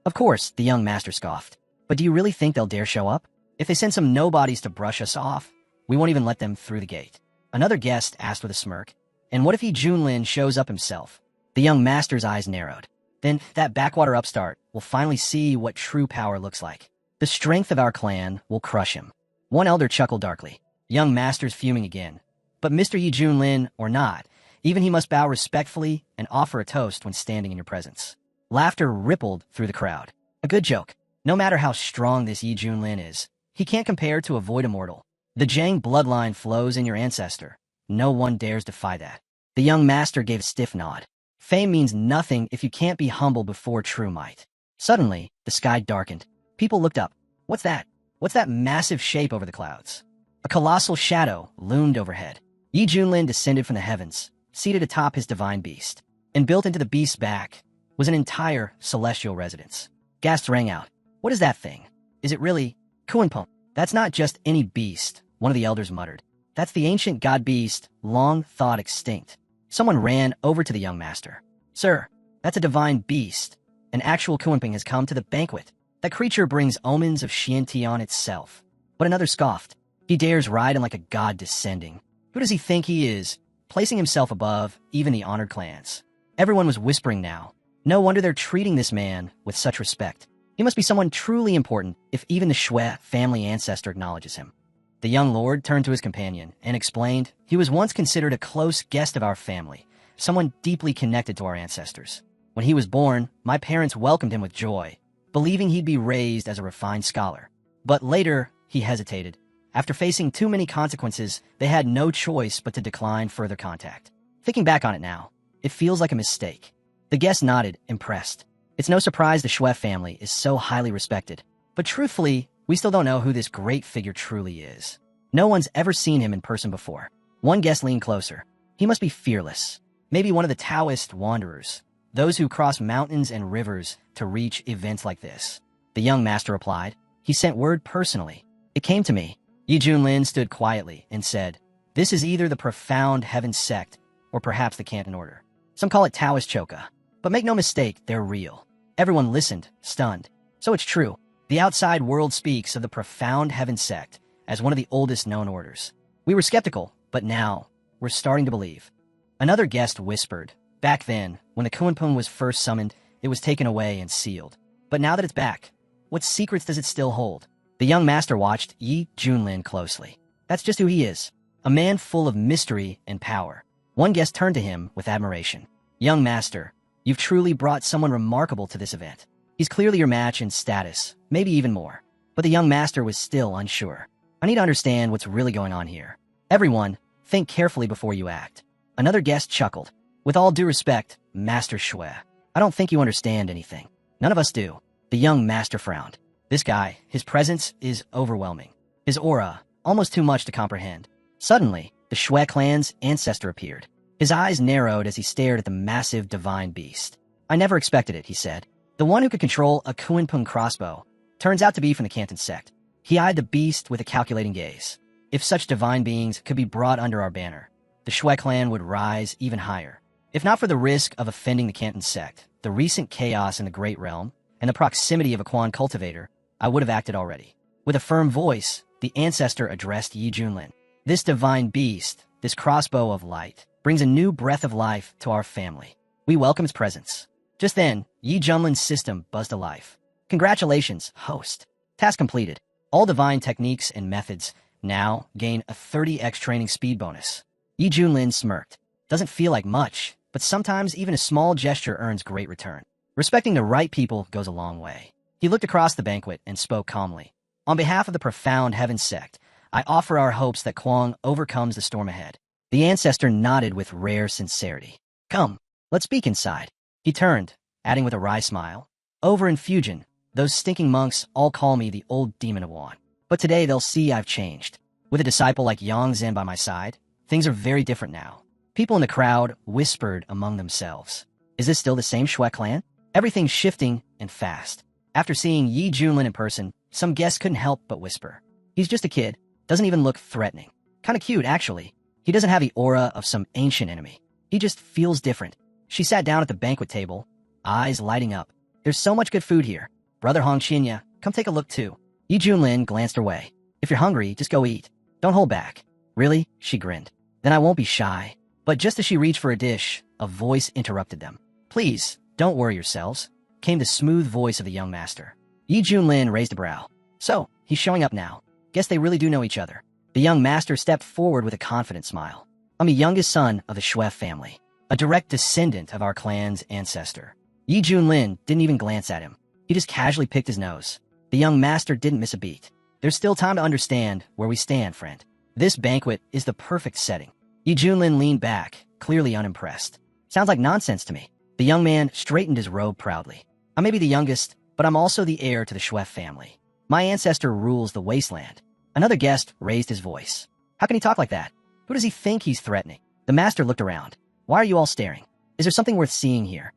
A: Of course, the young master scoffed. But do you really think they'll dare show up? If they send some nobodies to brush us off, we won't even let them through the gate. Another guest asked with a smirk. And what if Yi Junlin shows up himself? The young master's eyes narrowed. Then that backwater upstart will finally see what true power looks like. The strength of our clan will crush him. One elder chuckled darkly. Young master's fuming again. But Mr. Yi Junlin, or not, even he must bow respectfully and offer a toast when standing in your presence. Laughter rippled through the crowd. A good joke. No matter how strong this Yi Junlin is, he can't compare to a void immortal. The Zhang bloodline flows in your ancestor. No one dares defy that. The young master gave a stiff nod. Fame means nothing if you can't be humble before true might. Suddenly, the sky darkened. People looked up. What's that? What's that massive shape over the clouds? A colossal shadow loomed overhead. Yi Junlin descended from the heavens, seated atop his divine beast. And built into the beast's back was an entire celestial residence. Gasps rang out. What is that thing? Is it really Kuanpeng? That's not just any beast, one of the elders muttered. That's the ancient god beast, long thought extinct. Someone ran over to the young master. Sir, that's a divine beast. An actual Kuanpeng has come to the banquet. That creature brings omens of Xiantian itself. But another scoffed. He dares ride in like a god descending. Who does he think he is, placing himself above even the honored clans? Everyone was whispering now. No wonder they're treating this man with such respect. He must be someone truly important if even the Shui family ancestor acknowledges him. The young lord turned to his companion and explained he was once considered a close guest of our family, someone deeply connected to our ancestors. When he was born, my parents welcomed him with joy, believing he'd be raised as a refined scholar. But later, he hesitated. After facing too many consequences, they had no choice but to decline further contact. Thinking back on it now, it feels like a mistake. The guest nodded, impressed. It's no surprise the Shui family is so highly respected. But truthfully, we still don't know who this great figure truly is. No one's ever seen him in person before. One guest leaned closer. He must be fearless. Maybe one of the Taoist wanderers. Those who cross mountains and rivers to reach events like this. The young master replied. He sent word personally. It came to me. Yi Junlin stood quietly and said, this is either the profound heaven sect or perhaps the Canton order. Some call it Taoist Choka. But make no mistake, they're real. Everyone listened, stunned. So it's true. The outside world speaks of the profound heaven sect as one of the oldest known orders. We were skeptical, but now we're starting to believe. Another guest whispered, back then, when the Kuanpeng was first summoned, it was taken away and sealed. But now that it's back, what secrets does it still hold? The young master watched Yi Junlin closely. That's just who he is, a man full of mystery and power. One guest turned to him with admiration. Young master, you've truly brought someone remarkable to this event. He's clearly your match in status, maybe even more. But the young master was still unsure. I need to understand what's really going on here. Everyone, think carefully before you act. Another guest chuckled. With all due respect, Master Shui, I don't think you understand anything. None of us do. The young master frowned. This guy, his presence is overwhelming. His aura, almost too much to comprehend. Suddenly, the Shui clan's ancestor appeared. His eyes narrowed as he stared at the massive divine beast. I never expected it, he said. The one who could control a Kuanpeng crossbow turns out to be from the Canton sect. He eyed the beast with a calculating gaze. If such divine beings could be brought under our banner, the Shui clan would rise even higher. If not for the risk of offending the Canton sect, the recent chaos in the Great Realm, and the proximity of a Quan cultivator, I would have acted already. With a firm voice, the ancestor addressed Yi Junlin. This divine beast, this crossbow of light, brings a new breath of life to our family. We welcome its presence. Just then, Yi Junlin's system buzzed to life. Congratulations, host. Task completed. All divine techniques and methods now gain a 30x training speed bonus. Yi Junlin smirked. Doesn't feel like much, but sometimes even a small gesture earns great return. Respecting the right people goes a long way. He looked across the banquet and spoke calmly. On behalf of the profound heaven sect, I offer our hopes that Kwang overcomes the storm ahead. The ancestor nodded with rare sincerity. Come, let's speak inside. He turned, adding with a wry smile. Over in Fujian, those stinking monks all call me the old demon of Wan. But today they'll see I've changed. With a disciple like Yang Zhen by my side, Things are very different now. People in the crowd whispered among themselves. Is this still the same Shui clan? Everything's shifting and fast. After seeing Yi Junlin in person, some guests couldn't help but whisper. He's just a kid. Doesn't even look threatening. Kinda cute, actually. He doesn't have the aura of some ancient enemy. He just feels different. She sat down at the banquet table, eyes lighting up. There's so much good food here. Brother Hong Qinya, come take a look too. Yi Junlin glanced her way. If you're hungry, just go eat. Don't hold back. Really? She grinned. Then I won't be shy. But just as she reached for a dish, a voice interrupted them. Please, don't worry yourselves, came the smooth voice of the young master. Yi Junlin raised a brow. So, he's showing up now. Guess they really do know each other. The young master stepped forward with a confident smile. I'm the youngest son of the Shui family, a direct descendant of our clan's ancestor. Yi Junlin didn't even glance at him. He just casually picked his nose. The young master didn't miss a beat. There's still time to understand where we stand, friend. This banquet is the perfect setting. Yi Junlin leaned back, clearly unimpressed. Sounds like nonsense to me. The young man straightened his robe proudly. I may be the youngest, but I'm also the heir to the Shui family. My ancestor rules the wasteland. Another guest raised his voice. How can he talk like that? Who does he think he's threatening? The master looked around. Why are you all staring? Is there something worth seeing here?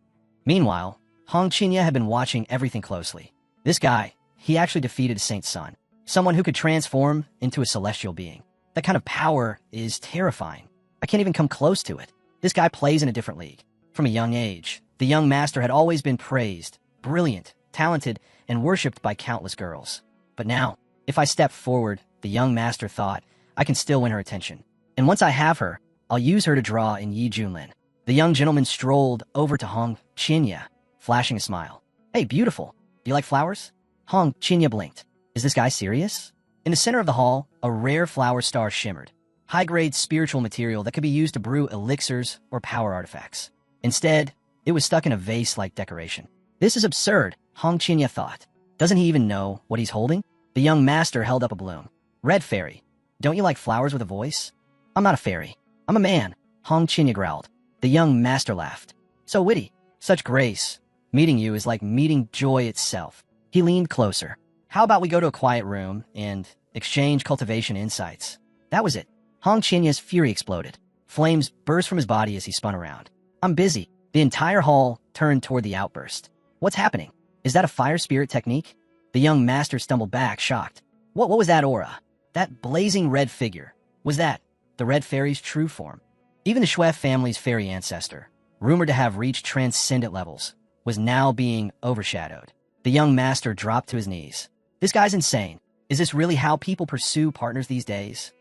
A: Meanwhile, Hong Qinya had been watching everything closely. This guy, he actually defeated a saint's son. Someone who could transform into a celestial being. That kind of power is terrifying. I can't even come close to it. This guy plays in a different league. From a young age, the young master had always been praised, brilliant, talented, and worshipped by countless girls. But now, if I step forward, the young master thought, I can still win her attention. And once I have her, I'll use her to draw in Yi Junlin. The young gentleman strolled over to Hong Qinya, flashing a smile. Hey, beautiful. Do you like flowers? Hong Qinya blinked. Is this guy serious? In the center of the hall, a rare flower star shimmered. High-grade spiritual material that could be used to brew elixirs or power artifacts. Instead, it was stuck in a vase-like decoration. This is absurd, Hong Qinya thought. Doesn't he even know what he's holding? The young master held up a bloom. Red fairy. Don't you like flowers with a voice? I'm not a fairy. I'm a man, Hong Qinya growled. The young master laughed. So witty. Such grace. Meeting you is like meeting joy itself. He leaned closer. How about we go to a quiet room and exchange cultivation insights? That was it. Hong Qinya's fury exploded. Flames burst from his body as he spun around. I'm busy. The entire hall turned toward the outburst. What's happening? Is that a fire spirit technique? The young master stumbled back, shocked. What was that aura? That blazing red figure? Was that the red fairy's true form? Even the Shui family's fairy ancestor, rumored to have reached transcendent levels, was now being overshadowed. The young master dropped to his knees. This guy's insane. Is this really how people pursue partners these days?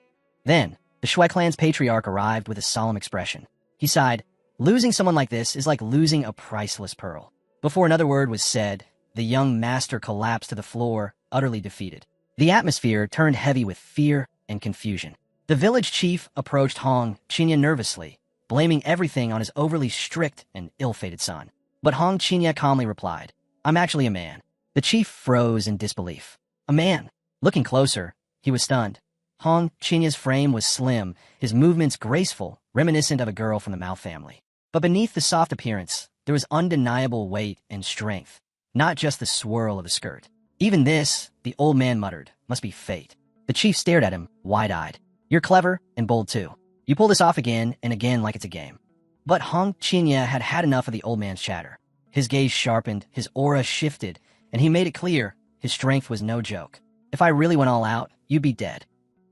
A: Then, the Shui clan's patriarch arrived with a solemn expression. He sighed. Losing someone like this is like losing a priceless pearl. Before another word was said, the young master collapsed to the floor, utterly defeated. The atmosphere turned heavy with fear and confusion. The village chief approached Hong Qinya nervously, blaming everything on his overly strict and ill-fated son. But Hong Qinya calmly replied, I'm actually a man. The chief froze in disbelief. A man. Looking closer, he was stunned. Hong Qinya's frame was slim, his movements graceful, reminiscent of a girl from the Mao family. But beneath the soft appearance, there was undeniable weight and strength, not just the swirl of the skirt. Even this, the old man muttered, must be fate. The chief stared at him, wide-eyed. You're clever and bold too. You pull this off again and again like it's a game. But Hong Qinya had had enough of the old man's chatter. His gaze sharpened, his aura shifted, and he made it clear his strength was no joke. If I really went all out, you'd be dead.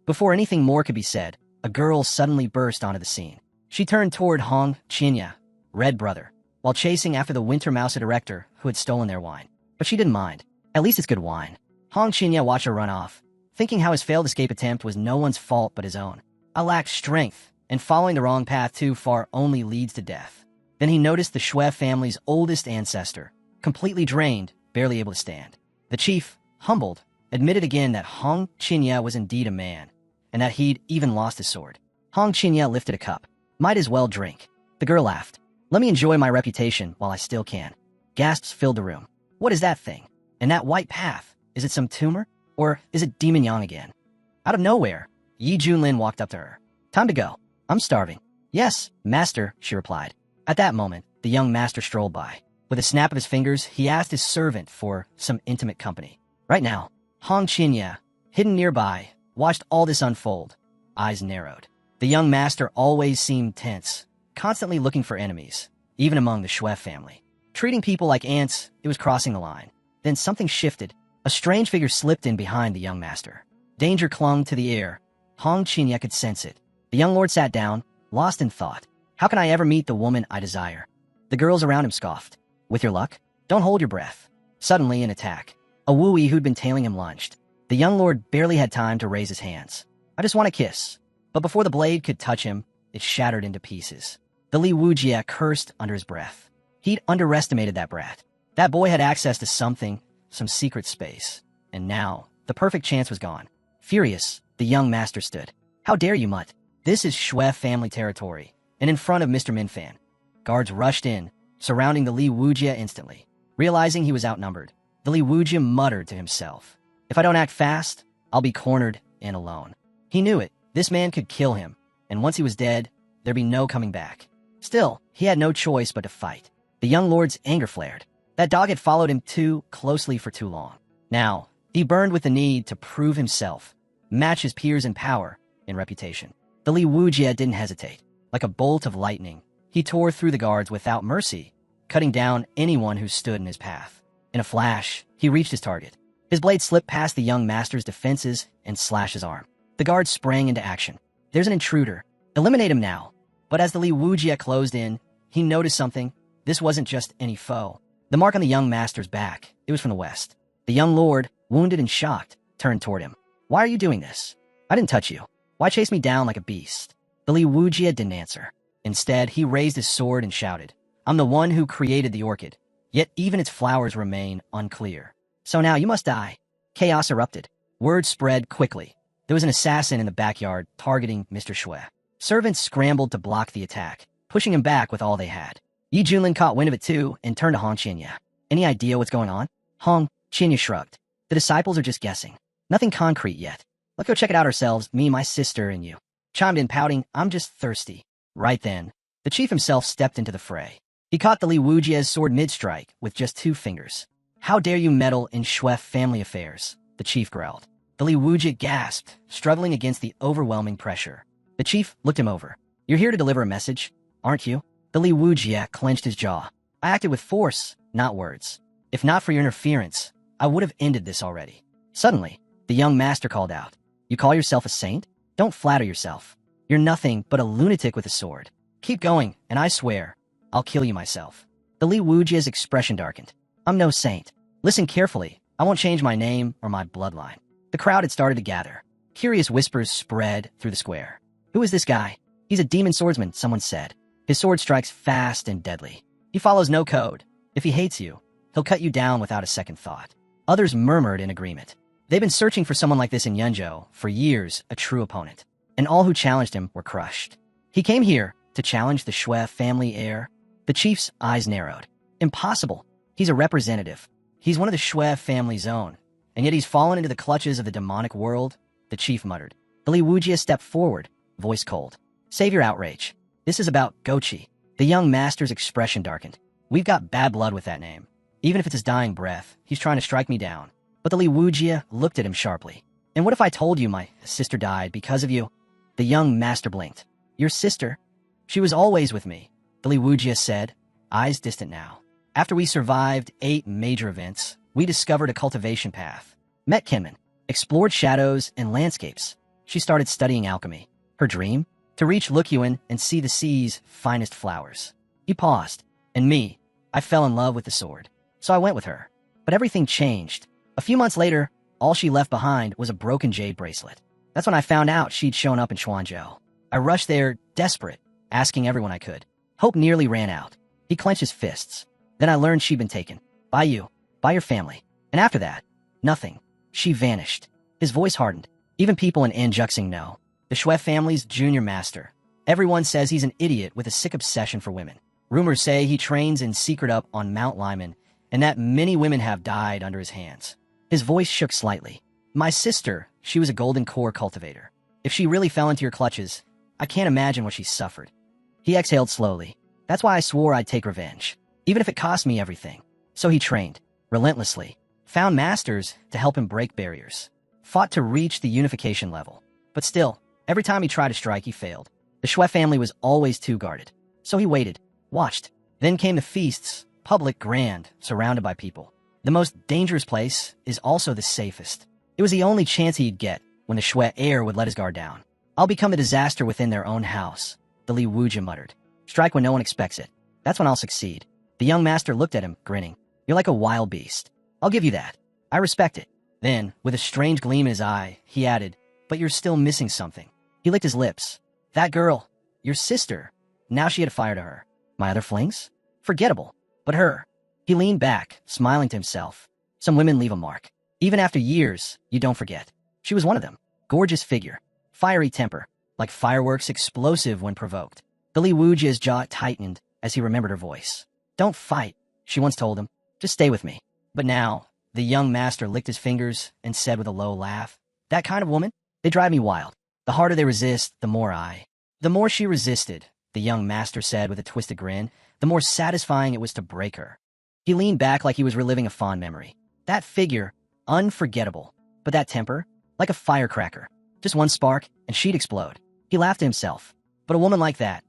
A: Before anything more could be said, a girl suddenly burst onto the scene. She turned toward Hong Qinya, Red Brother, while chasing after the Winter Mouse director who had stolen their wine. But she didn't mind. At least it's good wine. Hong Qinya watched her run off, thinking how his failed escape attempt was no one's fault but his own. I lacked strength, and following the wrong path too far only leads to death. Then he noticed the Shui family's oldest ancestor, completely drained, barely able to stand. The chief, humbled, admitted again that Hong Qinya was indeed a man, and that he'd even lost his sword. Hong Qinya lifted a cup. Might as well drink. The girl laughed. Let me enjoy my reputation while I still can. Gasps filled the room. What is that thing? And that white path? Is it some tumor? Or is it Demon Yang again? Out of nowhere, Yi Junlin walked up to her. Time to go. I'm starving. Yes, master, she replied. At that moment, the young master strolled by. With a snap of his fingers, he asked his servant for some intimate company. Right now, Hong Qinya, hidden nearby, watched all this unfold, eyes narrowed. The young master always seemed tense, constantly looking for enemies, even among the Shui family. Treating people like ants, it was crossing the line. Then something shifted. A strange figure slipped in behind the young master. Danger clung to the air. Hong Qinya could sense it. The young lord sat down, lost in thought. How can I ever meet the woman I desire? The girls around him scoffed. With your luck? Don't hold your breath. Suddenly, an attack. A Wooey who'd been tailing him lunged. The young lord barely had time to raise his hands. I just want a kiss. But before the blade could touch him, it shattered into pieces. The Li Wujie cursed under his breath. He'd underestimated that brat. That boy had access to something, some secret space. And now, the perfect chance was gone. Furious, the young master stood. How dare you, mutt? This is Shui family territory, and in front of Mr. Minfan. Guards rushed in, surrounding the Li Wujie instantly. Realizing he was outnumbered, the Li Wujie muttered to himself. If I don't act fast, I'll be cornered and alone. He knew it. This man could kill him, and once he was dead, there'd be no coming back. Still, he had no choice but to fight. The young lord's anger flared. That dog had followed him too closely for too long. Now, he burned with the need to prove himself, match his peers in power and reputation. The Li Wujie didn't hesitate. Like a bolt of lightning, he tore through the guards without mercy, cutting down anyone who stood in his path. In a flash, he reached his target. His blade slipped past the young master's defenses and slashed his arm. The guard sprang into action. There's an intruder. Eliminate him now. But as the Li Wujie closed in, he noticed something. This wasn't just any foe. The mark on the young master's back, it was from the west. The young lord, wounded and shocked, turned toward him. Why are you doing this? I didn't touch you. Why chase me down like a beast? The Li Wujie didn't answer. Instead, he raised his sword and shouted, I'm the one who created the orchid, yet even its flowers remain unclear. So now you must die. Chaos erupted. Word spread quickly. There was an assassin in the backyard targeting Mr. Shui. Servants scrambled to block the attack, pushing him back with all they had. Yi Junlin caught wind of it too and turned to Hong Qinya. Any idea what's going on? Hong Qinya shrugged. The disciples are just guessing. Nothing concrete yet. Let's go check it out ourselves, me, my sister, and you. Chimed in pouting, I'm just thirsty. Right then, the chief himself stepped into the fray. He caught the Li Wujie's sword mid-strike with just 2 fingers. How dare you meddle in Shui family affairs? The chief growled. The Li Wujie gasped, struggling against the overwhelming pressure. The chief looked him over. You're here to deliver a message, aren't you? The Li Wujie clenched his jaw. I acted with force, not words. If not for your interference, I would have ended this already. Suddenly, the young master called out. You call yourself a saint? Don't flatter yourself. You're nothing but a lunatic with a sword. Keep going, and I swear, I'll kill you myself. The Li Wujie's expression darkened. I'm no saint. Listen carefully. I won't change my name or my bloodline. The crowd had started to gather. Curious whispers spread through the square. Who is this guy? He's a demon swordsman, someone said. His sword strikes fast and deadly. He follows no code. If he hates you, he'll cut you down without a second thought. Others murmured in agreement. They've been searching for someone like this in Yunzhou for years, a true opponent. And all who challenged him were crushed. He came here to challenge the Shui family heir. The chief's eyes narrowed. Impossible. He's a representative. He's one of the Shui family's own. And yet he's fallen into the clutches of the demonic world, the chief muttered. The Li Wujie stepped forward, voice cold. Save your outrage. This is about Gochi. The young master's expression darkened. We've got bad blood with that name. Even if it's his dying breath, he's trying to strike me down. But the Li Wujie looked at him sharply. And what if I told you my sister died because of you? The young master blinked. Your sister? She was always with me, the Li Wujie said, eyes distant now. After we survived 8 major events, we discovered a cultivation path, met Kinman, explored shadows and landscapes. She started studying alchemy. Her dream? To reach Lukyuan and see the sea's finest flowers. He paused. And me, I fell in love with the sword. So I went with her. But everything changed. A few months later, all she left behind was a broken jade bracelet. That's when I found out she'd shown up in Chuanzhou. I rushed there, desperate, asking everyone I could. Hope nearly ran out. He clenched his fists. Then I learned she'd been taken. By you. By your family. And after that, nothing. She vanished. His voice hardened. Even people in Anjuxing know. The Shui family's junior master. Everyone says he's an idiot with a sick obsession for women. Rumors say he trains in secret up on Mount Lyman, and that many women have died under his hands. His voice shook slightly. My sister, she was a golden core cultivator. If she really fell into your clutches, I can't imagine what she suffered. He exhaled slowly. That's why I swore I'd take revenge, even if it cost me everything. So he trained, relentlessly, found masters to help him break barriers, fought to reach the unification level. But still, Every time he tried to strike, he failed. The Xue family was always too guarded. So he waited, watched. Then came the feasts, public, grand, surrounded by people. The most dangerous place is also the safest. It was the only chance he'd get when the Xue heir would let his guard down. I'll become a disaster within their own house, the Li Wujia muttered. Strike when no one expects it. That's when I'll succeed. The young master looked at him, grinning. You're like a wild beast. I'll give you that. I respect it. Then, with a strange gleam in his eye, he added, but you're still missing something. He licked his lips. That girl, your sister. Now she had a fire to her. My other flings? Forgettable. But her. He leaned back, smiling to himself. Some women leave a mark. Even after years, you don't forget. She was one of them. Gorgeous figure. Fiery temper. Like fireworks, explosive when provoked. The Li Wujia's jaw tightened as he remembered her voice. Don't fight, she once told him. Just stay with me. But now, the young master licked his fingers and said with a low laugh, that kind of woman? They drive me wild. The harder they resist, the more I. The more she resisted, the young master said with a twisted grin, the more satisfying it was to break her. He leaned back like he was reliving a fond memory. That figure, unforgettable. But that temper, like a firecracker. Just one spark, and she'd explode. He laughed to himself. But a woman like that,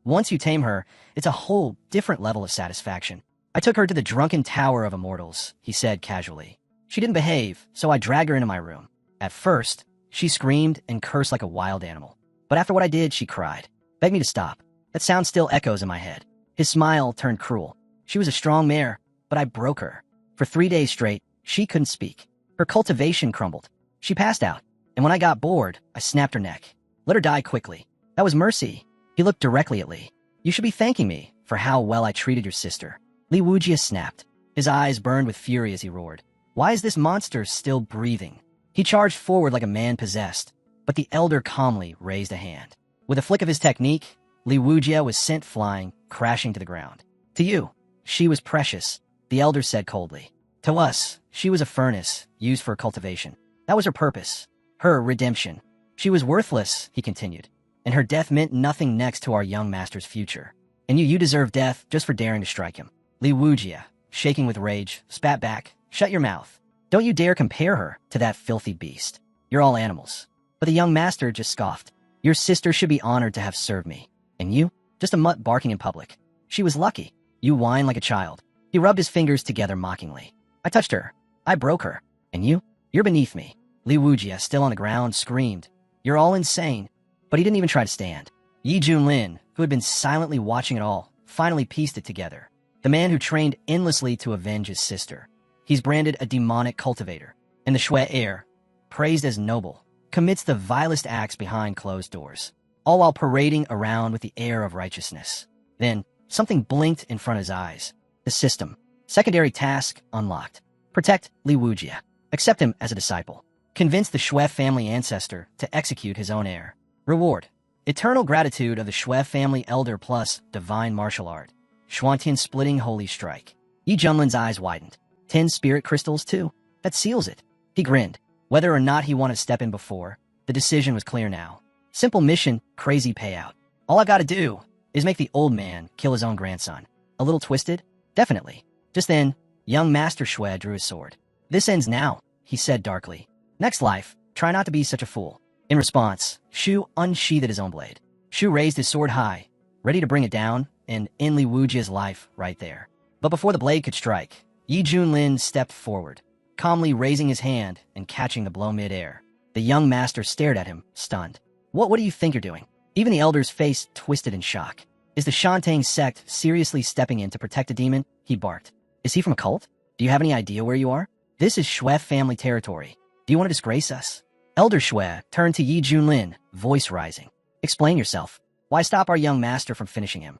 A: once you tame her, it's a whole different level of satisfaction. I took her to the drunken tower of immortals, he said casually. She didn't behave, so I dragged her into my room. At first, she screamed and cursed like a wild animal. But after what I did, she cried. Begged me to stop. That sound still echoes in my head. His smile turned cruel. She was a strong mare, but I broke her. For 3 days straight, she couldn't speak. Her cultivation crumbled. She passed out. And when I got bored, I snapped her neck. Let her die quickly. That was mercy. He looked directly at Li. You should be thanking me for how well I treated your sister. Li Wujia snapped. His eyes burned with fury as he roared. Why is this monster still breathing? He charged forward like a man possessed, but the elder calmly raised a hand. With a flick of his technique, Li Wujia was sent flying, crashing to the ground. To you, she was precious, the elder said coldly. To us, she was a furnace used for cultivation. That was her purpose, her redemption. She was worthless, he continued, and her death meant nothing next to our young master's future. And you deserve death just for daring to strike him. Li Wujia, shaking with rage, spat back. Shut your mouth. Don't you dare compare her to that filthy beast. You're all animals. But the young master just scoffed. Your sister should be honored to have served me. And you? Just a mutt barking in public. She was lucky. You whine like a child. He rubbed his fingers together mockingly. I touched her. I broke her. And you? You're beneath me. Li Wujia, still on the ground, screamed. You're all insane. But he didn't even try to stand. Yi Junlin, who had been silently watching it all, finally pieced it together. The man who trained endlessly to avenge his sister. He's branded a demonic cultivator. And the Xue heir, praised as noble, commits the vilest acts behind closed doors, all while parading around with the air of righteousness. Then, something blinked in front of his eyes. The system. Secondary task unlocked. Protect Li Wujia. Accept him as a disciple. Convince the Xue family ancestor to execute his own heir. Reward. Eternal gratitude of the Xue family elder plus divine martial art. Xuantian splitting holy strike. Yi Junlin's eyes widened. 10 spirit crystals too. That seals it. He grinned. Whether or not he wanted to step in before, the decision was clear now. Simple mission, crazy payout. All I gotta do is make the old man kill his own grandson. A little twisted? Definitely. Just then, young Master Xue drew his sword. This ends now, he said darkly. Next life, try not to be such a fool. In response, Shu unsheathed his own blade. Shu raised his sword high, ready to bring it down, and end Li Wujia's life right there. But before the blade could strike, Yi Junlin stepped forward, calmly raising his hand and catching the blow mid-air. The young master stared at him, stunned. What do you think you're doing? Even the elder's face twisted in shock. Is the Shantang sect seriously stepping in to protect a demon? He barked. Is he from a cult? Do you have any idea where you are? This is Xue family territory. Do you want to disgrace us? Elder Xue turned to Yi Junlin, voice rising. Explain yourself. Why stop our young master from finishing him?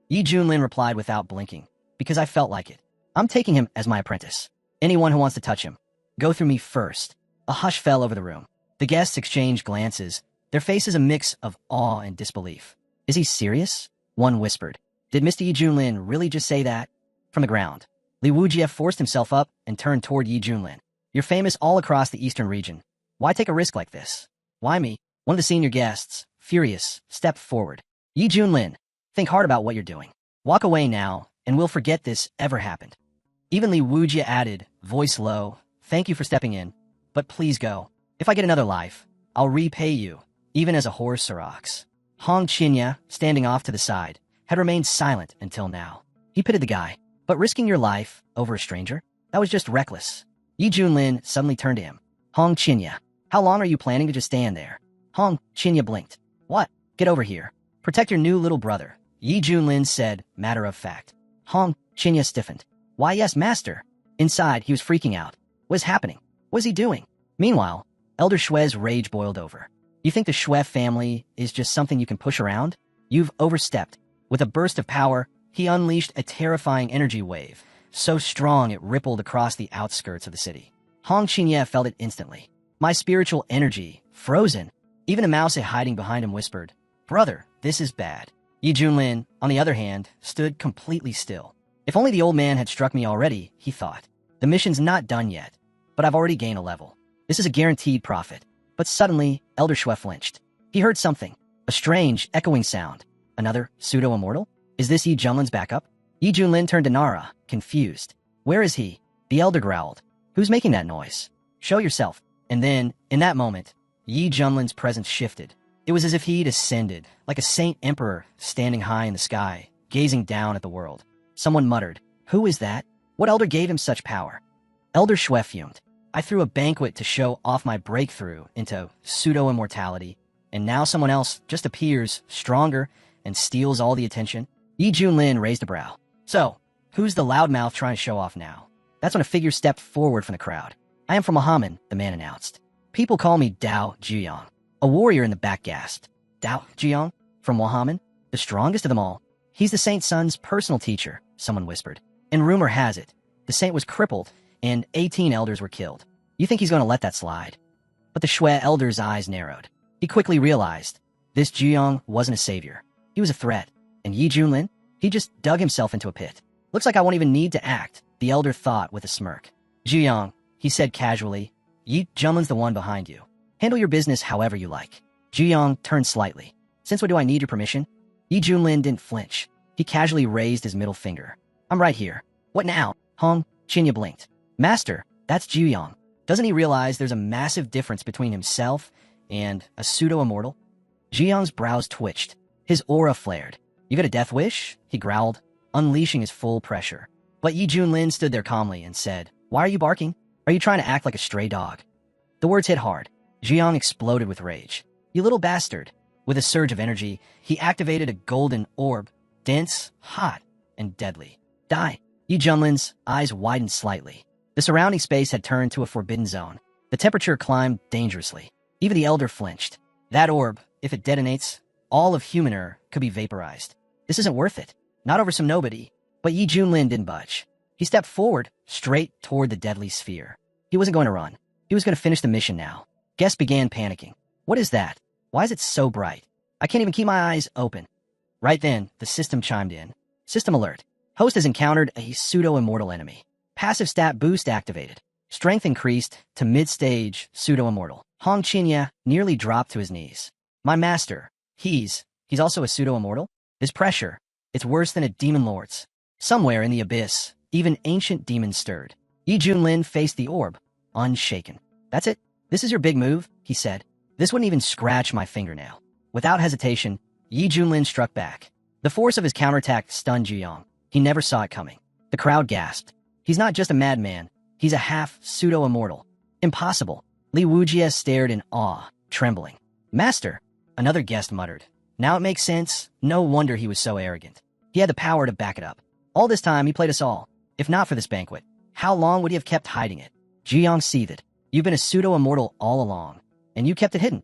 A: Yi Junlin replied without blinking. Because I felt like it. I'm taking him as my apprentice. Anyone who wants to touch him, go through me first. A hush fell over the room. The guests exchanged glances, their faces a mix of awe and disbelief. Is he serious? One whispered. Did Mr. Yi Junlin really just say that? From the ground, Li Wujia forced himself up and turned toward Yi Junlin. You're famous all across the eastern region. Why take a risk like this? Why me? One of the senior guests, furious, stepped forward. Yi Junlin, think hard about what you're doing. Walk away now, and we'll forget this ever happened. Even Li Wujia added, voice low, thank you for stepping in, but please go. If I get another life, I'll repay you, even as a horse or ox. Hong Qinya, standing off to the side, had remained silent until now. He pitied the guy, but risking your life over a stranger? That was just reckless. Yi Junlin suddenly turned to him. Hong Qinya, how long are you planning to just stand there? Hong Qinya blinked. What? Get over here. Protect your new little brother, Yi Junlin said, matter of fact. Hong Qinya stiffened. Why yes, master. Inside, he was freaking out. What is happening? What is he doing? Meanwhile, Elder Shue's rage boiled over. You think the Shue family is just something you can push around? You've overstepped. With a burst of power, he unleashed a terrifying energy wave, so strong it rippled across the outskirts of the city. Hong Qinya felt it instantly. My spiritual energy, frozen. Even a mouse hiding behind him whispered, Brother, this is bad. Yi Junlin, on the other hand, stood completely still. If only the old man had struck me already, he thought. The mission's not done yet, but I've already gained a level. This is a guaranteed profit. But suddenly, Elder Shue flinched. He heard something, a strange, echoing sound. Another pseudo-immortal? Is this Yi Junlin's backup? Yi Junlin turned to Nara, confused. Where is he? The elder growled. Who's making that noise? Show yourself. And then, in that moment, Yi Junlin's presence shifted. It was as if he'd ascended, like a saint emperor standing high in the sky, gazing down at the world. Someone muttered, Who is that? What elder gave him such power? Elder Shue fumed. I threw a banquet to show off my breakthrough into pseudo-immortality, and now someone else just appears, stronger, and steals all the attention. Yi Junlin raised a brow. So, who's the loudmouth trying to show off now? That's when a figure stepped forward from the crowd. I am from Muhammad, the man announced. People call me Dao Jiyang. A warrior in the back gasped. Dao Jiyang? From Muhammad? The strongest of them all. He's the saint's son's personal teacher, someone whispered. And rumor has it, the saint was crippled, and 18 elders were killed. You think he's going to let that slide? But the Shue elder's eyes narrowed. He quickly realized this Jiyang wasn't a savior. He was a threat. And Yi Junlin? He just dug himself into a pit. Looks like I won't even need to act, the elder thought with a smirk. Jiyang, he said casually, Yi Junlin's the one behind you. Handle your business however you like. Jiyang turned slightly. Since when do I need your permission? Yi Junlin didn't flinch. He casually raised his middle finger. I'm right here. What now? Hong Qinya blinked. Master, that's Jiyang. Doesn't he realize there's a massive difference between himself and a pseudo-immortal? Jiyang's brows twitched. His aura flared. You got a death wish? He growled, unleashing his full pressure. But Yi Junlin stood there calmly and said, Why are you barking? Are you trying to act like a stray dog? The words hit hard. Jiyang exploded with rage. You little bastard. With a surge of energy, he activated a golden orb, dense, hot, and deadly. Die. Yi Junlin's eyes widened slightly. The surrounding space had turned to a forbidden zone. The temperature climbed dangerously. Even the elder flinched. That orb, if it detonates, all of Humaner could be vaporized. This isn't worth it. Not over some nobody. But Yi Junlin didn't budge. He stepped forward, straight toward the deadly sphere. He wasn't going to run. He was going to finish the mission now. Guests began panicking. What is that? Why is it so bright? I can't even keep my eyes open. Right then, the system chimed in. System alert. Host has encountered a pseudo-immortal enemy. Passive stat boost activated. Strength increased to mid-stage pseudo-immortal. Hong Qinya nearly dropped to his knees. My master, he's also a pseudo-immortal? This pressure, it's worse than a demon lord's. Somewhere in the abyss, even ancient demons stirred. Yi Junlin faced the orb, unshaken. That's it? This is your big move? He said. This wouldn't even scratch my fingernail. Without hesitation, Yi Junlin struck back. The force of his counterattack stunned Jiyang. He never saw it coming. The crowd gasped. He's not just a madman. He's a half pseudo-immortal. Impossible. Li Wujie stared in awe, trembling. Master, another guest muttered. Now it makes sense. No wonder he was so arrogant. He had the power to back it up. All this time, he played us all. If not for this banquet, how long would he have kept hiding it? Jiyang seethed. You've been a pseudo-immortal all along, and you kept it hidden.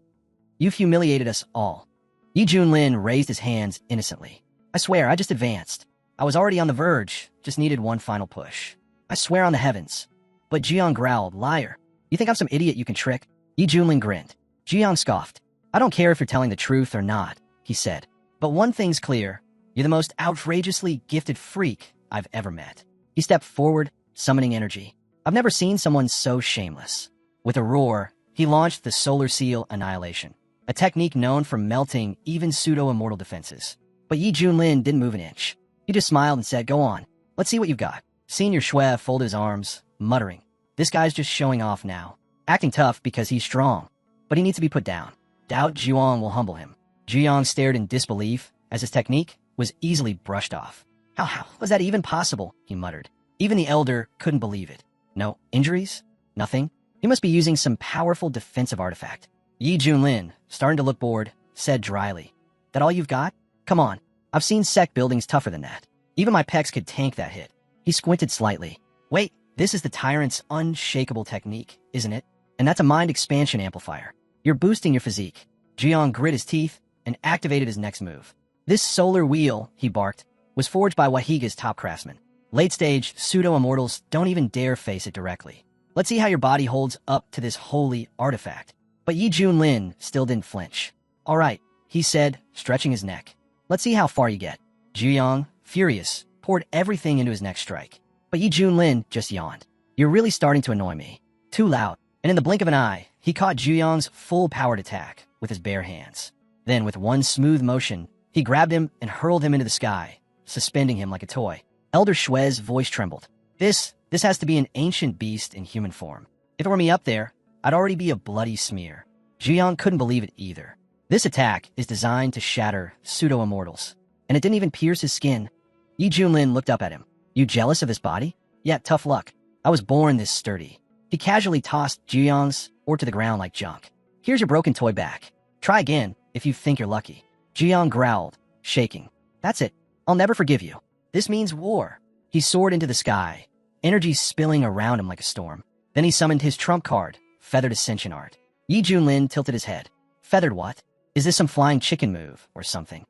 A: You've humiliated us all. Yi Junlin raised his hands innocently. I swear, I just advanced. I was already on the verge, just needed one final push. I swear on the heavens. But Jiyang growled, Liar. You think I'm some idiot you can trick? Yi Junlin grinned. Jiyang scoffed. I don't care if you're telling the truth or not, he said. But one thing's clear. You're the most outrageously gifted freak I've ever met. He stepped forward, summoning energy. I've never seen someone so shameless. With a roar, he launched the Solar Seal Annihilation, a technique known for melting even pseudo-immortal defenses. But Yi Junlin didn't move an inch. He just smiled and said, Go on. Let's see what you've got. Senior Shue folded his arms, muttering, This guy's just showing off now. Acting tough because he's strong. But he needs to be put down. doubt Zhuang will humble him. Zhuyang stared in disbelief as his technique was easily brushed off. How was that even possible? He muttered. Even the elder couldn't believe it. No injuries? Nothing? He must be using some powerful defensive artifact. Yi Junlin, starting to look bored, said dryly. That all you've got? Come on. I've seen sect buildings tougher than that. Even my pecs could tank that hit. He squinted slightly. Wait, this is the tyrant's unshakable technique, isn't it? And that's a mind expansion amplifier. You're boosting your physique. Jiang grit his teeth and activated his next move. This solar wheel, he barked, was forged by Wahiga's top craftsman. Late-stage pseudo-immortals don't even dare face it directly. Let's see how your body holds up to this holy artifact. But Yi Junlin still didn't flinch. All right, he said, stretching his neck. Let's see how far you get. Zhuyang, furious, poured everything into his next strike. But Yi Junlin just yawned. You're really starting to annoy me. Too loud. And in the blink of an eye, he caught Zhuyang's full-powered attack with his bare hands. Then, with one smooth motion, he grabbed him and hurled him into the sky, suspending him like a toy. Elder Shue's voice trembled. This has to be an ancient beast in human form. If it were me up there, I'd already be a bloody smear. Zhuyang couldn't believe it either. This attack is designed to shatter pseudo-immortals, and it didn't even pierce his skin. Yi Junlin looked up at him. You jealous of this body? Yeah, tough luck. I was born this sturdy. He casually tossed Zhuyang's ore to the ground like junk. Here's your broken toy back. Try again if you think you're lucky. Zhuyang growled, shaking. That's it. I'll never forgive you. This means war. He soared into the sky, energy spilling around him like a storm. Then he summoned his trump card, Feathered Ascension Art. Yi Junlin tilted his head. Feathered what? Is this some flying chicken move or something?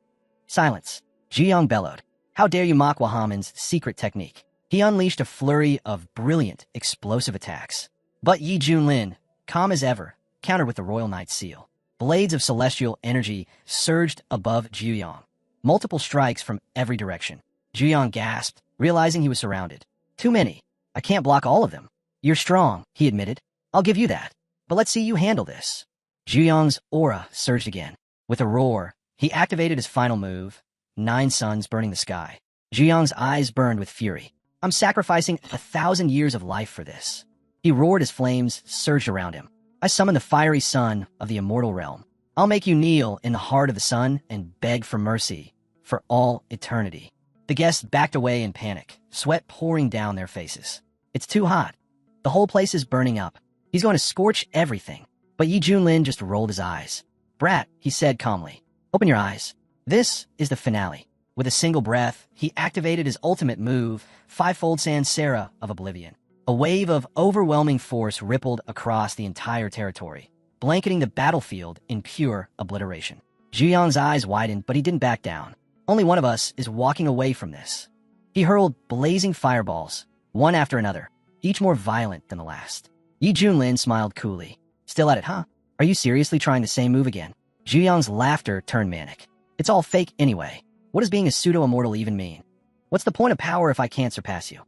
A: Silence. Zhuyang bellowed. How dare you mock Wahaman's secret technique? He unleashed a flurry of brilliant, explosive attacks. But Yi Junlin, calm as ever, countered with the Royal Knight's seal. Blades of celestial energy surged above Zhuyang. Multiple strikes from every direction. Zhuyang gasped, realizing he was surrounded. Too many. I can't block all of them. You're strong, he admitted. I'll give you that. But let's see you handle this. Zhuyang's aura surged again. With a roar, he activated his final move, 9 suns burning the sky. Zhuyang's eyes burned with fury. I'm sacrificing 1,000 years of life for this. He roared as flames surged around him. I summon the fiery sun of the immortal realm. I'll make you kneel in the heart of the sun and beg for mercy for all eternity. The guests backed away in panic, sweat pouring down their faces. It's too hot. The whole place is burning up. He's going to scorch everything. But Yi Junlin just rolled his eyes. Brat, he said calmly, open your eyes. This is the finale. With a single breath, he activated his ultimate move, Fivefold Sansera of Oblivion. A wave of overwhelming force rippled across the entire territory, blanketing the battlefield in pure obliteration. Zhuyang's eyes widened, but he didn't back down. Only one of us is walking away from this. He hurled blazing fireballs, one after another, each more violent than the last. Yi Junlin smiled coolly. Still at it, huh? Are you seriously trying the same move again? Zhuyang's laughter turned manic. It's all fake anyway. What does being a pseudo-immortal even mean? What's the point of power if I can't surpass you?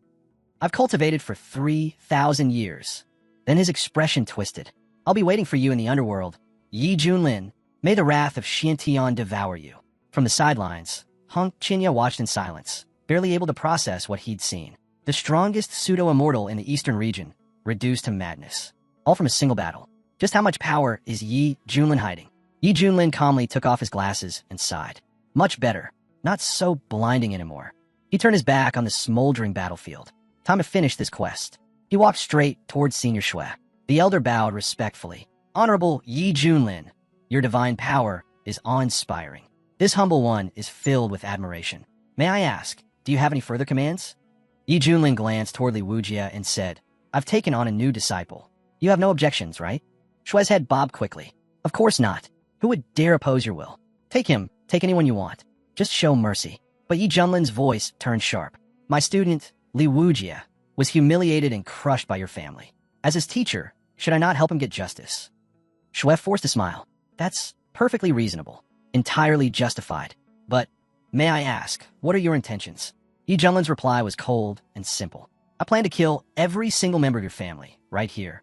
A: I've cultivated for 3,000 years. Then his expression twisted. I'll be waiting for you in the underworld. Yi Junlin, may the wrath of Xiantian devour you. From the sidelines, Hong Qinya watched in silence, barely able to process what he'd seen. The strongest pseudo-immortal in the eastern region, reduced to madness. All from a single battle. Just how much power is Yi Junlin hiding? Yi Junlin calmly took off his glasses and sighed. Much better. Not so blinding anymore. He turned his back on the smoldering battlefield. Time to finish this quest. He walked straight towards Senior Shui. The elder bowed respectfully. Honorable Yi Junlin, your divine power is awe-inspiring. This humble one is filled with admiration. May I ask, do you have any further commands? Yi Junlin glanced toward Li Wujia and said, I've taken on a new disciple. You have no objections, right? Shui's head bobbed quickly. Of course not. Who would dare oppose your will? Take him, take anyone you want. Just show mercy. But Yi Junlin's voice turned sharp. My student, Li Wujia, was humiliated and crushed by your family. As his teacher, should I not help him get justice? Shui forced a smile. That's perfectly reasonable. Entirely justified. But, may I ask, what are your intentions? Yi Junlin's reply was cold and simple. I plan to kill every single member of your family, right here.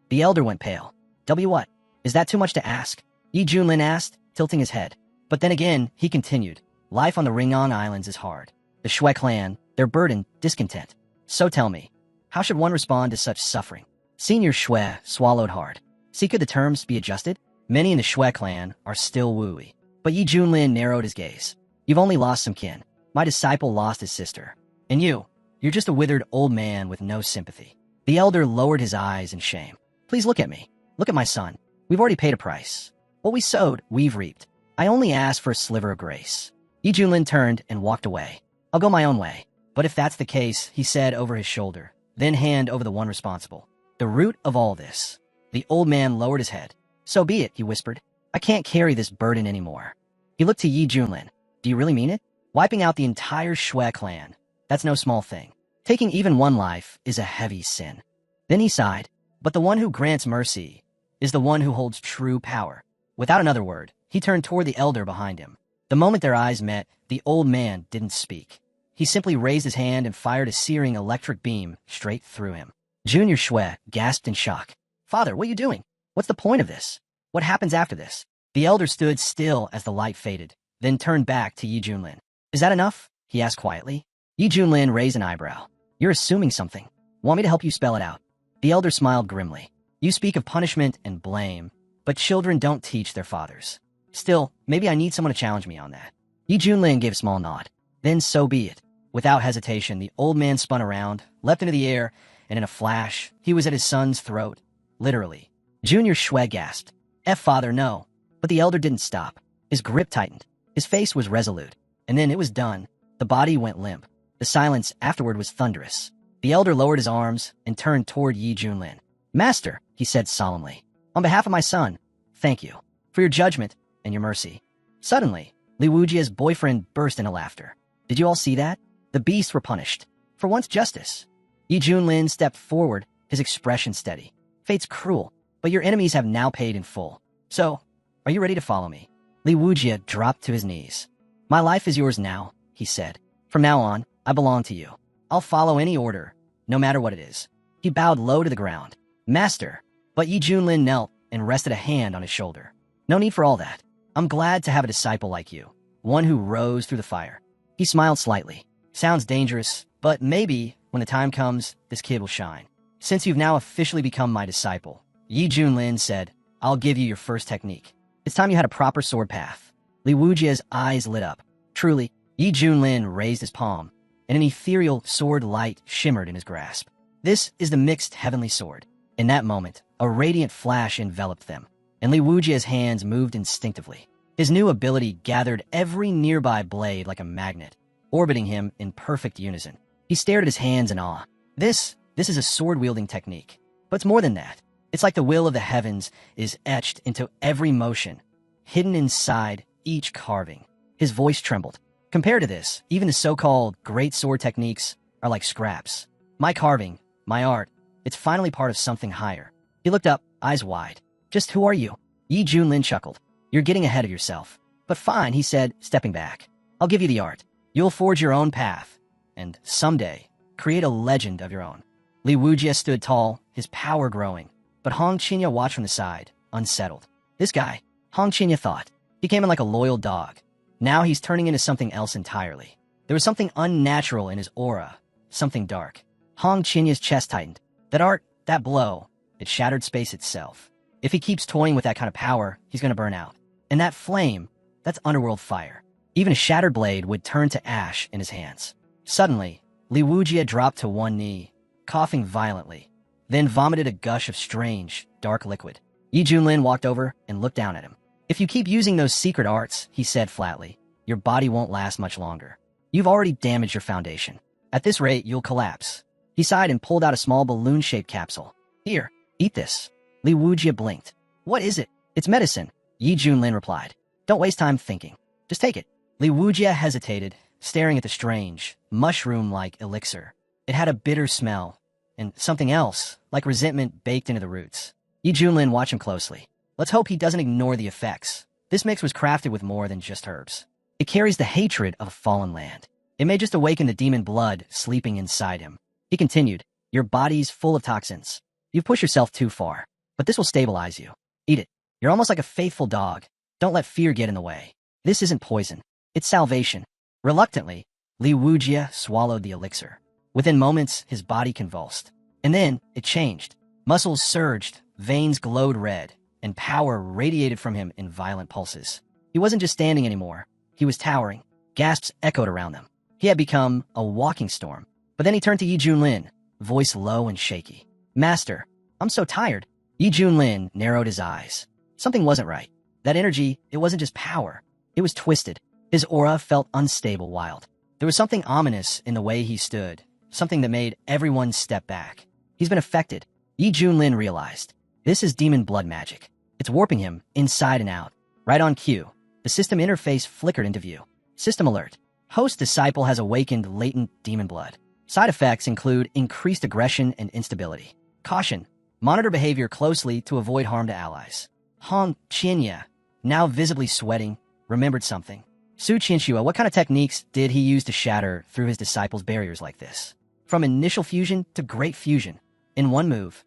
A: The elder went pale. What? Is that too much to ask? Yi Junlin asked, tilting his head. But then again, he continued. Life on the Ringon Islands is hard. The Shui clan, their burden, discontent. So tell me, how should one respond to such suffering? Senior Shui swallowed hard. See, could the terms be adjusted? Many in the Shui clan are still wooey. But Yi Junlin narrowed his gaze. You've only lost some kin. My disciple lost his sister. And you're just a withered old man with no sympathy. The elder lowered his eyes in shame. Please look at me. Look at my son. We've already paid a price. What we sowed, we've reaped. I only asked for a sliver of grace. Yi Junlin turned and walked away. I'll go my own way. But if that's the case, he said over his shoulder, then hand over the one responsible. The root of all this. The old man lowered his head. So be it, he whispered. I can't carry this burden anymore. He looked to Yi Junlin. Do you really mean it? Wiping out the entire Shui clan. That's no small thing. Taking even one life is a heavy sin. Then he sighed. But the one who grants mercy is the one who holds true power. Without another word, he turned toward the elder behind him. The moment their eyes met, the old man didn't speak. He simply raised his hand and fired a searing electric beam straight through him. Junior Shui gasped in shock. Father, what are you doing? What's the point of this? What happens after this? The elder stood still as the light faded, then turned back to Yi Junlin. Is that enough? He asked quietly. Yi Junlin raised an eyebrow. You're assuming something. Want me to help you spell it out? The elder smiled grimly. You speak of punishment and blame, but children don't teach their fathers. Still, maybe I need someone to challenge me on that. Yi Junlin gave a small nod. Then so be it. Without hesitation, the old man spun around, leapt into the air, and in a flash, he was at his son's throat. Literally. Junior Shui gasped. Father, no. But the elder didn't stop. His grip tightened. His face was resolute. And then it was done. The body went limp. The silence afterward was thunderous. The elder lowered his arms and turned toward Yi Junlin. Master, he said solemnly, on behalf of my son, thank you for your judgment and your mercy. Suddenly, Li Wujia's boyfriend burst into laughter. Did you all see that? The beasts were punished. For once, justice. Yi Junlin stepped forward, his expression steady. Fate's cruel, but your enemies have now paid in full. So, are you ready to follow me? Li Wujia dropped to his knees. My life is yours now, he said. From now on, I belong to you. I'll follow any order, no matter what it is. He bowed low to the ground. Master. But Yi Junlin knelt and rested a hand on his shoulder. No need for all that. I'm glad to have a disciple like you, one who rose through the fire. He smiled slightly. Sounds dangerous, but maybe, when the time comes, this kid will shine. Since you've now officially become my disciple, Yi Junlin said, I'll give you your first technique. It's time you had a proper sword path. Li Wujia's eyes lit up. Truly, Yi Junlin raised his palm, and an ethereal sword light shimmered in his grasp. This is the mixed heavenly sword. In that moment, a radiant flash enveloped them, and Li Wujia's hands moved instinctively. His new ability gathered every nearby blade like a magnet, orbiting him in perfect unison. He stared at his hands in awe. This is a sword-wielding technique. But it's more than that. It's like the will of the heavens is etched into every motion, hidden inside each carving. His voice trembled. Compared to this, even the so-called great sword techniques are like scraps. My carving, my art, it's finally part of something higher. He looked up, eyes wide. Just who are you? Yi Junlin chuckled. You're getting ahead of yourself. But fine, he said, stepping back. I'll give you the art. You'll forge your own path, and someday, create a legend of your own. Li Wujia stood tall, his power growing. But Hong Qinya watched from the side, unsettled. This guy, Hong Qinya thought, he came in like a loyal dog. Now he's turning into something else entirely. There was something unnatural in his aura, something dark. Hong Qinya's chest tightened. That art, that blow, it shattered space itself. If he keeps toying with that kind of power, he's going to burn out. And that flame, that's underworld fire. Even a shattered blade would turn to ash in his hands. Suddenly, Li Wujia dropped to one knee, coughing violently, then vomited a gush of strange, dark liquid. Yi Junlin walked over and looked down at him. If you keep using those secret arts, he said flatly, your body won't last much longer. You've already damaged your foundation. At this rate, you'll collapse. He sighed and pulled out a small balloon-shaped capsule. Here, eat this. Li Wujia blinked. What is it? It's medicine, Yi Junlin replied. Don't waste time thinking. Just take it. Li Wujia hesitated, staring at the strange, mushroom-like elixir. It had a bitter smell, and something else, like resentment baked into the roots. Yi Junlin watched him closely. Let's hope he doesn't ignore the effects. This mix was crafted with more than just herbs. It carries the hatred of a fallen land. It may just awaken the demon blood sleeping inside him. He continued, your body's full of toxins. You've pushed yourself too far, but this will stabilize you. Eat it. You're almost like a faithful dog. Don't let fear get in the way. This isn't poison. It's salvation. Reluctantly, Li Wujia swallowed the elixir. Within moments, his body convulsed. And then, it changed. Muscles surged, veins glowed red, and power radiated from him in violent pulses. He wasn't just standing anymore. He was towering. Gasps echoed around them. He had become a walking storm. But then he turned to Yi Junlin, voice low and shaky. "Master, I'm so tired." Yi Junlin narrowed his eyes. Something wasn't right. That energy, it wasn't just power. It was twisted. His aura felt unstable, wild. There was something ominous in the way he stood, something that made everyone step back. He's been affected. Yi Junlin realized. This is demon blood magic. It's warping him inside and out. Right on cue, the system interface flickered into view. System alert. Host disciple has awakened latent demon blood. Side effects include increased aggression and instability. Caution. Monitor behavior closely to avoid harm to allies. Hong Qinya, now visibly sweating, remembered something. Su Qianxua, what kind of techniques did he use to shatter through his disciples' barriers like this? From initial fusion to great fusion, in one move.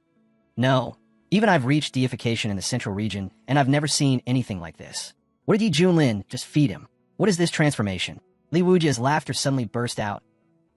A: No, even I've reached deification in the central region, and I've never seen anything like this. What did Yi Junlin just feed him? What is this transformation? Li Wujia's laughter suddenly burst out.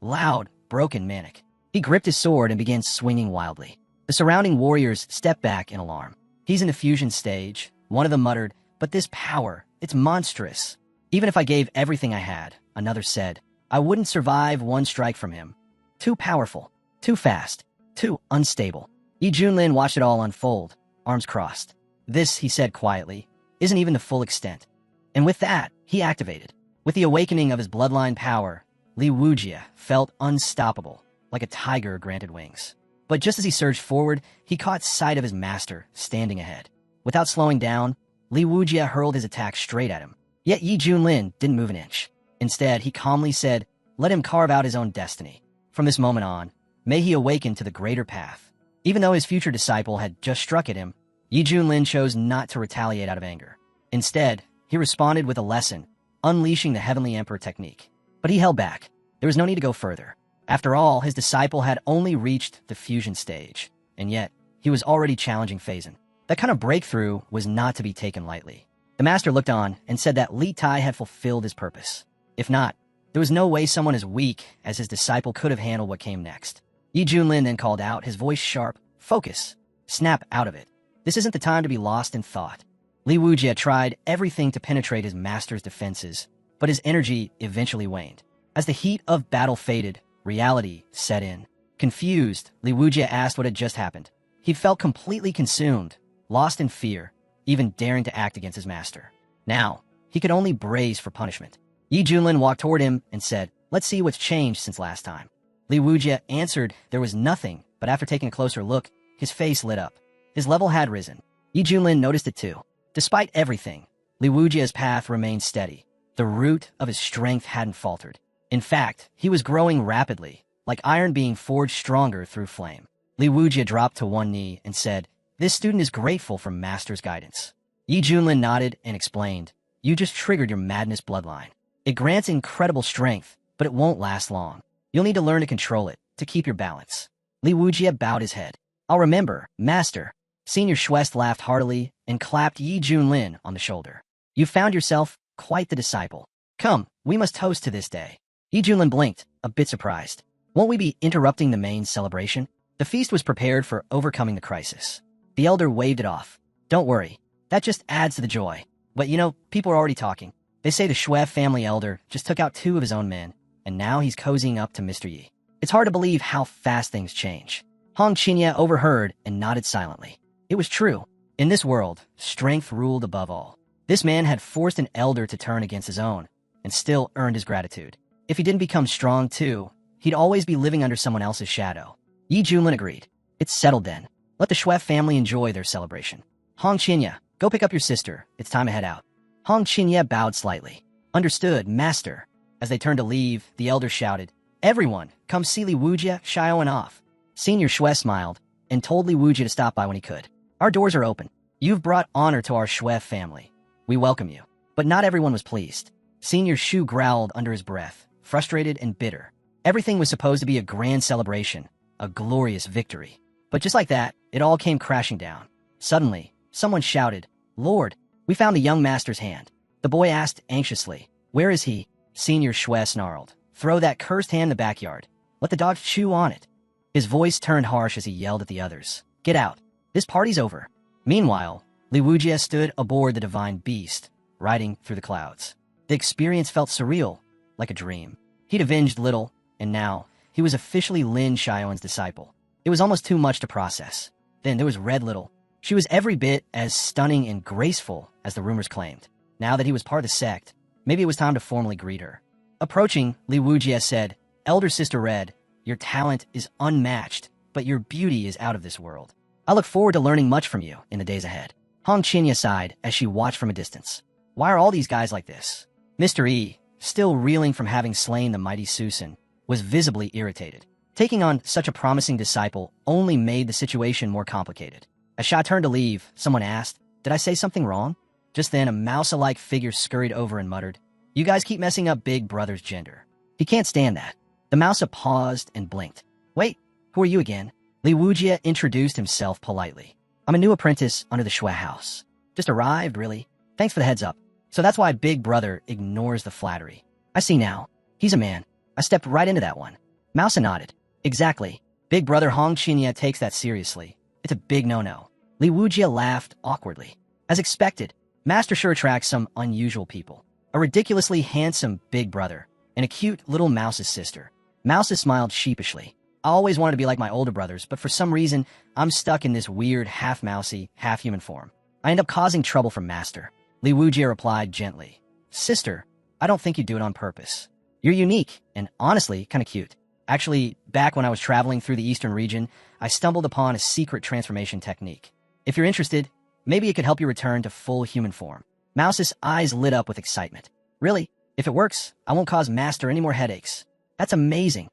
A: Loud, broken, manic. He gripped his sword and began swinging wildly. The surrounding warriors stepped back in alarm. "He's in the fusion stage," one of them muttered, "but this power, it's monstrous." "Even if I gave everything I had," another said, "I wouldn't survive one strike from him. Too powerful, too fast, too unstable." Yi Junlin watched it all unfold, arms crossed. "This," he said quietly, "isn't even the full extent." And with that, he activated. With the awakening of his bloodline power, Li Wujia felt unstoppable, like a tiger granted wings. But just as he surged forward, he caught sight of his master standing ahead. Without slowing down, Li Wujia hurled his attack straight at him. Yet Yi Junlin didn't move an inch. Instead, he calmly said, "Let him carve out his own destiny. From this moment on, may he awaken to the greater path." Even though his future disciple had just struck at him, Yi Junlin chose not to retaliate out of anger. Instead, he responded with a lesson, unleashing the Heavenly Emperor technique. But he held back. There was no need to go further. After all, his disciple had only reached the fusion stage, and yet he was already challenging Phazon. That kind of breakthrough was not to be taken lightly. The master looked on and said that Li Tai had fulfilled his purpose. If not, there was no way someone as weak as his disciple could have handled what came next. Yi Junlin then called out, his voice sharp, "Focus. Snap out of it. This isn't the time to be lost in thought." Li Wujia tried everything to penetrate his master's defenses, but his energy eventually waned. As the heat of battle faded, reality set in. Confused, Li Wujia asked what had just happened. He felt completely consumed, lost in fear, even daring to act against his master. Now, he could only brace for punishment. Yi Junlin walked toward him and said, "Let's see what's changed since last time." Li Wujia answered there was nothing, but after taking a closer look, his face lit up. His level had risen. Yi Junlin noticed it too. Despite everything, Li Wujia's path remained steady. The root of his strength hadn't faltered. In fact, he was growing rapidly, like iron being forged stronger through flame. Li Wujia dropped to one knee and said, "This student is grateful for Master's guidance." Yi Junlin nodded and explained, "You just triggered your madness bloodline. It grants incredible strength, but it won't last long. You'll need to learn to control it, to keep your balance." Li Wujia bowed his head. "I'll remember, Master." Senior Schwest laughed heartily and clapped Yi Junlin on the shoulder. "You found yourself quite the disciple. Come, we must toast to this day." Yi Junlin blinked, a bit surprised. "Won't we be interrupting the main celebration?" The feast was prepared for overcoming the crisis. The elder waved it off. "Don't worry, that just adds to the joy. But people are already talking. They say the Xue family elder just took out 2 of his own men, and now he's cozying up to Mr. Yi. It's hard to believe how fast things change." Hong Qinya overheard and nodded silently. It was true. In this world, strength ruled above all. This man had forced an elder to turn against his own, and still earned his gratitude. If he didn't become strong too, he'd always be living under someone else's shadow. Yi Junlin agreed. "It's settled then. Let the Xue family enjoy their celebration. Hong Qinya, go pick up your sister. It's time to head out." Hong Qinya bowed slightly. "Understood, Master." As they turned to leave, the elder shouted, "Everyone, come see Li Wujia showing off." Senior Xue smiled and told Li Wujia to stop by when he could. "Our doors are open. You've brought honor to our Xue family. We welcome you." But not everyone was pleased. Senior Shu growled under his breath, frustrated and bitter. Everything was supposed to be a grand celebration, a glorious victory. But just like that, it all came crashing down. Suddenly, someone shouted, "Lord, we found the young master's hand." The boy asked anxiously, "Where is he?" Senior Xue snarled, "Throw that cursed hand in the backyard. Let the dogs chew on it." His voice turned harsh as he yelled at the others, "Get out. This party's over." Meanwhile, Li Wujie stood aboard the divine beast, riding through the clouds. The experience felt surreal, like a dream. He'd avenged little, and now he was officially Lin Xiaoan's disciple. It was almost too much to process. Then there was Red Little. She was every bit as stunning and graceful as the rumors claimed. Now that he was part of the sect, maybe it was time to formally greet her. Approaching, Li Wujie said, "Elder Sister Red, your talent is unmatched, but your beauty is out of this world. I look forward to learning much from you in the days ahead." Hong Qinya sighed as she watched from a distance. Why are all these guys like this? Mr. E, still reeling from having slain the mighty Susan, was visibly irritated. Taking on such a promising disciple only made the situation more complicated. As Sha turned to leave, someone asked, "Did I say something wrong?" Just then, a mouse-alike figure scurried over and muttered, "You guys keep messing up Big Brother's gender. He can't stand that." The mouse paused and blinked. "Wait, who are you again?" Li Wujie introduced himself politely. "I'm a new apprentice under the Shui house. Just arrived, really. Thanks for the heads up. So that's why Big Brother ignores the flattery. I see now. He's a man. I stepped right into that one." Mouse nodded. "Exactly. Big Brother Hong Qinya takes that seriously. It's a big no-no." Li Wujie laughed awkwardly. As expected, Master sure attracts some unusual people. A ridiculously handsome Big Brother, and a cute little Mouse's sister. Mouse smiled sheepishly. "I always wanted to be like my older brothers, but for some reason, I'm stuck in this weird half-mousy, half-human form. I end up causing trouble for Master." Li Wujie replied gently, "Sister, I don't think you do it on purpose. You're unique, and honestly, kind of cute. Actually, back when I was traveling through the eastern region, I stumbled upon a secret transformation technique. If you're interested, maybe it could help you return to full human form." Mouse's eyes lit up with excitement. "Really? If it works, I won't cause Master any more headaches. That's amazing."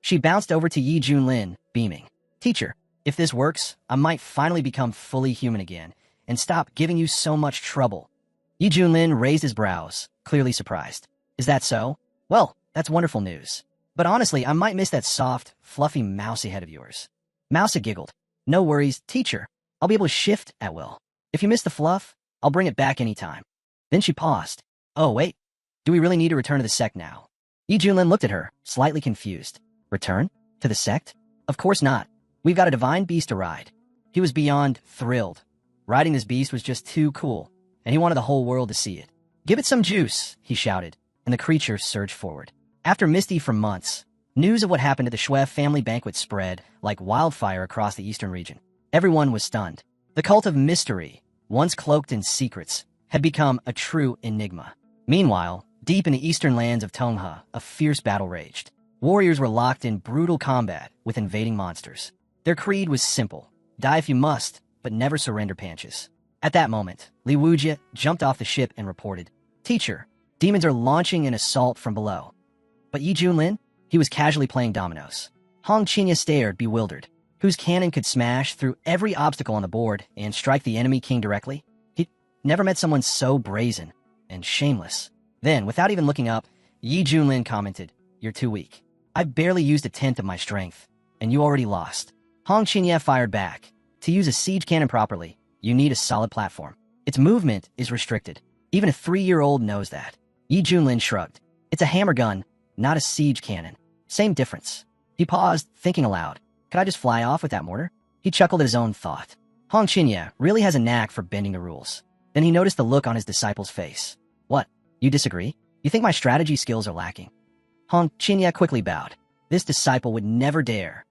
A: She bounced over to Yi Junlin, beaming. "Teacher, if this works, I might finally become fully human again and stop giving you so much trouble." Yi Junlin raised his brows, clearly surprised. "Is that so? Well, that's wonderful news. But honestly, I might miss that soft, fluffy mousy head of yours." Mouse giggled. "No worries, teacher. I'll be able to shift at will. If you miss the fluff, I'll bring it back anytime." Then she paused. "Oh, wait. Do we really need to return to the sect now?" Yi Junlin looked at her, slightly confused. "Return? To the sect? Of course not. We've got a divine beast to ride." He was beyond thrilled. Riding this beast was just too cool, and he wanted the whole world to see it. "Give it some juice," he shouted, and the creature surged forward. After Misty for months, news of what happened at the Shui family banquet spread like wildfire across the eastern region. Everyone was stunned. The cult of mystery, once cloaked in secrets, had become a true enigma. Meanwhile, deep in the eastern lands of Tongha, a fierce battle raged. Warriors were locked in brutal combat with invading monsters. Their creed was simple: die if you must, but never surrender panches. At that moment, Li Wujie jumped off the ship and reported, "Teacher, demons are launching an assault from below." But Yi Junlin? He was casually playing dominoes. Hong Qinya stared, bewildered. Whose cannon could smash through every obstacle on the board and strike the enemy king directly? He'd never met someone so brazen and shameless. Then, without even looking up, Yi Junlin commented, "You're too weak. I barely used a tenth of my strength, and you already lost." Hong Qinya fired back. "To use a siege cannon properly, you need a solid platform. Its movement is restricted. Even a 3-year-old knows that." Yi Junlin shrugged. "It's a hammer gun, not a siege cannon. Same difference." He paused, thinking aloud. "Could I just fly off with that mortar?" He chuckled at his own thought. Hong Qinya really has a knack for bending the rules. Then he noticed the look on his disciple's face. "What? You disagree? You think my strategy skills are lacking?" Hong Qinya quickly bowed. This disciple would never dare.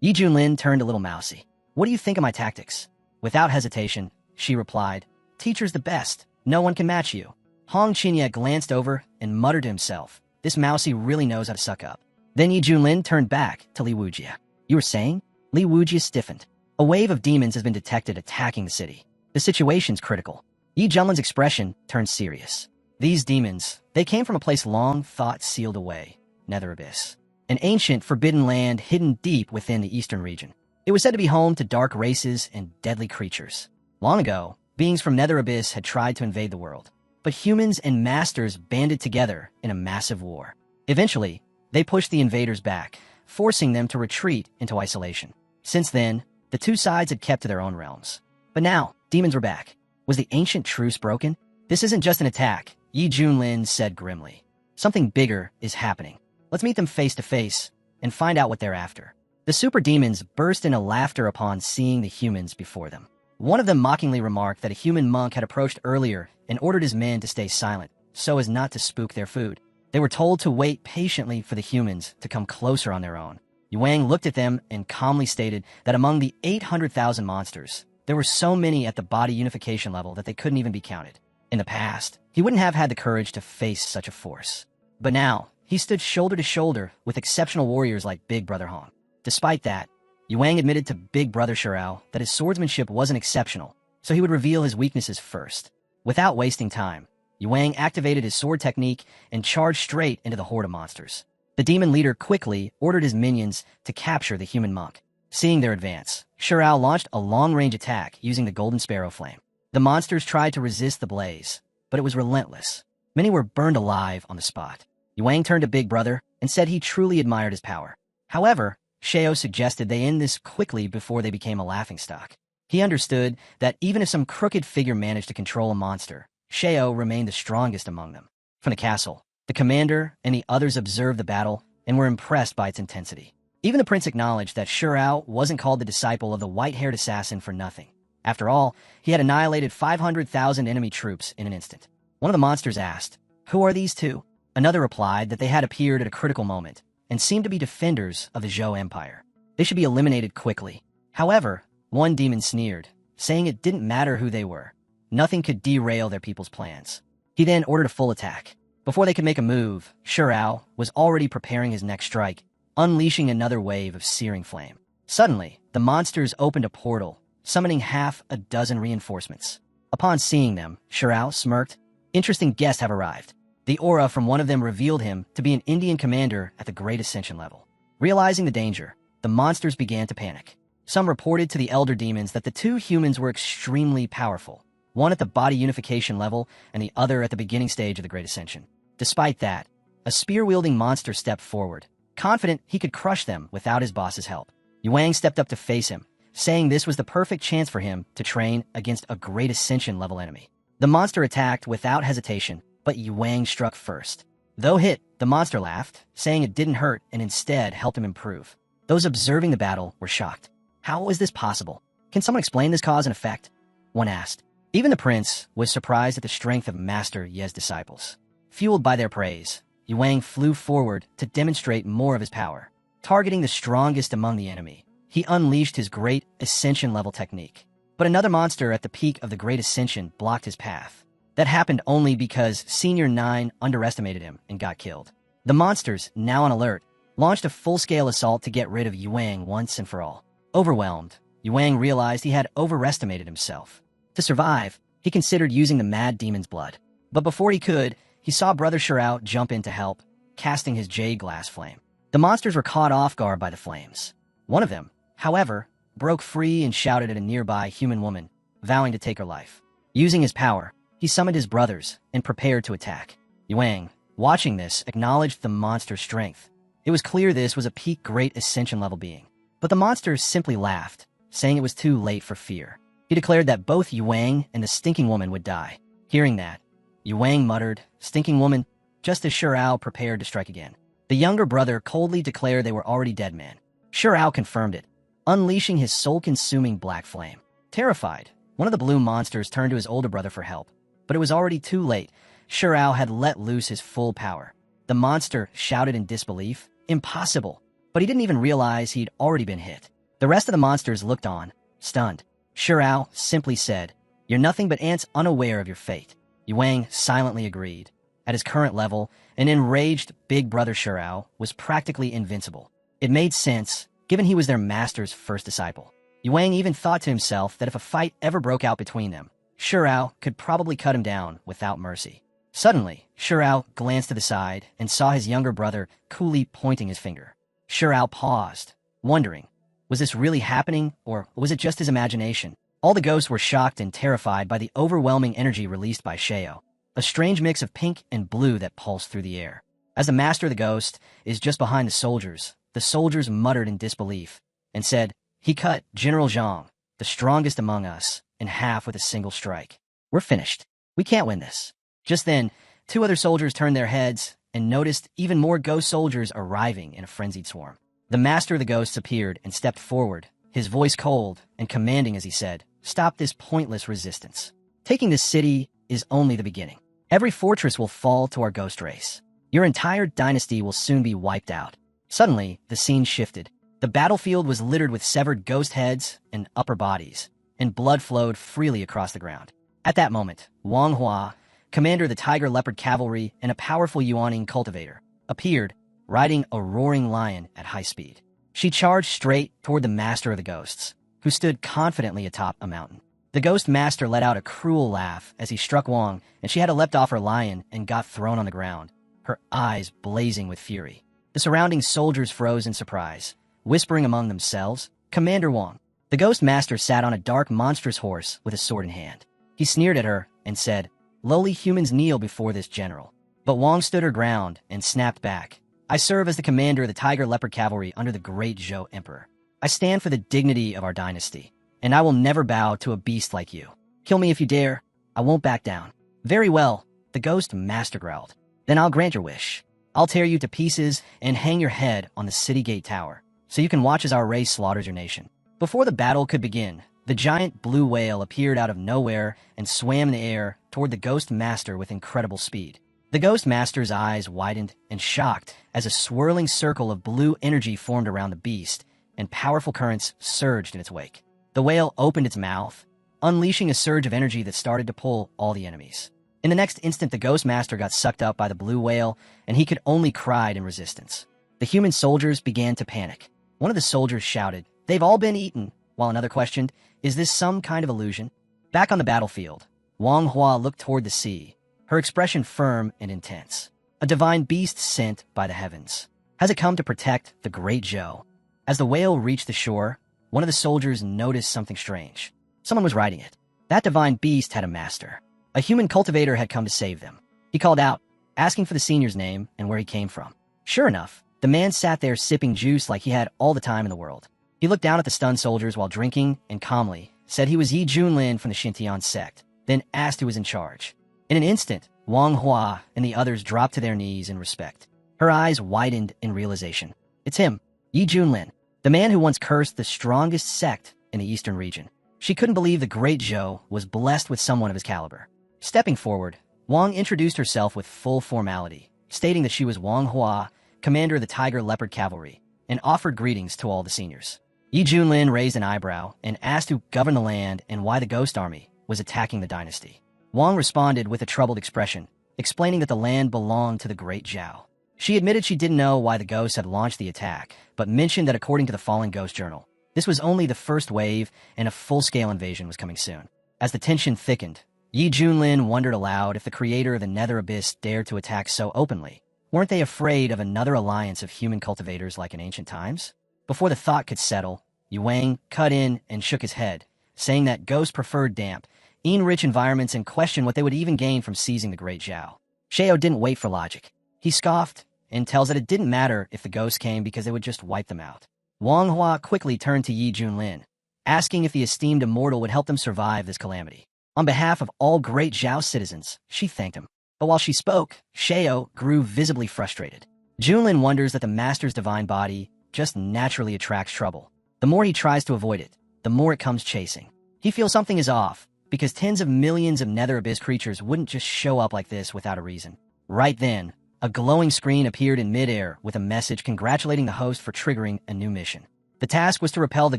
A: Yi Junlin turned a little mousy. "What do you think of my tactics?" Without hesitation, she replied, "Teacher's the best. No one can match you." Hong Qinya glanced over and muttered to himself, "This mousy really knows how to suck up." Then Yi Junlin turned back to Li Wujie. "You were saying?" Li Wujie stiffened. "A wave of demons has been detected attacking the city. The situation's critical." Yi Junlin's expression turned serious. "These demons, they came from a place long thought sealed away, Nether Abyss. An ancient, forbidden land hidden deep within the eastern region. It was said to be home to dark races and deadly creatures. Long ago, beings from Nether Abyss had tried to invade the world, but humans and masters banded together in a massive war. Eventually, they pushed the invaders back, forcing them to retreat into isolation. Since then, the two sides had kept to their own realms. But now, demons were back. Was the ancient truce broken? "This isn't just an attack," Yi Junlin said grimly. "Something bigger is happening. Let's meet them face to face and find out what they're after." The super demons burst into laughter upon seeing the humans before them. One of them mockingly remarked that a human monk had approached earlier and ordered his men to stay silent, so as not to spook their food. They were told to wait patiently for the humans to come closer on their own. Yuang looked at them and calmly stated that among the 800,000 monsters, there were so many at the body unification level that they couldn't even be counted. In the past, he wouldn't have had the courage to face such a force. But now, he stood shoulder to shoulder with exceptional warriors like Big Brother Hong. Despite that, Yuang admitted to Big Brother Shirao that his swordsmanship wasn't exceptional, so he would reveal his weaknesses first. Without wasting time, Yuang activated his sword technique and charged straight into the horde of monsters. The demon leader quickly ordered his minions to capture the human monk. Seeing their advance, Shirao launched a long-range attack using the Golden Sparrow Flame. The monsters tried to resist the blaze, but it was relentless. Many were burned alive on the spot. Yuang turned to Big Brother and said he truly admired his power. However, Shao suggested they end this quickly before they became a laughingstock. He understood that even if some crooked figure managed to control a monster, Shao remained the strongest among them. From the castle, the commander and the others observed the battle and were impressed by its intensity. Even the prince acknowledged that Shirao wasn't called the disciple of the white-haired assassin for nothing. After all, he had annihilated 500,000 enemy troops in an instant. One of the monsters asked, "Who are these two?" Another replied that they had appeared at a critical moment and seemed to be defenders of the Zhou Empire. They should be eliminated quickly. However, one demon sneered, saying it didn't matter who they were. Nothing could derail their people's plans. He then ordered a full attack. Before they could make a move, Shirao was already preparing his next strike, unleashing another wave of searing flame. Suddenly, the monsters opened a portal, summoning half a dozen reinforcements. Upon seeing them, Shirao smirked. Interesting guests have arrived. The aura from one of them revealed him to be an Indian commander at the Great Ascension level. Realizing the danger, the monsters began to panic. Some reported to the elder demons that the two humans were extremely powerful, one at the body unification level and the other at the beginning stage of the Great Ascension. Despite that, a spear-wielding monster stepped forward, confident he could crush them without his boss's help. Yuang stepped up to face him, saying this was the perfect chance for him to train against a Great Ascension level enemy. The monster attacked without hesitation, but Yuang struck first. Though hit, the monster laughed, saying it didn't hurt and instead helped him improve. Those observing the battle were shocked. How is this possible? Can someone explain this cause and effect? One asked. Even the prince was surprised at the strength of Master Ye's disciples. Fueled by their praise, Yuang flew forward to demonstrate more of his power. Targeting the strongest among the enemy, he unleashed his Great Ascension level technique. But another monster at the peak of the Great Ascension blocked his path. That happened only because Senior 9 underestimated him and got killed. The monsters, now on alert, launched a full-scale assault to get rid of Yuang once and for all. Overwhelmed, Yuang realized he had overestimated himself. To survive, he considered using the Mad Demon's blood. But before he could, he saw Brother Shirao jump in to help, casting his Jade Glass Flame. The monsters were caught off guard by the flames. One of them, however, broke free and shouted at a nearby human woman, vowing to take her life. Using his power, he summoned his brothers and prepared to attack. Yuang, watching this, acknowledged the monster's strength. It was clear this was a peak Great Ascension level being. But the monsters simply laughed, saying it was too late for fear. He declared that both Yuang and the Stinking Woman would die. Hearing that, Yuang muttered, "Stinking Woman," just as Shirao prepared to strike again. The younger brother coldly declared they were already dead men. Shirao confirmed it, unleashing his soul-consuming black flame. Terrified, one of the blue monsters turned to his older brother for help. But it was already too late. Shirao had let loose his full power. The monster shouted in disbelief, "Impossible!" But he didn't even realize he'd already been hit. The rest of the monsters looked on, stunned. Shirao simply said, "You're nothing but ants unaware of your fate." Yuang silently agreed. At his current level, an enraged Big Brother Shirao was practically invincible. It made sense, given he was their master's first disciple. Yuang even thought to himself that if a fight ever broke out between them, Shirao could probably cut him down without mercy. Suddenly, Shirao glanced to the side and saw his younger brother coolly pointing his finger. Shirao paused, wondering, was this really happening, or was it just his imagination? All the ghosts were shocked and terrified by the overwhelming energy released by Shao, a strange mix of pink and blue that pulsed through the air. As the master of the ghost is just behind the soldiers muttered in disbelief and said, "He cut General Zhang, the strongest among us, in half with a single strike. We're finished. We can't win this." Just then, two other soldiers turned their heads and noticed even more ghost soldiers arriving in a frenzied swarm. The master of the ghosts appeared and stepped forward, his voice cold and commanding as he said, stop this pointless resistance. Taking this city is only the beginning. Every fortress will fall to our ghost race. Your entire dynasty will soon be wiped out. Suddenly, the scene shifted. The battlefield was littered with severed ghost heads and upper bodies, and blood flowed freely across the ground. At that moment, Manhua, commander of the Tiger Leopard Cavalry and a powerful Yuaning cultivator, appeared, riding a roaring lion at high speed. She charged straight toward the master of the ghosts, who stood confidently atop a mountain. The ghost master let out a cruel laugh as he struck Wang, and she had to leapt off her lion and got thrown on the ground, her eyes blazing with fury. The surrounding soldiers froze in surprise, whispering among themselves, "Commander Wang." The ghost master sat on a dark, monstrous horse with a sword in hand. He sneered at her and said, "Lowly humans kneel before this general." But Wang stood her ground and snapped back. "I serve as the commander of the Tiger Leopard Cavalry under the great Zhou Emperor. I stand for the dignity of our dynasty, and I will never bow to a beast like you. Kill me if you dare. I won't back down." "Very well," the ghost master growled. "Then I'll grant your wish. I'll tear you to pieces and hang your head on the city gate tower, so you can watch as our race slaughters your nation." Before the battle could begin, the giant blue whale appeared out of nowhere and swam in the air toward the ghost master with incredible speed. The ghost master's eyes widened and shocked as a swirling circle of blue energy formed around the beast, and powerful currents surged in its wake. The whale opened its mouth, unleashing a surge of energy that started to pull all the enemies. In the next instant, the ghost master got sucked up by the blue whale, and he could only cry in resistance. The human soldiers began to panic. One of the soldiers shouted, "They've all been eaten," while another questioned, "Is this some kind of illusion?" Back on the battlefield, Wang Hua looked toward the sea, her expression firm and intense. "A divine beast sent by the heavens. Has it come to protect the great Zhou?" As the whale reached the shore, one of the soldiers noticed something strange. Someone was riding it. That divine beast had a master. A human cultivator had come to save them. He called out, asking for the senior's name and where he came from. Sure enough, the man sat there sipping juice like he had all the time in the world. He looked down at the stunned soldiers while drinking and calmly said he was Yi Junlin from the Xintian sect, then asked who was in charge. In an instant, Wang Hua and the others dropped to their knees in respect. Her eyes widened in realization. It's him, Yi Junlin, the man who once cursed the strongest sect in the eastern region. She couldn't believe the great Zhou was blessed with someone of his caliber. Stepping forward, Wang introduced herself with full formality, stating that she was Wang Hua, commander of the Tiger Leopard Cavalry, and offered greetings to all the seniors. Yi Junlin raised an eyebrow and asked who governed the land and why the ghost army was attacking the dynasty. Wang responded with a troubled expression, explaining that the land belonged to the great Zhou. She admitted she didn't know why the ghosts had launched the attack, but mentioned that according to the Fallen Ghost Journal, this was only the first wave and a full-scale invasion was coming soon. As the tension thickened, Yi Junlin wondered aloud if the creator of the Nether Abyss dared to attack so openly. Weren't they afraid of another alliance of human cultivators like in ancient times? Before the thought could settle, Yuang cut in and shook his head, saying that ghosts preferred damp, rich environments and questioned what they would even gain from seizing the great Zhou. Shao didn't wait for logic. He scoffed and tells that it didn't matter if the ghosts came because they would just wipe them out. Wang Hua quickly turned to Yi Junlin, asking if the esteemed immortal would help them survive this calamity. On behalf of all great Zhao citizens, she thanked him. But while she spoke, Shao grew visibly frustrated. Junlin wonders that the master's divine body just naturally attracts trouble. The more he tries to avoid it, the more it comes chasing. He feels something is off, because tens of millions of Nether Abyss creatures wouldn't just show up like this without a reason. Right then, a glowing screen appeared in midair with a message congratulating the host for triggering a new mission. The task was to repel the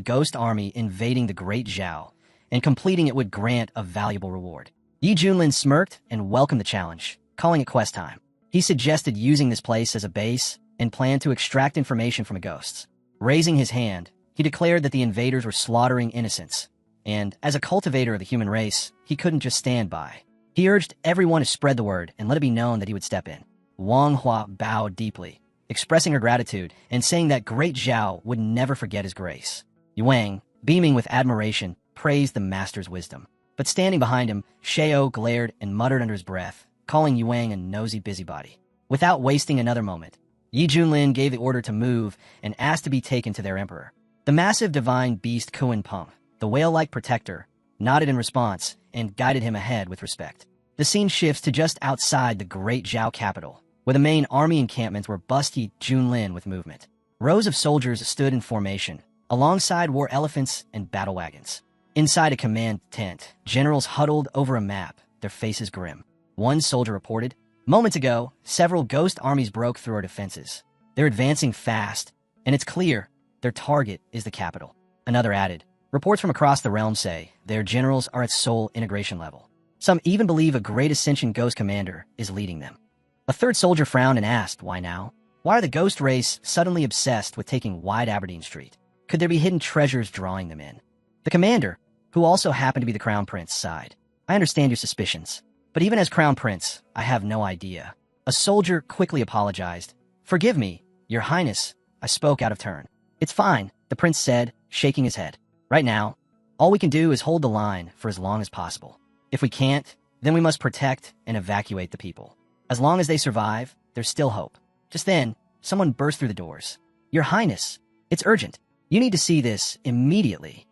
A: ghost army invading the great Zhou, and completing it would grant a valuable reward. Yi Junlin smirked and welcomed the challenge, calling it quest time. He suggested using this place as a base and planned to extract information from the ghosts. Raising his hand, he declared that the invaders were slaughtering innocents, and as a cultivator of the human race, he couldn't just stand by. He urged everyone to spread the word and let it be known that he would step in. Wang Hua bowed deeply, expressing her gratitude and saying that great Zhao would never forget his grace. Yuang, beaming with admiration, praised the master's wisdom. But standing behind him, Shao glared and muttered under his breath, calling Yuang a nosy busybody. Without wasting another moment, Yi Junlin gave the order to move and asked to be taken to their emperor. The massive divine beast Kuan Peng, the whale-like protector, nodded in response and guided him ahead with respect. The scene shifts to just outside the great Zhao capital, where the main army encampments were Yi Junlin with movement. Rows of soldiers stood in formation, alongside war elephants and battle wagons. Inside a command tent, generals huddled over a map, their faces grim. One soldier reported, "Moments ago, several ghost armies broke through our defenses. They're advancing fast, and it's clear their target is the capital." Another added, "Reports from across the realm say their generals are at soul integration level. Some even believe a great Ascension ghost commander is leading them." A third soldier frowned and asked, "Why now? Why are the ghost race suddenly obsessed with taking wide Aberdeen Street? Could there be hidden treasures drawing them in?" The commander, who also happened to be the Crown Prince, sighed. "I understand your suspicions, but even as Crown Prince, I have no idea." A soldier quickly apologized. "Forgive me, Your Highness, I spoke out of turn." "It's fine," the prince said, shaking his head. "Right now, all we can do is hold the line for as long as possible. If we can't, then we must protect and evacuate the people. As long as they survive, there's still hope." Just then, someone burst through the doors. "Your Highness, it's urgent. You need to see this immediately."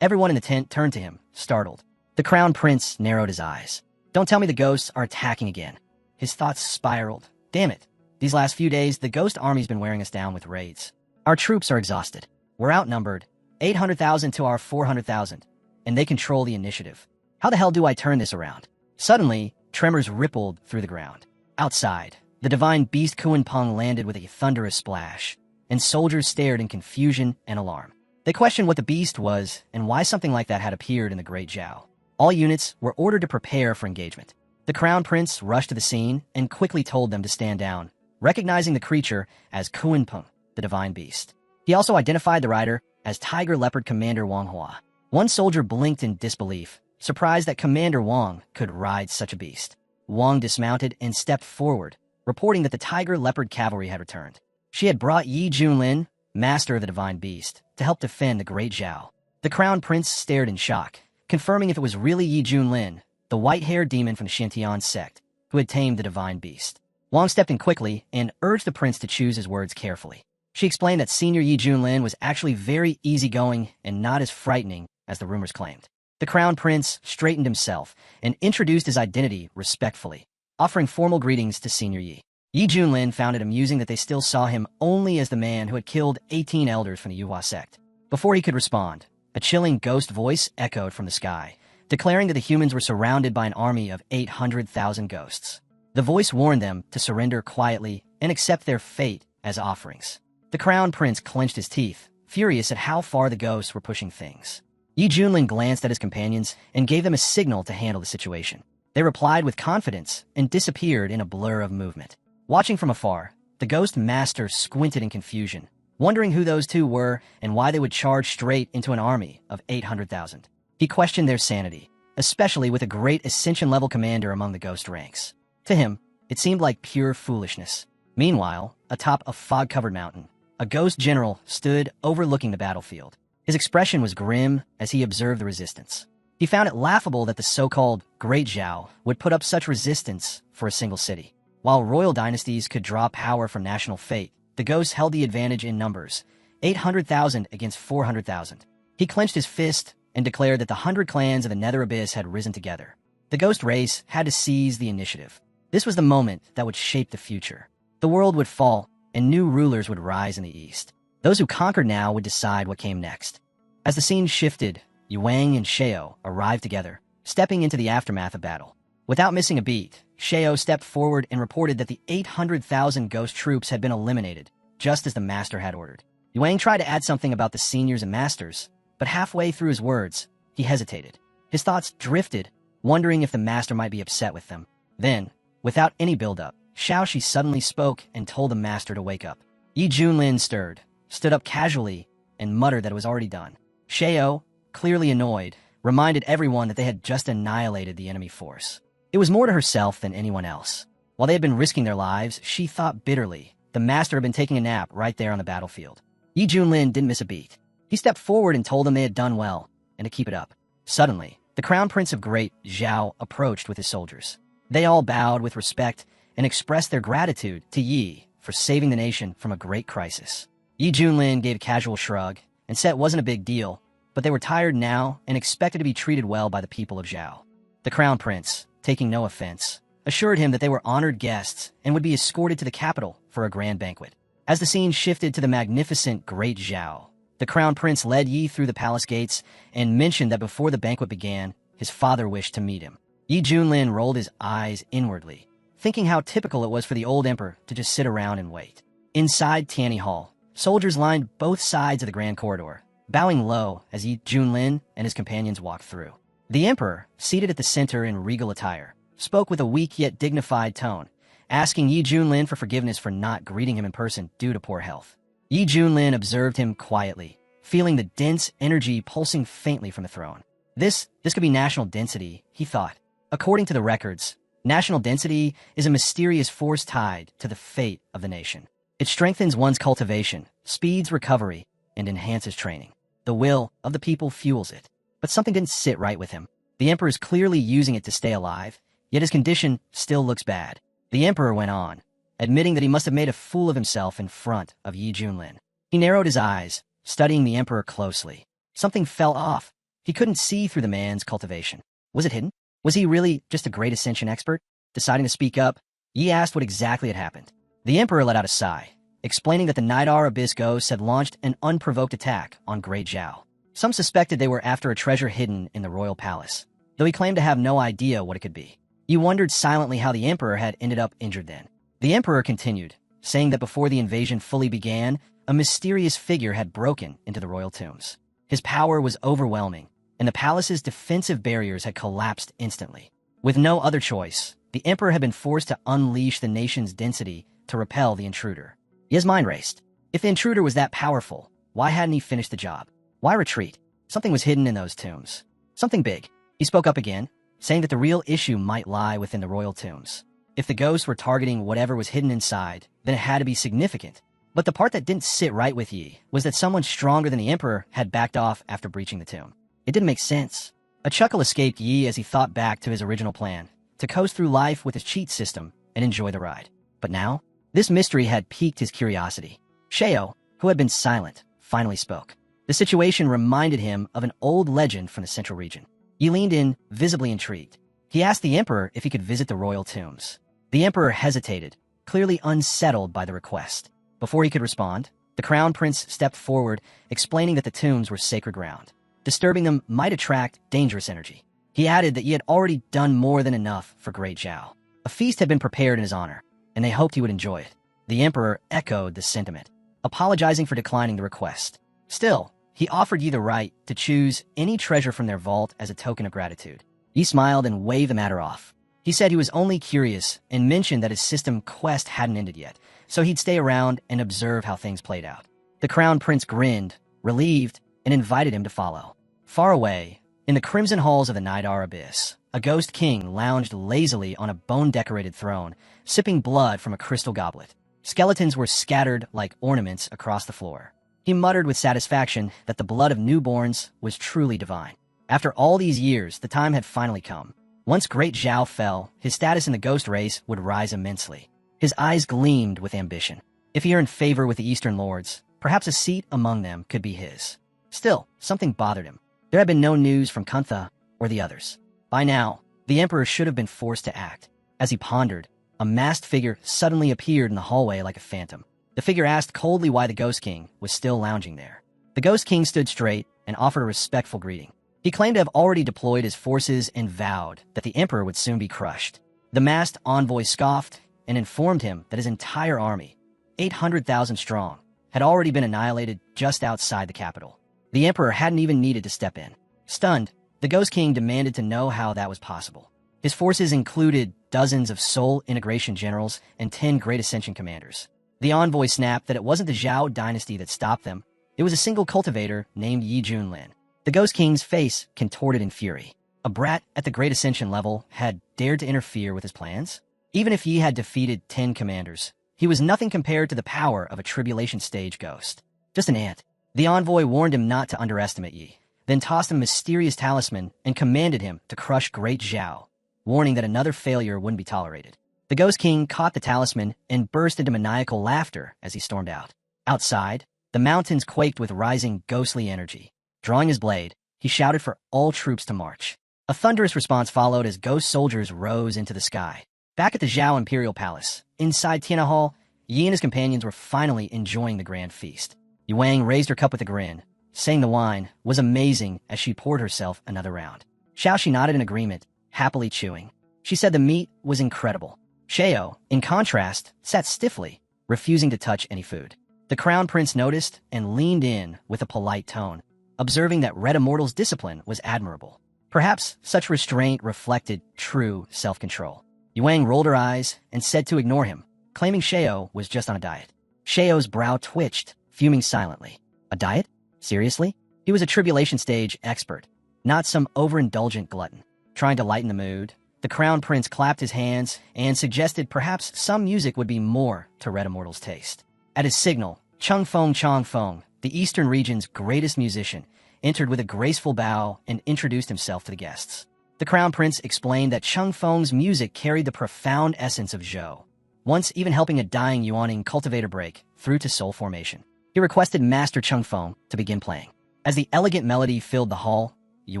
A: Everyone in the tent turned to him, startled. The Crown Prince narrowed his eyes. "Don't tell me the ghosts are attacking again." His thoughts spiraled. "Damn it. These last few days, the ghost army's been wearing us down with raids. Our troops are exhausted. We're outnumbered, 800,000 to our 400,000, and they control the initiative. How the hell do I turn this around?" Suddenly, tremors rippled through the ground. Outside, the divine beast Kuan landed with a thunderous splash, and soldiers stared in confusion and alarm. They questioned what the beast was and why something like that had appeared in the Great Zhao. All units were ordered to prepare for engagement. The Crown Prince rushed to the scene and quickly told them to stand down, recognizing the creature as Kuan, the divine beast. He also identified the rider as Tiger Leopard Commander Manhwa. One soldier blinked in disbelief, surprised that Commander Wang could ride such a beast. Wang dismounted and stepped forward, reporting that the Tiger Leopard cavalry had returned. She had brought Yi Junlin, master of the divine beast, to help defend the Great Zhao. The Crown Prince stared in shock, confirming if it was really Yi Junlin, the white-haired demon from the Shintian sect, who had tamed the divine beast. Wang stepped in quickly and urged the prince to choose his words carefully. She explained that Senior Yi Junlin was actually very easygoing and not as frightening as the rumors claimed. The Crown Prince straightened himself and introduced his identity respectfully, offering formal greetings to Senior Yi. Yi Junlin found it amusing that they still saw him only as the man who had killed 18 elders from the Yuhua sect. Before he could respond, a chilling ghost voice echoed from the sky, declaring that the humans were surrounded by an army of 800,000 ghosts. The voice warned them to surrender quietly and accept their fate as offerings. The Crown Prince clenched his teeth, furious at how far the ghosts were pushing things. Yi Junlin glanced at his companions and gave them a signal to handle the situation. They replied with confidence and disappeared in a blur of movement. Watching from afar, the Ghost Master squinted in confusion, wondering who those two were and why they would charge straight into an army of 800,000. He questioned their sanity, especially with a great Ascension-level commander among the Ghost ranks. To him, it seemed like pure foolishness. Meanwhile, atop a fog-covered mountain, a Ghost General stood overlooking the battlefield. His expression was grim as he observed the resistance. He found it laughable that the so-called Great Zhao would put up such resistance for a single city. While royal dynasties could draw power from national fate, the ghosts held the advantage in numbers, 800,000 against 400,000. He clenched his fist and declared that the 100 clans of the Nether Abyss had risen together. The ghost race had to seize the initiative. This was the moment that would shape the future. The world would fall, and new rulers would rise in the east. Those who conquered now would decide what came next. As the scene shifted, Yuang and Sheo arrived together, stepping into the aftermath of battle. Without missing a beat, Sheo stepped forward and reported that the 800,000 ghost troops had been eliminated, just as the master had ordered. Yuang tried to add something about the seniors and masters, but halfway through his words, he hesitated. His thoughts drifted, wondering if the master might be upset with them. Then, without any build-up, Shaoxi suddenly spoke and told the master to wake up. Yi Junlin stirred, stood up casually, and muttered that it was already done. Sheo, clearly annoyed, reminded everyone that they had just annihilated the enemy force. It was more to herself than anyone else. While they had been risking their lives, she thought bitterly. The master had been taking a nap right there on the battlefield. Yi Junlin didn't miss a beat. He stepped forward and told them they had done well, and to keep it up. Suddenly, the Crown Prince of Great Zhao approached with his soldiers. They all bowed with respect and expressed their gratitude to Yi for saving the nation from a great crisis. Yi Junlin gave a casual shrug and said it wasn't a big deal, but they were tired now and expected to be treated well by the people of Zhao. The Crown Prince, taking no offense, assured him that they were honored guests and would be escorted to the capital for a grand banquet. As the scene shifted to the magnificent Great Zhao, The crown prince led Yi through the palace gates and mentioned that before the banquet began, his father wished to meet him. Yi Junlin rolled his eyes inwardly, thinking how typical it was for the old emperor to just sit around and wait. Inside Tianyi Hall, soldiers lined both sides of the grand corridor, bowing low as Yi Junlin and his companions walked through. The emperor, seated at the center in regal attire, spoke with a weak yet dignified tone, asking Yi Junlin for forgiveness for not greeting him in person due to poor health. Yi Junlin observed him quietly, feeling the dense energy pulsing faintly from the throne. This could be national density, he thought. According to the records, national density is a mysterious force tied to the fate of the nation. It strengthens one's cultivation, speeds recovery, and enhances training. The will of the people fuels it. But something didn't sit right with him. The emperor is clearly using it to stay alive, yet his condition still looks bad. The emperor went on, admitting that he must have made a fool of himself in front of Yi Junlin. He narrowed his eyes, studying the emperor closely. Something fell off. He couldn't see through the man's cultivation. Was it hidden? Was he really just a great Ascension expert? Deciding to speak up, Yi asked what exactly had happened. The emperor let out a sigh, explaining that the Nidar Abyss ghosts had launched an unprovoked attack on Great Zhao. Some suspected they were after a treasure hidden in the royal palace, though he claimed to have no idea what it could be. He wondered silently how the emperor had ended up injured then. The emperor continued, saying that before the invasion fully began, a mysterious figure had broken into the royal tombs. His power was overwhelming, and the palace's defensive barriers had collapsed instantly. With no other choice, the emperor had been forced to unleash the nation's density to repel the intruder. His mind raced. If the intruder was that powerful, why hadn't he finished the job? Why retreat? Something was hidden in those tombs. Something big. He spoke up again, saying that the real issue might lie within the royal tombs. If the ghosts were targeting whatever was hidden inside, then it had to be significant. But the part that didn't sit right with Yi was that someone stronger than the emperor had backed off after breaching the tomb. It didn't make sense. A chuckle escaped Yi as he thought back to his original plan, to coast through life with his cheat system and enjoy the ride. But now, this mystery had piqued his curiosity. Sheo, who had been silent, finally spoke. The situation reminded him of an old legend from the central region. He leaned in, visibly intrigued. He asked the emperor if he could visit the royal tombs. The emperor hesitated, clearly unsettled by the request. Before he could respond, the crown prince stepped forward, explaining that the tombs were sacred ground. Disturbing them might attract dangerous energy. He added that he had already done more than enough for Great Zhao. A feast had been prepared in his honor, and they hoped he would enjoy it. The emperor echoed the sentiment, apologizing for declining the request. Still, he offered Yi the right to choose any treasure from their vault as a token of gratitude. Yi smiled and waved the matter off. He said he was only curious and mentioned that his system quest hadn't ended yet, so he'd stay around and observe how things played out. The crown prince grinned, relieved, and invited him to follow. Far away, in the crimson halls of the Nidar Abyss, a ghost king lounged lazily on a bone-decorated throne, sipping blood from a crystal goblet. Skeletons were scattered like ornaments across the floor. He muttered with satisfaction that the blood of newborns was truly divine. After all these years, the time had finally come. Once Great Zhao fell, his status in the ghost race would rise immensely. His eyes gleamed with ambition. If he earned favor with the Eastern Lords, perhaps a seat among them could be his. Still, something bothered him. There had been no news from Kuntha or the others. By now, the emperor should have been forced to act. As he pondered, a masked figure suddenly appeared in the hallway like a phantom. The figure asked coldly why the Ghost King was still lounging there. The Ghost King stood straight and offered a respectful greeting. He claimed to have already deployed his forces and vowed that the emperor would soon be crushed. The masked envoy scoffed and informed him that his entire army, 800,000 strong, had already been annihilated just outside the capital. The emperor hadn't even needed to step in. Stunned, the Ghost King demanded to know how that was possible. His forces included dozens of Soul Integration generals and 10 Great Ascension commanders. The envoy snapped that it wasn't the Zhao dynasty that stopped them. It was a single cultivator named Yi Junlin. The Ghost King's face contorted in fury. A brat at the Great Ascension level had dared to interfere with his plans? Even if Yi had defeated 10 commanders, he was nothing compared to the power of a tribulation stage ghost. Just an ant. The envoy warned him not to underestimate Yi, then tossed him a mysterious talisman and commanded him to crush Great Zhao, warning that another failure wouldn't be tolerated. The Ghost King caught the talisman and burst into maniacal laughter as he stormed out. Outside, the mountains quaked with rising ghostly energy. Drawing his blade, he shouted for all troops to march. A thunderous response followed as ghost soldiers rose into the sky. Back at the Zhao Imperial Palace, inside Tianyi Hall, Yi and his companions were finally enjoying the grand feast. Yu Wang raised her cup with a grin, saying the wine was amazing as she poured herself another round. Xiaoxi nodded in agreement, happily chewing. She said the meat was incredible. Xiao, in contrast, sat stiffly, refusing to touch any food. The crown prince noticed and leaned in with a polite tone, observing that Red Immortal's discipline was admirable. Perhaps such restraint reflected true self-control. Yu Wang rolled her eyes and said to ignore him, claiming Xiao was just on a diet. Xiao's brow twitched, fuming silently. A diet? Seriously? He was a tribulation stage expert, not some overindulgent glutton. Trying to lighten the mood, the crown prince clapped his hands and suggested perhaps some music would be more to Red Immortal's taste. At his signal, Changfeng, the eastern region's greatest musician, entered with a graceful bow and introduced himself to the guests. The crown prince explained that Changfeng's music carried the profound essence of Zhou, once even helping a dying Yuaning cultivator break through to soul formation. He requested Master Changfeng to begin playing. As the elegant melody filled the hall, Yu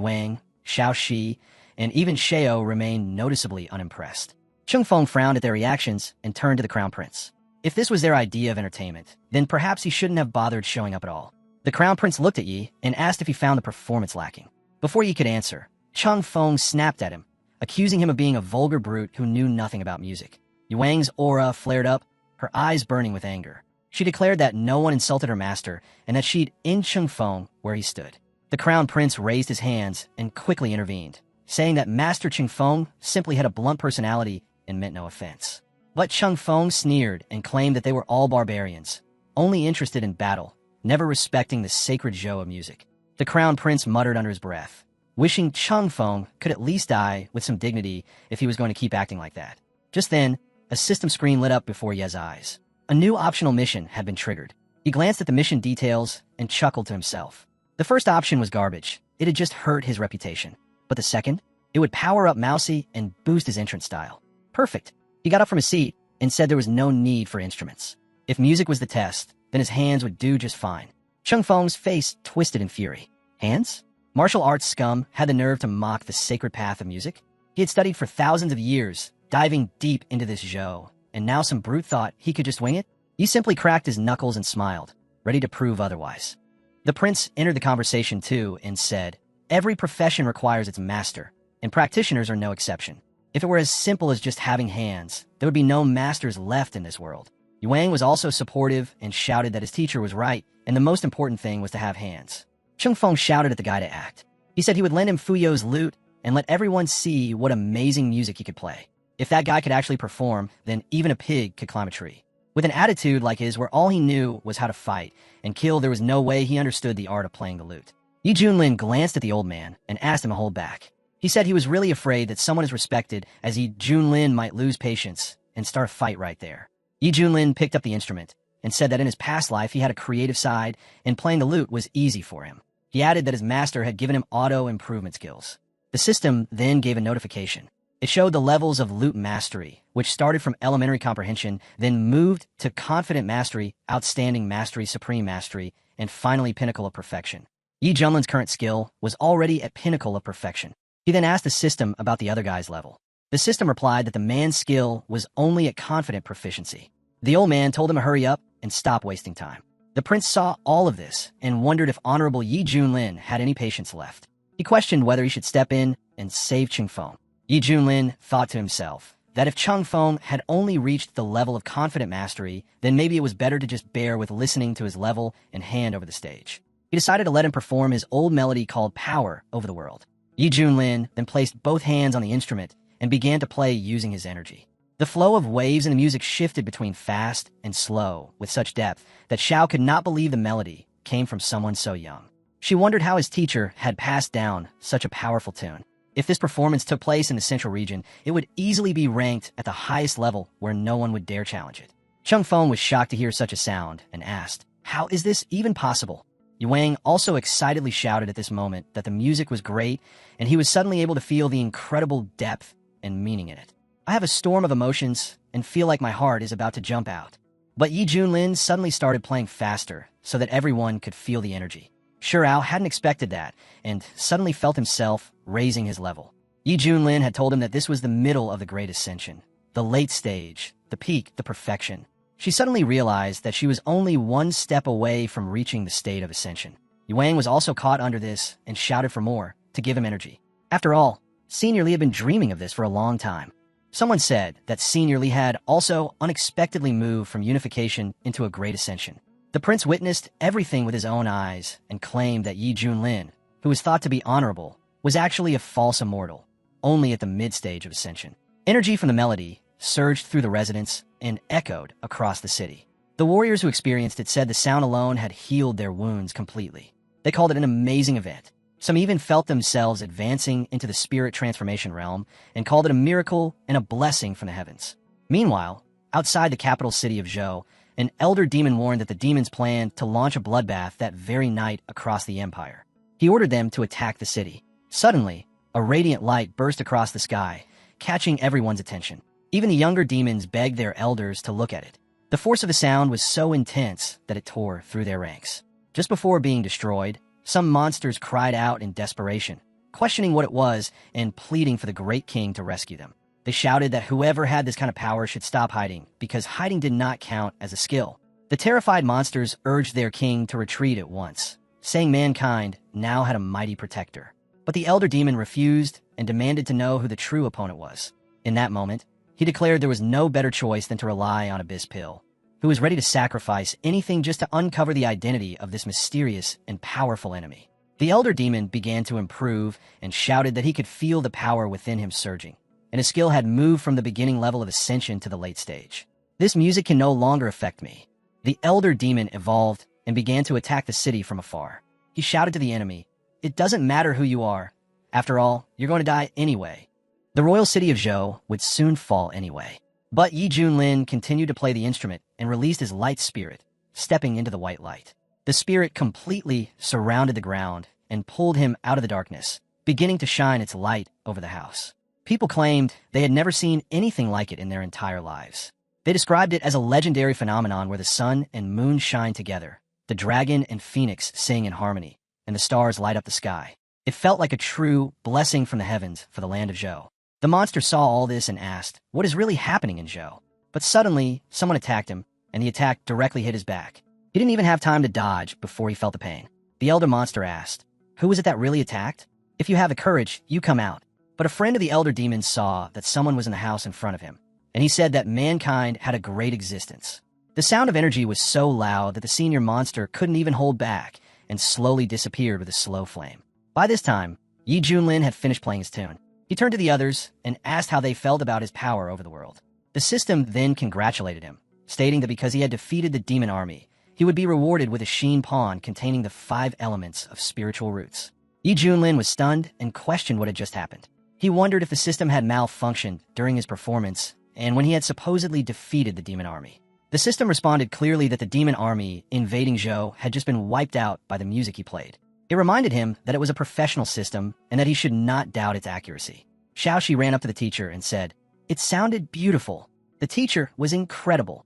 A: Wang, Xiaoxi, and even Xiao remained noticeably unimpressed. Changfeng frowned at their reactions and turned to the crown prince. If this was their idea of entertainment, then perhaps he shouldn't have bothered showing up at all. The crown prince looked at Yi and asked if he found the performance lacking. Before Yi could answer, Changfeng snapped at him, accusing him of being a vulgar brute who knew nothing about music. Yu Wang's aura flared up, her eyes burning with anger. She declared that no one insulted her master and that she'd end Changfeng where he stood. The crown prince raised his hands and quickly intervened, saying that Master Changfeng simply had a blunt personality and meant no offense. But Changfeng sneered and claimed that they were all barbarians, only interested in battle, never respecting the sacred Zhou of music. The crown prince muttered under his breath, wishing Changfeng could at least die with some dignity if he was going to keep acting like that. Just then, a system screen lit up before Ye's eyes. A new optional mission had been triggered. He glanced at the mission details and chuckled to himself. The first option was garbage. It had just hurt his reputation. But the second? It would power up Mousy and boost his entrance style. Perfect. He got up from his seat and said there was no need for instruments. If music was the test, then his hands would do just fine. Changfeng's face twisted in fury. Hands? Martial arts scum had the nerve to mock the sacred path of music? He had studied for thousands of years, diving deep into this Zhou, and now some brute thought he could just wing it? He simply cracked his knuckles and smiled, ready to prove otherwise. The prince entered the conversation too and said, every profession requires its master, and practitioners are no exception. If it were as simple as just having hands, there would be no masters left in this world. Yu Wang was also supportive and shouted that his teacher was right, and the most important thing was to have hands. Changfeng shouted at the guy to act. He said he would lend him Fuyo's lute and let everyone see what amazing music he could play. If that guy could actually perform, then even a pig could climb a tree. With an attitude like his where all he knew was how to fight and kill, there was no way he understood the art of playing the lute. Yi Junlin glanced at the old man and asked him to hold back. He said he was really afraid that someone as respected as Yi Junlin might lose patience and start a fight right there. Yi Junlin picked up the instrument and said that in his past life he had a creative side and playing the lute was easy for him. He added that his master had given him auto-improvement skills. The system then gave a notification. It showed the levels of lute mastery, which started from elementary comprehension, then moved to confident mastery, outstanding mastery, supreme mastery, and finally pinnacle of perfection. Yi Junlin's current skill was already at pinnacle of perfection. He then asked the system about the other guy's level. The system replied that the man's skill was only at confident proficiency. The old man told him to hurry up and stop wasting time. The prince saw all of this and wondered if Honorable Yi Junlin had any patience left. He questioned whether he should step in and save Changfeng. Yi Junlin thought to himself that if Changfeng had only reached the level of confident mastery, then maybe it was better to just bear with listening to his level and hand over the stage. He decided to let him perform his old melody called Power over the world. Yi Junlin then placed both hands on the instrument and began to play using his energy. The flow of waves in the music shifted between fast and slow with such depth that Xiao could not believe the melody came from someone so young. She wondered how his teacher had passed down such a powerful tune. If this performance took place in the central region, it would easily be ranked at the highest level where no one would dare challenge it. Changfeng was shocked to hear such a sound and asked, "How is this even possible?" Yu Wang also excitedly shouted at this moment that the music was great and he was suddenly able to feel the incredible depth and meaning in it. "I have a storm of emotions and feel like my heart is about to jump out." But Yi Junlin suddenly started playing faster so that everyone could feel the energy. Shirao hadn't expected that and suddenly felt himself raising his level. Yi Junlin had told him that this was the middle of the Great Ascension, the late stage, the peak, the perfection. she suddenly realized that she was only one step away from reaching the state of Ascension. Yuang was also caught under this and shouted for more to give him energy. After all, Senior Lee had been dreaming of this for a long time. Someone said that Senior Lee had also unexpectedly moved from unification into a great ascension. The prince witnessed everything with his own eyes and claimed that Yi Junlin, who was thought to be honorable, was actually a false immortal, only at the mid-stage of ascension. Energy from the melody surged through the residence and echoed across the city. The warriors who experienced it said the sound alone had healed their wounds completely. They called it an amazing event. Some even felt themselves advancing into the spirit transformation realm and called it a miracle and a blessing from the heavens. Meanwhile, outside the capital city of Zhou, an elder demon warned that the demons planned to launch a bloodbath that very night across the empire. He ordered them to attack the city. Suddenly, a radiant light burst across the sky, catching everyone's attention. Even the younger demons begged their elders to look at it. The force of the sound was so intense that it tore through their ranks. Just before being destroyed, some monsters cried out in desperation, questioning what it was and pleading for the great king to rescue them. They shouted that whoever had this kind of power should stop hiding, because hiding did not count as a skill. The terrified monsters urged their king to retreat at once, saying mankind now had a mighty protector. But the elder demon refused and demanded to know who the true opponent was. In that moment, he declared there was no better choice than to rely on Abyss Pill, who was ready to sacrifice anything just to uncover the identity of this mysterious and powerful enemy. The elder demon began to improve and shouted that he could feel the power within him surging, and his skill had moved from the beginning level of ascension to the late stage. This music can no longer affect me. The elder demon evolved and began to attack the city from afar. He shouted to the enemy, "It doesn't matter who you are. After all, you're going to die anyway." The royal city of Zhou would soon fall anyway. But Yi Junlin continued to play the instrument and released his light spirit, stepping into the white light. The spirit completely surrounded the ground and pulled him out of the darkness, beginning to shine its light over the house. People claimed they had never seen anything like it in their entire lives. They described it as a legendary phenomenon where the sun and moon shine together, the dragon and phoenix sing in harmony, and the stars light up the sky. It felt like a true blessing from the heavens for the land of Zhou. The monster saw all this and asked, "What is really happening in Zhou?" But suddenly, someone attacked him, and the attack directly hit his back. He didn't even have time to dodge before he felt the pain. The elder monster asked, "Who was it that really attacked? If you have the courage, you come out." But a friend of the elder demon saw that someone was in the house in front of him, and he said that mankind had a great existence. The sound of energy was so loud that the senior monster couldn't even hold back and slowly disappeared with a slow flame. By this time, Yi Junlin had finished playing his tune. He turned to the others and asked how they felt about his power over the world. The system then congratulated him, stating that because he had defeated the demon army, he would be rewarded with a sheen pawn containing the 5 elements of spiritual roots. Yi Junlin was stunned and questioned what had just happened. He wondered if the system had malfunctioned during his performance and when he had supposedly defeated the demon army. The system responded clearly that the demon army invading Zhou had just been wiped out by the music he played. It reminded him that it was a professional system and that he should not doubt its accuracy. Xiaoxi ran up to the teacher and said, "It sounded beautiful. The teacher was incredible."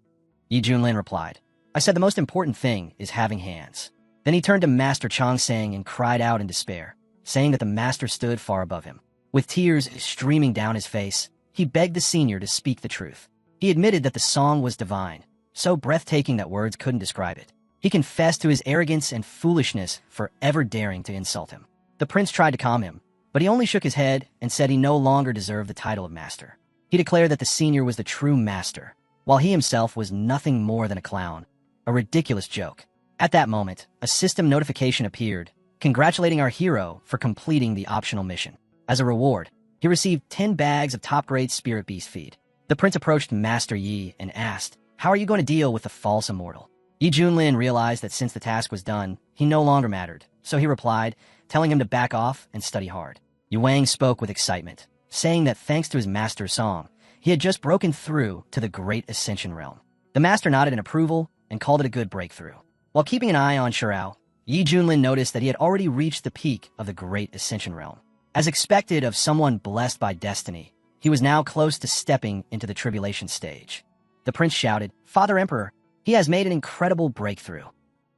A: Yi Junlin replied, "I said the most important thing is having hands." Then he turned to Master Chongsang and cried out in despair, saying that the master stood far above him. With tears streaming down his face, he begged the senior to speak the truth. He admitted that the song was divine, so breathtaking that words couldn't describe it. He confessed to his arrogance and foolishness for ever daring to insult him. The prince tried to calm him, but he only shook his head and said he no longer deserved the title of master. He declared that the senior was the true master, while he himself was nothing more than a clown, a ridiculous joke. At that moment, a system notification appeared, congratulating our hero for completing the optional mission. As a reward, he received 10 bags of top-grade spirit beast feed. The prince approached Master Yi and asked, "How are you going to deal with the false immortal?" Yi Junlin realized that since the task was done, he no longer mattered, so he replied, telling him to back off and study hard. Yuang spoke with excitement, saying that thanks to his master's song, he had just broken through to the Great Ascension realm. The master nodded in approval and called it a good breakthrough. While keeping an eye on Shirao, Yi Junlin noticed that he had already reached the peak of the Great Ascension realm. As expected of someone blessed by destiny, he was now close to stepping into the tribulation stage. The prince shouted, "Father Emperor, he has made an incredible breakthrough."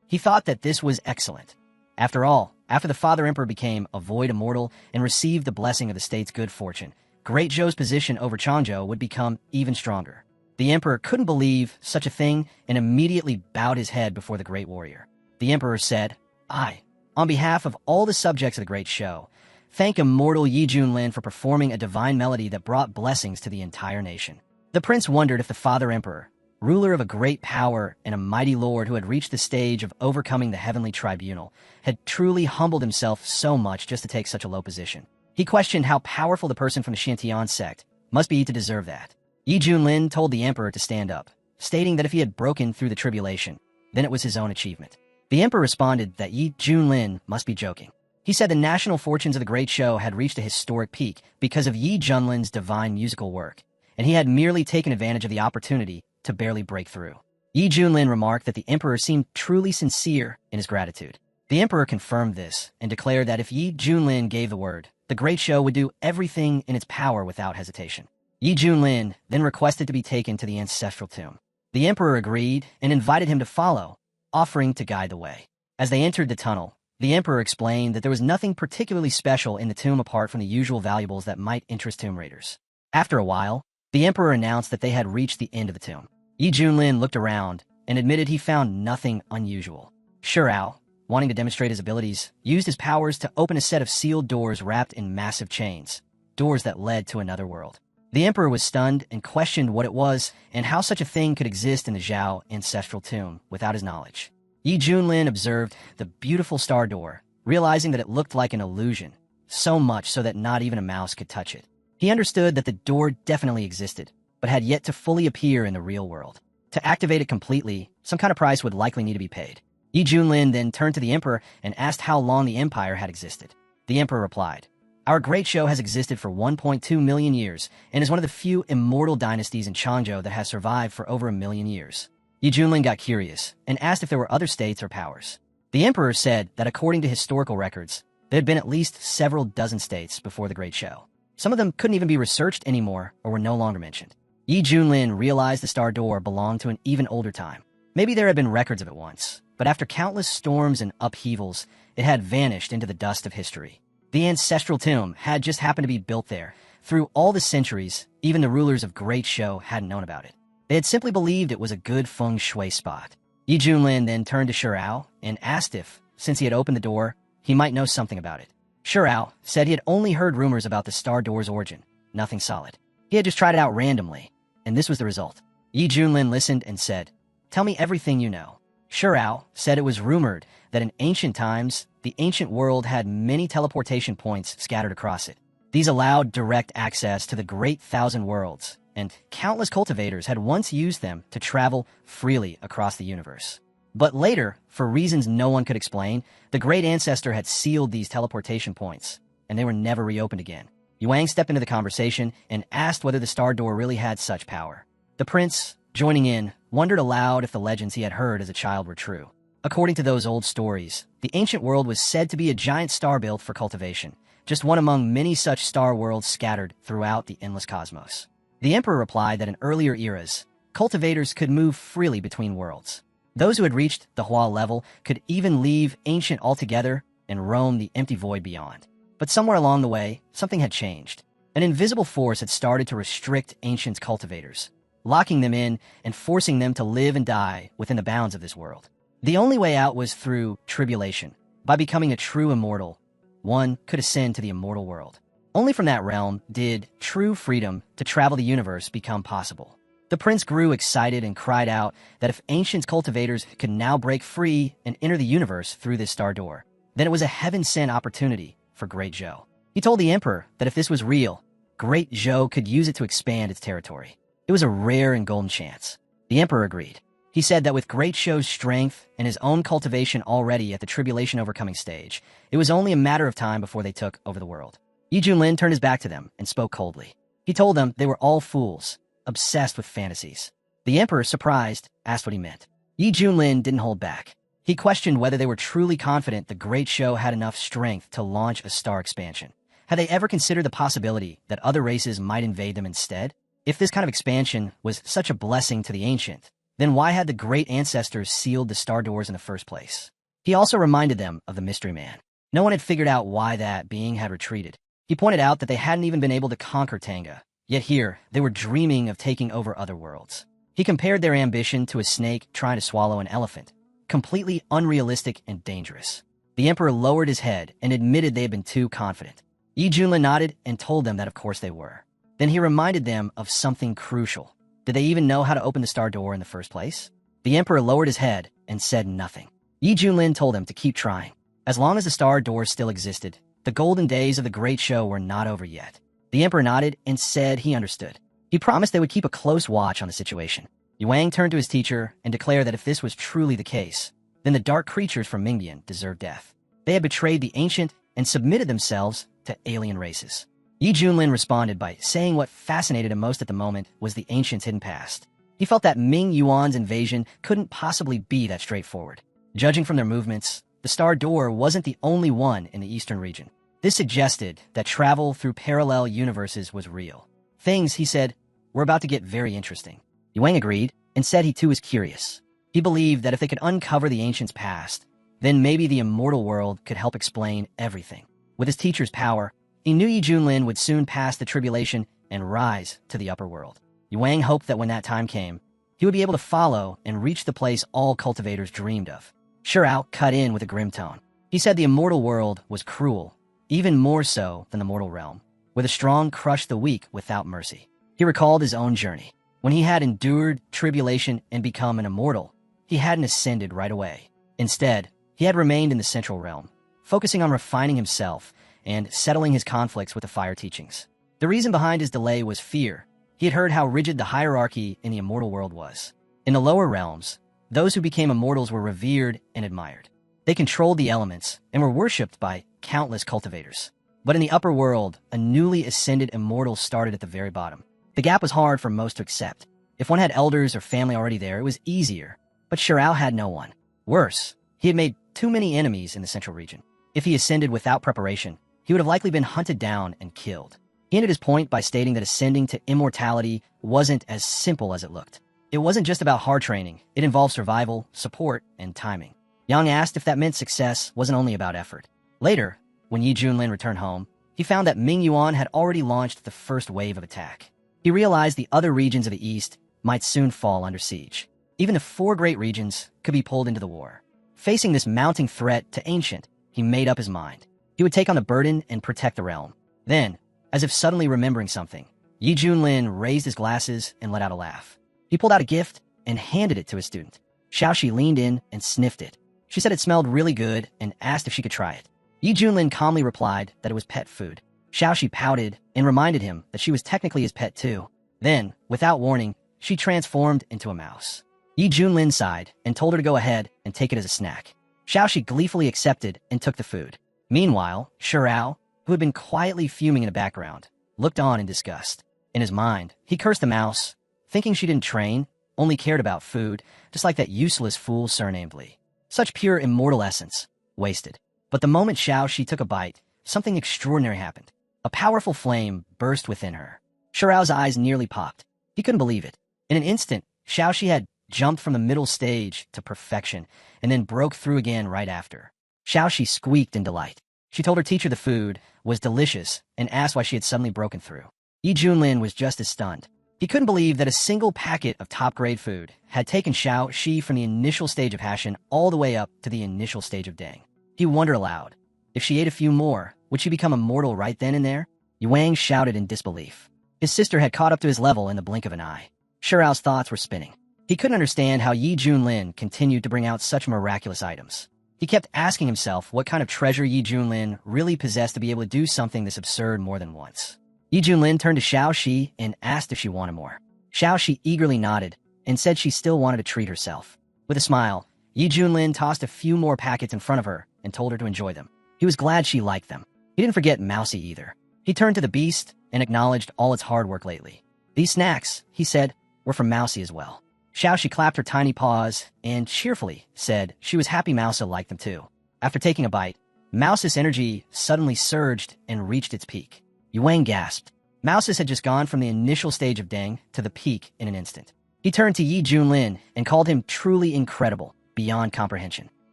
A: He thought that this was excellent. After all, after the Father Emperor became a void immortal and received the blessing of the state's good fortune, Great Zhou's position over Changzhou would become even stronger. The emperor couldn't believe such a thing and immediately bowed his head before the great warrior. The emperor said, "I, on behalf of all the subjects of the great show, thank immortal Yi Junlin for performing a divine melody that brought blessings to the entire nation." The prince wondered if the father emperor, ruler of a great power and a mighty lord who had reached the stage of overcoming the heavenly tribunal, had truly humbled himself so much just to take such a low position. He questioned how powerful the person from the Shantian sect must be to deserve that. Yi Junlin told the emperor to stand up, stating that if he had broken through the tribulation, then it was his own achievement. The emperor responded that Yi Junlin must be joking. He said the national fortunes of the great show had reached a historic peak because of Yi Junlin's divine musical work, and he had merely taken advantage of the opportunity to barely break through. Yi Junlin remarked that the emperor seemed truly sincere in his gratitude. The emperor confirmed this and declared that if Yi Junlin gave the word, the great show would do everything in its power without hesitation. Yi Junlin then requested to be taken to the ancestral tomb. The emperor agreed and invited him to follow, offering to guide the way. As they entered the tunnel, the emperor explained that there was nothing particularly special in the tomb apart from the usual valuables that might interest tomb raiders. After a while, the emperor announced that they had reached the end of the tomb. Yi Junlin looked around and admitted he found nothing unusual. Shurao, wanting to demonstrate his abilities, used his powers to open a set of sealed doors wrapped in massive chains, doors that led to another world. The emperor was stunned and questioned what it was and how such a thing could exist in the Zhao ancestral tomb without his knowledge. Yi Junlin observed the beautiful star door, realizing that it looked like an illusion, so much so that not even a mouse could touch it. He understood that the door definitely existed, but had yet to fully appear in the real world. To activate it completely, some kind of price would likely need to be paid. Yi Junlin then turned to the emperor and asked how long the empire had existed. The emperor replied, "Our great show has existed for 1.2 million years and is one of the few immortal dynasties in Changzhou that has survived for over 1,000,000 years." Yi Junlin got curious and asked if there were other states or powers. The emperor said that according to historical records, there had been at least several dozen states before the great show. Some of them couldn't even be researched anymore or were no longer mentioned. Yi Junlin realized the star door belonged to an even older time. Maybe there had been records of it once, but after countless storms and upheavals, it had vanished into the dust of history. The ancestral tomb had just happened to be built there. Through all the centuries, even the rulers of Great Show hadn't known about it. They had simply believed it was a good feng shui spot. Yi Junlin then turned to Shurao and asked if, since he had opened the door, he might know something about it. Shurao said he had only heard rumors about the star door's origin, nothing solid. He had just tried it out randomly, and this was the result. Yi Junlin listened and said, "Tell me everything you know." Shurao said it was rumored that in ancient times, the ancient world had many teleportation points scattered across it. These allowed direct access to the Great Thousand Worlds, and countless cultivators had once used them to travel freely across the universe. But later, for reasons no one could explain, the Great Ancestor had sealed these teleportation points, and they were never reopened again. Yuang stepped into the conversation and asked whether the star door really had such power. The prince, joining in, wondered aloud if the legends he had heard as a child were true. According to those old stories, the ancient world was said to be a giant star built for cultivation, just one among many such star worlds scattered throughout the endless cosmos. The emperor replied that in earlier eras, cultivators could move freely between worlds. Those who had reached the Hua level could even leave ancient altogether and roam the empty void beyond. But somewhere along the way, something had changed. An invisible force had started to restrict ancient cultivators, locking them in and forcing them to live and die within the bounds of this world. The only way out was through tribulation. By becoming a true immortal, one could ascend to the immortal world. Only from that realm did true freedom to travel the universe become possible. The prince grew excited and cried out that if ancient cultivators could now break free and enter the universe through this star door, then it was a heaven-sent opportunity for Great Zhou. He told the emperor that if this was real, Great Zhou could use it to expand its territory. It was a rare and golden chance. The emperor agreed. He said that with Great Zhou's strength and his own cultivation already at the tribulation overcoming stage, it was only a matter of time before they took over the world. Yi Junlin turned his back to them and spoke coldly. He told them they were all fools, obsessed with fantasies. The emperor, surprised, asked what he meant. Yi Junlin didn't hold back. He questioned whether they were truly confident the Great Show had enough strength to launch a star expansion. Had they ever considered the possibility that other races might invade them instead? If this kind of expansion was such a blessing to the ancient, then why had the great ancestors sealed the star doors in the first place? He also reminded them of the mystery man. No one had figured out why that being had retreated. He pointed out that they hadn't even been able to conquer Tanga. Yet here, they were dreaming of taking over other worlds. He compared their ambition to a snake trying to swallow an elephant, completely unrealistic and dangerous. The emperor lowered his head and admitted they had been too confident. Yi Junlin nodded and told them that of course they were. Then he reminded them of something crucial. Did they even know how to open the star door in the first place? The emperor lowered his head and said nothing. Yi Junlin told them to keep trying. As long as the star door still existed, the golden days of the great show were not over yet. The emperor nodded and said he understood. He promised they would keep a close watch on the situation. Yuang turned to his teacher and declared that if this was truly the case, then the dark creatures from Mingbian deserved death. They had betrayed the ancient and submitted themselves to alien races. Yi Junlin responded by saying what fascinated him most at the moment was the ancients' hidden past. He felt that Ming Yuan's invasion couldn't possibly be that straightforward. Judging from their movements, the star door wasn't the only one in the eastern region. This suggested that travel through parallel universes was real. Things, he said, were about to get very interesting. Yuang agreed and said he too was curious. He believed that if they could uncover the ancients' past, then maybe the immortal world could help explain everything. With his teacher's power, he knew Yi Junlin would soon pass the tribulation and rise to the upper world. Yuang hoped that when that time came, he would be able to follow and reach the place all cultivators dreamed of. Shirao cut in with a grim tone. He said the immortal world was cruel, even more so than the mortal realm, where the strong crush the weak without mercy. He recalled his own journey. When he had endured tribulation and become an immortal, he hadn't ascended right away. Instead, he had remained in the central realm, focusing on refining himself and settling his conflicts with the fire teachings. The reason behind his delay was fear. He had heard how rigid the hierarchy in the immortal world was. In the lower realms, those who became immortals were revered and admired. They controlled the elements and were worshipped by countless cultivators. But in the upper world, a newly ascended immortal started at the very bottom. The gap was hard for most to accept. If one had elders or family already there, it was easier. But Shirao had no one. Worse, he had made too many enemies in the central region. If he ascended without preparation, he would have likely been hunted down and killed. He ended his point by stating that ascending to immortality wasn't as simple as it looked. It wasn't just about hard training. It involved survival, support, and timing. Yang asked if that meant success wasn't only about effort. Later, when Yi Junlin returned home, he found that Ming Yuan had already launched the first wave of attack. He realized the other regions of the east might soon fall under siege. Even the four great regions could be pulled into the war. Facing this mounting threat to Ancient, he made up his mind. He would take on the burden and protect the realm. Then, as if suddenly remembering something, Yi Junlin raised his glasses and let out a laugh. He pulled out a gift and handed it to his student. Xiaoxi leaned in and sniffed it. She said it smelled really good and asked if she could try it. Yi Junlin calmly replied that it was pet food. Xiaoxi pouted and reminded him that she was technically his pet too. Then, without warning, she transformed into a mouse. Yi Junlin sighed and told her to go ahead and take it as a snack. Xiaoxi gleefully accepted and took the food. Meanwhile, Shirao, who had been quietly fuming in the background, looked on in disgust. In his mind, he cursed the mouse, thinking she didn't train, only cared about food, just like that useless fool surnamed Li. Such pure immortal essence, wasted. But the moment Xiaoxi took a bite, something extraordinary happened. A powerful flame burst within her. Shirao's eyes nearly popped. He couldn't believe it. In an instant, Xiaoxi had jumped from the middle stage to perfection, and then broke through again right after. Xiaoxi squeaked in delight. She told her teacher the food was delicious and asked why she had suddenly broken through. Yi Junlin was just as stunned. He couldn't believe that a single packet of top-grade food had taken Xiaoxi from the initial stage of passion all the way up to the initial stage of Dang. He wondered aloud, if she ate a few more, would she become immortal right then and there? Yuang shouted in disbelief. His sister had caught up to his level in the blink of an eye. Shirao's thoughts were spinning. He couldn't understand how Yi Junlin continued to bring out such miraculous items. He kept asking himself what kind of treasure Yi Junlin really possessed to be able to do something this absurd more than once. Yi Junlin turned to Xiaoxi and asked if she wanted more. Xiaoxi eagerly nodded and said she still wanted to treat herself. With a smile, Yi Junlin tossed a few more packets in front of her and told her to enjoy them. He was glad she liked them. He didn't forget Mousy either. He turned to the beast and acknowledged all its hard work lately. These snacks, he said, were from Mousy as well. Xiaoxi clapped her tiny paws and cheerfully said she was happy Mousa liked them too. After taking a bite, Mouse's energy suddenly surged and reached its peak. Yuang gasped. Mouse's had just gone from the initial stage of Deng to the peak in an instant. He turned to Yi Junlin and called him truly incredible, beyond comprehension.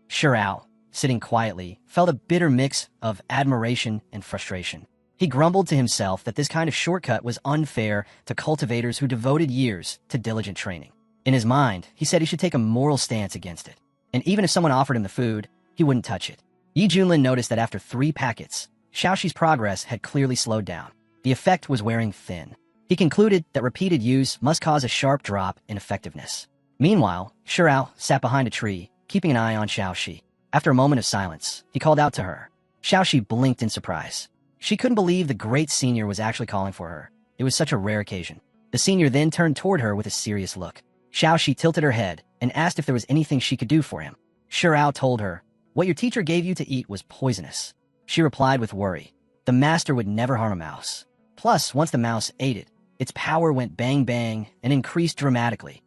A: Shirao, sitting quietly, felt a bitter mix of admiration and frustration. He grumbled to himself that this kind of shortcut was unfair to cultivators who devoted years to diligent training. In his mind, he said he should take a moral stance against it. And even if someone offered him the food, he wouldn't touch it. Yi Junlin noticed that after 3 packets, Xiaoxi's progress had clearly slowed down. The effect was wearing thin. He concluded that repeated use must cause a sharp drop in effectiveness. Meanwhile, Shirao sat behind a tree, keeping an eye on Xiaoxi. After a moment of silence, he called out to her. Xiaoxi blinked in surprise. She couldn't believe the great senior was actually calling for her. It was such a rare occasion. The senior then turned toward her with a serious look. Xiaoxi tilted her head and asked if there was anything she could do for him. Shirao told her, "What your teacher gave you to eat was poisonous." She replied with worry. The master would never harm a mouse. Plus, once the mouse ate it, its power went bang bang and increased dramatically.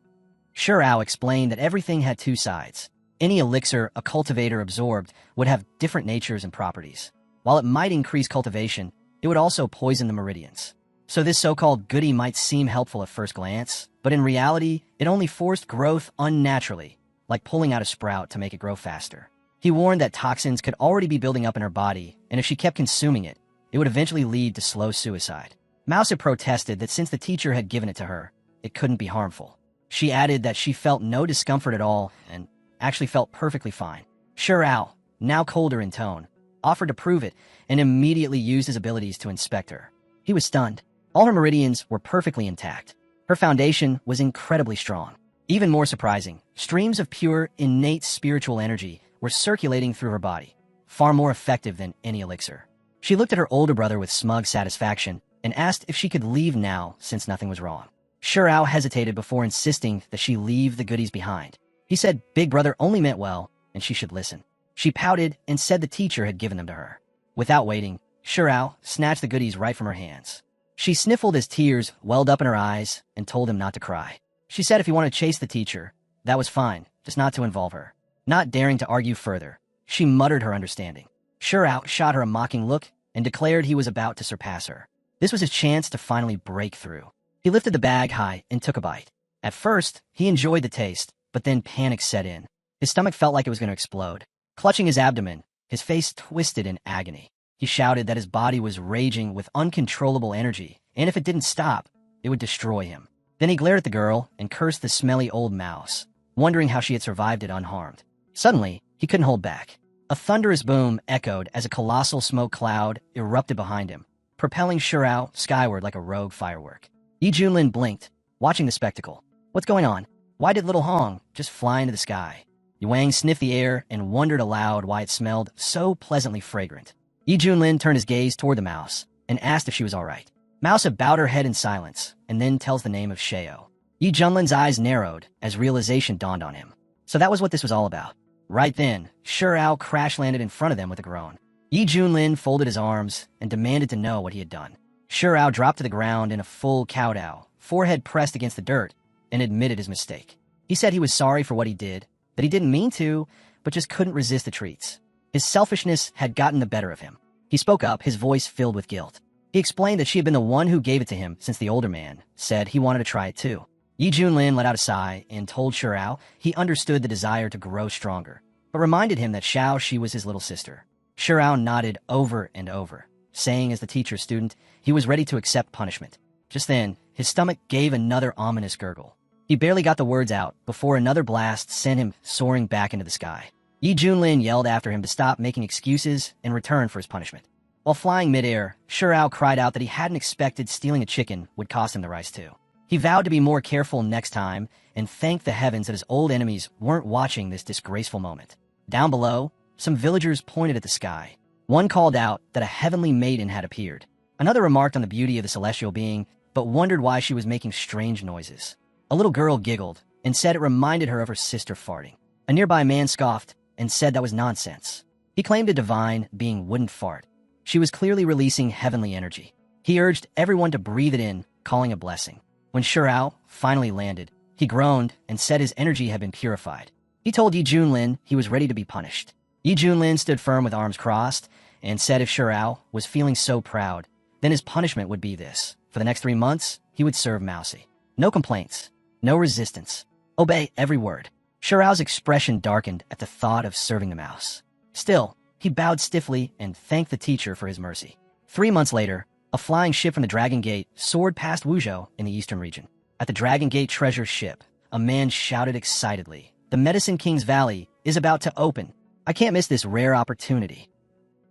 A: Shirao explained that everything had 2 sides. Any elixir a cultivator absorbed would have different natures and properties. While it might increase cultivation, it would also poison the meridians. So this so-called goodie might seem helpful at first glance, but in reality, it only forced growth unnaturally, like pulling out a sprout to make it grow faster. He warned that toxins could already be building up in her body, and if she kept consuming it, it would eventually lead to slow suicide. Mouse had protested that since the teacher had given it to her, it couldn't be harmful. She added that she felt no discomfort at all and actually felt perfectly fine. Shirao, now colder in tone, offered to prove it and immediately used his abilities to inspect her. He was stunned. All her meridians were perfectly intact. Her foundation was incredibly strong. Even more surprising, streams of pure, innate spiritual energy were circulating through her body, far more effective than any elixir. She looked at her older brother with smug satisfaction and asked if she could leave now since nothing was wrong. Shirao hesitated before insisting that she leave the goodies behind. He said Big Brother only meant well and she should listen. She pouted and said the teacher had given them to her. Without waiting, Shirao snatched the goodies right from her hands. She sniffled as tears welled up in her eyes and told him not to cry. She said if he wanted to chase the teacher, that was fine, just not to involve her. Not daring to argue further, she muttered her understanding. Shirao shot her a mocking look and declared he was about to surpass her. This was his chance to finally break through. He lifted the bag high and took a bite. At first, he enjoyed the taste, but then panic set in. His stomach felt like it was going to explode. Clutching his abdomen, his face twisted in agony. He shouted that his body was raging with uncontrollable energy, and if it didn't stop, it would destroy him. Then he glared at the girl and cursed the smelly old mouse, wondering how she had survived it unharmed. Suddenly, he couldn't hold back. A thunderous boom echoed as a colossal smoke cloud erupted behind him, propelling Shirao skyward like a rogue firework. Yi Junlin blinked, watching the spectacle. What's going on? Why did little Hong just fly into the sky? Yuang sniffed the air and wondered aloud why it smelled so pleasantly fragrant. Yi Junlin turned his gaze toward the mouse and asked if she was all right. Mouse had bowed her head in silence and then tells the name of Sheo. Yi Junlin's eyes narrowed as realization dawned on him. So that was what this was all about. Right then, Shirao crash-landed in front of them with a groan. Yi Junlin folded his arms and demanded to know what he had done. Shirao dropped to the ground in a full kowtow, forehead pressed against the dirt, and admitted his mistake. He said he was sorry for what he did, that he didn't mean to, but just couldn't resist the treats. His selfishness had gotten the better of him. He spoke up, his voice filled with guilt. He explained that she had been the one who gave it to him since the older man said he wanted to try it too. Yi Junlin let out a sigh and told Shirao he understood the desire to grow stronger, but reminded him that Xiaoxi was his little sister. Shirao nodded over and over, saying as the teacher's student, he was ready to accept punishment. Just then, his stomach gave another ominous gurgle. He barely got the words out before another blast sent him soaring back into the sky. Yi Junlin yelled after him to stop making excuses and return for his punishment. While flying midair, Shirao cried out that he hadn't expected stealing a chicken would cost him the rice too. He vowed to be more careful next time and thanked the heavens that his old enemies weren't watching this disgraceful moment. Down below, some villagers pointed at the sky. One called out that a heavenly maiden had appeared. Another remarked on the beauty of the celestial being, but wondered why she was making strange noises. A little girl giggled and said it reminded her of her sister farting. A nearby man scoffed and said that was nonsense. He claimed a divine being wouldn't fart. She was clearly releasing heavenly energy. He urged everyone to breathe it in, calling a blessing. When Shirao finally landed, he groaned and said his energy had been purified. He told Yi Junlin he was ready to be punished. Yi Junlin stood firm with arms crossed and said if Shirao was feeling so proud, then his punishment would be this. For the next 3 months, he would serve Mousy. No complaints, no resistance. Obey every word. Shirao's expression darkened at the thought of serving the mouse. Still, he bowed stiffly and thanked the teacher for his mercy. 3 months later, a flying ship from the Dragon Gate soared past Wuzhou in the eastern region. At the Dragon Gate treasure ship, a man shouted excitedly, "The Medicine King's Valley is about to open. I can't miss this rare opportunity."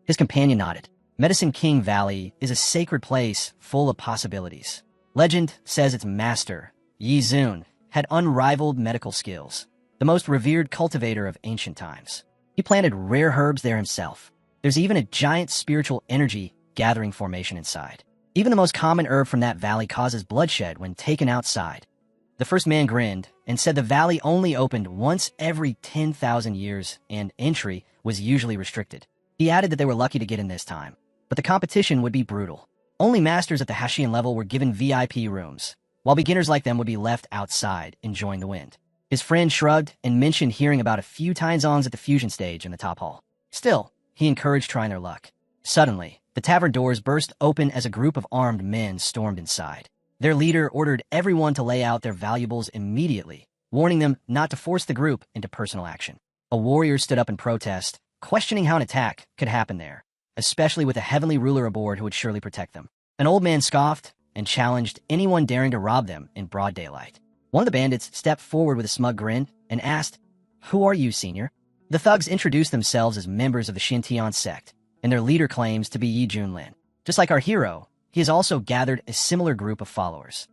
A: His companion nodded. Medicine King Valley is a sacred place full of possibilities. Legend says its master, Yi Zun, had unrivaled medical skills, the most revered cultivator of ancient times. He planted rare herbs there himself. There's even a giant spiritual energy gathering formation inside. Even the most common herb from that valley causes bloodshed when taken outside. The first man grinned and said the valley only opened once every 10,000 years and entry was usually restricted. He added that they were lucky to get in this time, but the competition would be brutal. Only masters at the Hashian level were given VIP rooms, while beginners like them would be left outside enjoying the wind. His friend shrugged and mentioned hearing about a few Taizongs at the fusion stage in the top hall. Still, he encouraged trying their luck. Suddenly, the tavern doors burst open as a group of armed men stormed inside. Their leader ordered everyone to lay out their valuables immediately, warning them not to force the group into personal action. A warrior stood up in protest, questioning how an attack could happen there, especially with a heavenly ruler aboard who would surely protect them. An old man scoffed and challenged anyone daring to rob them in broad daylight. One of the bandits stepped forward with a smug grin and asked, "Who are you, senior?" The thugs introduced themselves as members of the Xintian sect, and their leader claims to be Yi Junlin. Just like our hero, he has also gathered a similar group of followers.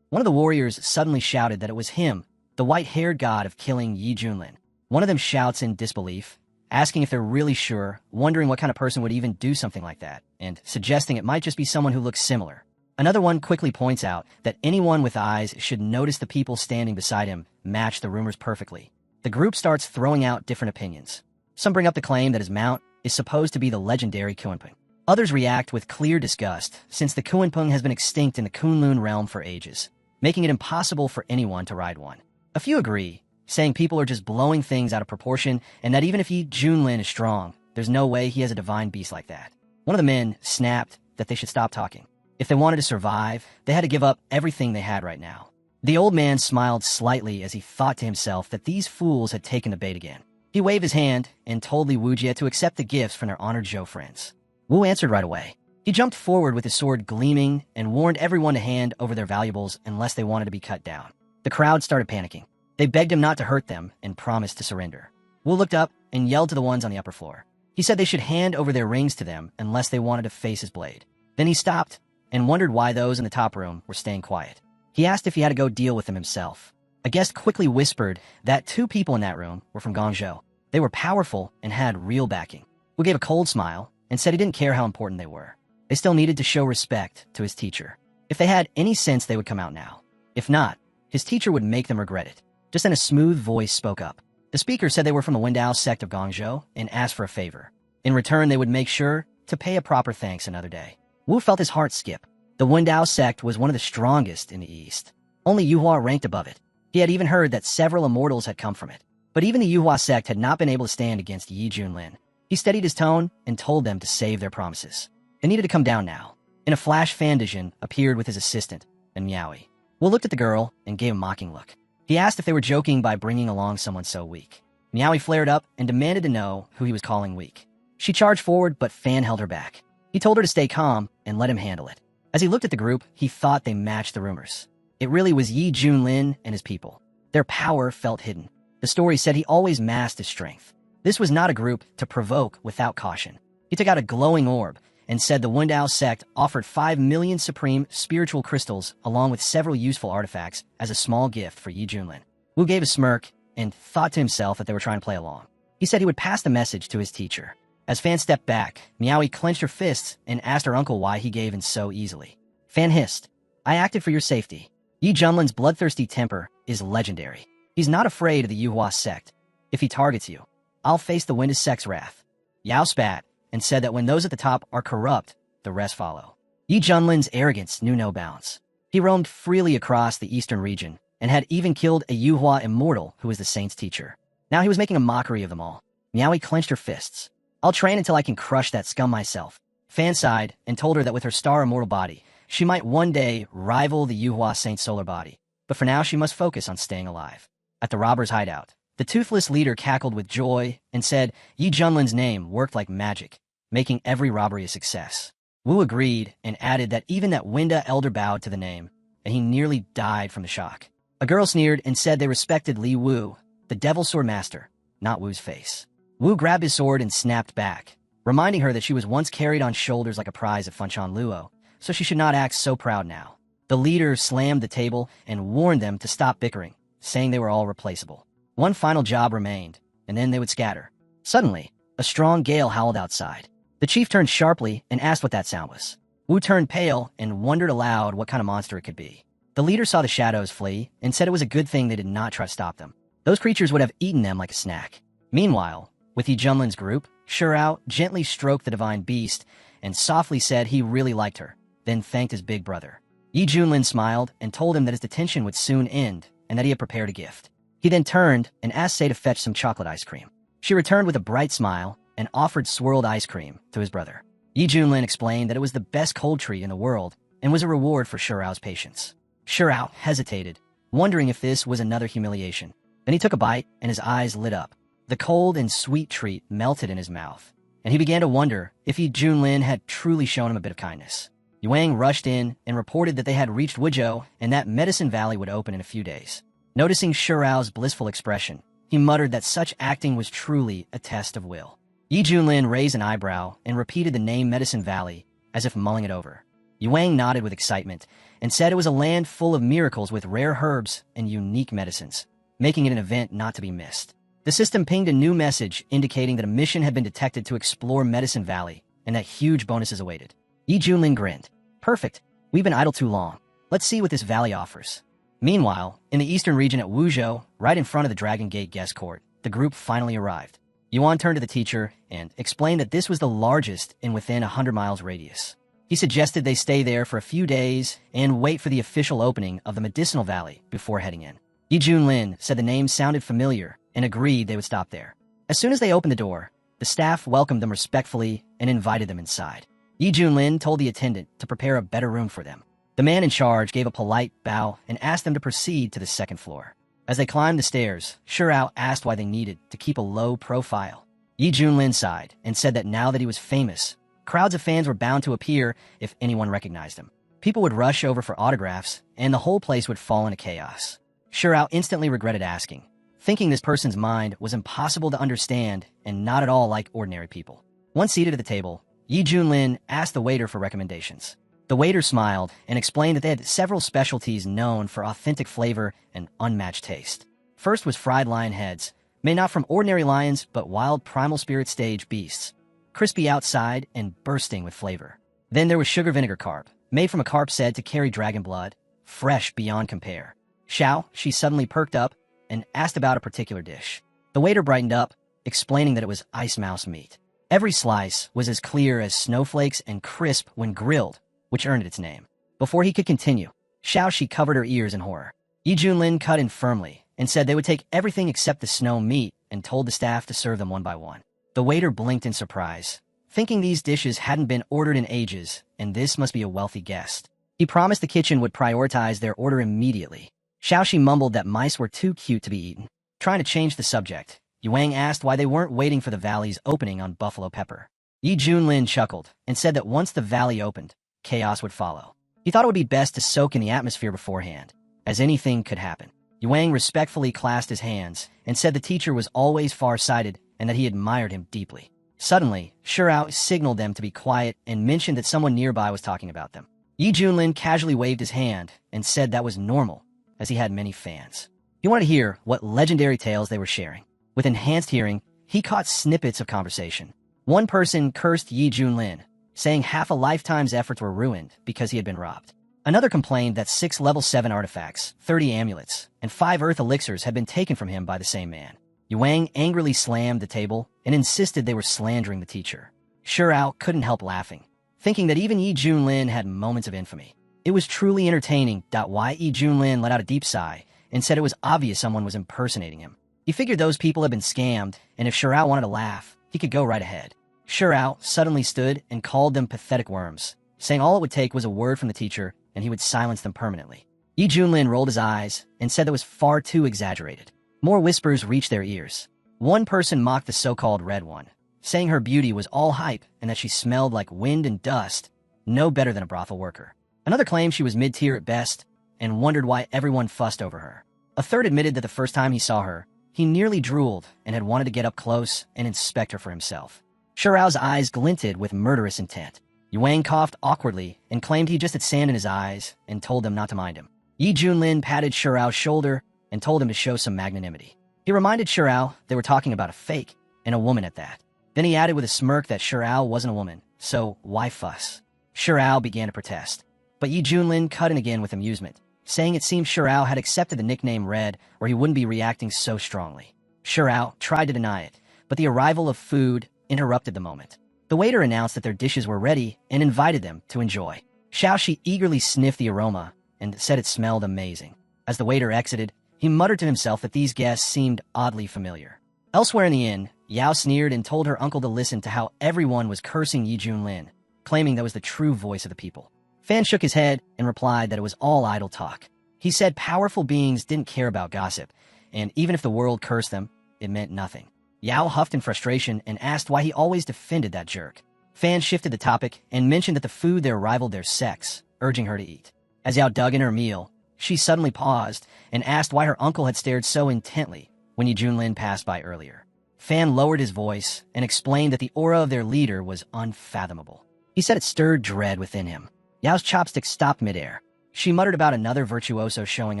A: One of the warriors suddenly shouted that it was him, the white-haired god of killing Yi Junlin. One of them shouts in disbelief, asking if they're really sure, wondering what kind of person would even do something like that, and suggesting it might just be someone who looks similar. Another one quickly points out that anyone with eyes should notice the people standing beside him match the rumors perfectly. The group starts throwing out different opinions. Some bring up the claim that his mount is supposed to be the legendary Kunpeng. Others react with clear disgust, since the Kunpeng has been extinct in the Kunlun realm for ages, making it impossible for anyone to ride one. A few agree, saying people are just blowing things out of proportion, and that even if Yi Junlin is strong, there's no way he has a divine beast like that. One of the men snapped that they should stop talking. If they wanted to survive, they had to give up everything they had right now. The old man smiled slightly as he thought to himself that these fools had taken the bait again. He waved his hand and told Li Wujie to accept the gifts from their honored Zhou friends. Wu answered right away. He jumped forward with his sword gleaming and warned everyone to hand over their valuables unless they wanted to be cut down. The crowd started panicking. They begged him not to hurt them and promised to surrender. Wu looked up and yelled to the ones on the upper floor. He said they should hand over their rings to them unless they wanted to face his blade. Then he stopped and wondered why those in the top room were staying quiet. He asked if he had to go deal with them himself. A guest quickly whispered that 2 people in that room were from Guangzhou. They were powerful and had real backing. Wu gave a cold smile and said he didn't care how important they were. They still needed to show respect to his teacher. If they had any sense, they would come out now. If not, his teacher would make them regret it. Just then a smooth voice spoke up. The speaker said they were from the Wendao sect of Guangzhou and asked for a favor. In return, they would make sure to pay a proper thanks another day. Wu felt his heart skip. The Wendao sect was one of the strongest in the East. Only Yuhua ranked above it. He had even heard that several immortals had come from it. But even the Yuhua sect had not been able to stand against Yi Junlin. He steadied his tone and told them to save their promises. It needed to come down now. In a flash, Fandijin appeared with his assistant, and Miaoi. Wu looked at the girl and gave a mocking look. He asked if they were joking by bringing along someone so weak. Miaoi flared up and demanded to know who he was calling weak. She charged forward, but Fan held her back. He told her to stay calm and let him handle it. As he looked at the group, he thought they matched the rumors. It really was Yi Junlin and his people. Their power felt hidden. The story said he always masked his strength. This was not a group to provoke without caution. He took out a glowing orb and said the Wendao sect offered 5 million supreme spiritual crystals along with several useful artifacts as a small gift for Yi Junlin. Wu gave a smirk and thought to himself that they were trying to play along. He said he would pass the message to his teacher. As Fan stepped back, Miaoi clenched her fists and asked her uncle why he gave in so easily. Fan hissed, "I acted for your safety. Yi Junlin's bloodthirsty temper is legendary. He's not afraid of the Yuhua sect. If he targets you, I'll face the Wendao sect's wrath." Yao spat and said that when those at the top are corrupt, the rest follow. Yi Junlin's arrogance knew no bounds. He roamed freely across the eastern region and had even killed a Yuhua immortal who was the saint's teacher. Now he was making a mockery of them all. Miaoi clenched her fists. "I'll train until I can crush that scum myself." Fan sighed and told her that with her star immortal body, she might one day rival the Yuhua saint's solar body. But for now, she must focus on staying alive. At the robber's hideout, the toothless leader cackled with joy and said Yi Junlin's name worked like magic, making every robbery a success. Wu agreed and added that even that Wenda elder bowed to the name, and he nearly died from the shock. A girl sneered and said they respected Li Wu, the Devil Sword Master, not Wu's face. Wu grabbed his sword and snapped back, reminding her that she was once carried on shoulders like a prize at Funchan Luo, so she should not act so proud now. The leader slammed the table and warned them to stop bickering, saying they were all replaceable. One final job remained, and then they would scatter. Suddenly, a strong gale howled outside. The chief turned sharply and asked what that sound was. Wu turned pale and wondered aloud what kind of monster it could be. The leader saw the shadows flee and said it was a good thing they did not try to stop them. Those creatures would have eaten them like a snack. Meanwhile, with Yi Junlin's group, Shurao gently stroked the divine beast and softly said he really liked her, then thanked his big brother. Yi Junlin smiled and told him that his detention would soon end and that he had prepared a gift. He then turned and asked Sei to fetch some chocolate ice cream. She returned with a bright smile and offered swirled ice cream to his brother. Yi Junlin explained that it was the best cold treat in the world and was a reward for Shurao's patience. Shurao hesitated, wondering if this was another humiliation. Then he took a bite and his eyes lit up. The cold and sweet treat melted in his mouth, and he began to wonder if Yi Junlin had truly shown him a bit of kindness. Yuang rushed in and reported that they had reached Wuzhou and that Medicine Valley would open in a few days. Noticing Shurao's blissful expression, he muttered that such acting was truly a test of will. Yi Junlin raised an eyebrow and repeated the name Medicine Valley, as if mulling it over. Yuang nodded with excitement and said it was a land full of miracles with rare herbs and unique medicines, making it an event not to be missed. The system pinged a new message indicating that a mission had been detected to explore Medicine Valley and that huge bonuses awaited. Yi Junlin grinned. Perfect. We've been idle too long. Let's see what this valley offers. Meanwhile, in the eastern region at Wuzhou, right in front of the Dragon Gate guest court, the group finally arrived. Yuan turned to the teacher and explained that this was the largest in within 100 miles radius. He suggested they stay there for a few days and wait for the official opening of the Medicinal Valley before heading in. Yi Junlin said the name sounded familiar and agreed they would stop there. As soon as they opened the door, the staff welcomed them respectfully and invited them inside. Yi Junlin told the attendant to prepare a better room for them. The man in charge gave a polite bow and asked them to proceed to the second floor. As they climbed the stairs, Shurao asked why they needed to keep a low profile. Yi Junlin sighed and said that now that he was famous, crowds of fans were bound to appear if anyone recognized him. People would rush over for autographs, and the whole place would fall into chaos. Shurao instantly regretted asking, thinking this person's mind was impossible to understand and not at all like ordinary people. Once seated at the table, Yi Junlin asked the waiter for recommendations. The waiter smiled and explained that they had several specialties known for authentic flavor and unmatched taste. First was fried lion heads, made not from ordinary lions but wild primal spirit stage beasts, crispy outside and bursting with flavor. Then there was sugar vinegar carp, made from a carp said to carry dragon blood, fresh beyond compare. She suddenly perked up and asked about a particular dish. The waiter brightened up, explaining that it was ice mouse meat. Every slice was as clear as snowflakes and crisp when grilled, which earned it its name. Before he could continue, she covered her ears in horror. Yi Junlin cut in firmly and said they would take everything except the snow meat and told the staff to serve them one by one. The waiter blinked in surprise, thinking these dishes hadn't been ordered in ages, and this must be a wealthy guest. He promised the kitchen would prioritize their order immediately. Shi mumbled that mice were too cute to be eaten. Trying to change the subject, Yuang asked why they weren't waiting for the valley's opening on Buffalo Pepper. Yi Junlin chuckled and said that once the valley opened, chaos would follow. He thought it would be best to soak in the atmosphere beforehand, as anything could happen. Yuang respectfully clasped his hands and said the teacher was always far-sighted and that he admired him deeply. Suddenly, Shurao signaled them to be quiet and mentioned that someone nearby was talking about them. Yi Junlin casually waved his hand and said that was normal, as he had many fans. He wanted to hear what legendary tales they were sharing. With enhanced hearing, he caught snippets of conversation. One person cursed Yi Junlin, saying half a lifetime's efforts were ruined because he had been robbed. Another complained that 6 level 7 artifacts, 30 amulets, and 5 earth elixirs had been taken from him by the same man. Yuang angrily slammed the table and insisted they were slandering the teacher. Shurao couldn't help laughing, thinking that even Yi Junlin had moments of infamy. It was truly entertaining. Why Yi Junlin let out a deep sigh and said it was obvious someone was impersonating him. He figured those people had been scammed, and if Shurao wanted to laugh, he could go right ahead. Shurao suddenly stood and called them pathetic worms, saying all it would take was a word from the teacher and he would silence them permanently. Yi Junlin rolled his eyes and said that was far too exaggerated. More whispers reached their ears. One person mocked the so-called Red One, saying her beauty was all hype and that she smelled like wind and dust, no better than a brothel worker. Another claimed she was mid-tier at best and wondered why everyone fussed over her. A third admitted that the first time he saw her, he nearly drooled and had wanted to get up close and inspect her for himself. Shirao's eyes glinted with murderous intent. Yuang coughed awkwardly and claimed he just had sand in his eyes and told them not to mind him. Yi Junlin patted Shirao's shoulder and told him to show some magnanimity. He reminded Shirao they were talking about a fake, and a woman at that. Then he added with a smirk that Shirao wasn't a woman, so why fuss? Shirao began to protest, but Yi Junlin cut in again with amusement, saying it seemed Shirao had accepted the nickname Red or he wouldn't be reacting so strongly. Shirao tried to deny it, but the arrival of food interrupted the moment. The waiter announced that their dishes were ready and invited them to enjoy. Xiaoxi eagerly sniffed the aroma and said it smelled amazing. As the waiter exited, he muttered to himself that these guests seemed oddly familiar. Elsewhere in the inn, Yao sneered and told her uncle to listen to how everyone was cursing Yi Junlin, claiming that was the true voice of the people. Fan shook his head and replied that it was all idle talk. He said powerful beings didn't care about gossip, and even if the world cursed them, it meant nothing. Yao huffed in frustration and asked why he always defended that jerk. Fan shifted the topic and mentioned that the food there rivaled their sex, urging her to eat. As Yao dug in her meal, she suddenly paused and asked why her uncle had stared so intently when Yi Junlin passed by earlier. Fan lowered his voice and explained that the aura of their leader was unfathomable. He said it stirred dread within him. Yao's chopstick stopped midair. She muttered about another virtuoso showing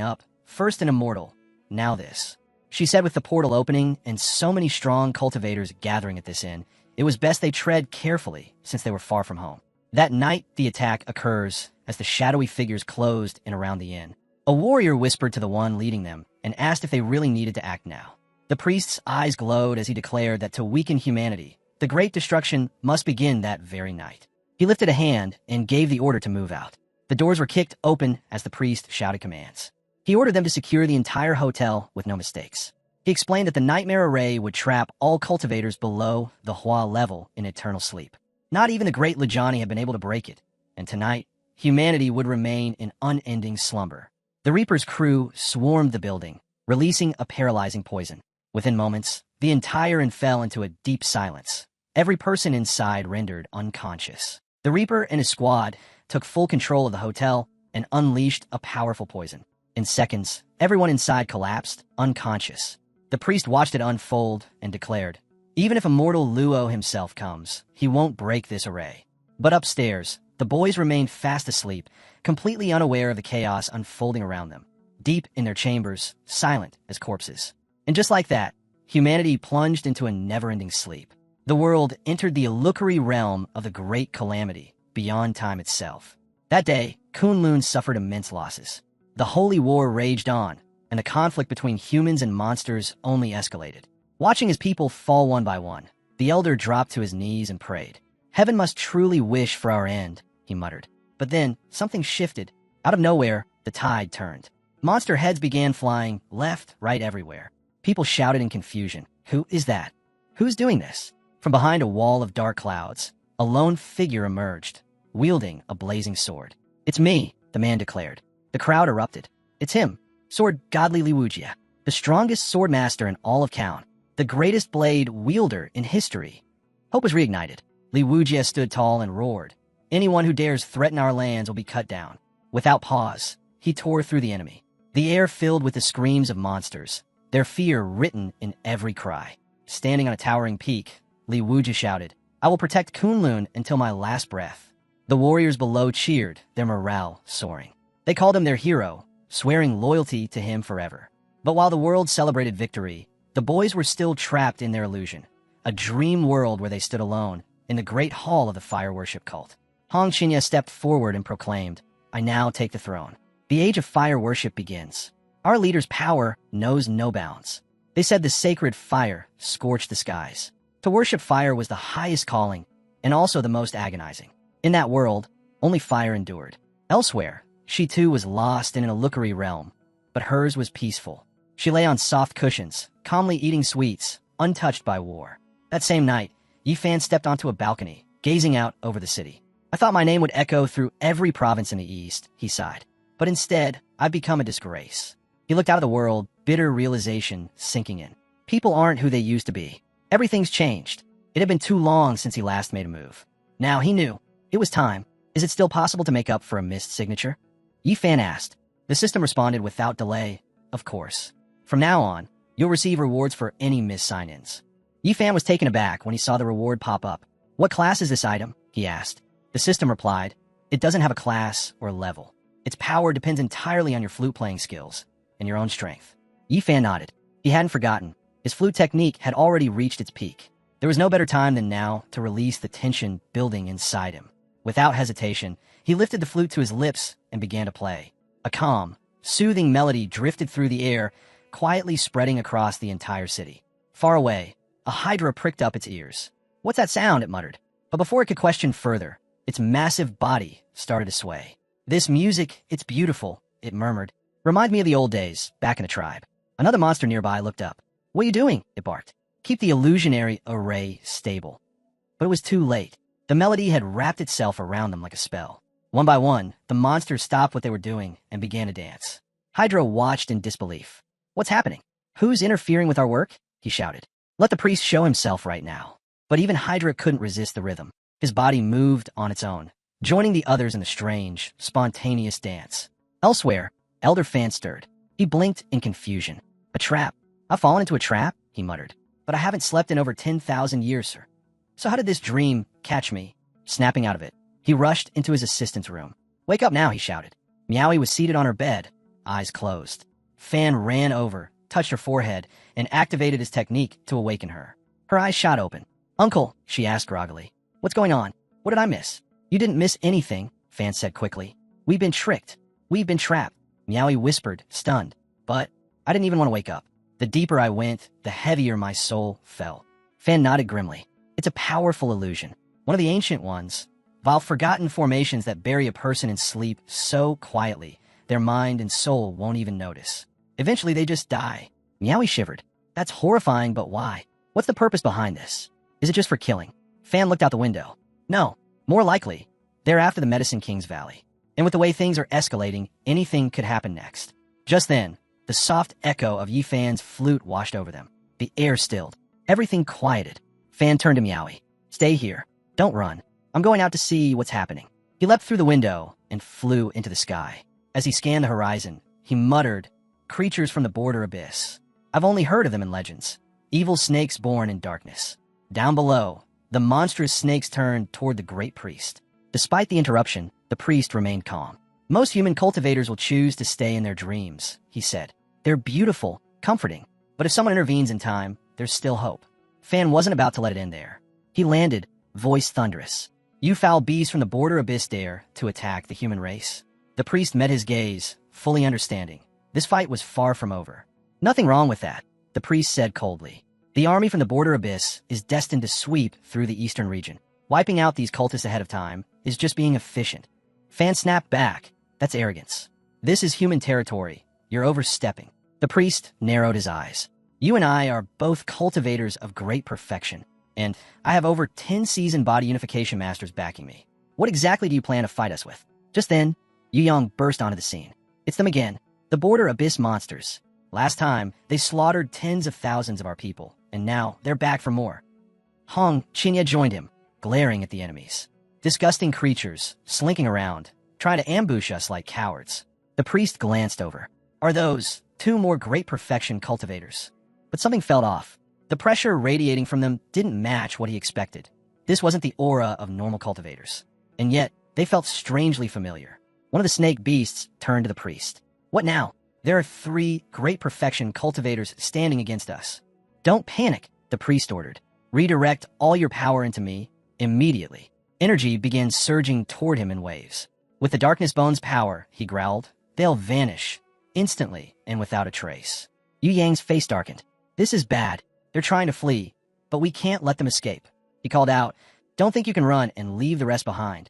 A: up, first an immortal, now this. She said with the portal opening and so many strong cultivators gathering at this inn, it was best they tread carefully since they were far from home. That night, the attack occurs as the shadowy figures closed in around the inn. A warrior whispered to the one leading them and asked if they really needed to act now. The priest's eyes glowed as he declared that to weaken humanity, the great destruction must begin that very night. He lifted a hand and gave the order to move out. The doors were kicked open as the priest shouted commands. He ordered them to secure the entire hotel with no mistakes. He explained that the nightmare array would trap all cultivators below the Hua level in eternal sleep. Not even the great Lajani had been able to break it, and tonight, humanity would remain in unending slumber. The Reaper's crew swarmed the building, releasing a paralyzing poison. Within moments, the entire inn fell into a deep silence. Every person inside rendered unconscious. The Reaper and his squad took full control of the hotel and unleashed a powerful poison. In seconds, everyone inside collapsed, unconscious. The priest watched it unfold and declared, "Even if immortal Luo himself comes, he won't break this array." But upstairs, the boys remained fast asleep, completely unaware of the chaos unfolding around them, deep in their chambers, silent as corpses. And just like that, humanity plunged into a never-ending sleep. The world entered the illusory realm of the great calamity, beyond time itself. That day, Kunlun suffered immense losses. The holy war raged on, and the conflict between humans and monsters only escalated. Watching his people fall one by one, the elder dropped to his knees and prayed. "Heaven must truly wish for our end," he muttered. But then, something shifted. Out of nowhere, the tide turned. Monster heads began flying left, right, everywhere. People shouted in confusion. "Who is that? Who's doing this?" From behind a wall of dark clouds, a lone figure emerged, wielding a blazing sword. "It's me," the man declared. The crowd erupted. "It's him, Sword Godly Liwujia, the strongest sword master in all of Kaon, the greatest blade wielder in history." Hope was reignited. Liwujia stood tall and roared. "Anyone who dares threaten our lands will be cut down." Without pause, he tore through the enemy. The air filled with the screams of monsters, their fear written in every cry. Standing on a towering peak, Li Wujia shouted, "I will protect Kunlun until my last breath." The warriors below cheered, their morale soaring. They called him their hero, swearing loyalty to him forever. But while the world celebrated victory, the boys were still trapped in their illusion, a dream world where they stood alone in the great hall of the fire worship cult. Hong Qinya stepped forward and proclaimed, "I now take the throne. The age of fire worship begins. Our leader's power knows no bounds." They said the sacred fire scorched the skies. To worship fire was the highest calling, and also the most agonizing. In that world, only fire endured. Elsewhere, she too was lost in an illusory realm, but hers was peaceful. She lay on soft cushions, calmly eating sweets, untouched by war. That same night, Yifan stepped onto a balcony, gazing out over the city. "I thought my name would echo through every province in the east," he sighed. "But instead, I've become a disgrace." He looked out of the world, bitter realization sinking in. People aren't who they used to be. Everything's changed. It had been too long since he last made a move. Now he knew. It was time. Is it still possible to make up for a missed signature? Yifan asked. The system responded without delay. of course. From now on, you'll receive rewards for any missed sign-ins. Yifan was taken aback when he saw the reward pop up. What class is this item? He asked. The system replied, it doesn't have a class or level. Its power depends entirely on your flute-playing skills and your own strength. Yifan nodded. He hadn't forgotten. His flute technique had already reached its peak. There was no better time than now to release the tension building inside him. Without hesitation, he lifted the flute to his lips and began to play. A calm, soothing melody drifted through the air, quietly spreading across the entire city. Far away, a hydra pricked up its ears. What's that sound? It muttered. But before it could question further, its massive body started to sway. This music, it's beautiful, it murmured. Remind me of the old days, back in the tribe. Another monster nearby looked up. What are you doing? It barked. Keep the illusionary array stable. But it was too late. The melody had wrapped itself around them like a spell. One by one, the monsters stopped what they were doing and began to dance. Hydra watched in disbelief. What's happening? Who's interfering with our work? He shouted. Let the priest show himself right now. But even Hydra couldn't resist the rhythm. His body moved on its own, joining the others in the strange, spontaneous dance. Elsewhere, Elder Fan stirred. He blinked in confusion. A trap. I've fallen into a trap? He muttered. But I haven't slept in over 10,000 years, sir. So how did this dream catch me? Snapping out of it, he rushed into his assistant's room. Wake up now, he shouted. Meowie was seated on her bed, eyes closed. Fan ran over, touched her forehead, and activated his technique to awaken her. Her eyes shot open. Uncle, she asked groggily. What's going on? What did I miss? You didn't miss anything, Fan said quickly. We've been tricked. We've been trapped. Meowie whispered, stunned. But I didn't even want to wake up. The deeper I went, the heavier my soul fell. Fan nodded grimly. It's a powerful illusion. One of the ancient ones. While forgotten formations that bury a person in sleep so quietly, their mind and soul won't even notice. Eventually, they just die. Meowie shivered. That's horrifying, but why? What's the purpose behind this? Is it just for killing? Fan looked out the window. No, more likely, they're after the Medicine King's Valley. And with the way things are escalating, anything could happen next. Just then, the soft echo of Yifan's flute washed over them. The air stilled. Everything quieted. Fan turned to Meowie. Stay here. Don't run. I'm going out to see what's happening. He leapt through the window and flew into the sky. As he scanned the horizon, he muttered, creatures from the border abyss. I've only heard of them in legends. Evil snakes born in darkness. Down below, the monstrous snakes turned toward the great priest. Despite the interruption, the priest remained calm. Most human cultivators will choose to stay in their dreams, he said. They're beautiful, comforting, but if someone intervenes in time, there's still hope. Fan wasn't about to let it end there. He landed, voice thunderous. You foul beasts from the border abyss dare to attack the human race. The priest met his gaze, fully understanding. This fight was far from over. Nothing wrong with that, the priest said coldly. The army from the border abyss is destined to sweep through the eastern region. Wiping out these cultists ahead of time is just being efficient. Fan snapped back. That's arrogance. This is human territory. You're overstepping. The priest narrowed his eyes. You and I are both cultivators of great perfection, and I have over 10 seasoned body unification masters backing me. What exactly do you plan to fight us with? Just then, Yu Yang burst onto the scene. It's them again, the border abyss monsters. Last time, they slaughtered tens of thousands of our people, and now they're back for more. Hong Qinya joined him, glaring at the enemies. Disgusting creatures, slinking around, trying to ambush us like cowards. The priest glanced over. Are those two more great perfection cultivators? But something felt off. The pressure radiating from them didn't match what he expected. This wasn't the aura of normal cultivators. And yet, they felt strangely familiar. One of the snake beasts turned to the priest. What now? There are 3 great perfection cultivators standing against us. Don't panic, the priest ordered. Redirect all your power into me, immediately. Energy began surging toward him in waves. With the Darkness Bone's power, he growled, they'll vanish, instantly and without a trace. Yu Yang's face darkened. This is bad. They're trying to flee, but we can't let them escape. He called out, don't think you can run and leave the rest behind.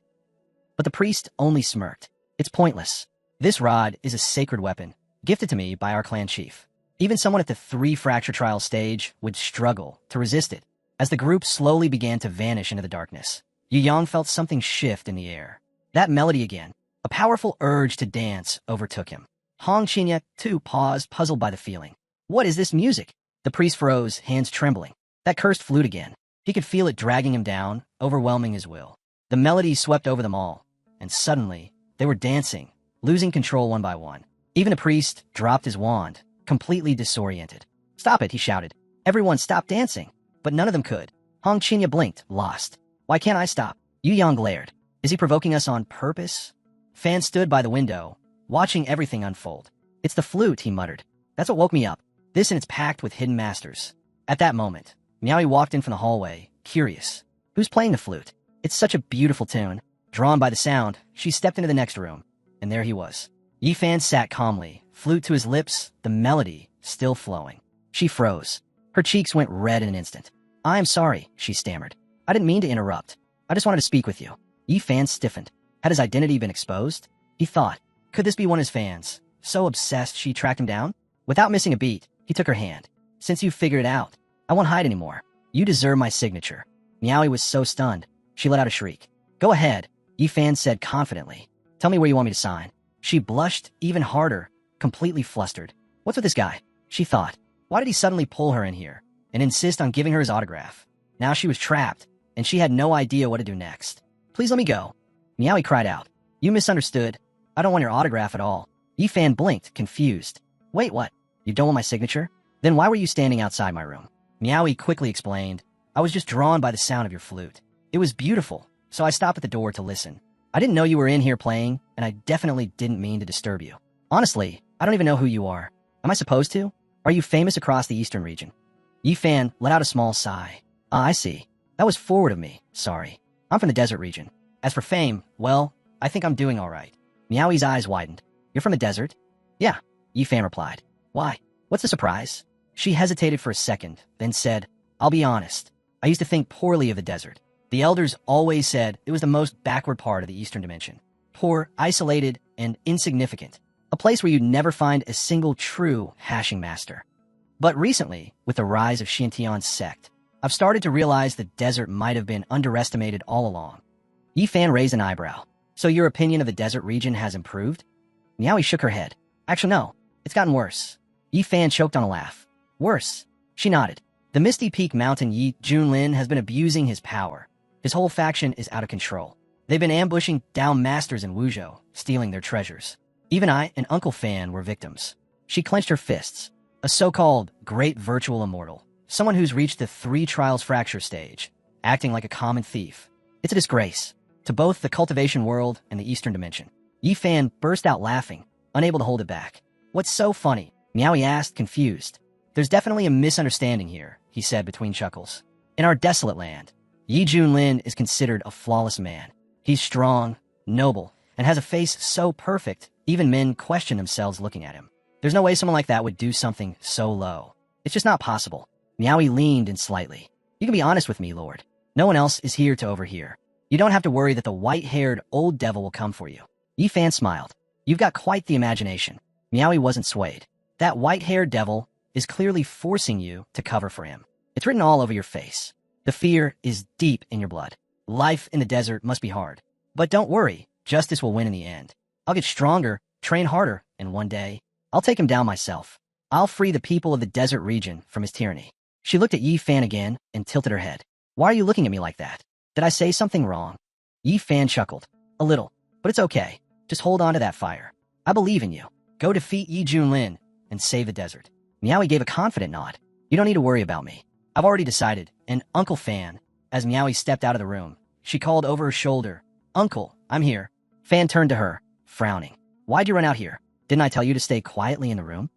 A: But the priest only smirked. It's pointless. This rod is a sacred weapon, gifted to me by our clan chief. Even someone at the 3 fracture trial stage would struggle to resist it. As the group slowly began to vanish into the darkness, Yu Yang felt something shift in the air. That melody again, a powerful urge to dance overtook him. Hong Qinya, too, paused, puzzled by the feeling. What is this music? The priest froze, hands trembling. That cursed flute again. He could feel it dragging him down, overwhelming his will. The melody swept over them all, and suddenly, they were dancing, losing control one by one. Even the priest dropped his wand, completely disoriented. "Stop it," he shouted. "Everyone stop dancing." But none of them could. Hong Qinya blinked, lost. "Why can't I stop?" Yu Yang glared. "Is he provoking us on purpose?" Fan stood by the window, watching everything unfold. "It's the flute," he muttered. "That's what woke me up. This and it's packed with hidden masters." At that moment, Miaoyi walked in from the hallway, curious. "Who's playing the flute? It's such a beautiful tune." Drawn by the sound, she stepped into the next room, and there he was. Yi Fan sat calmly, flute to his lips, the melody still flowing. She froze. Her cheeks went red in an instant. "I'm sorry," she stammered. "I didn't mean to interrupt. I just wanted to speak with you." Yi Fan stiffened. Had his identity been exposed? He thought, could this be one of his fans? So obsessed she tracked him down? Without missing a beat, he took her hand. "Since you figured it out, I won't hide anymore. You deserve my signature." Miaoyi was so stunned, she let out a shriek. "Go ahead," Yi Fan said confidently. "Tell me where you want me to sign." She blushed even harder, completely flustered. What's with this guy? She thought. Why did he suddenly pull her in here and insist on giving her his autograph? Now she was trapped, and she had no idea what to do next. "Please let me go." Miaoyi cried out. "You misunderstood. I don't want your autograph at all." Yi Fan blinked, confused. "Wait, what? You don't want my signature? Then why were you standing outside my room?" Miaoyi quickly explained. "I was just drawn by the sound of your flute. It was beautiful, so I stopped at the door to listen. I didn't know you were in here playing, and I definitely didn't mean to disturb you. Honestly, I don't even know who you are. Am I supposed to? Are you famous across the eastern region?" Yi Fan let out a small sigh. "Ah, I see. That was forward of me. Sorry. I'm from the desert region. As for fame, well, I think I'm doing all right." Miaoyi's eyes widened. "You're from the desert?" "Yeah," Yi Fan replied. "Why? What's the surprise?" She hesitated for a second, then said, "I'll be honest. I used to think poorly of the desert. The elders always said it was the most backward part of the Eastern Dimension. Poor, isolated, and insignificant. A place where you'd never find a single true hashing master. But recently, with the rise of Xintian's sect, I've started to realize the desert might have been underestimated all along." Yi Fan raised an eyebrow. "So your opinion of the desert region has improved?" Miaoyi shook her head. "Actually, no. It's gotten worse." Yi Fan choked on a laugh. "Worse?" She nodded. "The Misty Peak Mountain Yi Junlin has been abusing his power. His whole faction is out of control. They've been ambushing down masters in Wuzhou, stealing their treasures. Even I and Uncle Fan were victims." She clenched her fists. "A so-called great virtual immortal. Someone who's reached the 3 trials fracture stage, acting like a common thief. It's a disgrace to both the cultivation world and the Eastern Dimension." Yi Fan burst out laughing, unable to hold it back. "What's so funny?" Miaoyi asked, confused. "There's definitely a misunderstanding here," he said between chuckles. "In our desolate land, Yi Junlin is considered a flawless man. He's strong, noble, and has a face so perfect, even men question themselves looking at him. There's no way someone like that would do something so low. It's just not possible." Miaoyi leaned in slightly. "You can be honest with me, Lord. No one else is here to overhear. You don't have to worry that the white-haired old devil will come for you." Yi Fan smiled. "You've got quite the imagination." Miaoyi wasn't swayed. "That white-haired devil is clearly forcing you to cover for him. It's written all over your face. The fear is deep in your blood. Life in the desert must be hard. But don't worry, justice will win in the end. I'll get stronger, train harder, and one day, I'll take him down myself. I'll free the people of the desert region from his tyranny." She looked at Yi Fan again and tilted her head. "Why are you looking at me like that? Did I say something wrong?" Yi Fan chuckled. "A little, but it's okay. Just hold on to that fire. I believe in you. Go defeat Yi Junlin and save the desert." Miaoyi gave a confident nod. "You don't need to worry about me. I've already decided." And Uncle Fan, as Miaoyi stepped out of the room, she called over her shoulder, "Uncle, I'm here." Fan turned to her, frowning. "Why'd you run out here? Didn't I tell you to stay quietly in the room?"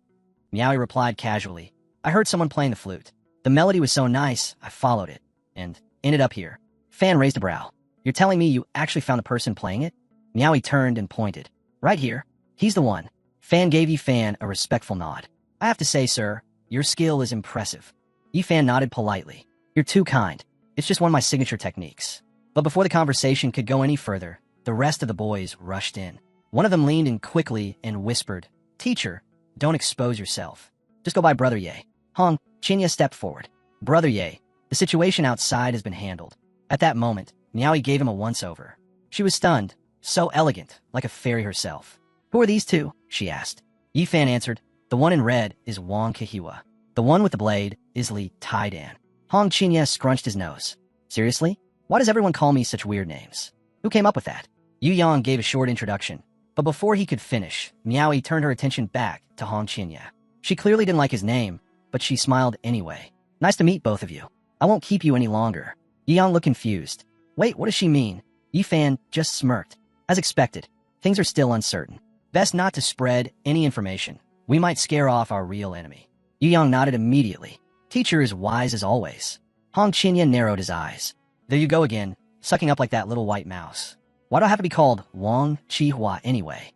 A: Miaoyi replied casually, "I heard someone playing the flute. The melody was so nice, I followed it, and ended up here." Fan raised a brow. "You're telling me you actually found the person playing it?" Miaoyi turned and pointed. "Right here. He's the one." Fan gave Yi Fan a respectful nod. "I have to say, sir, your skill is impressive." Yi Fan nodded politely. "You're too kind. It's just one of my signature techniques." But before the conversation could go any further, the rest of the boys rushed in. One of them leaned in quickly and whispered, "Teacher, don't expose yourself. Just go by Brother Ye." Hong Qinya stepped forward. "Brother Ye, the situation outside has been handled." At that moment, Miaoyi gave him a once-over. She was stunned, so elegant, like a fairy herself. "Who are these two?" she asked. Yi Fan answered, "The one in red is Wang Kehiwa. The one with the blade is Li Taidan." Hong Qinya scrunched his nose. "Seriously? Why does everyone call me such weird names? Who came up with that?" Yu Yang gave a short introduction, but before he could finish, Miaoyi turned her attention back to Hong Qinya. She clearly didn't like his name, but she smiled anyway. Nice to meet both of you. I won't keep you any longer. Yi-Yang looked confused. Wait, what does she mean? Yi-Fan just smirked. As expected, things are still uncertain. Best not to spread any information. We might scare off our real enemy. Yi-Yang nodded immediately. Teacher is wise as always. Hong Qinya narrowed his eyes. There you go again, sucking up like that little white mouse. Why do I have to be called Wang Qihua anyway?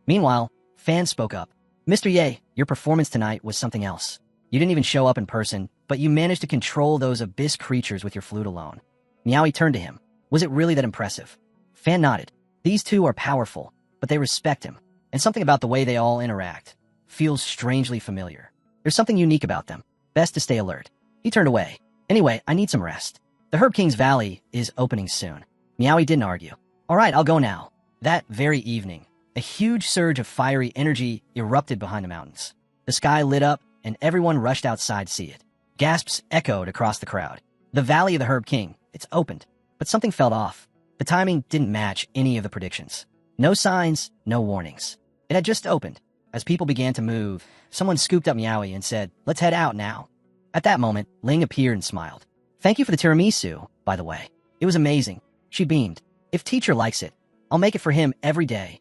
A: Meanwhile, Fan spoke up. Mr. Ye, your performance tonight was something else. You didn't even show up in person, but you managed to control those abyss creatures with your flute alone. Miaoi turned to him. Was it really that impressive? Fan nodded. These two are powerful, but they respect him, and something about the way they all interact feels strangely familiar. There's something unique about them. Best to stay alert. He turned away. Anyway, I need some rest. The Herb King's Valley is opening soon. Miaoi didn't argue. All right, I'll go now. That very evening, a huge surge of fiery energy erupted behind the mountains. The sky lit up, and everyone rushed outside to see it. Gasps echoed across the crowd. The Valley of the Herb King, it's opened. But something felt off. The timing didn't match any of the predictions. No signs, no warnings. It had just opened. As people began to move, someone scooped up Miaoi and said, "Let's head out now." At that moment, Ling appeared and smiled. "Thank you for the tiramisu, by the way. It was amazing." She beamed. "If teacher likes it, I'll make it for him every day."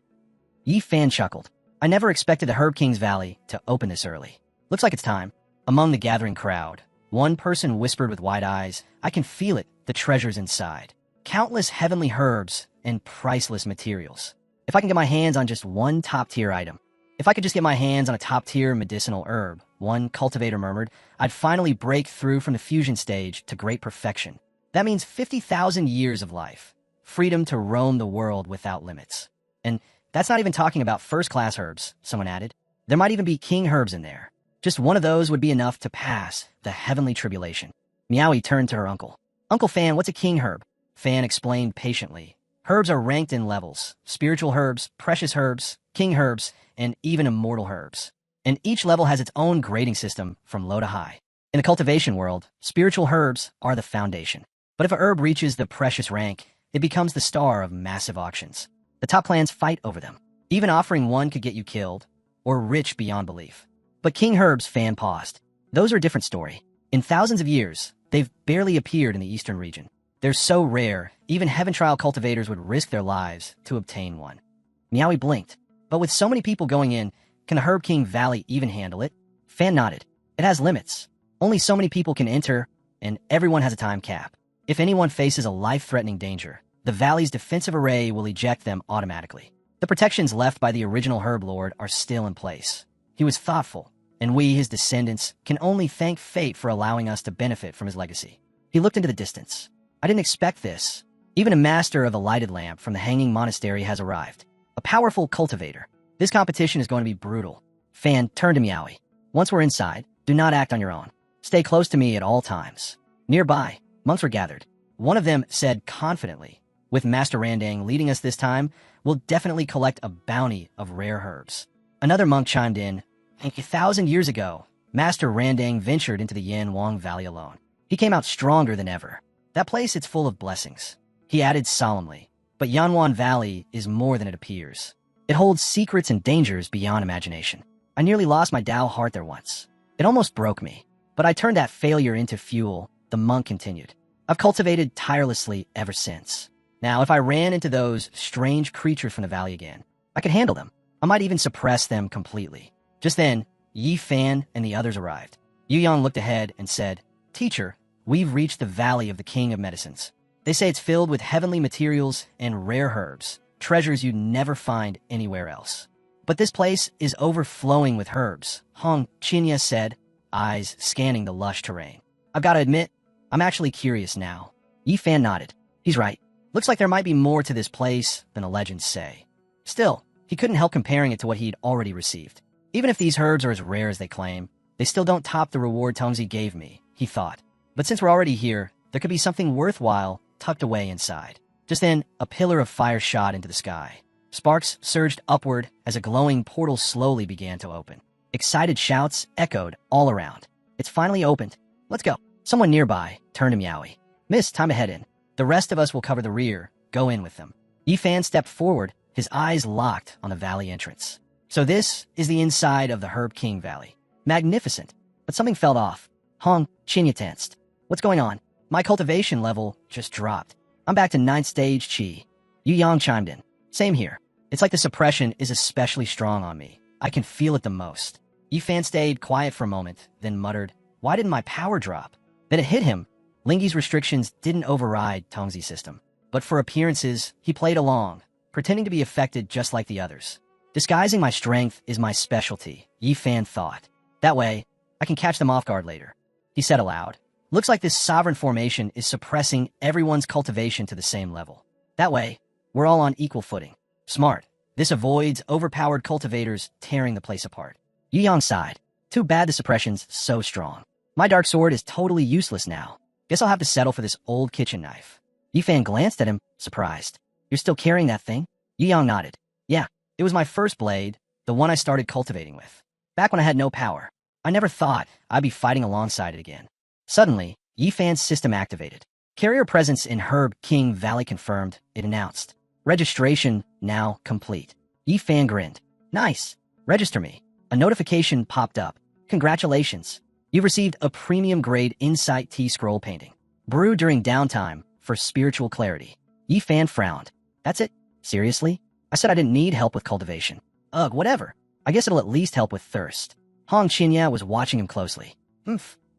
A: Yi Fan chuckled. "I never expected the Herb King's Valley to open this early. Looks like it's time." Among the gathering crowd, one person whispered with wide eyes, "I can feel it, the treasures inside. Countless heavenly herbs and priceless materials. If I can get my hands on just one top-tier item. If I could just get my hands on a top-tier medicinal herb," one cultivator murmured, "I'd finally break through from the fusion stage to great perfection. That means 50,000 years of life. Freedom to roam the world without limits. And that's not even talking about first-class herbs," someone added. "There might even be king herbs in there. Just one of those would be enough to pass the heavenly tribulation." Miaoi turned to her uncle. "Uncle Fan, what's a king herb?" Fan explained patiently. "Herbs are ranked in levels. Spiritual herbs, precious herbs, king herbs, and even immortal herbs. And each level has its own grading system from low to high. In the cultivation world, spiritual herbs are the foundation. But if a herb reaches the precious rank, it becomes the star of massive auctions. The top clans fight over them. Even offering one could get you killed, or rich beyond belief. But king herbs," Fan paused. "Those are a different story. In thousands of years, they've barely appeared in the eastern region. They're so rare, even heaven trial cultivators would risk their lives to obtain one." Miaoi blinked. "But with so many people going in, can the Herb King Valley even handle it?" Fan nodded. "It has limits. Only so many people can enter, and everyone has a time cap. If anyone faces a life-threatening danger, the valley's defensive array will eject them automatically. The protections left by the original Herb Lord are still in place. He was thoughtful, and we, his descendants, can only thank fate for allowing us to benefit from his legacy." He looked into the distance. "I didn't expect this. Even a master of the lighted lamp from the Hanging Monastery has arrived. A powerful cultivator. This competition is going to be brutal." Fan turned to Miaoi. "Once we're inside, do not act on your own. Stay close to me at all times." Nearby, monks were gathered. One of them said confidently, "With Master Randang leading us this time, we'll definitely collect a bounty of rare herbs." Another monk chimed in, "A 1,000 years ago, Master Randang ventured into the Yan Wang Valley alone. He came out stronger than ever. That place, it's full of blessings." He added solemnly, "But Yanwan Valley is more than it appears. It holds secrets and dangers beyond imagination. I nearly lost my Tao heart there once. It almost broke me, but I turned that failure into fuel," the monk continued. "I've cultivated tirelessly ever since. Now, if I ran into those strange creatures from the valley again, I could handle them. I might even suppress them completely." Just then, Yi Fan and the others arrived. Yu Yang looked ahead and said, "Teacher, we've reached the Valley of the King of Medicines. They say it's filled with heavenly materials and rare herbs, treasures you'd never find anywhere else. But this place is overflowing with herbs," Hong Qinya said, eyes scanning the lush terrain. "I've got to admit, I'm actually curious now." Yi Fan nodded. He's right. Looks like there might be more to this place than the legends say. Still, he couldn't help comparing it to what he'd already received. Even if these herbs are as rare as they claim, they still don't top the reward Tongzi gave me, he thought. But since we're already here, there could be something worthwhile tucked away inside. Just then, a pillar of fire shot into the sky. Sparks surged upward as a glowing portal slowly began to open. Excited shouts echoed all around. "It's finally opened. Let's go." Someone nearby turned to Miaoi. "Miss, time to head in. The rest of us will cover the rear. Go in with them." Yi Fan stepped forward, his eyes locked on the valley entrance. "So this is the inside of the Herb King Valley. Magnificent. But something felt off. Hong, Chinya tensed. What's going on? My cultivation level just dropped. I'm back to 9th stage Qi. Yu Yang chimed in. Same here. It's like the suppression is especially strong on me. I can feel it the most. Yifan stayed quiet for a moment, then muttered, why didn't my power drop? Then it hit him. Lingyi's restrictions didn't override Tongzi's system. But for appearances, he played along, pretending to be affected just like the others. Disguising my strength is my specialty, Yifan thought. That way, I can catch them off guard later. He said aloud, looks like this sovereign formation is suppressing everyone's cultivation to the same level. That way, we're all on equal footing. Smart. This avoids overpowered cultivators tearing the place apart. Yu Yang sighed. Too bad the suppression's so strong. My dark sword is totally useless now. Guess I'll have to settle for this old kitchen knife. Yifan glanced at him, surprised. You're still carrying that thing? Yu Yang nodded. Yeah, it was my first blade, the one I started cultivating with. Back when I had no power. I never thought I'd be fighting alongside it again. Suddenly, Yifan's system activated. Carrier presence in Herb King Valley confirmed, it announced. Registration now complete. Yifan grinned. Nice. Register me. A notification popped up. Congratulations. You've received a premium-grade Insight Tea scroll painting. Brewed during downtime for spiritual clarity. Yifan frowned. That's it? Seriously? I said I didn't need help with cultivation. Ugh, whatever. I guess it'll at least help with thirst. Hong Qinya was watching him closely.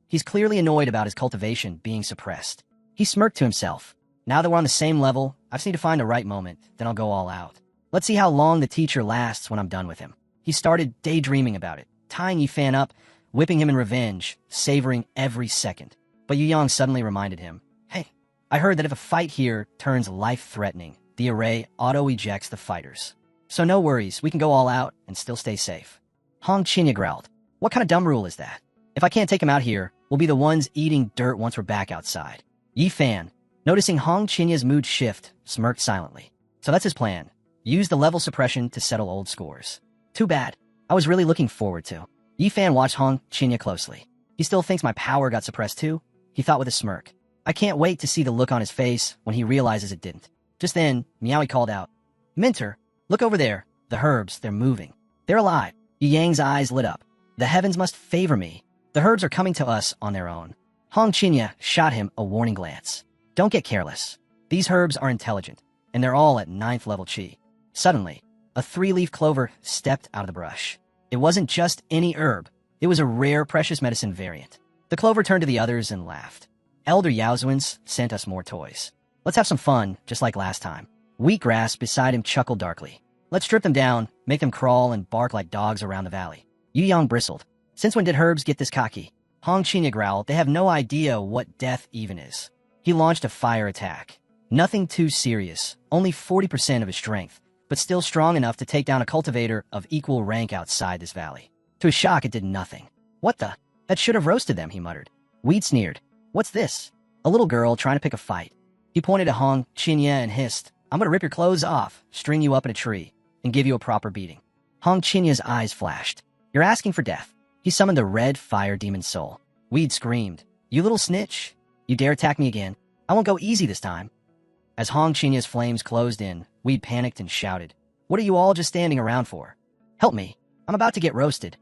A: He's clearly annoyed about his cultivation being suppressed. He smirked to himself. Now that we're on the same level, I just need to find the right moment, then I'll go all out. Let's see how long the teacher lasts when I'm done with him. He started daydreaming about it, tying Yifan up, whipping him in revenge, savoring every second. But Yu Yang suddenly reminded him, hey, I heard that if a fight here turns life-threatening, the array auto-ejects the fighters. So no worries, we can go all out and still stay safe. Hong Qinya growled, what kind of dumb rule is that? If I can't take him out here, we'll be the ones eating dirt once we're back outside. Yifan, noticing Hong Qinya's mood shift, smirked silently. So that's his plan. Use the level suppression to settle old scores. Too bad. I was really looking forward to. Yifan watched Hong Qinya closely. He still thinks my power got suppressed too? He thought with a smirk. I can't wait to see the look on his face when he realizes it didn't. Just then, Meowie called out, Minter, look over there. The herbs, they're moving. They're alive. Yu Yang's eyes lit up. The heavens must favor me. The herbs are coming to us on their own. Hong Qinya shot him a warning glance. Don't get careless. These herbs are intelligent, and they're all at 9th level Qi. Suddenly, a 3-leaf clover stepped out of the brush. It wasn't just any herb. It was a rare precious medicine variant. The clover turned to the others and laughed. Elder Yaozuans sent us more toys. Let's have some fun, just like last time. Wheatgrass beside him chuckled darkly. Let's strip them down, make them crawl and bark like dogs around the valley. Yu Yang bristled. Since when did herbs get this cocky? Hong Qinya growled, they have no idea what death even is. He launched a fire attack. Nothing too serious, only 40% of his strength, but still strong enough to take down a cultivator of equal rank outside this valley. To his shock, it did nothing. What the? That should have roasted them, he muttered. Weed sneered. What's this? A little girl trying to pick a fight. He pointed at Hong Qinya and hissed, I'm gonna rip your clothes off, string you up in a tree, and give you a proper beating. Hong Qinya's eyes flashed. You're asking for death. He summoned the red fire demon soul. Weed screamed, you little snitch. You dare attack me again? I won't go easy this time. As Hong Qinya's flames closed in, Weed panicked and shouted, what are you all just standing around for? Help me. I'm about to get roasted.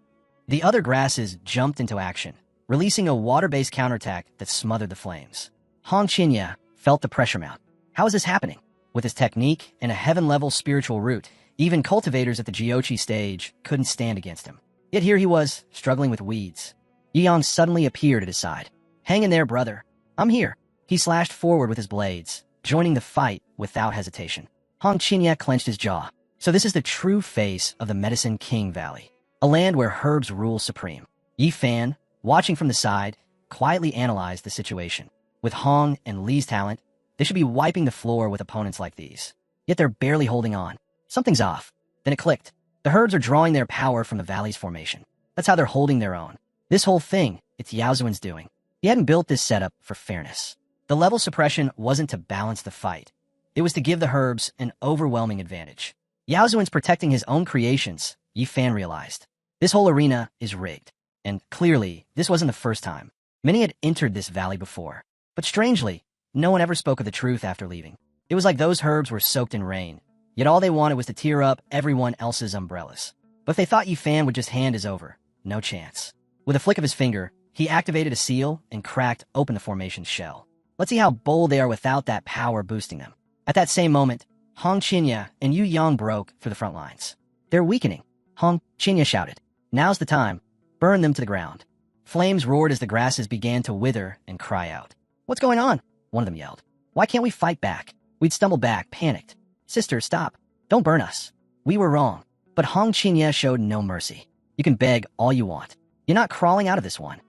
A: The other grasses jumped into action, releasing a water-based counterattack that smothered the flames. Hong Qinya felt the pressure mount. How is this happening? With his technique and a heaven-level spiritual root, even cultivators at the Jiochi stage couldn't stand against him. Yet here he was, struggling with weeds. Yu Yang suddenly appeared at his side. Hang in there, brother. I'm here. He slashed forward with his blades, joining the fight without hesitation. Hong Qinya clenched his jaw. So this is the true face of the Medicine King Valley, a land where herbs rule supreme. Yifan, watching from the side, quietly analyzed the situation. With Hong and Li's talent, they should be wiping the floor with opponents like these. Yet they're barely holding on. Something's off. Then it clicked. The herbs are drawing their power from the valley's formation. That's how they're holding their own. This whole thing, it's Yaozuan's doing. He hadn't built this setup for fairness. The level suppression wasn't to balance the fight. It was to give the herbs an overwhelming advantage. Yaozuan's protecting his own creations, Yifan realized. This whole arena is rigged. And clearly, this wasn't the first time. Many had entered this valley before. But strangely, no one ever spoke of the truth after leaving. It was like those herbs were soaked in rain. Yet all they wanted was to tear up everyone else's umbrellas. But if they thought Yifan would just hand his over, no chance. With a flick of his finger, he activated a seal and cracked open the formation's shell. Let's see how bold they are without that power boosting them. At that same moment, Hong Qinya and Yu Yang broke through the front lines. They're weakening, Hong Qinya shouted. Now's the time. Burn them to the ground. Flames roared as the grasses began to wither and cry out. What's going on? One of them yelled. Why can't we fight back? We'd stumbled back, panicked. Sister, stop. Don't burn us. We were wrong. But Hong Qinya showed no mercy. You can beg all you want. You're not crawling out of this one.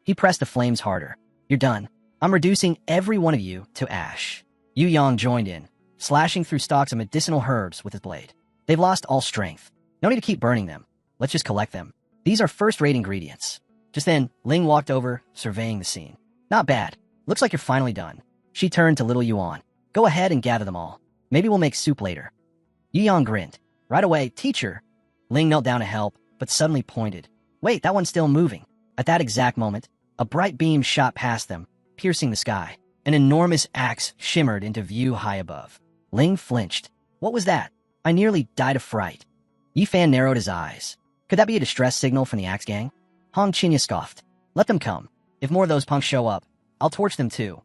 A: He pressed the flames harder. You're done. I'm reducing every one of you to ash. Yu Yang joined in, slashing through stalks of medicinal herbs with his blade. They've lost all strength. No need to keep burning them. Let's just collect them. These are first-rate ingredients. Just then, Ling walked over, surveying the scene. Not bad. Looks like you're finally done. She turned to little Yuan. Go ahead and gather them all. Maybe we'll make soup later. Yu Yang grinned. Right away, teacher. Ling knelt down to help, but suddenly pointed. Wait, that one's still moving. At that exact moment, a bright beam shot past them, piercing the sky. An enormous axe shimmered into view high above. Ling flinched. What was that? I nearly died of fright. Yifan narrowed his eyes. Could that be a distress signal from the axe gang? Hong Qinya scoffed. Let them come. If more of those punks show up, I'll torch them too.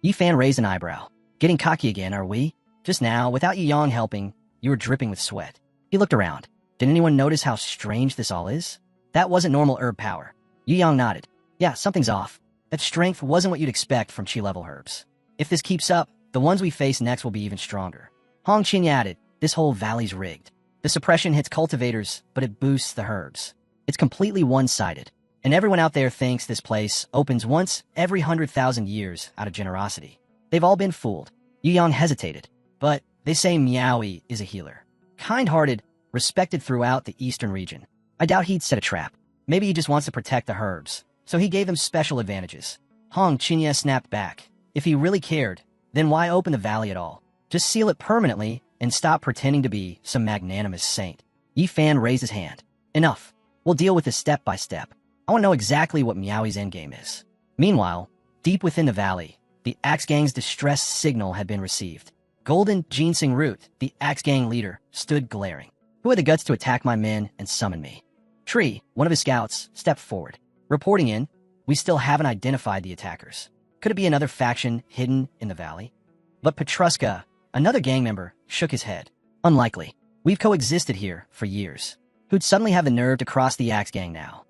A: Yifan raised an eyebrow. Getting cocky again, are we? Just now, without Yu Yang helping, you were dripping with sweat. He looked around. Did anyone notice how strange this all is? That wasn't normal herb power. Yu Yang nodded. Yeah, something's off. That strength wasn't what you'd expect from chi-level herbs. If this keeps up, the ones we face next will be even stronger. Hong Qinya added, this whole valley's rigged. The suppression hits cultivators, but it boosts the herbs. It's completely one-sided. And everyone out there thinks this place opens once every 100,000 years out of generosity. They've all been fooled. Yu Yang hesitated. But they say Miaoyi is a healer. Kind-hearted, respected throughout the eastern region. I doubt he'd set a trap. Maybe he just wants to protect the herbs. So he gave them special advantages. Hong Qinya snapped back. If he really cared, then why open the valley at all? Just seal it permanently and stop pretending to be some magnanimous saint. Yifan raised his hand. Enough. We'll deal with this step by step. I want to know exactly what Miaoi's endgame is. Meanwhile, deep within the valley, the Axe Gang's distress signal had been received. Golden Ginseng Root, the Axe Gang leader, stood glaring. Who had the guts to attack my men and summon me? Tree, one of his scouts, stepped forward. Reporting in, we still haven't identified the attackers. Could it be another faction hidden in the valley? But Petruska, another gang member, shook his head. Unlikely. We've coexisted here for years. Who'd suddenly have the nerve to cross the Axe Gang now?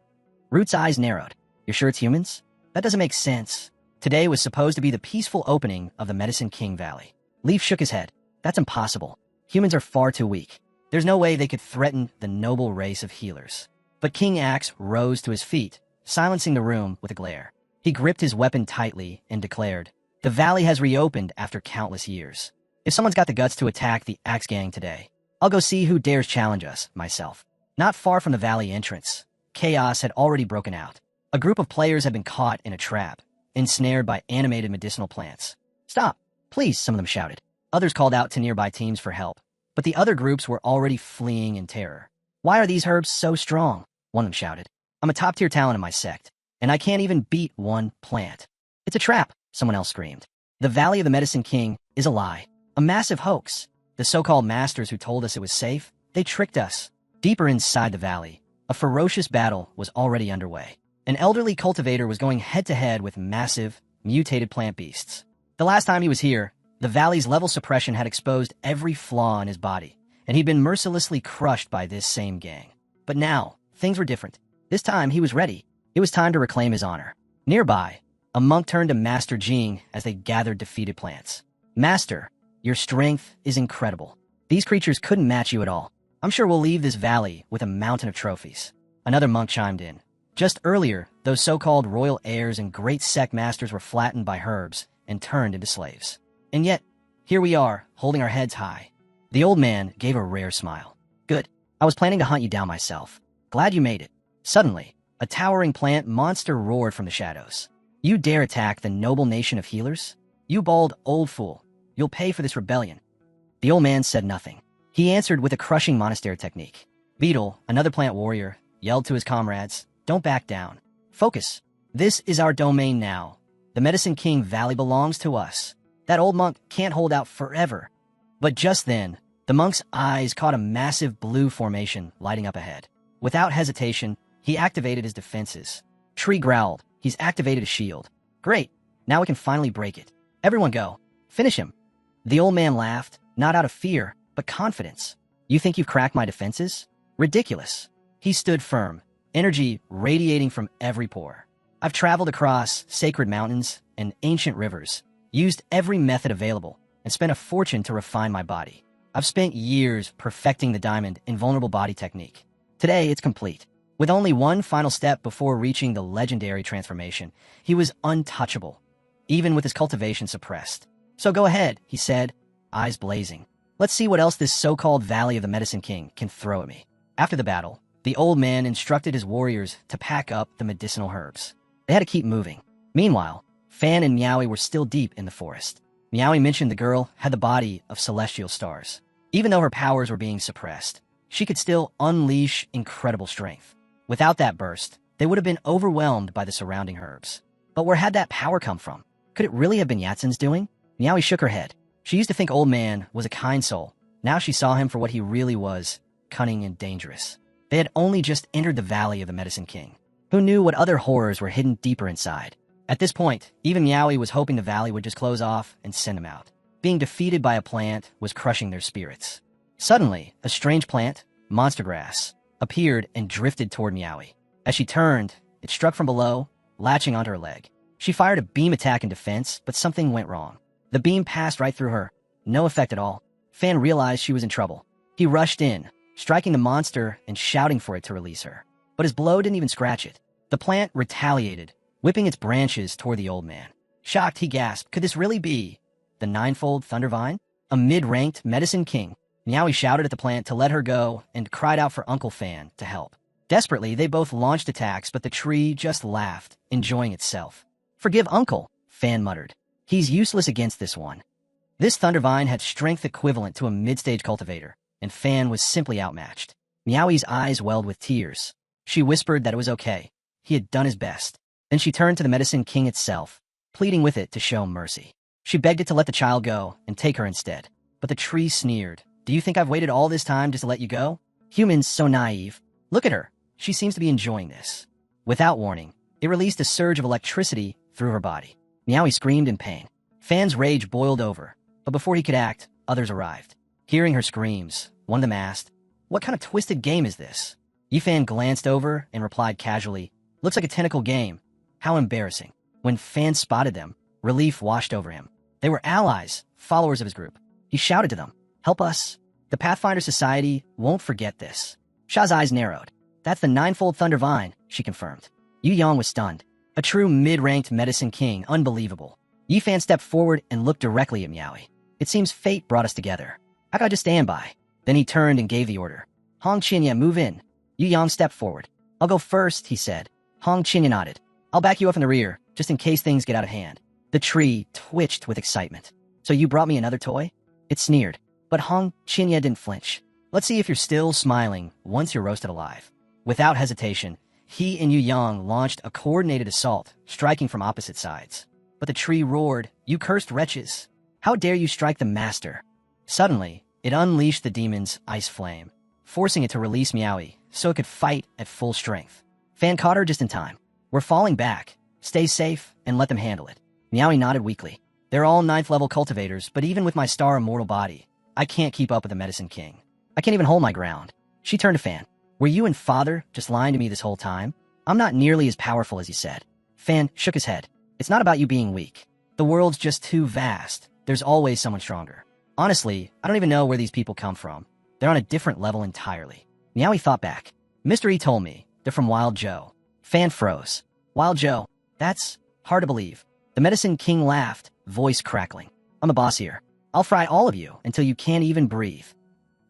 A: Root's eyes narrowed. You're sure it's humans? That doesn't make sense. Today was supposed to be the peaceful opening of the Medicine King Valley. Leaf shook his head. That's impossible. Humans are far too weak. There's no way they could threaten the noble race of healers. But King Axe rose to his feet, silencing the room with a glare. He gripped his weapon tightly and declared, the valley has reopened after countless years. If someone's got the guts to attack the Axe Gang today, I'll go see who dares challenge us, myself. Not far from the valley entrance, chaos had already broken out. A group of players had been caught in a trap, ensnared by animated medicinal plants. Stop, please, some of them shouted. Others called out to nearby teams for help, but the other groups were already fleeing in terror. Why are these herbs so strong? One of them shouted. I'm a top-tier talent in my sect, and I can't even beat one plant. It's a trap, someone else screamed. The Valley of the Medicine King is a lie, a massive hoax. The so-called masters who told us it was safe, they tricked us. Deeper inside the valley, a ferocious battle was already underway. An elderly cultivator was going head-to-head with massive, mutated plant beasts. The last time he was here, the valley's level suppression had exposed every flaw in his body, and he'd been mercilessly crushed by this same gang. But now, things were different. This time, he was ready. It was time to reclaim his honor. Nearby, a monk turned to Master Jing as they gathered defeated plants. Master, your strength is incredible. These creatures couldn't match you at all. I'm sure we'll leave this valley with a mountain of trophies. Another monk chimed in. Just earlier, those so-called royal heirs and great sect masters were flattened by herbs and turned into slaves. And yet, here we are, holding our heads high. The old man gave a rare smile. Good. I was planning to hunt you down myself. Glad you made it. Suddenly, a towering plant monster roared from the shadows. You dare attack the noble nation of healers? You bald old fool. You'll pay for this rebellion. The old man said nothing. He answered with a crushing monastery technique. Beetle, another plant warrior, yelled to his comrades, don't back down. Focus. This is our domain now. The Medicine King Valley belongs to us. That old monk can't hold out forever. But just then, the monk's eyes caught a massive blue formation lighting up ahead. Without hesitation, he activated his defenses. Tree growled. He's activated a shield. Great. Now we can finally break it. Everyone go. Finish him. The old man laughed, not out of fear, but confidence. You think you've cracked my defenses? Ridiculous. He stood firm, energy radiating from every pore. I've traveled across sacred mountains and ancient rivers, used every method available, and spent a fortune to refine my body. I've spent years perfecting the diamond invulnerable body technique. Today, it's complete. With only one final step before reaching the legendary transformation, he was untouchable, even with his cultivation suppressed. So go ahead, he said, eyes blazing. Let's see what else this so-called Valley of the Medicine King can throw at me. After the battle, the old man instructed his warriors to pack up the medicinal herbs. They had to keep moving. Meanwhile, Fan and Meowie were still deep in the forest. Meowie mentioned the girl had the body of celestial stars. Even though her powers were being suppressed, she could still unleash incredible strength. Without that burst, they would have been overwhelmed by the surrounding herbs. But where had that power come from? Could it really have been Yatsen's doing? Meowie shook her head. She used to think Old Man was a kind soul. Now she saw him for what he really was, cunning and dangerous. They had only just entered the Valley of the Medicine King. Who knew what other horrors were hidden deeper inside? At this point, even Meowie was hoping the valley would just close off and send them out. Being defeated by a plant was crushing their spirits. Suddenly, a strange plant, monster grass, appeared and drifted toward Meowie. As she turned, it struck from below, latching onto her leg. She fired a beam attack in defense, but something went wrong. The beam passed right through her. No effect at all. Fan realized she was in trouble. He rushed in, striking the monster and shouting for it to release her. But his blow didn't even scratch it. The plant retaliated, whipping its branches toward the old man. Shocked, he gasped, could this really be the ninefold Thundervine? A mid-ranked medicine king? Meowie shouted at the plant to let her go and cried out for Uncle Fan to help. Desperately, they both launched attacks, but the tree just laughed, enjoying itself. Forgive Uncle, Fan muttered. He's useless against this one. This Thundervine had strength equivalent to a mid-stage cultivator, and Fan was simply outmatched. Meowie's eyes welled with tears. She whispered that it was okay. He had done his best. Then she turned to the Medicine King itself, pleading with it to show mercy. She begged it to let the child go and take her instead. But the tree sneered. Do you think I've waited all this time just to let you go? Humans so naive. Look at her. She seems to be enjoying this. Without warning, it released a surge of electricity through her body. Meowie screamed in pain. Fan's rage boiled over, but before he could act, others arrived. Hearing her screams, one of them asked, "What kind of twisted game is this?" Yifan glanced over and replied casually, "Looks like a tentacle game." How embarrassing. When Fan spotted them, relief washed over him. They were allies, followers of his group. He shouted to them, "Help us. The Pathfinder Society won't forget this." Sha's eyes narrowed. "That's the ninefold Thundervine," she confirmed. Yu Yang was stunned. A true mid-ranked medicine king, unbelievable. Yifan stepped forward and looked directly at Meowie. "It seems fate brought us together. How could I just stand by?" Then he turned and gave the order. "Hong Qinya, move in." Yu Yang stepped forward. "I'll go first," he said. Hong Qinya nodded. "I'll back you up in the rear, just in case things get out of hand." The tree twitched with excitement. "So you brought me another toy?" It sneered. But Hong Qinya didn't flinch. "Let's see if you're still smiling once you're roasted alive." Without hesitation, he and Yu Yang launched a coordinated assault, striking from opposite sides. But the tree roared, "You cursed wretches! How dare you strike the master?" Suddenly, it unleashed the demon's ice flame, forcing it to release Meowie so it could fight at full strength. Fan caught her just in time. "We're falling back. Stay safe and let them handle it." Meowie nodded weakly. "They're all 9th level cultivators, but even with my star immortal body, I can't keep up with the Medicine King. I can't even hold my ground." She turned to Fan. "Were you and Father just lying to me this whole time? I'm not nearly as powerful as you said." Fan shook his head. "It's not about you being weak. The world's just too vast. There's always someone stronger. Honestly, I don't even know where these people come from. They're on a different level entirely." Meowie thought back. "Mr. E told me they're from Wild Joe." Fan froze. "Wild Joe? That's hard to believe." The Medicine King laughed, voice crackling. "I'm the boss here. I'll fry all of you until you can't even breathe."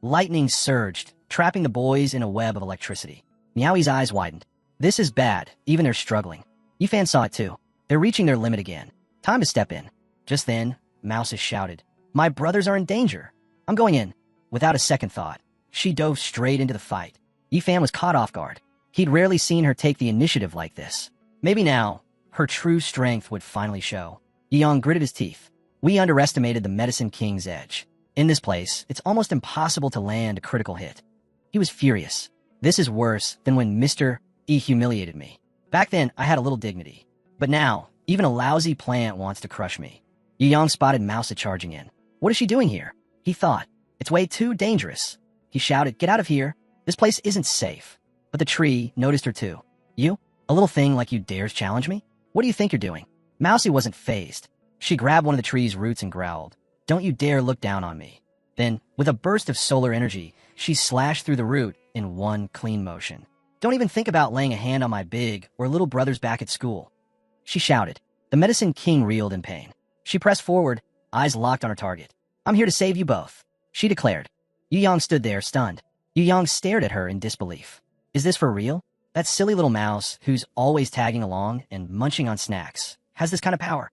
A: Lightning surged, trapping the boys in a web of electricity. Meowie's eyes widened. This is bad, even they're struggling. Yifan saw it too. They're reaching their limit again. Time to step in. Just then, Mouses shouted, "My brothers are in danger. I'm going in." Without a second thought, she dove straight into the fight. Yifan was caught off guard. He'd rarely seen her take the initiative like this. Maybe now, her true strength would finally show. Yang gritted his teeth. "We underestimated the Medicine King's edge. In this place, it's almost impossible to land a critical hit." He was furious. "This is worse than when Mr. E humiliated me." Back then, I had a little dignity. But now, even a lousy plant wants to crush me. Yu Yang spotted Mousa charging in. What is she doing here? He thought. It's way too dangerous. He shouted, get out of here. This place isn't safe. But the tree noticed her too. You? A little thing like you dares challenge me? What do you think you're doing? Mousy wasn't fazed. She grabbed one of the tree's roots and growled, don't you dare look down on me. Then, with a burst of solar energy, she slashed through the root in one clean motion. Don't even think about laying a hand on my big or little brothers back at school. She shouted. The Medicine King reeled in pain. She pressed forward, eyes locked on her target. I'm here to save you both, she declared. Yu Yang stood there, stunned. Yu Yang stared at her in disbelief. Is this for real? That silly little mouse, who's always tagging along and munching on snacks, has this kind of power.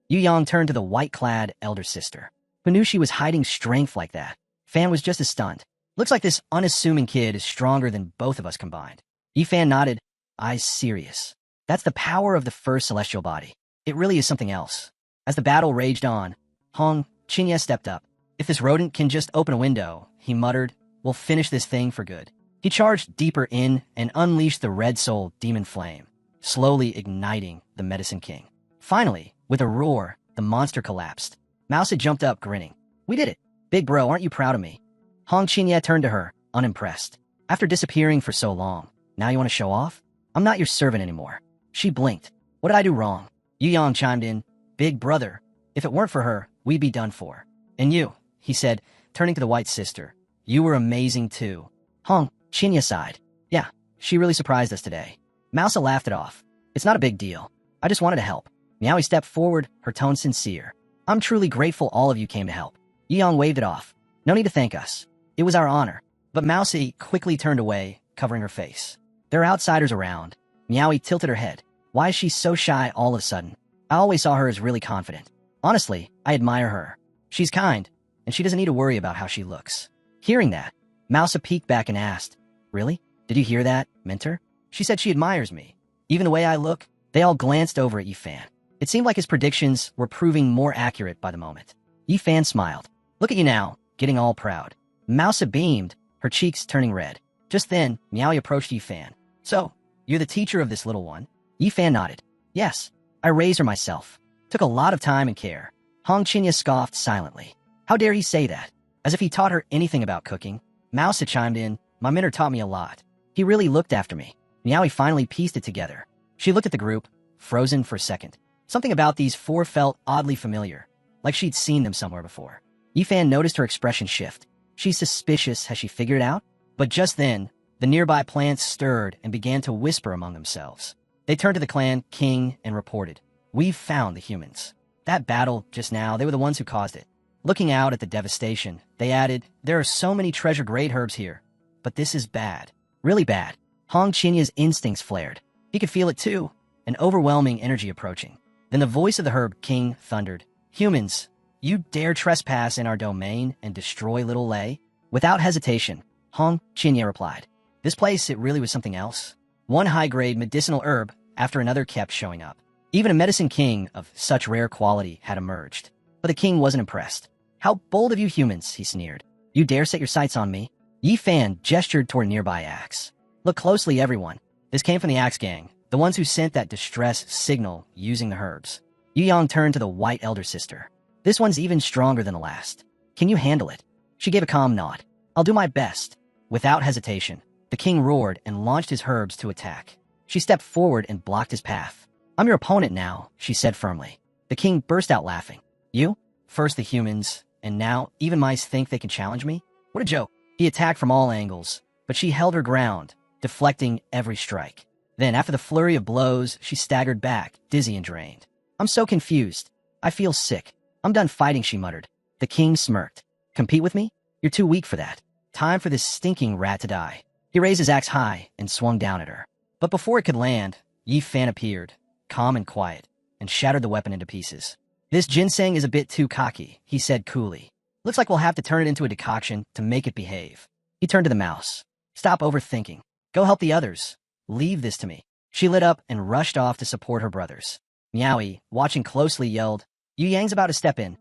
A: Yu Yang turned to the white-clad elder sister. Who knew she was hiding strength like that? Fan was just as stunned. Looks like this unassuming kid is stronger than both of us combined. Yifan nodded, eyes serious. That's the power of the first celestial body. It really is something else. As the battle raged on, Hong Qinya stepped up. If this rodent can just open a window, he muttered, we'll finish this thing for good. He charged deeper in and unleashed the red soul demon flame, slowly igniting the Medicine King. Finally, with a roar, the monster collapsed. Mouse had jumped up, grinning. We did it. Big bro, aren't you proud of me? Hong Qinya turned to her, unimpressed. After disappearing for so long, now you want to show off? I'm not your servant anymore. She blinked. What did I do wrong? Yu Yang chimed in. Big brother. If it weren't for her, we'd be done for. And you, he said, turning to the white sister. You were amazing too. Hong Qinya sighed. Yeah, she really surprised us today. Mousa laughed it off. It's not a big deal. I just wanted to help. Meowie stepped forward, her tone sincere. I'm truly grateful all of you came to help. Yu Yang waved it off. No need to thank us. It was our honor. But Mousy quickly turned away, covering her face. There are outsiders around. Meowie tilted her head. Why is she so shy all of a sudden? I always saw her as really confident. Honestly, I admire her. She's kind, and she doesn't need to worry about how she looks. Hearing that, Mousa peeked back and asked, Really? Did you hear that, Mentor? She said she admires me. Even the way I look? They all glanced over at Yifan. It seemed like his predictions were proving more accurate by the moment. Yifan smiled. Look at you now, getting all proud. Mousa beamed, her cheeks turning red. Just then, Meowie approached Yifan. So, you're the teacher of this little one? Yifan nodded. Yes, I raised her myself. Took a lot of time and care. Hong Qinya scoffed silently. How dare he say that? As if he taught her anything about cooking. Mousa chimed in. My mentor taught me a lot. He really looked after me. Meowie finally pieced it together. She looked at the group, frozen for a second. Something about these four felt oddly familiar, like she'd seen them somewhere before. Yifan noticed her expression shift. She's suspicious. Has she figured it out? But just then, the nearby plants stirred and began to whisper among themselves. They turned to the clan king and reported, We've found the humans. That battle just now, they were the ones who caused it. Looking out at the devastation, they added, There are so many treasure great herbs here. But this is bad. Really bad. Hong Qinya's instincts flared. He could feel it too, an overwhelming energy approaching. Then the voice of the herb king thundered, Humans, you dare trespass in our domain and destroy Little Lei? Without hesitation, Hong Qinya replied, This place, it really was something else. One high-grade medicinal herb after another kept showing up. Even a medicine king of such rare quality had emerged. But the king wasn't impressed. How bold of you humans, he sneered. You dare set your sights on me? Yifan gestured toward a nearby axe. Look closely, everyone. This came from the axe gang, the ones who sent that distress signal using the herbs. Yu Yang turned to the white elder sister. This one's even stronger than the last. Can you handle it? She gave a calm nod. I'll do my best. Without hesitation, the king roared and launched his herbs to attack. She stepped forward and blocked his path. I'm your opponent now, she said firmly. The king burst out laughing. You? First the humans, and now even mice think they can challenge me? What a joke. He attacked from all angles, but she held her ground, deflecting every strike. Then, after the flurry of blows, she staggered back, dizzy and drained. I'm so confused. I feel sick. I'm done fighting, she muttered. The king smirked. Compete with me? You're too weak for that. Time for this stinking rat to die. He raised his axe high and swung down at her. But before it could land, Yifan appeared, calm and quiet, and shattered the weapon into pieces. This ginseng is a bit too cocky, he said coolly. Looks like we'll have to turn it into a decoction to make it behave. He turned to the mouse. Stop overthinking. Go help the others. Leave this to me. She lit up and rushed off to support her brothers. Meowie, watching closely, yelled, Yu Yang's about to step in.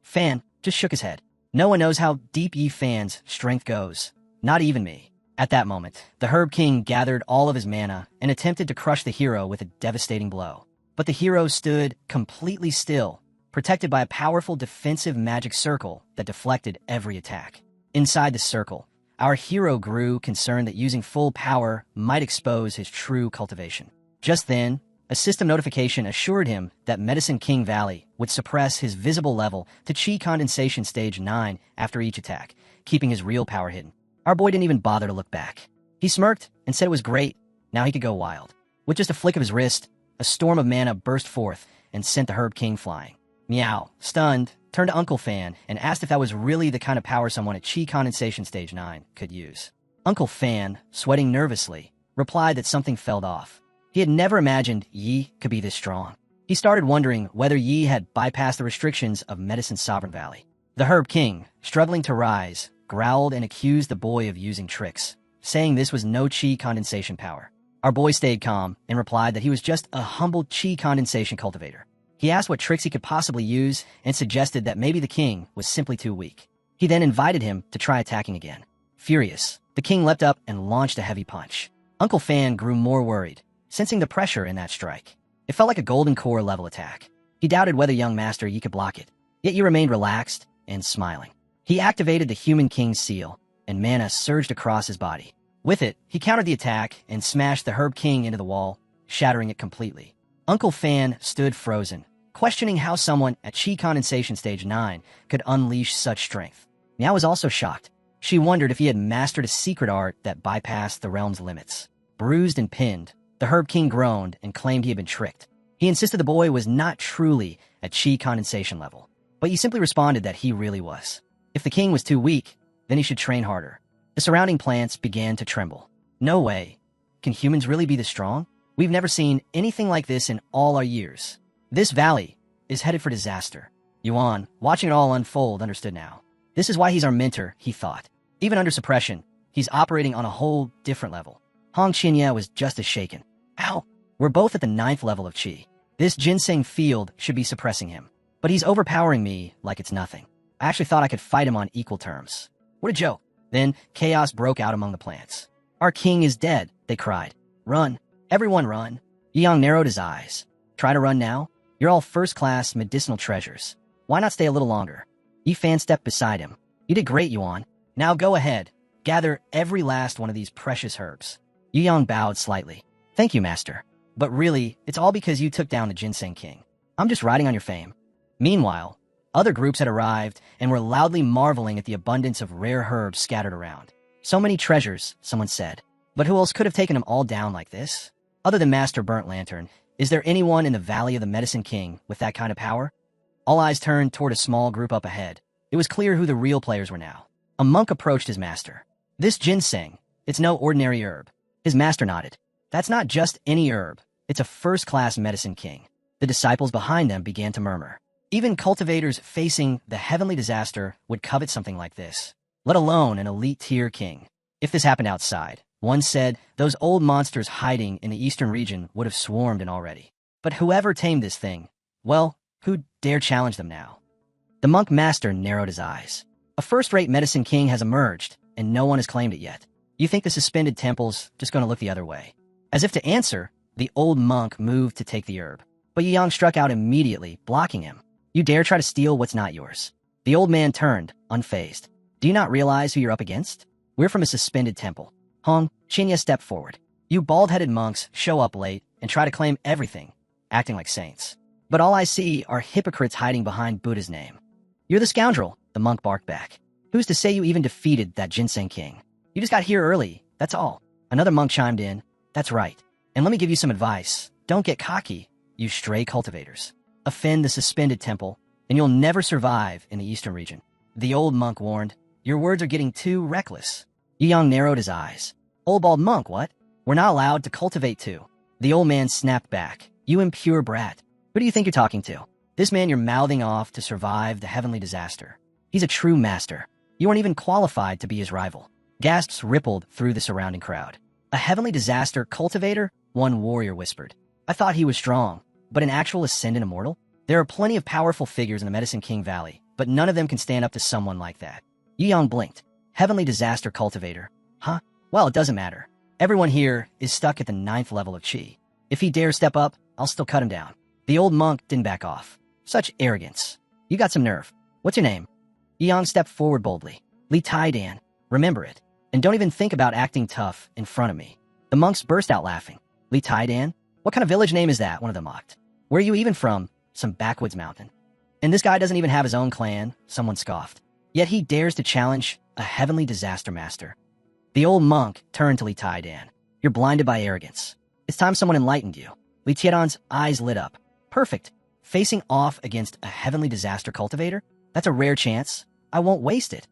A: Fan just shook his head. No one knows how deep Yi Fan's strength goes. Not even me. At that moment, the Herb King gathered all of his mana and attempted to crush the hero with a devastating blow. But the hero stood completely still, protected by a powerful defensive magic circle that deflected every attack. Inside the circle, our hero grew concerned that using full power might expose his true cultivation. Just then, a system notification assured him that Medicine King Valley would suppress his visible level to Chi Condensation Stage 9 after each attack, keeping his real power hidden. Our boy didn't even bother to look back. He smirked and said it was great. Now he could go wild. With just a flick of his wrist, a storm of mana burst forth and sent the Herb King flying. Meow, stunned, turned to Uncle Fan and asked if that was really the kind of power someone at Chi Condensation Stage 9 could use. Uncle Fan, sweating nervously, replied that something felt off. He had never imagined Yi could be this strong. He started wondering whether Yi had bypassed the restrictions of Medicine Sovereign Valley. The Herb King, struggling to rise, growled and accused the boy of using tricks, saying this was no Chi condensation power. Our boy stayed calm and replied that he was just a humble Chi condensation cultivator. He asked what tricks he could possibly use and suggested that maybe the king was simply too weak. He then invited him to try attacking again. Furious, the king leapt up and launched a heavy punch. Uncle Fan grew more worried, sensing the pressure in that strike. It felt like a Golden Core level attack. He doubted whether young Master Yi could block it, yet Yi remained relaxed and smiling. He activated the Human King's seal, and mana surged across his body. With it, he countered the attack and smashed the Herb King into the wall, shattering it completely. Uncle Fan stood frozen, questioning how someone at Chi Condensation Stage 9 could unleash such strength. Meow was also shocked. She wondered if he had mastered a secret art that bypassed the realm's limits. Bruised and pinned, the Herb King groaned and claimed he had been tricked. He insisted the boy was not truly at Chi Condensation level, but Yi simply responded that he really was. If the king was too weak, then he should train harder. The surrounding plants began to tremble. No way. Can humans really be this strong? We've never seen anything like this in all our years. This valley is headed for disaster. Yuan, watching it all unfold, understood now. This is why he's our mentor, he thought. Even under suppression, he's operating on a whole different level. Hong Qinya was just as shaken. Ow! We're both at the 9th level of Qi. This ginseng field should be suppressing him. But he's overpowering me like it's nothing. I actually thought I could fight him on equal terms. What a joke. Then, chaos broke out among the plants. Our king is dead, they cried. Run. Everyone run. Yang narrowed his eyes. Try to run now? You're all first-class medicinal treasures. Why not stay a little longer? Yifan stepped beside him. You did great, Yuan. Now go ahead. Gather every last one of these precious herbs. Yang bowed slightly. Thank you, master. But really, it's all because you took down the Ginseng King. I'm just riding on your fame. Meanwhile, other groups had arrived and were loudly marveling at the abundance of rare herbs scattered around. So many treasures, someone said. But who else could have taken them all down like this? Other than Master Burnt Lantern, is there anyone in the Valley of the Medicine King with that kind of power? All eyes turned toward a small group up ahead. It was clear who the real players were now. A monk approached his master. This ginseng, it's no ordinary herb. His master nodded. That's not just any herb. It's a first-class Medicine King. The disciples behind them began to murmur. Even cultivators facing the heavenly disaster would covet something like this, let alone an elite-tier king. If this happened outside, one said those old monsters hiding in the eastern region would have swarmed in already. But whoever tamed this thing, well, who'd dare challenge them now? The monk master narrowed his eyes. A first-rate Medicine King has emerged, and no one has claimed it yet. You think the suspended temple's just going to look the other way? As if to answer, the old monk moved to take the herb. But Yang struck out immediately, blocking him. You dare try to steal what's not yours. The old man turned, unfazed. Do you not realize who you're up against? We're from a suspended temple. Hong Qinya stepped forward. You bald-headed monks show up late and try to claim everything, acting like saints. But all I see are hypocrites hiding behind Buddha's name. You're the scoundrel, the monk barked back. Who's to say you even defeated that Ginseng King? You just got here early, that's all. Another monk chimed in. That's right. And let me give you some advice. Don't get cocky, you stray cultivators. Offend the suspended temple, and you'll never survive in the eastern region. The old monk warned. Your words are getting too reckless. Yang narrowed his eyes. Old bald monk, what? We're not allowed to cultivate too. The old man snapped back. You impure brat. Who do you think you're talking to? This man you're mouthing off to survive the heavenly disaster. He's a true master. You aren't even qualified to be his rival. Gasps rippled through the surrounding crowd. A heavenly disaster cultivator? One warrior whispered. I thought he was strong. But an actual ascendant immortal? There are plenty of powerful figures in the Medicine King Valley, but none of them can stand up to someone like that. Yang blinked. Heavenly disaster cultivator. Huh? Well, it doesn't matter. Everyone here is stuck at the 9th level of Qi. If he dares step up, I'll still cut him down. The old monk didn't back off. Such arrogance. You got some nerve. What's your name? Yang stepped forward boldly. Li Taidan. Remember it. And don't even think about acting tough in front of me. The monks burst out laughing. Li Taidan? What kind of village name is that? One of them mocked. Where are you even from? Some backwoods mountain. And this guy doesn't even have his own clan, someone scoffed. Yet he dares to challenge a heavenly disaster master. The old monk turned to Li Taidan. You're blinded by arrogance. It's time someone enlightened you. Li Taidan's eyes lit up. Perfect. Facing off against a heavenly disaster cultivator? That's a rare chance. I won't waste it.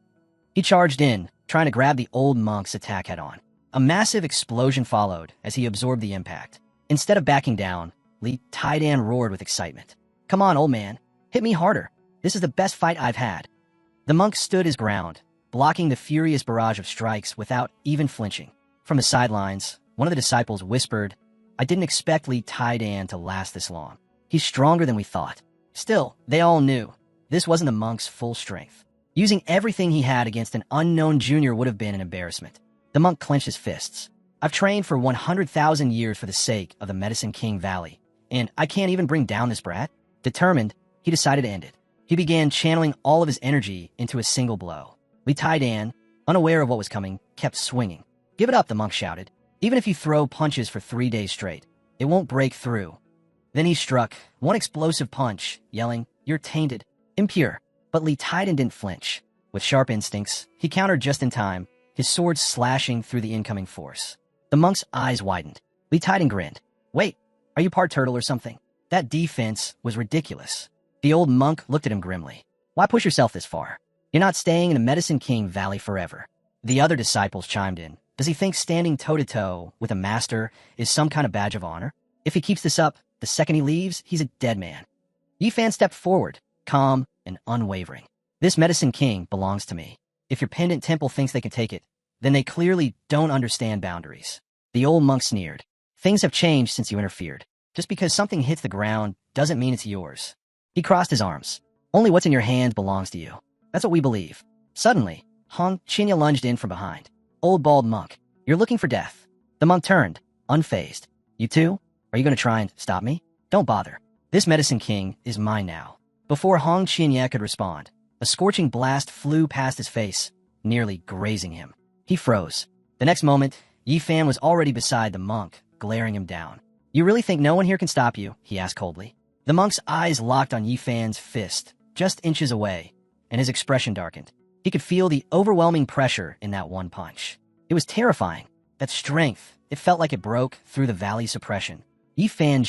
A: He charged in, trying to grab the old monk's attack head on. A massive explosion followed as he absorbed the impact. Instead of backing down, Li Taidan roared with excitement. Come on, old man. Hit me harder. This is the best fight I've had. The monk stood his ground, blocking the furious barrage of strikes without even flinching. From the sidelines, one of the disciples whispered, I didn't expect Li Taidan to last this long. He's stronger than we thought. Still, they all knew this wasn't the monk's full strength. Using everything he had against an unknown junior would have been an embarrassment. The monk clenched his fists. I've trained for 100,000 years for the sake of the Medicine King Valley, and I can't even bring down this brat? Determined, he decided to end it. He began channeling all of his energy into a single blow. Li Taidan, unaware of what was coming, kept swinging. Give it up, the monk shouted. Even if you throw punches for 3 days straight, it won't break through. Then he struck one explosive punch, yelling, You're tainted, impure. But Li Taidan didn't flinch. With sharp instincts, he countered just in time, his sword slashing through the incoming force. The monk's eyes widened. Li Taidan grinned. Wait, are you part turtle or something? That defense was ridiculous. The old monk looked at him grimly. Why push yourself this far? You're not staying in the Medicine King Valley forever. The other disciples chimed in. Does he think standing toe-to-toe with a master is some kind of badge of honor? If he keeps this up, the second he leaves, he's a dead man. Yifan stepped forward, calm and unwavering. This Medicine King belongs to me. If your pendant temple thinks they can take it, then they clearly don't understand boundaries. The old monk sneered. Things have changed since you interfered. Just because something hits the ground doesn't mean it's yours. He crossed his arms. Only what's in your hands belongs to you. That's what we believe. Suddenly, Hong Chinya lunged in from behind. Old bald monk, you're looking for death. The monk turned, unfazed. You too? Are you going to try and stop me? Don't bother. This Medicine King is mine now. Before Hong Chinya could respond, a scorching blast flew past his face, nearly grazing him. He froze. The next moment, Yifan was already beside the monk, glaring him down. You really think no one here can stop you? He asked coldly. The monk's eyes locked on Yifan's fist, just inches away, and his expression darkened. He could feel the overwhelming pressure in that one punch. It was terrifying. That strength, it felt like it broke through the valley's suppression. Yifan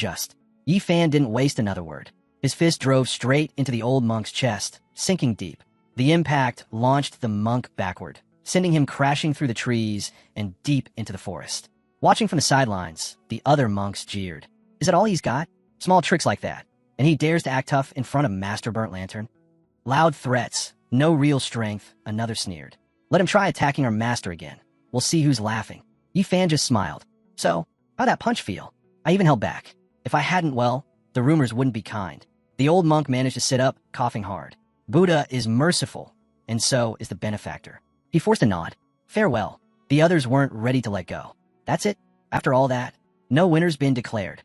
A: didn't waste another word. His fist drove straight into the old monk's chest, sinking deep. The impact launched the monk backward, sending him crashing through the trees and deep into the forest. Watching from the sidelines, the other monks jeered. Is that all he's got? Small tricks like that, and he dares to act tough in front of Master Burnt Lantern? Loud threats, no real strength, another sneered. Let him try attacking our master again. We'll see who's laughing. Yifan just smiled. So, how'd that punch feel? I even held back. If I hadn't, well, the rumors wouldn't be kind. The old monk managed to sit up, coughing hard. Buddha is merciful, and so is the benefactor. He forced a nod. Farewell. The others weren't ready to let go. That's it? After all that, no winner's been declared.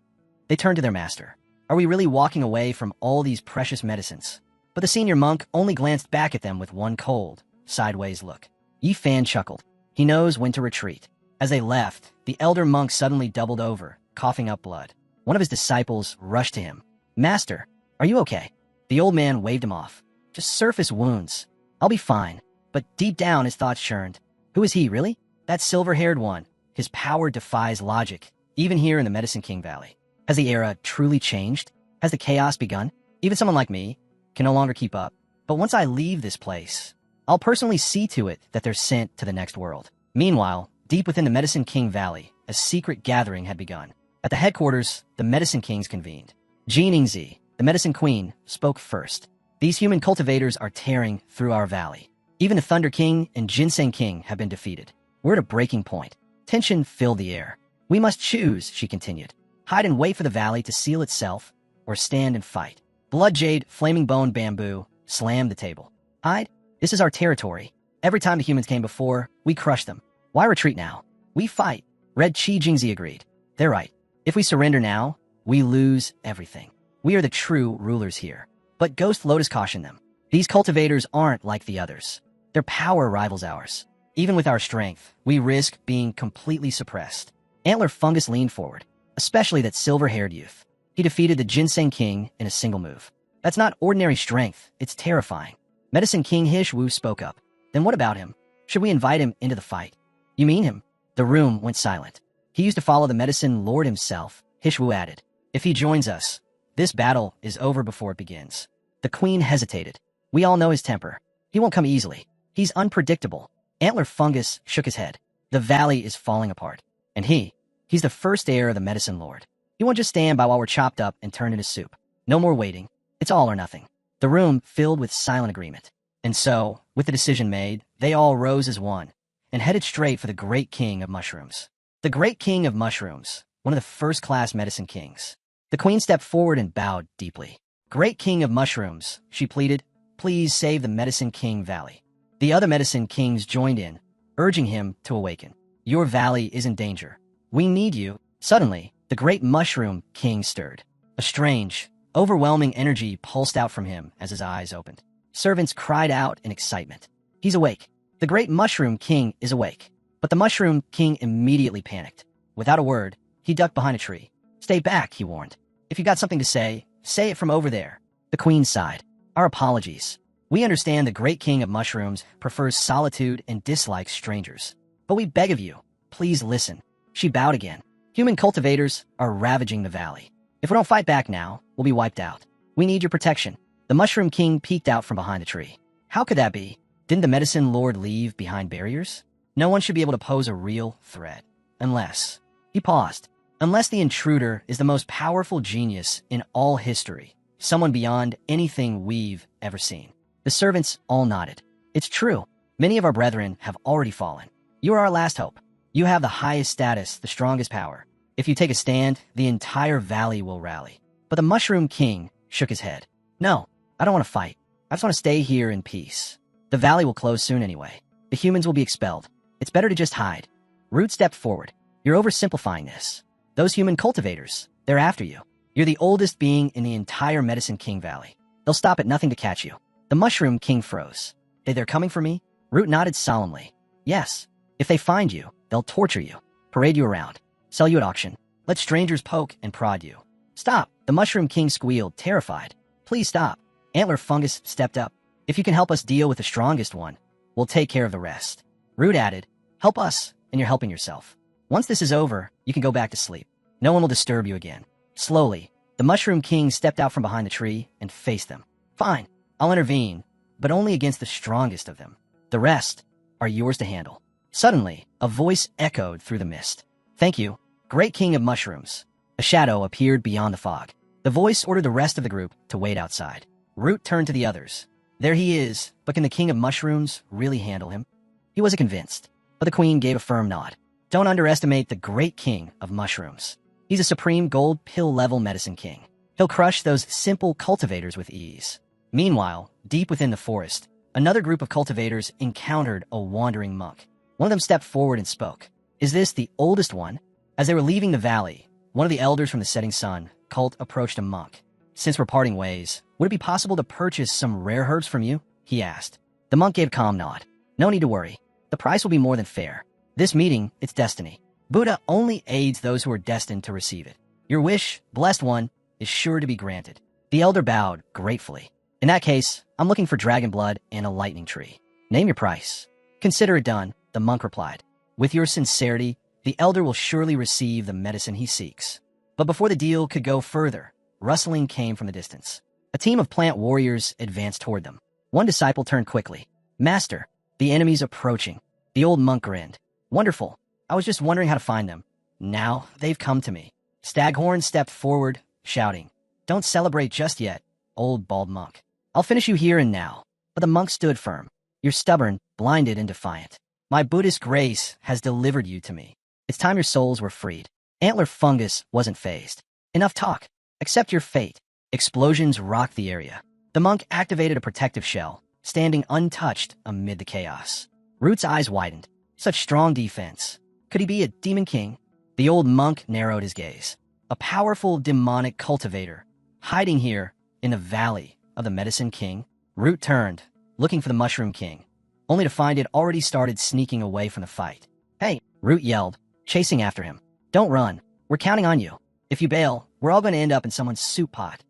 A: They turned to their master. Are we really walking away from all these precious medicines? But the senior monk only glanced back at them with one cold, sideways look. Yifan chuckled. He knows when to retreat. As they left, the elder monk suddenly doubled over, coughing up blood. One of his disciples rushed to him. Master, are you okay? The old man waved him off. Just surface wounds. I'll be fine. But deep down his thoughts churned. Who is he, really? That silver-haired one. His power defies logic, even here in the Medicine King Valley. Has the era truly changed? Has the chaos begun? Even someone like me can no longer keep up. But once I leave this place, I'll personally see to it that they're sent to the next world. Meanwhile, deep within the Medicine King Valley, a secret gathering had begun. At the headquarters, the Medicine Kings convened. Jiningzi, the Medicine Queen, spoke first. These human cultivators are tearing through our valley. Even the Thunder King and Ginseng King have been defeated. We're at a breaking point. Tension filled the air. We must choose, she continued. Hide and wait for the valley to seal itself, or stand and fight. Blood Jade, Flaming Bone Bamboo, slammed the table. Hide? This is our territory. Every time the humans came before, we crushed them. Why retreat now? We fight. Red Chi Jingzi agreed. They're right. If we surrender now, we lose everything. We are the true rulers here. But Ghost Lotus cautioned them. These cultivators aren't like the others. Their power rivals ours. Even with our strength, we risk being completely suppressed. Antler Fungus leaned forward, especially that silver-haired youth. He defeated the Ginseng King in a single move. That's not ordinary strength, it's terrifying. Medicine King Hish Wu spoke up. Then what about him? Should we invite him into the fight? You mean him? The room went silent. He used to follow the medicine lord himself, Hish Wu added. If he joins us, this battle is over before it begins. The queen hesitated. We all know his temper. He won't come easily. He's unpredictable. Antler Fungus shook his head. The valley is falling apart. And he's the first heir of the medicine lord. He won't just stand by while we're chopped up and turned into soup. No more waiting. It's all or nothing. The room filled with silent agreement. And so, with the decision made, they all rose as one and headed straight for the Great King of Mushrooms. The Great King of Mushrooms, one of the first-class medicine kings. The queen stepped forward and bowed deeply. Great King of Mushrooms, she pleaded, please save the Medicine King Valley. The other medicine kings joined in, urging him to awaken. Your valley is in danger. We need you. Suddenly, the Great Mushroom King stirred. A strange, overwhelming energy pulsed out from him as his eyes opened. Servants cried out in excitement. He's awake. The Great Mushroom King is awake. But the Mushroom King immediately panicked. Without a word, he ducked behind a tree. Stay back, he warned. If you got something to say it from over there. The queen sighed. Our apologies. We understand the Great King of Mushrooms prefers solitude and dislikes strangers. But we beg of you, please listen. She bowed again. Human cultivators are ravaging the valley. If we don't fight back now, we'll be wiped out. We need your protection. The Mushroom King peeked out from behind the tree. How could that be? Didn't the Medicine Lord leave behind barriers? No one should be able to pose a real threat. Unless... He paused. Unless the intruder is the most powerful genius in all history. Someone beyond anything we've ever seen. The servants all nodded. It's true. Many of our brethren have already fallen. You are our last hope. You have the highest status, the strongest power. If you take a stand, the entire valley will rally. But the Mushroom King shook his head. No, I don't want to fight. I just want to stay here in peace. The valley will close soon anyway. The humans will be expelled. It's better to just hide. Root stepped forward. You're oversimplifying this. Those human cultivators, they're after you. You're the oldest being in the entire Medicine King Valley. They'll stop at nothing to catch you. The Mushroom King froze. They're coming for me? Root nodded solemnly. Yes. If they find you, they'll torture you, parade you around, sell you at auction, let strangers poke and prod you. Stop. The Mushroom King squealed, terrified. Please stop. Antler Fungus stepped up. If you can help us deal with the strongest one, we'll take care of the rest. Root added, help us, and you're helping yourself. Once this is over, you can go back to sleep. No one will disturb you again. Slowly, the Mushroom King stepped out from behind the tree and faced them. Fine, I'll intervene, but only against the strongest of them. The rest are yours to handle. Suddenly, a voice echoed through the mist. Thank you, Great King of Mushrooms. A shadow appeared beyond the fog. The voice ordered the rest of the group to wait outside. Root turned to the others. There he is, but can the King of Mushrooms really handle him? He wasn't convinced, but the Queen gave a firm nod. Don't underestimate the Great King of Mushrooms. He's a supreme gold pill-level medicine king. He'll crush those simple cultivators with ease. Meanwhile, deep within the forest, another group of cultivators encountered a wandering monk. One of them stepped forward and spoke. Is this the oldest one? As they were leaving the valley, one of the elders from the setting sun cult approached a monk. Since we're parting ways, would it be possible to purchase some rare herbs from you? He asked. The monk gave a calm nod. No need to worry. The price will be more than fair. This meeting, it's destiny. Buddha only aids those who are destined to receive it. Your wish, blessed one, is sure to be granted. The elder bowed gratefully. In that case, I'm looking for dragon blood and a lightning tree. Name your price. Consider it done, the monk replied. With your sincerity, the elder will surely receive the medicine he seeks. But before the deal could go further, rustling came from the distance. A team of plant warriors advanced toward them. One disciple turned quickly. Master, the enemy's approaching. The old monk grinned. Wonderful. I was just wondering how to find them. Now they've come to me. Staghorn stepped forward, shouting, Don't celebrate just yet, old bald monk. I'll finish you here and now. But the monk stood firm. You're stubborn, blinded, and defiant. My Buddhist grace has delivered you to me. It's time your souls were freed. Antler Fungus wasn't fazed. Enough talk. Accept your fate. Explosions rocked the area. The monk activated a protective shell, standing untouched amid the chaos. Root's eyes widened. Such strong defense. Could he be a demon king? The old monk narrowed his gaze. A powerful demonic cultivator, hiding here in the valley of the Medicine King? Root turned, looking for the Mushroom King, only to find it already started sneaking away from the fight. Hey, Root yelled, chasing after him. Don't run. We're counting on you. If you bail, we're all going to end up in someone's soup pot.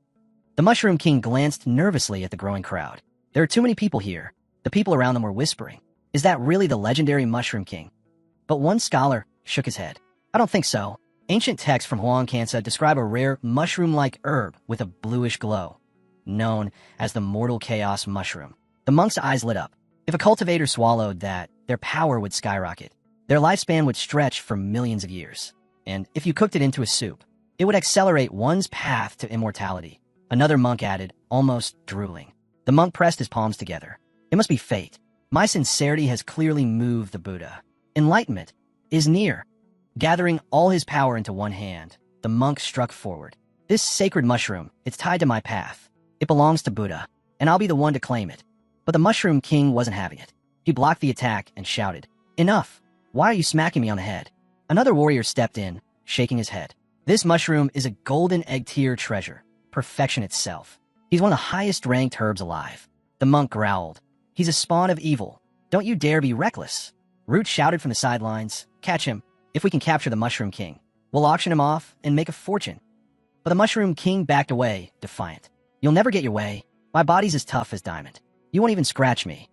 A: The Mushroom King glanced nervously at the growing crowd. There are too many people here. The people around them were whispering. Is that really the legendary Mushroom King? But one scholar shook his head. I don't think so. Ancient texts from Huang Kansa describe a rare mushroom-like herb with a bluish glow, known as the Mortal Chaos Mushroom. The monk's eyes lit up. If a cultivator swallowed that, their power would skyrocket. Their lifespan would stretch for millions of years. And if you cooked it into a soup, it would accelerate one's path to immortality. Another monk added, almost drooling. The monk pressed his palms together. It must be fate. My sincerity has clearly moved the Buddha. Enlightenment is near. Gathering all his power into one hand, the monk struck forward. This sacred mushroom, it's tied to my path. It belongs to Buddha, and I'll be the one to claim it. But the Mushroom King wasn't having it. He blocked the attack and shouted, Enough! Why are you smacking me on the head? Another warrior stepped in, shaking his head. This mushroom is a golden egg-tier treasure, perfection itself. He's one of the highest-ranked herbs alive. The monk growled. He's a spawn of evil. Don't you dare be reckless. Root shouted from the sidelines, Catch him. If we can capture the Mushroom King, we'll auction him off and make a fortune. But the Mushroom King backed away, defiant. You'll never get your way. My body's as tough as diamond. You won't even scratch me.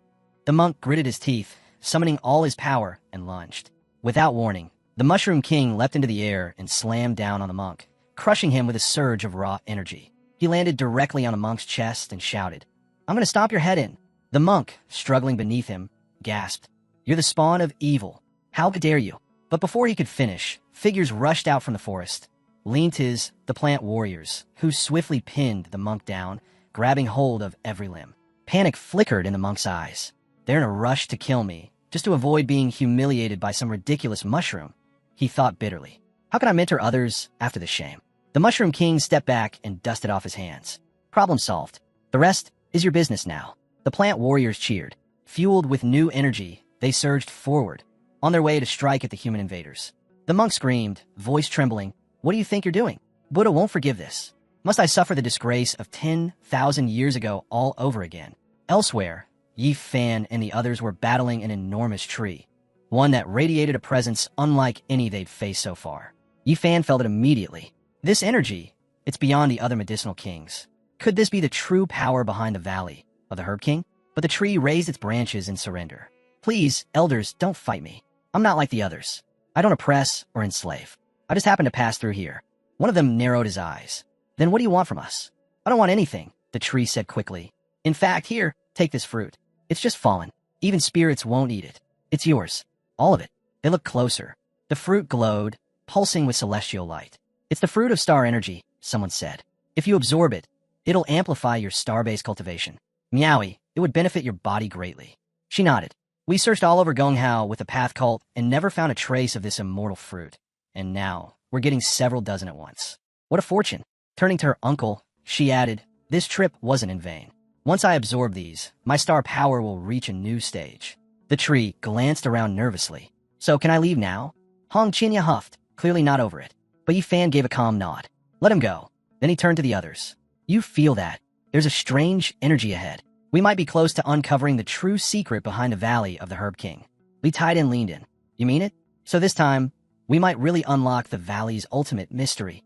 A: The monk gritted his teeth, summoning all his power, and lunged. Without warning, the Mushroom King leapt into the air and slammed down on the monk, crushing him with a surge of raw energy. He landed directly on the monk's chest and shouted, I'm going to stomp your head in. The monk, struggling beneath him, gasped, You're the spawn of evil. How dare you? But before he could finish, figures rushed out from the forest. Leantis, the plant warriors, who swiftly pinned the monk down, grabbing hold of every limb. Panic flickered in the monk's eyes. They're in a rush to kill me, just to avoid being humiliated by some ridiculous mushroom, he thought bitterly. How can I mentor others after this shame? The Mushroom King stepped back and dusted off his hands. Problem solved. The rest is your business now. The plant warriors cheered. Fueled with new energy, they surged forward, on their way to strike at the human invaders. The monk screamed, voice trembling, What do you think you're doing? Buddha won't forgive this. Must I suffer the disgrace of 10,000 years ago all over again? Elsewhere, Yi Fan and the others were battling an enormous tree, one that radiated a presence unlike any they'd faced so far. Yi Fan felt it immediately. This energy, it's beyond the other medicinal kings. Could this be the true power behind the valley of the Herb King? But the tree raised its branches in surrender. Please, elders, don't fight me. I'm not like the others. I don't oppress or enslave. I just happen to pass through here. One of them narrowed his eyes. Then what do you want from us? I don't want anything, the tree said quickly. In fact, here, take this fruit. It's just fallen. Even spirits won't eat it. It's yours. All of it. They looked closer. The fruit glowed, pulsing with celestial light. It's the fruit of star energy, someone said. If you absorb it, it'll amplify your star-based cultivation. Meowie, it would benefit your body greatly. She nodded. We searched all over Gonghao with the Path Cult and never found a trace of this immortal fruit. And now, we're getting several dozen at once. What a fortune. Turning to her uncle, she added, This trip wasn't in vain. Once I absorb these, my star power will reach a new stage. The tree glanced around nervously. So can I leave now? Hong Chinya huffed, clearly not over it. But Yi Fan gave a calm nod. Let him go. Then he turned to the others. You feel that. There's a strange energy ahead. We might be close to uncovering the true secret behind the Valley of the Herb King. Li Taidan leaned in. You mean it? So this time, we might really unlock the Valley's ultimate mystery.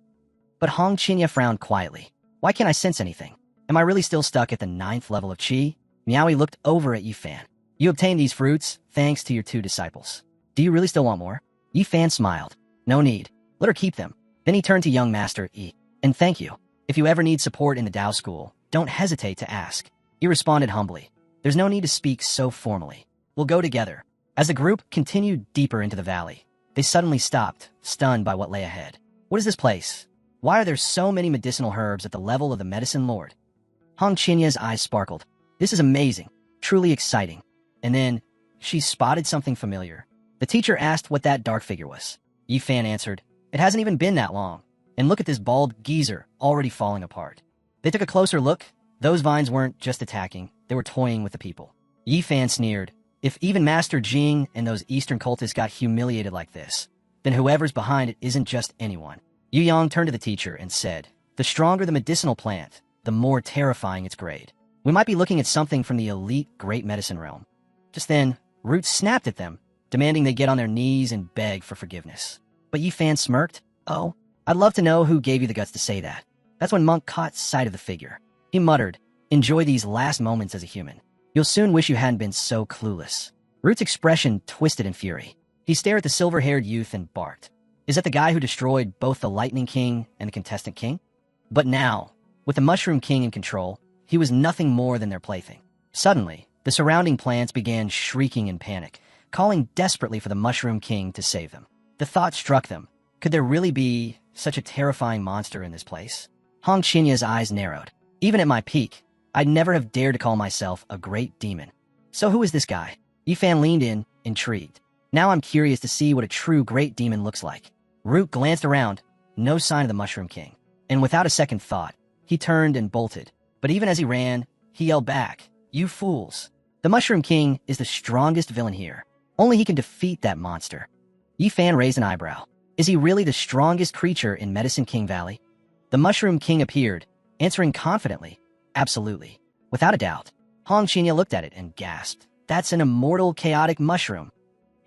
A: But Hong Chinya frowned quietly. Why can't I sense anything? Am I really still stuck at the 9th level of Qi? Meowie looked over at Yi Fan. You obtained these fruits thanks to your 2 disciples. Do you really still want more? Yi Fan smiled. No need. Let her keep them. Then he turned to young Master Yi. And thank you. If you ever need support in the Tao School, don't hesitate to ask. He responded humbly. There's no need to speak so formally. We'll go together. As the group continued deeper into the valley, they suddenly stopped, stunned by what lay ahead. What is this place? Why are there so many medicinal herbs at the level of the Medicine Lord? Hong Chinya's eyes sparkled. This is amazing, truly exciting. And then, she spotted something familiar. The teacher asked what that dark figure was. Yi Fan answered, It hasn't even been that long. And look at this bald geezer already falling apart. They took a closer look. Those vines weren't just attacking, they were toying with the people. Yi Fan sneered, If even Master Jing and those Eastern cultists got humiliated like this, then whoever's behind it isn't just anyone. Yu Yang turned to the teacher and said, "The stronger the medicinal plant, the more terrifying its grade. We might be looking at something from the elite great medicine realm." Just then, Root snapped at them, demanding they get on their knees and beg for forgiveness. But Yi Fan smirked. "Oh, I'd love to know who gave you the guts to say that." That's when Monk caught sight of the figure. He muttered, "Enjoy these last moments as a human. You'll soon wish you hadn't been so clueless." Root's expression twisted in fury. He stared at the silver-haired youth and barked. Is that the guy who destroyed both the Lightning King and the Contestant King? But now, with the Mushroom King in control, he was nothing more than their plaything. Suddenly, the surrounding plants began shrieking in panic, calling desperately for the Mushroom King to save them. The thought struck them. Could there really be such a terrifying monster in this place? Hong Qinya's eyes narrowed. Even at my peak, I'd never have dared to call myself a great demon. So who is this guy? Yifan leaned in, intrigued. Now I'm curious to see what a true great demon looks like. Root glanced around, no sign of the Mushroom King. And without a second thought, he turned and bolted. But even as he ran, he yelled back, "You fools! The Mushroom King is the strongest villain here. Only he can defeat that monster." Yifan raised an eyebrow. Is he really the strongest creature in Medicine King Valley? The Mushroom King appeared, answering confidently, "Absolutely. Without a doubt." Hong Qinya looked at it and gasped. "That's an immortal chaotic mushroom."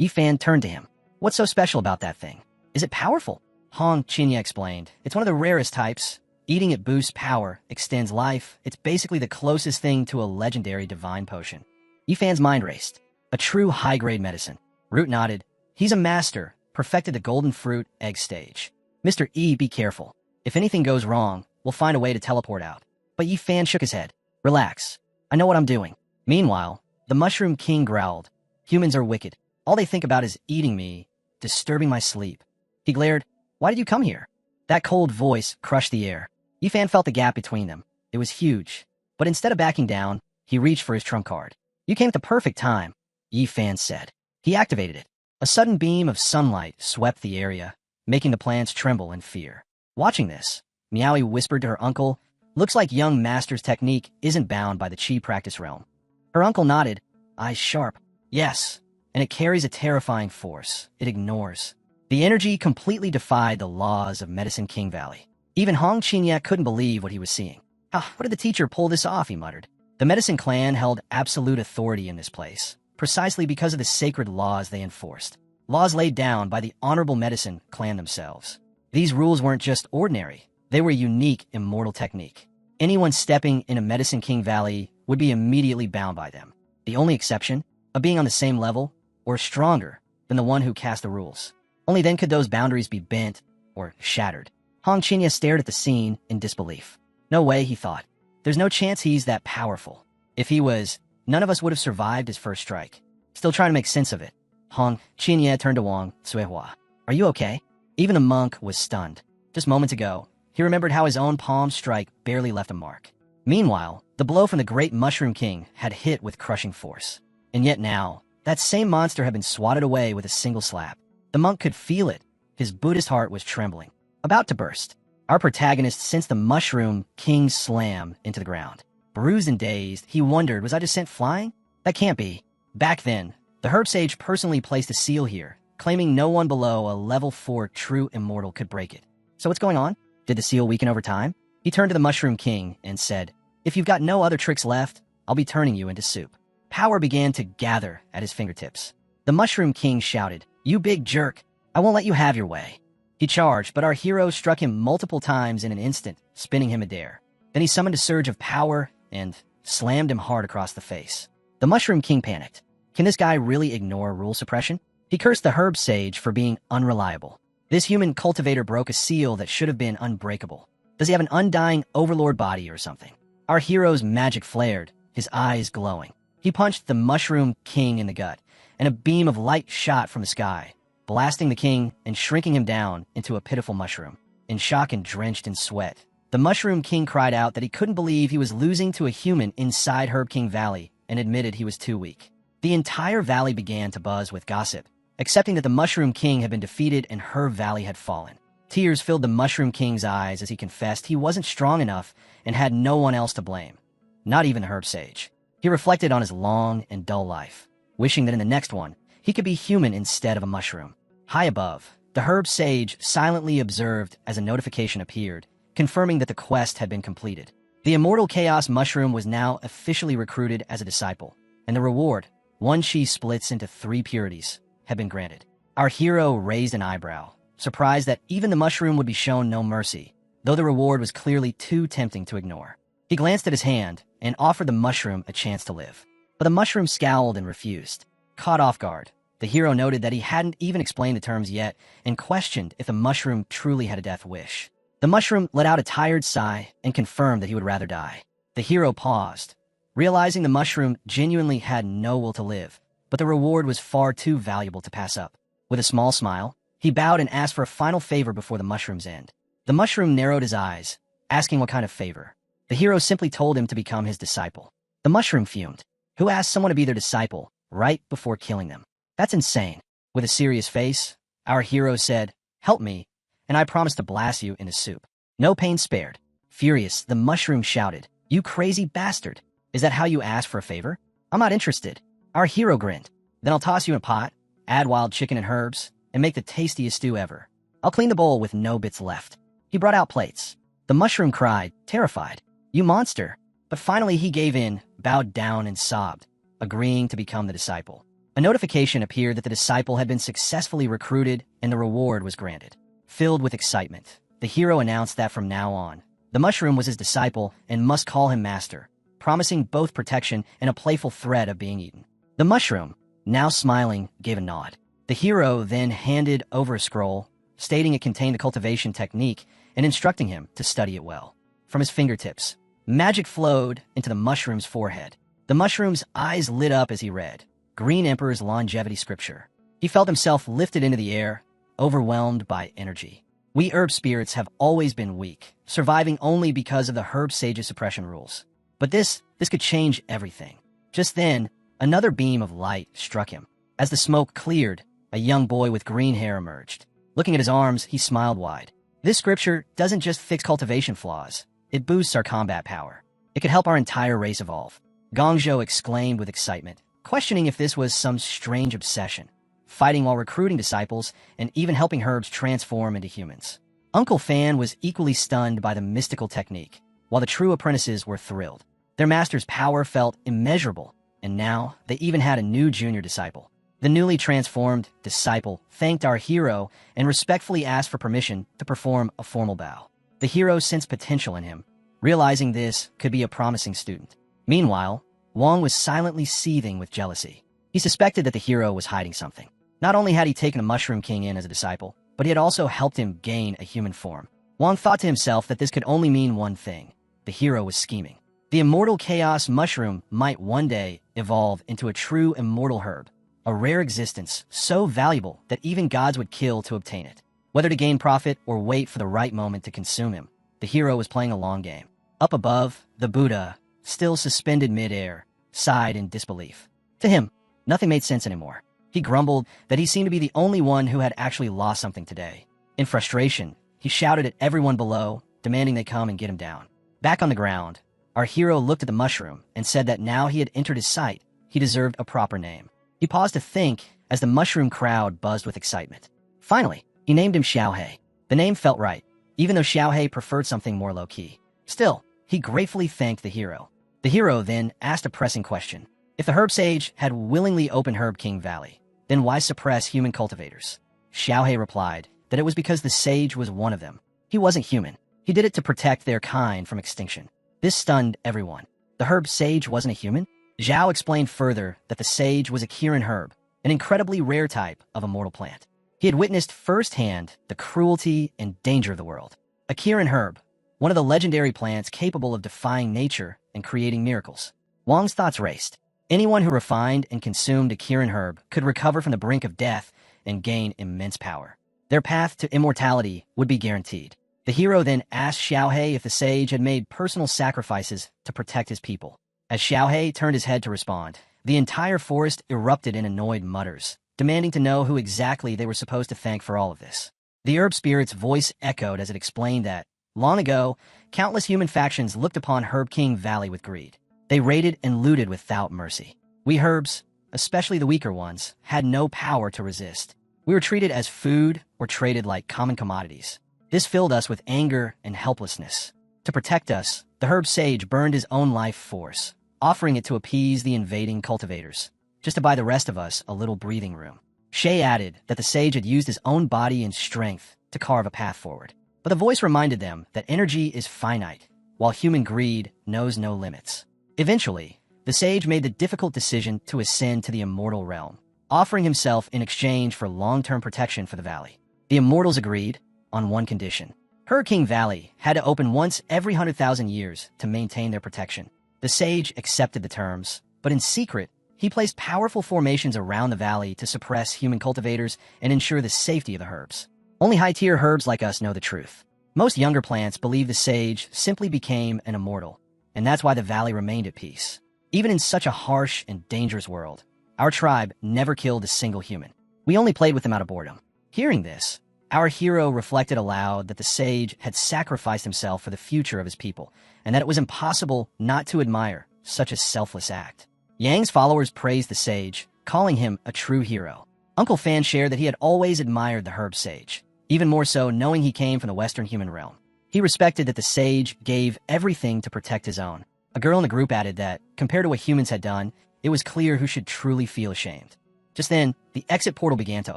A: Yifan turned to him. "What's so special about that thing? Is it powerful?" Hong Qinya explained. "It's one of the rarest types. Eating it boosts power, extends life. It's basically the closest thing to a legendary divine potion." Yifan's mind raced. A true high-grade medicine. Root nodded. "He's a master, perfected the golden fruit egg stage. Mr. E, be careful. If anything goes wrong, we'll find a way to teleport out." But Yifan shook his head. "Relax. I know what I'm doing." Meanwhile, the Mushroom King growled. "Humans are wicked. All they think about is eating me, disturbing my sleep." He glared. "Why did you come here?" That cold voice crushed the air. Yifan felt the gap between them. It was huge. But instead of backing down, he reached for his trump card. "You came at the perfect time," Yifan said. He activated it. A sudden beam of sunlight swept the area, making the plants tremble in fear. Watching this, Meowie whispered to her uncle, "Looks like young Master's technique isn't bound by the Chi practice realm." Her uncle nodded, eyes sharp. "Yes, and it carries a terrifying force. It ignores." The energy completely defied the laws of Medicine King Valley. Even Hong Qinya couldn't believe what he was seeing. How did the teacher pull this off, he muttered. The Medicine Clan held absolute authority in this place, precisely because of the sacred laws they enforced. Laws laid down by the Honorable Medicine Clan themselves. These rules weren't just ordinary. They were unique, immortal technique. Anyone stepping in a Medicine King Valley would be immediately bound by them. The only exception, of being on the same level, or stronger, than the one who cast the rules. Only then could those boundaries be bent or shattered. Hong Qinya stared at the scene in disbelief. No way, he thought. There's no chance he's that powerful. If he was, none of us would have survived his first strike. Still trying to make sense of it. Hong Qinya turned to Wang Cuihua. "Are you okay?" Even the monk was stunned. Just moments ago, he remembered how his own palm strike barely left a mark. Meanwhile, the blow from the great Mushroom King had hit with crushing force. And yet now, that same monster had been swatted away with a single slap. The monk could feel it. His Buddhist heart was trembling, about to burst. Our protagonist sensed the Mushroom King's slam into the ground. Bruised and dazed, he wondered, was I just sent flying? That can't be. Back then, the herb sage personally placed a seal here, claiming no one below a level 4 true immortal could break it. So what's going on? Did the seal weaken over time? He turned to the Mushroom King and said, "If you've got no other tricks left, I'll be turning you into soup." Power began to gather at his fingertips. The Mushroom King shouted, "You big jerk, I won't let you have your way." He charged, but our hero struck him multiple times in an instant, spinning him midair. Then he summoned a surge of power and slammed him hard across the face. The Mushroom King panicked. Can this guy really ignore rule suppression? He cursed the herb sage for being unreliable. This human cultivator broke a seal that should have been unbreakable. Does he have an undying overlord body or something? Our hero's magic flared, his eyes glowing. He punched the Mushroom King in the gut, and a beam of light shot from the sky, blasting the king and shrinking him down into a pitiful mushroom. In shock and drenched in sweat, the Mushroom King cried out that he couldn't believe he was losing to a human inside Herb King Valley and admitted he was too weak. The entire valley began to buzz with gossip, accepting that the Mushroom King had been defeated and Herb Valley had fallen. Tears filled the Mushroom King's eyes as he confessed he wasn't strong enough and had no one else to blame, not even the herb sage. He reflected on his long and dull life. wishing that in the next one, he could be human instead of a mushroom. High above, the herb sage silently observed as a notification appeared, confirming that the quest had been completed. The immortal chaos mushroom was now officially recruited as a disciple, and the reward, one she splits into 3 purities, had been granted. Our hero raised an eyebrow, surprised that even the mushroom would be shown no mercy, though the reward was clearly too tempting to ignore. He glanced at his hand and offered the mushroom a chance to live. But the mushroom scowled and refused. Caught off guard, the hero noted that he hadn't even explained the terms yet and questioned if the mushroom truly had a death wish. The mushroom let out a tired sigh and confirmed that he would rather die. The hero paused, realizing the mushroom genuinely had no will to live, but the reward was far too valuable to pass up. With a small smile, he bowed and asked for a final favor before the mushroom's end. The mushroom narrowed his eyes, asking what kind of favor. The hero simply told him to become his disciple. The mushroom fumed. Who asked someone to be their disciple right before killing them? That's insane. With a serious face, our hero said, "Help me, and I promise to blast you into soup." No pain spared. Furious, the mushroom shouted, "You crazy bastard! Is that how you ask for a favor? I'm not interested." Our hero grinned. "Then I'll toss you in a pot, add wild chicken and herbs, and make the tastiest stew ever. I'll clean the bowl with no bits left." He brought out plates. The mushroom cried, terrified, "You monster!" But finally he gave in, bowed down and sobbed, agreeing to become the disciple. A notification appeared that the disciple had been successfully recruited and the reward was granted. Filled with excitement, the hero announced that from now on, the mushroom was his disciple and must call him master, promising both protection and a playful threat of being eaten. The mushroom, now smiling, gave a nod. The hero then handed over a scroll, stating it contained the cultivation technique and instructing him to study it well. From his fingertips, magic flowed into the mushroom's forehead. The mushroom's eyes lit up as he read Green Emperor's longevity scripture. He felt himself lifted into the air, overwhelmed by energy. We herb spirits have always been weak, surviving only because of the herb sage's suppression rules. But this could change everything. Just then, another beam of light struck him. As the smoke cleared, a young boy with green hair emerged. Looking at his arms, he smiled wide. This scripture doesn't just fix cultivation flaws, it boosts our combat power. It could help our entire race evolve. Gongzhou exclaimed with excitement, questioning if this was some strange obsession. Fighting while recruiting disciples and even helping herbs transform into humans. Uncle Fan was equally stunned by the mystical technique, while the true apprentices were thrilled. Their master's power felt immeasurable, and now they even had a new junior disciple. The newly transformed disciple thanked our hero and respectfully asked for permission to perform a formal bow. The hero sensed potential in him, realizing this could be a promising student. Meanwhile, Wang was silently seething with jealousy. He suspected that the hero was hiding something. Not only had he taken a Mushroom King in as a disciple, but he had also helped him gain a human form. Wang thought to himself that this could only mean one thing. The hero was scheming. The immortal chaos mushroom might one day evolve into a true immortal herb, a rare existence so valuable that even gods would kill to obtain it. Whether to gain profit or wait for the right moment to consume him, the hero was playing a long game. Up above, the Buddha, still suspended mid-air, sighed in disbelief. To him, nothing made sense anymore. He grumbled that he seemed to be the only one who had actually lost something today. In frustration, he shouted at everyone below, demanding they come and get him down. Back on the ground, our hero looked at the mushroom and said that now he had entered his sight, he deserved a proper name. He paused to think as the mushroom crowd buzzed with excitement. Finally, he named him Xiaohei. The name felt right, even though Xiaohei preferred something more low-key. Still, he gratefully thanked the hero. The hero then asked a pressing question. If the herb sage had willingly opened Herb King Valley, then why suppress human cultivators? Xiaohei replied that it was because the sage was one of them. He wasn't human. He did it to protect their kind from extinction. This stunned everyone. The herb sage wasn't a human? Zhao explained further that the sage was a Kirin herb, an incredibly rare type of immortal plant. He had witnessed firsthand the cruelty and danger of the world. A Kirin herb, one of the legendary plants capable of defying nature and creating miracles. Wang's thoughts raced. Anyone who refined and consumed a Kirin herb could recover from the brink of death and gain immense power. Their path to immortality would be guaranteed. The hero then asked Xiaohei if the sage had made personal sacrifices to protect his people. As Xiaohei turned his head to respond, the entire forest erupted in annoyed mutters, demanding to know who exactly they were supposed to thank for all of this. The herb spirit's voice echoed as it explained that, long ago, countless human factions looked upon Herb King Valley with greed. They raided and looted without mercy. We herbs, especially the weaker ones, had no power to resist. We were treated as food or traded like common commodities. This filled us with anger and helplessness. To protect us, the herb sage burned his own life force, offering it to appease the invading cultivators, just to buy the rest of us a little breathing room. Shay added that the sage had used his own body and strength to carve a path forward. But the voice reminded them that energy is finite, while human greed knows no limits. Eventually, the sage made the difficult decision to ascend to the immortal realm, offering himself in exchange for long-term protection for the valley. The immortals agreed on one condition. Hurricane Valley had to open once every 100,000 years to maintain their protection. The sage accepted the terms, but in secret, he placed powerful formations around the valley to suppress human cultivators and ensure the safety of the herbs. Only high-tier herbs like us know the truth. Most younger plants believe the sage simply became an immortal, and that's why the valley remained at peace. Even in such a harsh and dangerous world, our tribe never killed a single human. We only played with them out of boredom. Hearing this, our hero reflected aloud that the sage had sacrificed himself for the future of his people, and that it was impossible not to admire such a selfless act. Yang's followers praised the sage, calling him a true hero. Uncle Fan shared that he had always admired the herb sage, even more so knowing he came from the Western human realm. He respected that the sage gave everything to protect his own. A girl in the group added that, compared to what humans had done, it was clear who should truly feel ashamed. Just then, the exit portal began to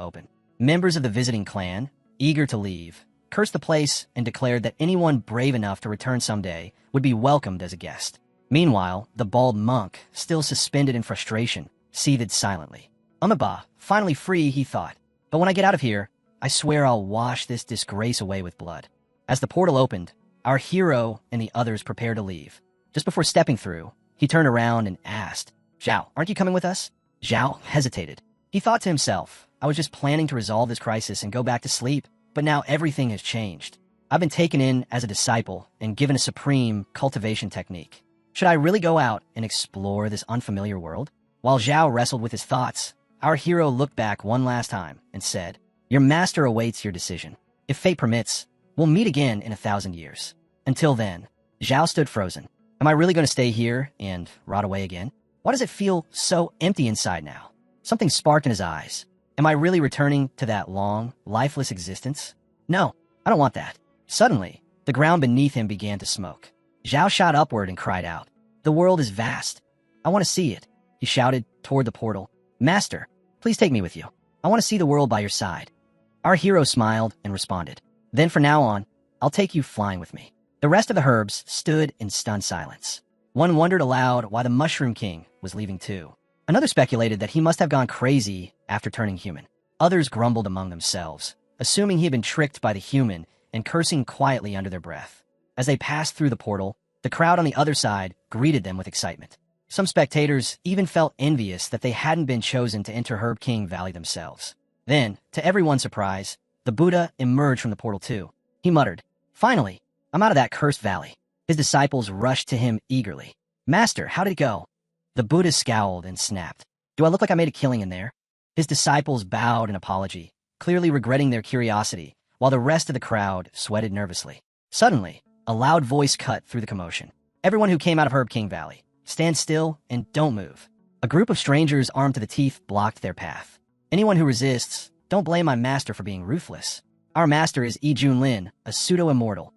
A: open. Members of the visiting clan, eager to leave, cursed the place and declared that anyone brave enough to return someday would be welcomed as a guest. Meanwhile, the bald monk, still suspended in frustration, seethed silently. Umaba, finally free, he thought. But when I get out of here, I swear I'll wash this disgrace away with blood. As the portal opened, our hero and the others prepared to leave. Just before stepping through, he turned around and asked, "Zhao, aren't you coming with us?" Zhao hesitated. He thought to himself, I was just planning to resolve this crisis and go back to sleep, but now everything has changed. I've been taken in as a disciple and given a supreme cultivation technique. Should I really go out and explore this unfamiliar world? While Zhao wrestled with his thoughts, our hero looked back one last time and said, "Your master awaits your decision. If fate permits, we'll meet again in 1,000 years. Until then." Zhao stood frozen. Am I really going to stay here and rot away again? Why does it feel so empty inside now? Something sparked in his eyes. Am I really returning to that long, lifeless existence? No, I don't want that. Suddenly, the ground beneath him began to smoke. Zhao shot upward and cried out, "The world is vast. I want to see it." He shouted toward the portal, "Master, please take me with you. I want to see the world by your side." Our hero smiled and responded, "Then from now on, I'll take you flying with me." The rest of the herbs stood in stunned silence. One wondered aloud why the Mushroom King was leaving too. Another speculated that he must have gone crazy after turning human. Others grumbled among themselves, assuming he had been tricked by the human and cursing quietly under their breath. As they passed through the portal, the crowd on the other side greeted them with excitement. Some spectators even felt envious that they hadn't been chosen to enter Herb King Valley themselves. Then, to everyone's surprise, the Buddha emerged from the portal too. He muttered, "Finally, I'm out of that cursed valley." His disciples rushed to him eagerly. "Master, how did it go?" The Buddha scowled and snapped, "Do I look like I made a killing in there?" His disciples bowed in apology, clearly regretting their curiosity, while the rest of the crowd sweated nervously. Suddenly, a loud voice cut through the commotion. "Everyone who came out of Herb King Valley, stand still and don't move." A group of strangers armed to the teeth blocked their path. "Anyone who resists, don't blame my master for being ruthless. Our master is Yi Junlin, a pseudo-immortal."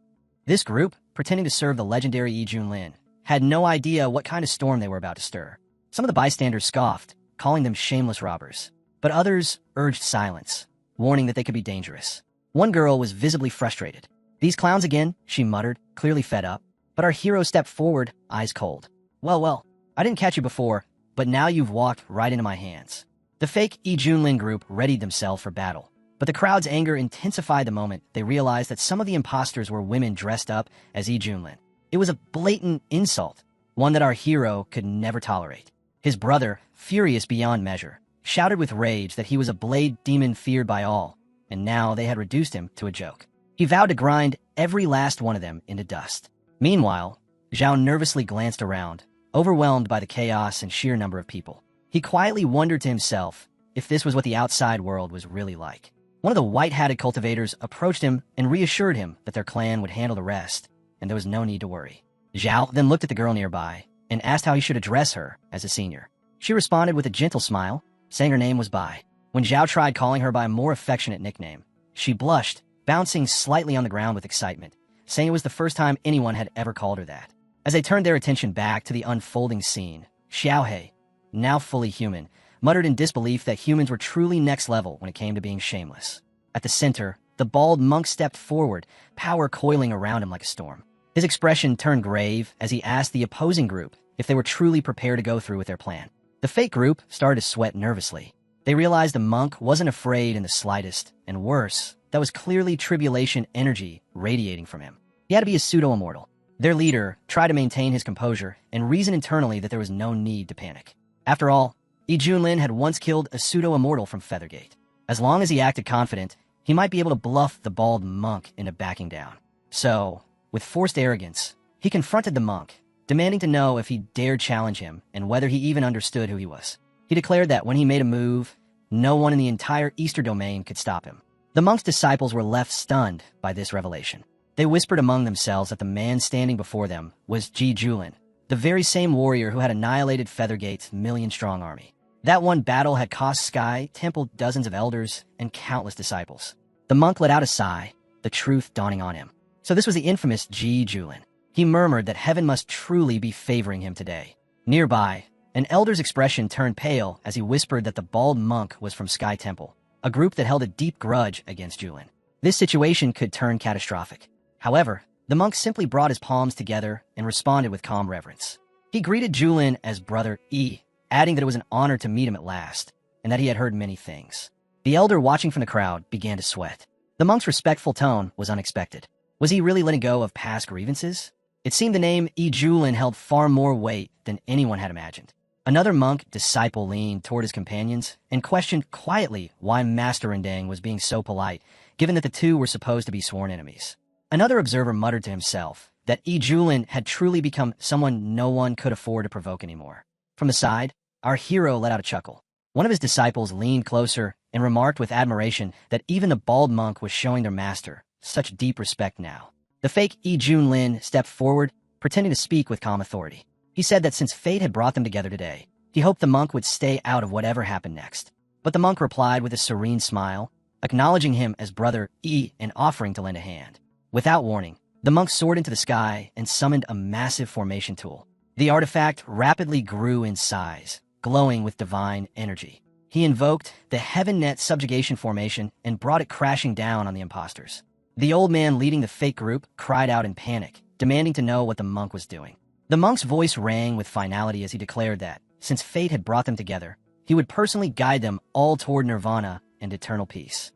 A: This group, pretending to serve the legendary Yi Junlin, had no idea what kind of storm they were about to stir. Some of the bystanders scoffed, calling them shameless robbers. But others urged silence, warning that they could be dangerous. One girl was visibly frustrated. "These clowns again," she muttered, clearly fed up. But our hero stepped forward, eyes cold. Well, I didn't catch you before, but now you've walked right into my hands." The fake Yi Junlin group readied themselves for battle. But the crowd's anger intensified the moment they realized that some of the imposters were women dressed up as Yi Junlin. It was a blatant insult, one that our hero could never tolerate. His brother, furious beyond measure, shouted with rage that he was a blade demon feared by all, and now they had reduced him to a joke. He vowed to grind every last one of them into dust. Meanwhile, Zhao nervously glanced around, overwhelmed by the chaos and sheer number of people. He quietly wondered to himself if this was what the outside world was really like. One of the white-hatted cultivators approached him and reassured him that their clan would handle the rest, and there was no need to worry. Zhao then looked at the girl nearby and asked how he should address her as a senior. She responded with a gentle smile, saying her name was Bai. When Zhao tried calling her by a more affectionate nickname, she blushed, bouncing slightly on the ground with excitement, saying it was the first time anyone had ever called her that. As they turned their attention back to the unfolding scene, Xiaohei, now fully human, muttered in disbelief that humans were truly next level when it came to being shameless. At the center, the bald monk stepped forward, power coiling around him like a storm. His expression turned grave as he asked the opposing group if they were truly prepared to go through with their plan. The fake group started to sweat nervously. They realized the monk wasn't afraid in the slightest, and worse, that was clearly tribulation energy radiating from him. He had to be a pseudo-immortal. Their leader tried to maintain his composure and reason internally that there was no need to panic. After all, Yi Junlin had once killed a pseudo-immortal from Feathergate. As long as he acted confident, he might be able to bluff the bald monk into backing down. So, with forced arrogance, he confronted the monk, demanding to know if he dared challenge him and whether he even understood who he was. He declared that when he made a move, no one in the entire Eastern domain could stop him. The monk's disciples were left stunned by this revelation. They whispered among themselves that the man standing before them was Yi Junlin, the very same warrior who had annihilated Feathergate's million-strong army. That one battle had cost Sky Temple dozens of elders and countless disciples. The monk let out a sigh, the truth dawning on him. So this was the infamous Yi Junlin. He murmured that heaven must truly be favoring him today. Nearby, an elder's expression turned pale as he whispered that the bald monk was from Sky Temple, a group that held a deep grudge against Junlin. This situation could turn catastrophic. However, the monk simply brought his palms together and responded with calm reverence. He greeted Junlin as Brother Yi, adding that it was an honor to meet him at last, and that he had heard many things. The elder watching from the crowd began to sweat. The monk's respectful tone was unexpected. Was he really letting go of past grievances? It seemed the name Yi Junlin held far more weight than anyone had imagined. Another monk disciple leaned toward his companions and questioned quietly why Master Rendang was being so polite, given that the two were supposed to be sworn enemies. Another observer muttered to himself that Yi Junlin had truly become someone no one could afford to provoke anymore. From the side, our hero let out a chuckle. One of his disciples leaned closer and remarked with admiration that even the bald monk was showing their master such deep respect now. The fake Yi Junlin stepped forward, pretending to speak with calm authority. He said that since fate had brought them together today, he hoped the monk would stay out of whatever happened next. But the monk replied with a serene smile, acknowledging him as Brother Yi and offering to lend a hand. Without warning, the monk soared into the sky and summoned a massive formation tool. The artifact rapidly grew in size, glowing with divine energy. He invoked the Heaven Net subjugation formation and brought it crashing down on the imposters. The old man leading the fake group cried out in panic, demanding to know what the monk was doing. The monk's voice rang with finality as he declared that, since fate had brought them together, he would personally guide them all toward nirvana and eternal peace.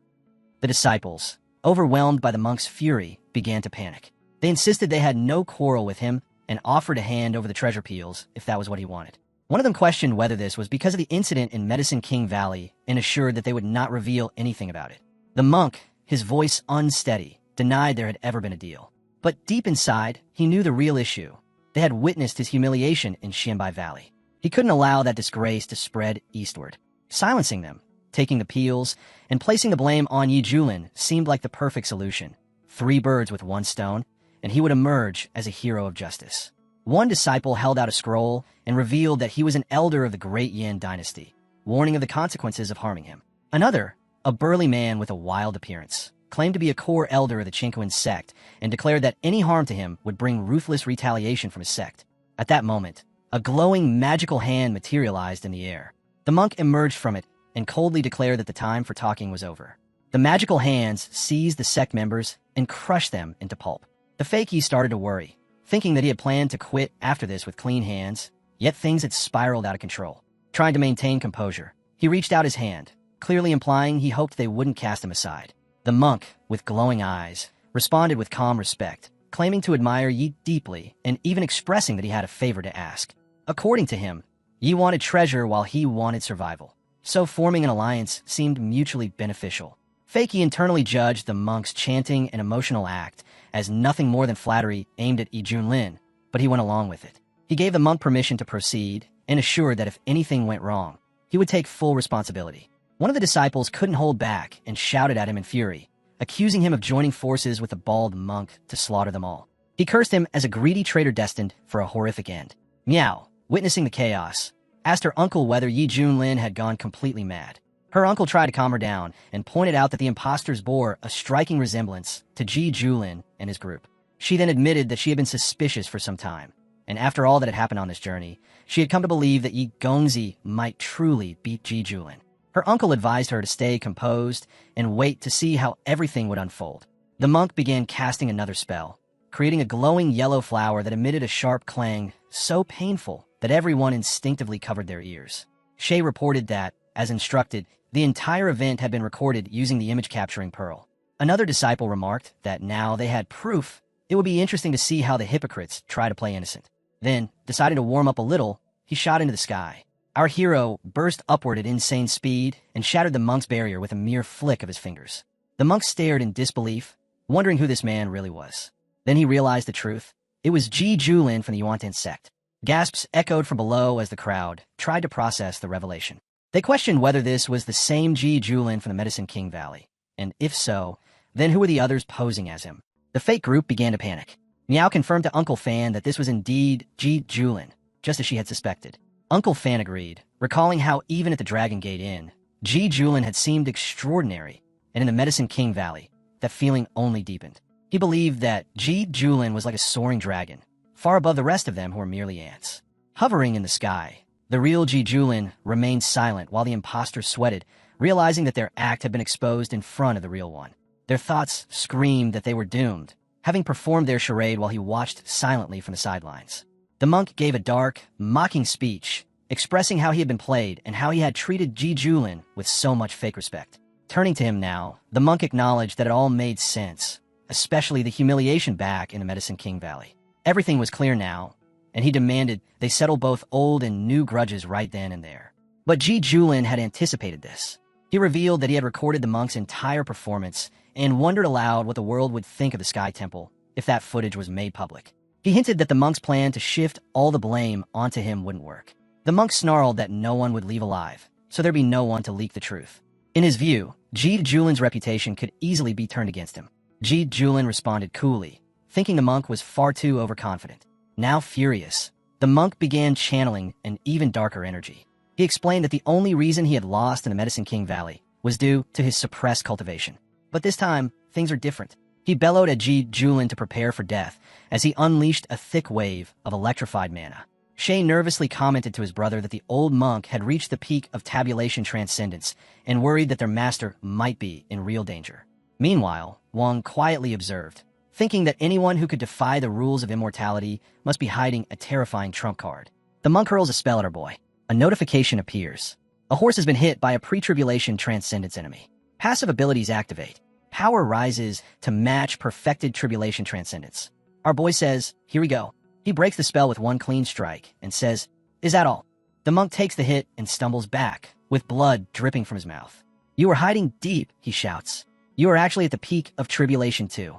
A: The disciples, overwhelmed by the monk's fury, began to panic. They insisted they had no quarrel with him and offered to hand over the treasure peels if that was what he wanted. One of them questioned whether this was because of the incident in Medicine King Valley and assured that they would not reveal anything about it. The monk, his voice unsteady, denied there had ever been a deal. But deep inside, he knew the real issue. They had witnessed his humiliation in Xianbai Valley. He couldn't allow that disgrace to spread eastward. Silencing them, taking the peels, and placing the blame on Yi Junlin seemed like the perfect solution. 3 birds with 1 stone, and he would emerge as a hero of justice. One disciple held out a scroll and revealed that he was an elder of the Great Yin dynasty, warning of the consequences of harming him. Another, a burly man with a wild appearance, claimed to be a core elder of the Chinquan sect and declared that any harm to him would bring ruthless retaliation from his sect. At that moment, a glowing magical hand materialized in the air. The monk emerged from it and coldly declared that the time for talking was over. The magical hands seized the sect members and crushed them into pulp. The fakie started to worry, thinking that he had planned to quit after this with clean hands, yet things had spiraled out of control. Trying to maintain composure, he reached out his hand, clearly implying he hoped they wouldn't cast him aside. The monk, with glowing eyes, responded with calm respect, claiming to admire Yi deeply and even expressing that he had a favor to ask. According to him, Yi wanted treasure while he wanted survival, so forming an alliance seemed mutually beneficial. Fakie internally judged the monk's chanting and emotional act as nothing more than flattery aimed at Yi Junlin, but he went along with it. He gave the monk permission to proceed and assured that if anything went wrong, he would take full responsibility. One of the disciples couldn't hold back and shouted at him in fury, accusing him of joining forces with the bald monk to slaughter them all. He cursed him as a greedy traitor destined for a horrific end. Miao, witnessing the chaos, asked her uncle whether Yi Junlin had gone completely mad. Her uncle tried to calm her down and pointed out that the imposters bore a striking resemblance to Ji Julin and his group. She then admitted that she had been suspicious for some time, and after all that had happened on this journey, she had come to believe that Yi Gongzi might truly beat Ji Julin. Her uncle advised her to stay composed and wait to see how everything would unfold. The monk began casting another spell, creating a glowing yellow flower that emitted a sharp clang so painful that everyone instinctively covered their ears. Shay reported that, as instructed, the entire event had been recorded using the image-capturing pearl. Another disciple remarked that now they had proof, it would be interesting to see how the hypocrites try to play innocent. Then, deciding to warm up a little, he shot into the sky. Our hero burst upward at insane speed and shattered the monk's barrier with a mere flick of his fingers. The monk stared in disbelief, wondering who this man really was. Then he realized the truth. It was Ji Julin from the Yuantan sect. Gasps echoed from below as the crowd tried to process the revelation. They questioned whether this was the same Ji Julin from the Medicine King Valley, and if so, then who were the others posing as him? The fake group began to panic. Miao confirmed to Uncle Fan that this was indeed Ji Julin, just as she had suspected. Uncle Fan agreed, recalling how even at the Dragon Gate Inn, Ji Julin had seemed extraordinary, and in the Medicine King Valley, that feeling only deepened. He believed that Ji Julin was like a soaring dragon, far above the rest of them who were merely ants. Hovering in the sky, the real Ji Julin remained silent while the imposters sweated, realizing that their act had been exposed in front of the real one. Their thoughts screamed that they were doomed, having performed their charade while he watched silently from the sidelines. The monk gave a dark, mocking speech, expressing how he had been played and how he had treated Ji Julin with so much fake respect. Turning to him now, the monk acknowledged that it all made sense, especially the humiliation back in the Medicine King Valley. Everything was clear now, and he demanded they settle both old and new grudges right then and there. But Ji Julin had anticipated this. He revealed that he had recorded the monk's entire performance and wondered aloud what the world would think of the Sky Temple if that footage was made public. He hinted that the monk's plan to shift all the blame onto him wouldn't work. The monk snarled that no one would leave alive, so there'd be no one to leak the truth. In his view, Ji Julin's reputation could easily be turned against him. Ji Julin responded coolly, thinking the monk was far too overconfident. Now furious, the monk began channeling an even darker energy. He explained that the only reason he had lost in the Medicine King Valley was due to his suppressed cultivation. But this time, things are different. He bellowed at Ji Julin to prepare for death as he unleashed a thick wave of electrified mana. Shay nervously commented to his brother that the old monk had reached the peak of tabulation transcendence and worried that their master might be in real danger. Meanwhile, Wang quietly observed, thinking that anyone who could defy the rules of immortality must be hiding a terrifying trump card. The monk hurls a spell at our boy. A notification appears. A horse has been hit by a pre-tribulation transcendence enemy. Passive abilities activate. Power rises to match perfected tribulation transcendence. Our boy says, "Here we go." He breaks the spell with one clean strike and says, "Is that all?" The monk takes the hit and stumbles back, with blood dripping from his mouth. "You are hiding deep," he shouts. "You are actually at the peak of tribulation too."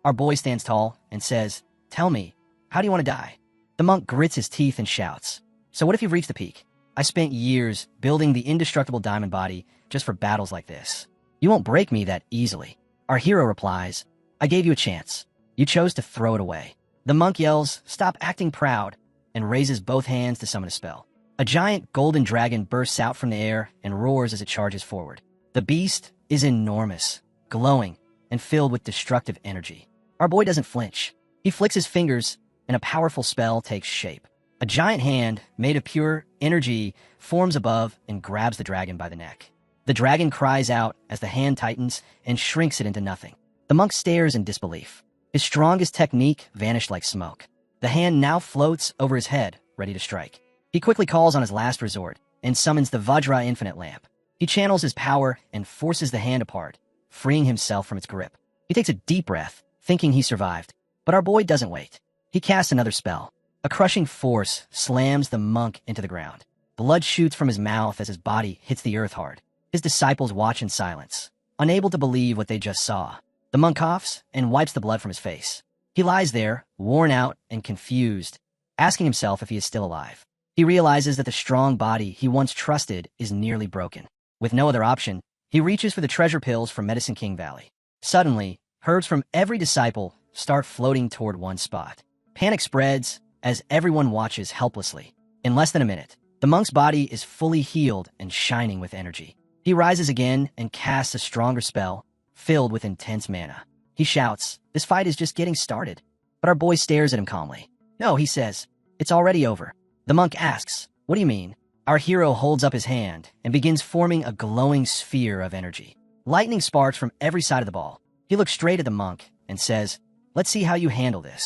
A: Our boy stands tall and says, "Tell me, how do you want to die?" The monk grits his teeth and shouts, "So what if you've reached the peak? I spent years building the indestructible diamond body just for battles like this. You won't break me that easily." Our hero replies, "I gave you a chance. You chose to throw it away." The monk yells, "Stop acting proud," and raises both hands to summon a spell. A giant golden dragon bursts out from the air and roars as it charges forward. The beast is enormous, glowing, and filled with destructive energy. Our boy doesn't flinch. He flicks his fingers, and a powerful spell takes shape. A giant hand, made of pure energy, forms above and grabs the dragon by the neck. The dragon cries out as the hand tightens and shrinks it into nothing. The monk stares in disbelief. His strongest technique vanished like smoke. The hand now floats over his head, ready to strike. He quickly calls on his last resort and summons the Vajra Infinite Lamp. He channels his power and forces the hand apart, freeing himself from its grip. He takes a deep breath, thinking he survived. But our boy doesn't wait. He casts another spell. A crushing force slams the monk into the ground. Blood shoots from his mouth as his body hits the earth hard. His disciples watch in silence, unable to believe what they just saw. The monk coughs and wipes the blood from his face. He lies there, worn out and confused, asking himself if he is still alive. He realizes that the strong body he once trusted is nearly broken. With no other option, he reaches for the treasure pills from Medicine King Valley. Suddenly, herbs from every disciple start floating toward one spot. Panic spreads as everyone watches helplessly. In less than a minute, The monk's body is fully healed and shining with energy. He rises again and casts a stronger spell, filled with intense mana. He shouts, "This fight is just getting started." But our boy stares at him calmly. "No," he says, "it's already over." The monk asks, "What do you mean?" Our hero holds up his hand and begins forming a glowing sphere of energy. Lightning sparks from every side of the ball. He looks straight at the monk and says, "Let's see how you handle this."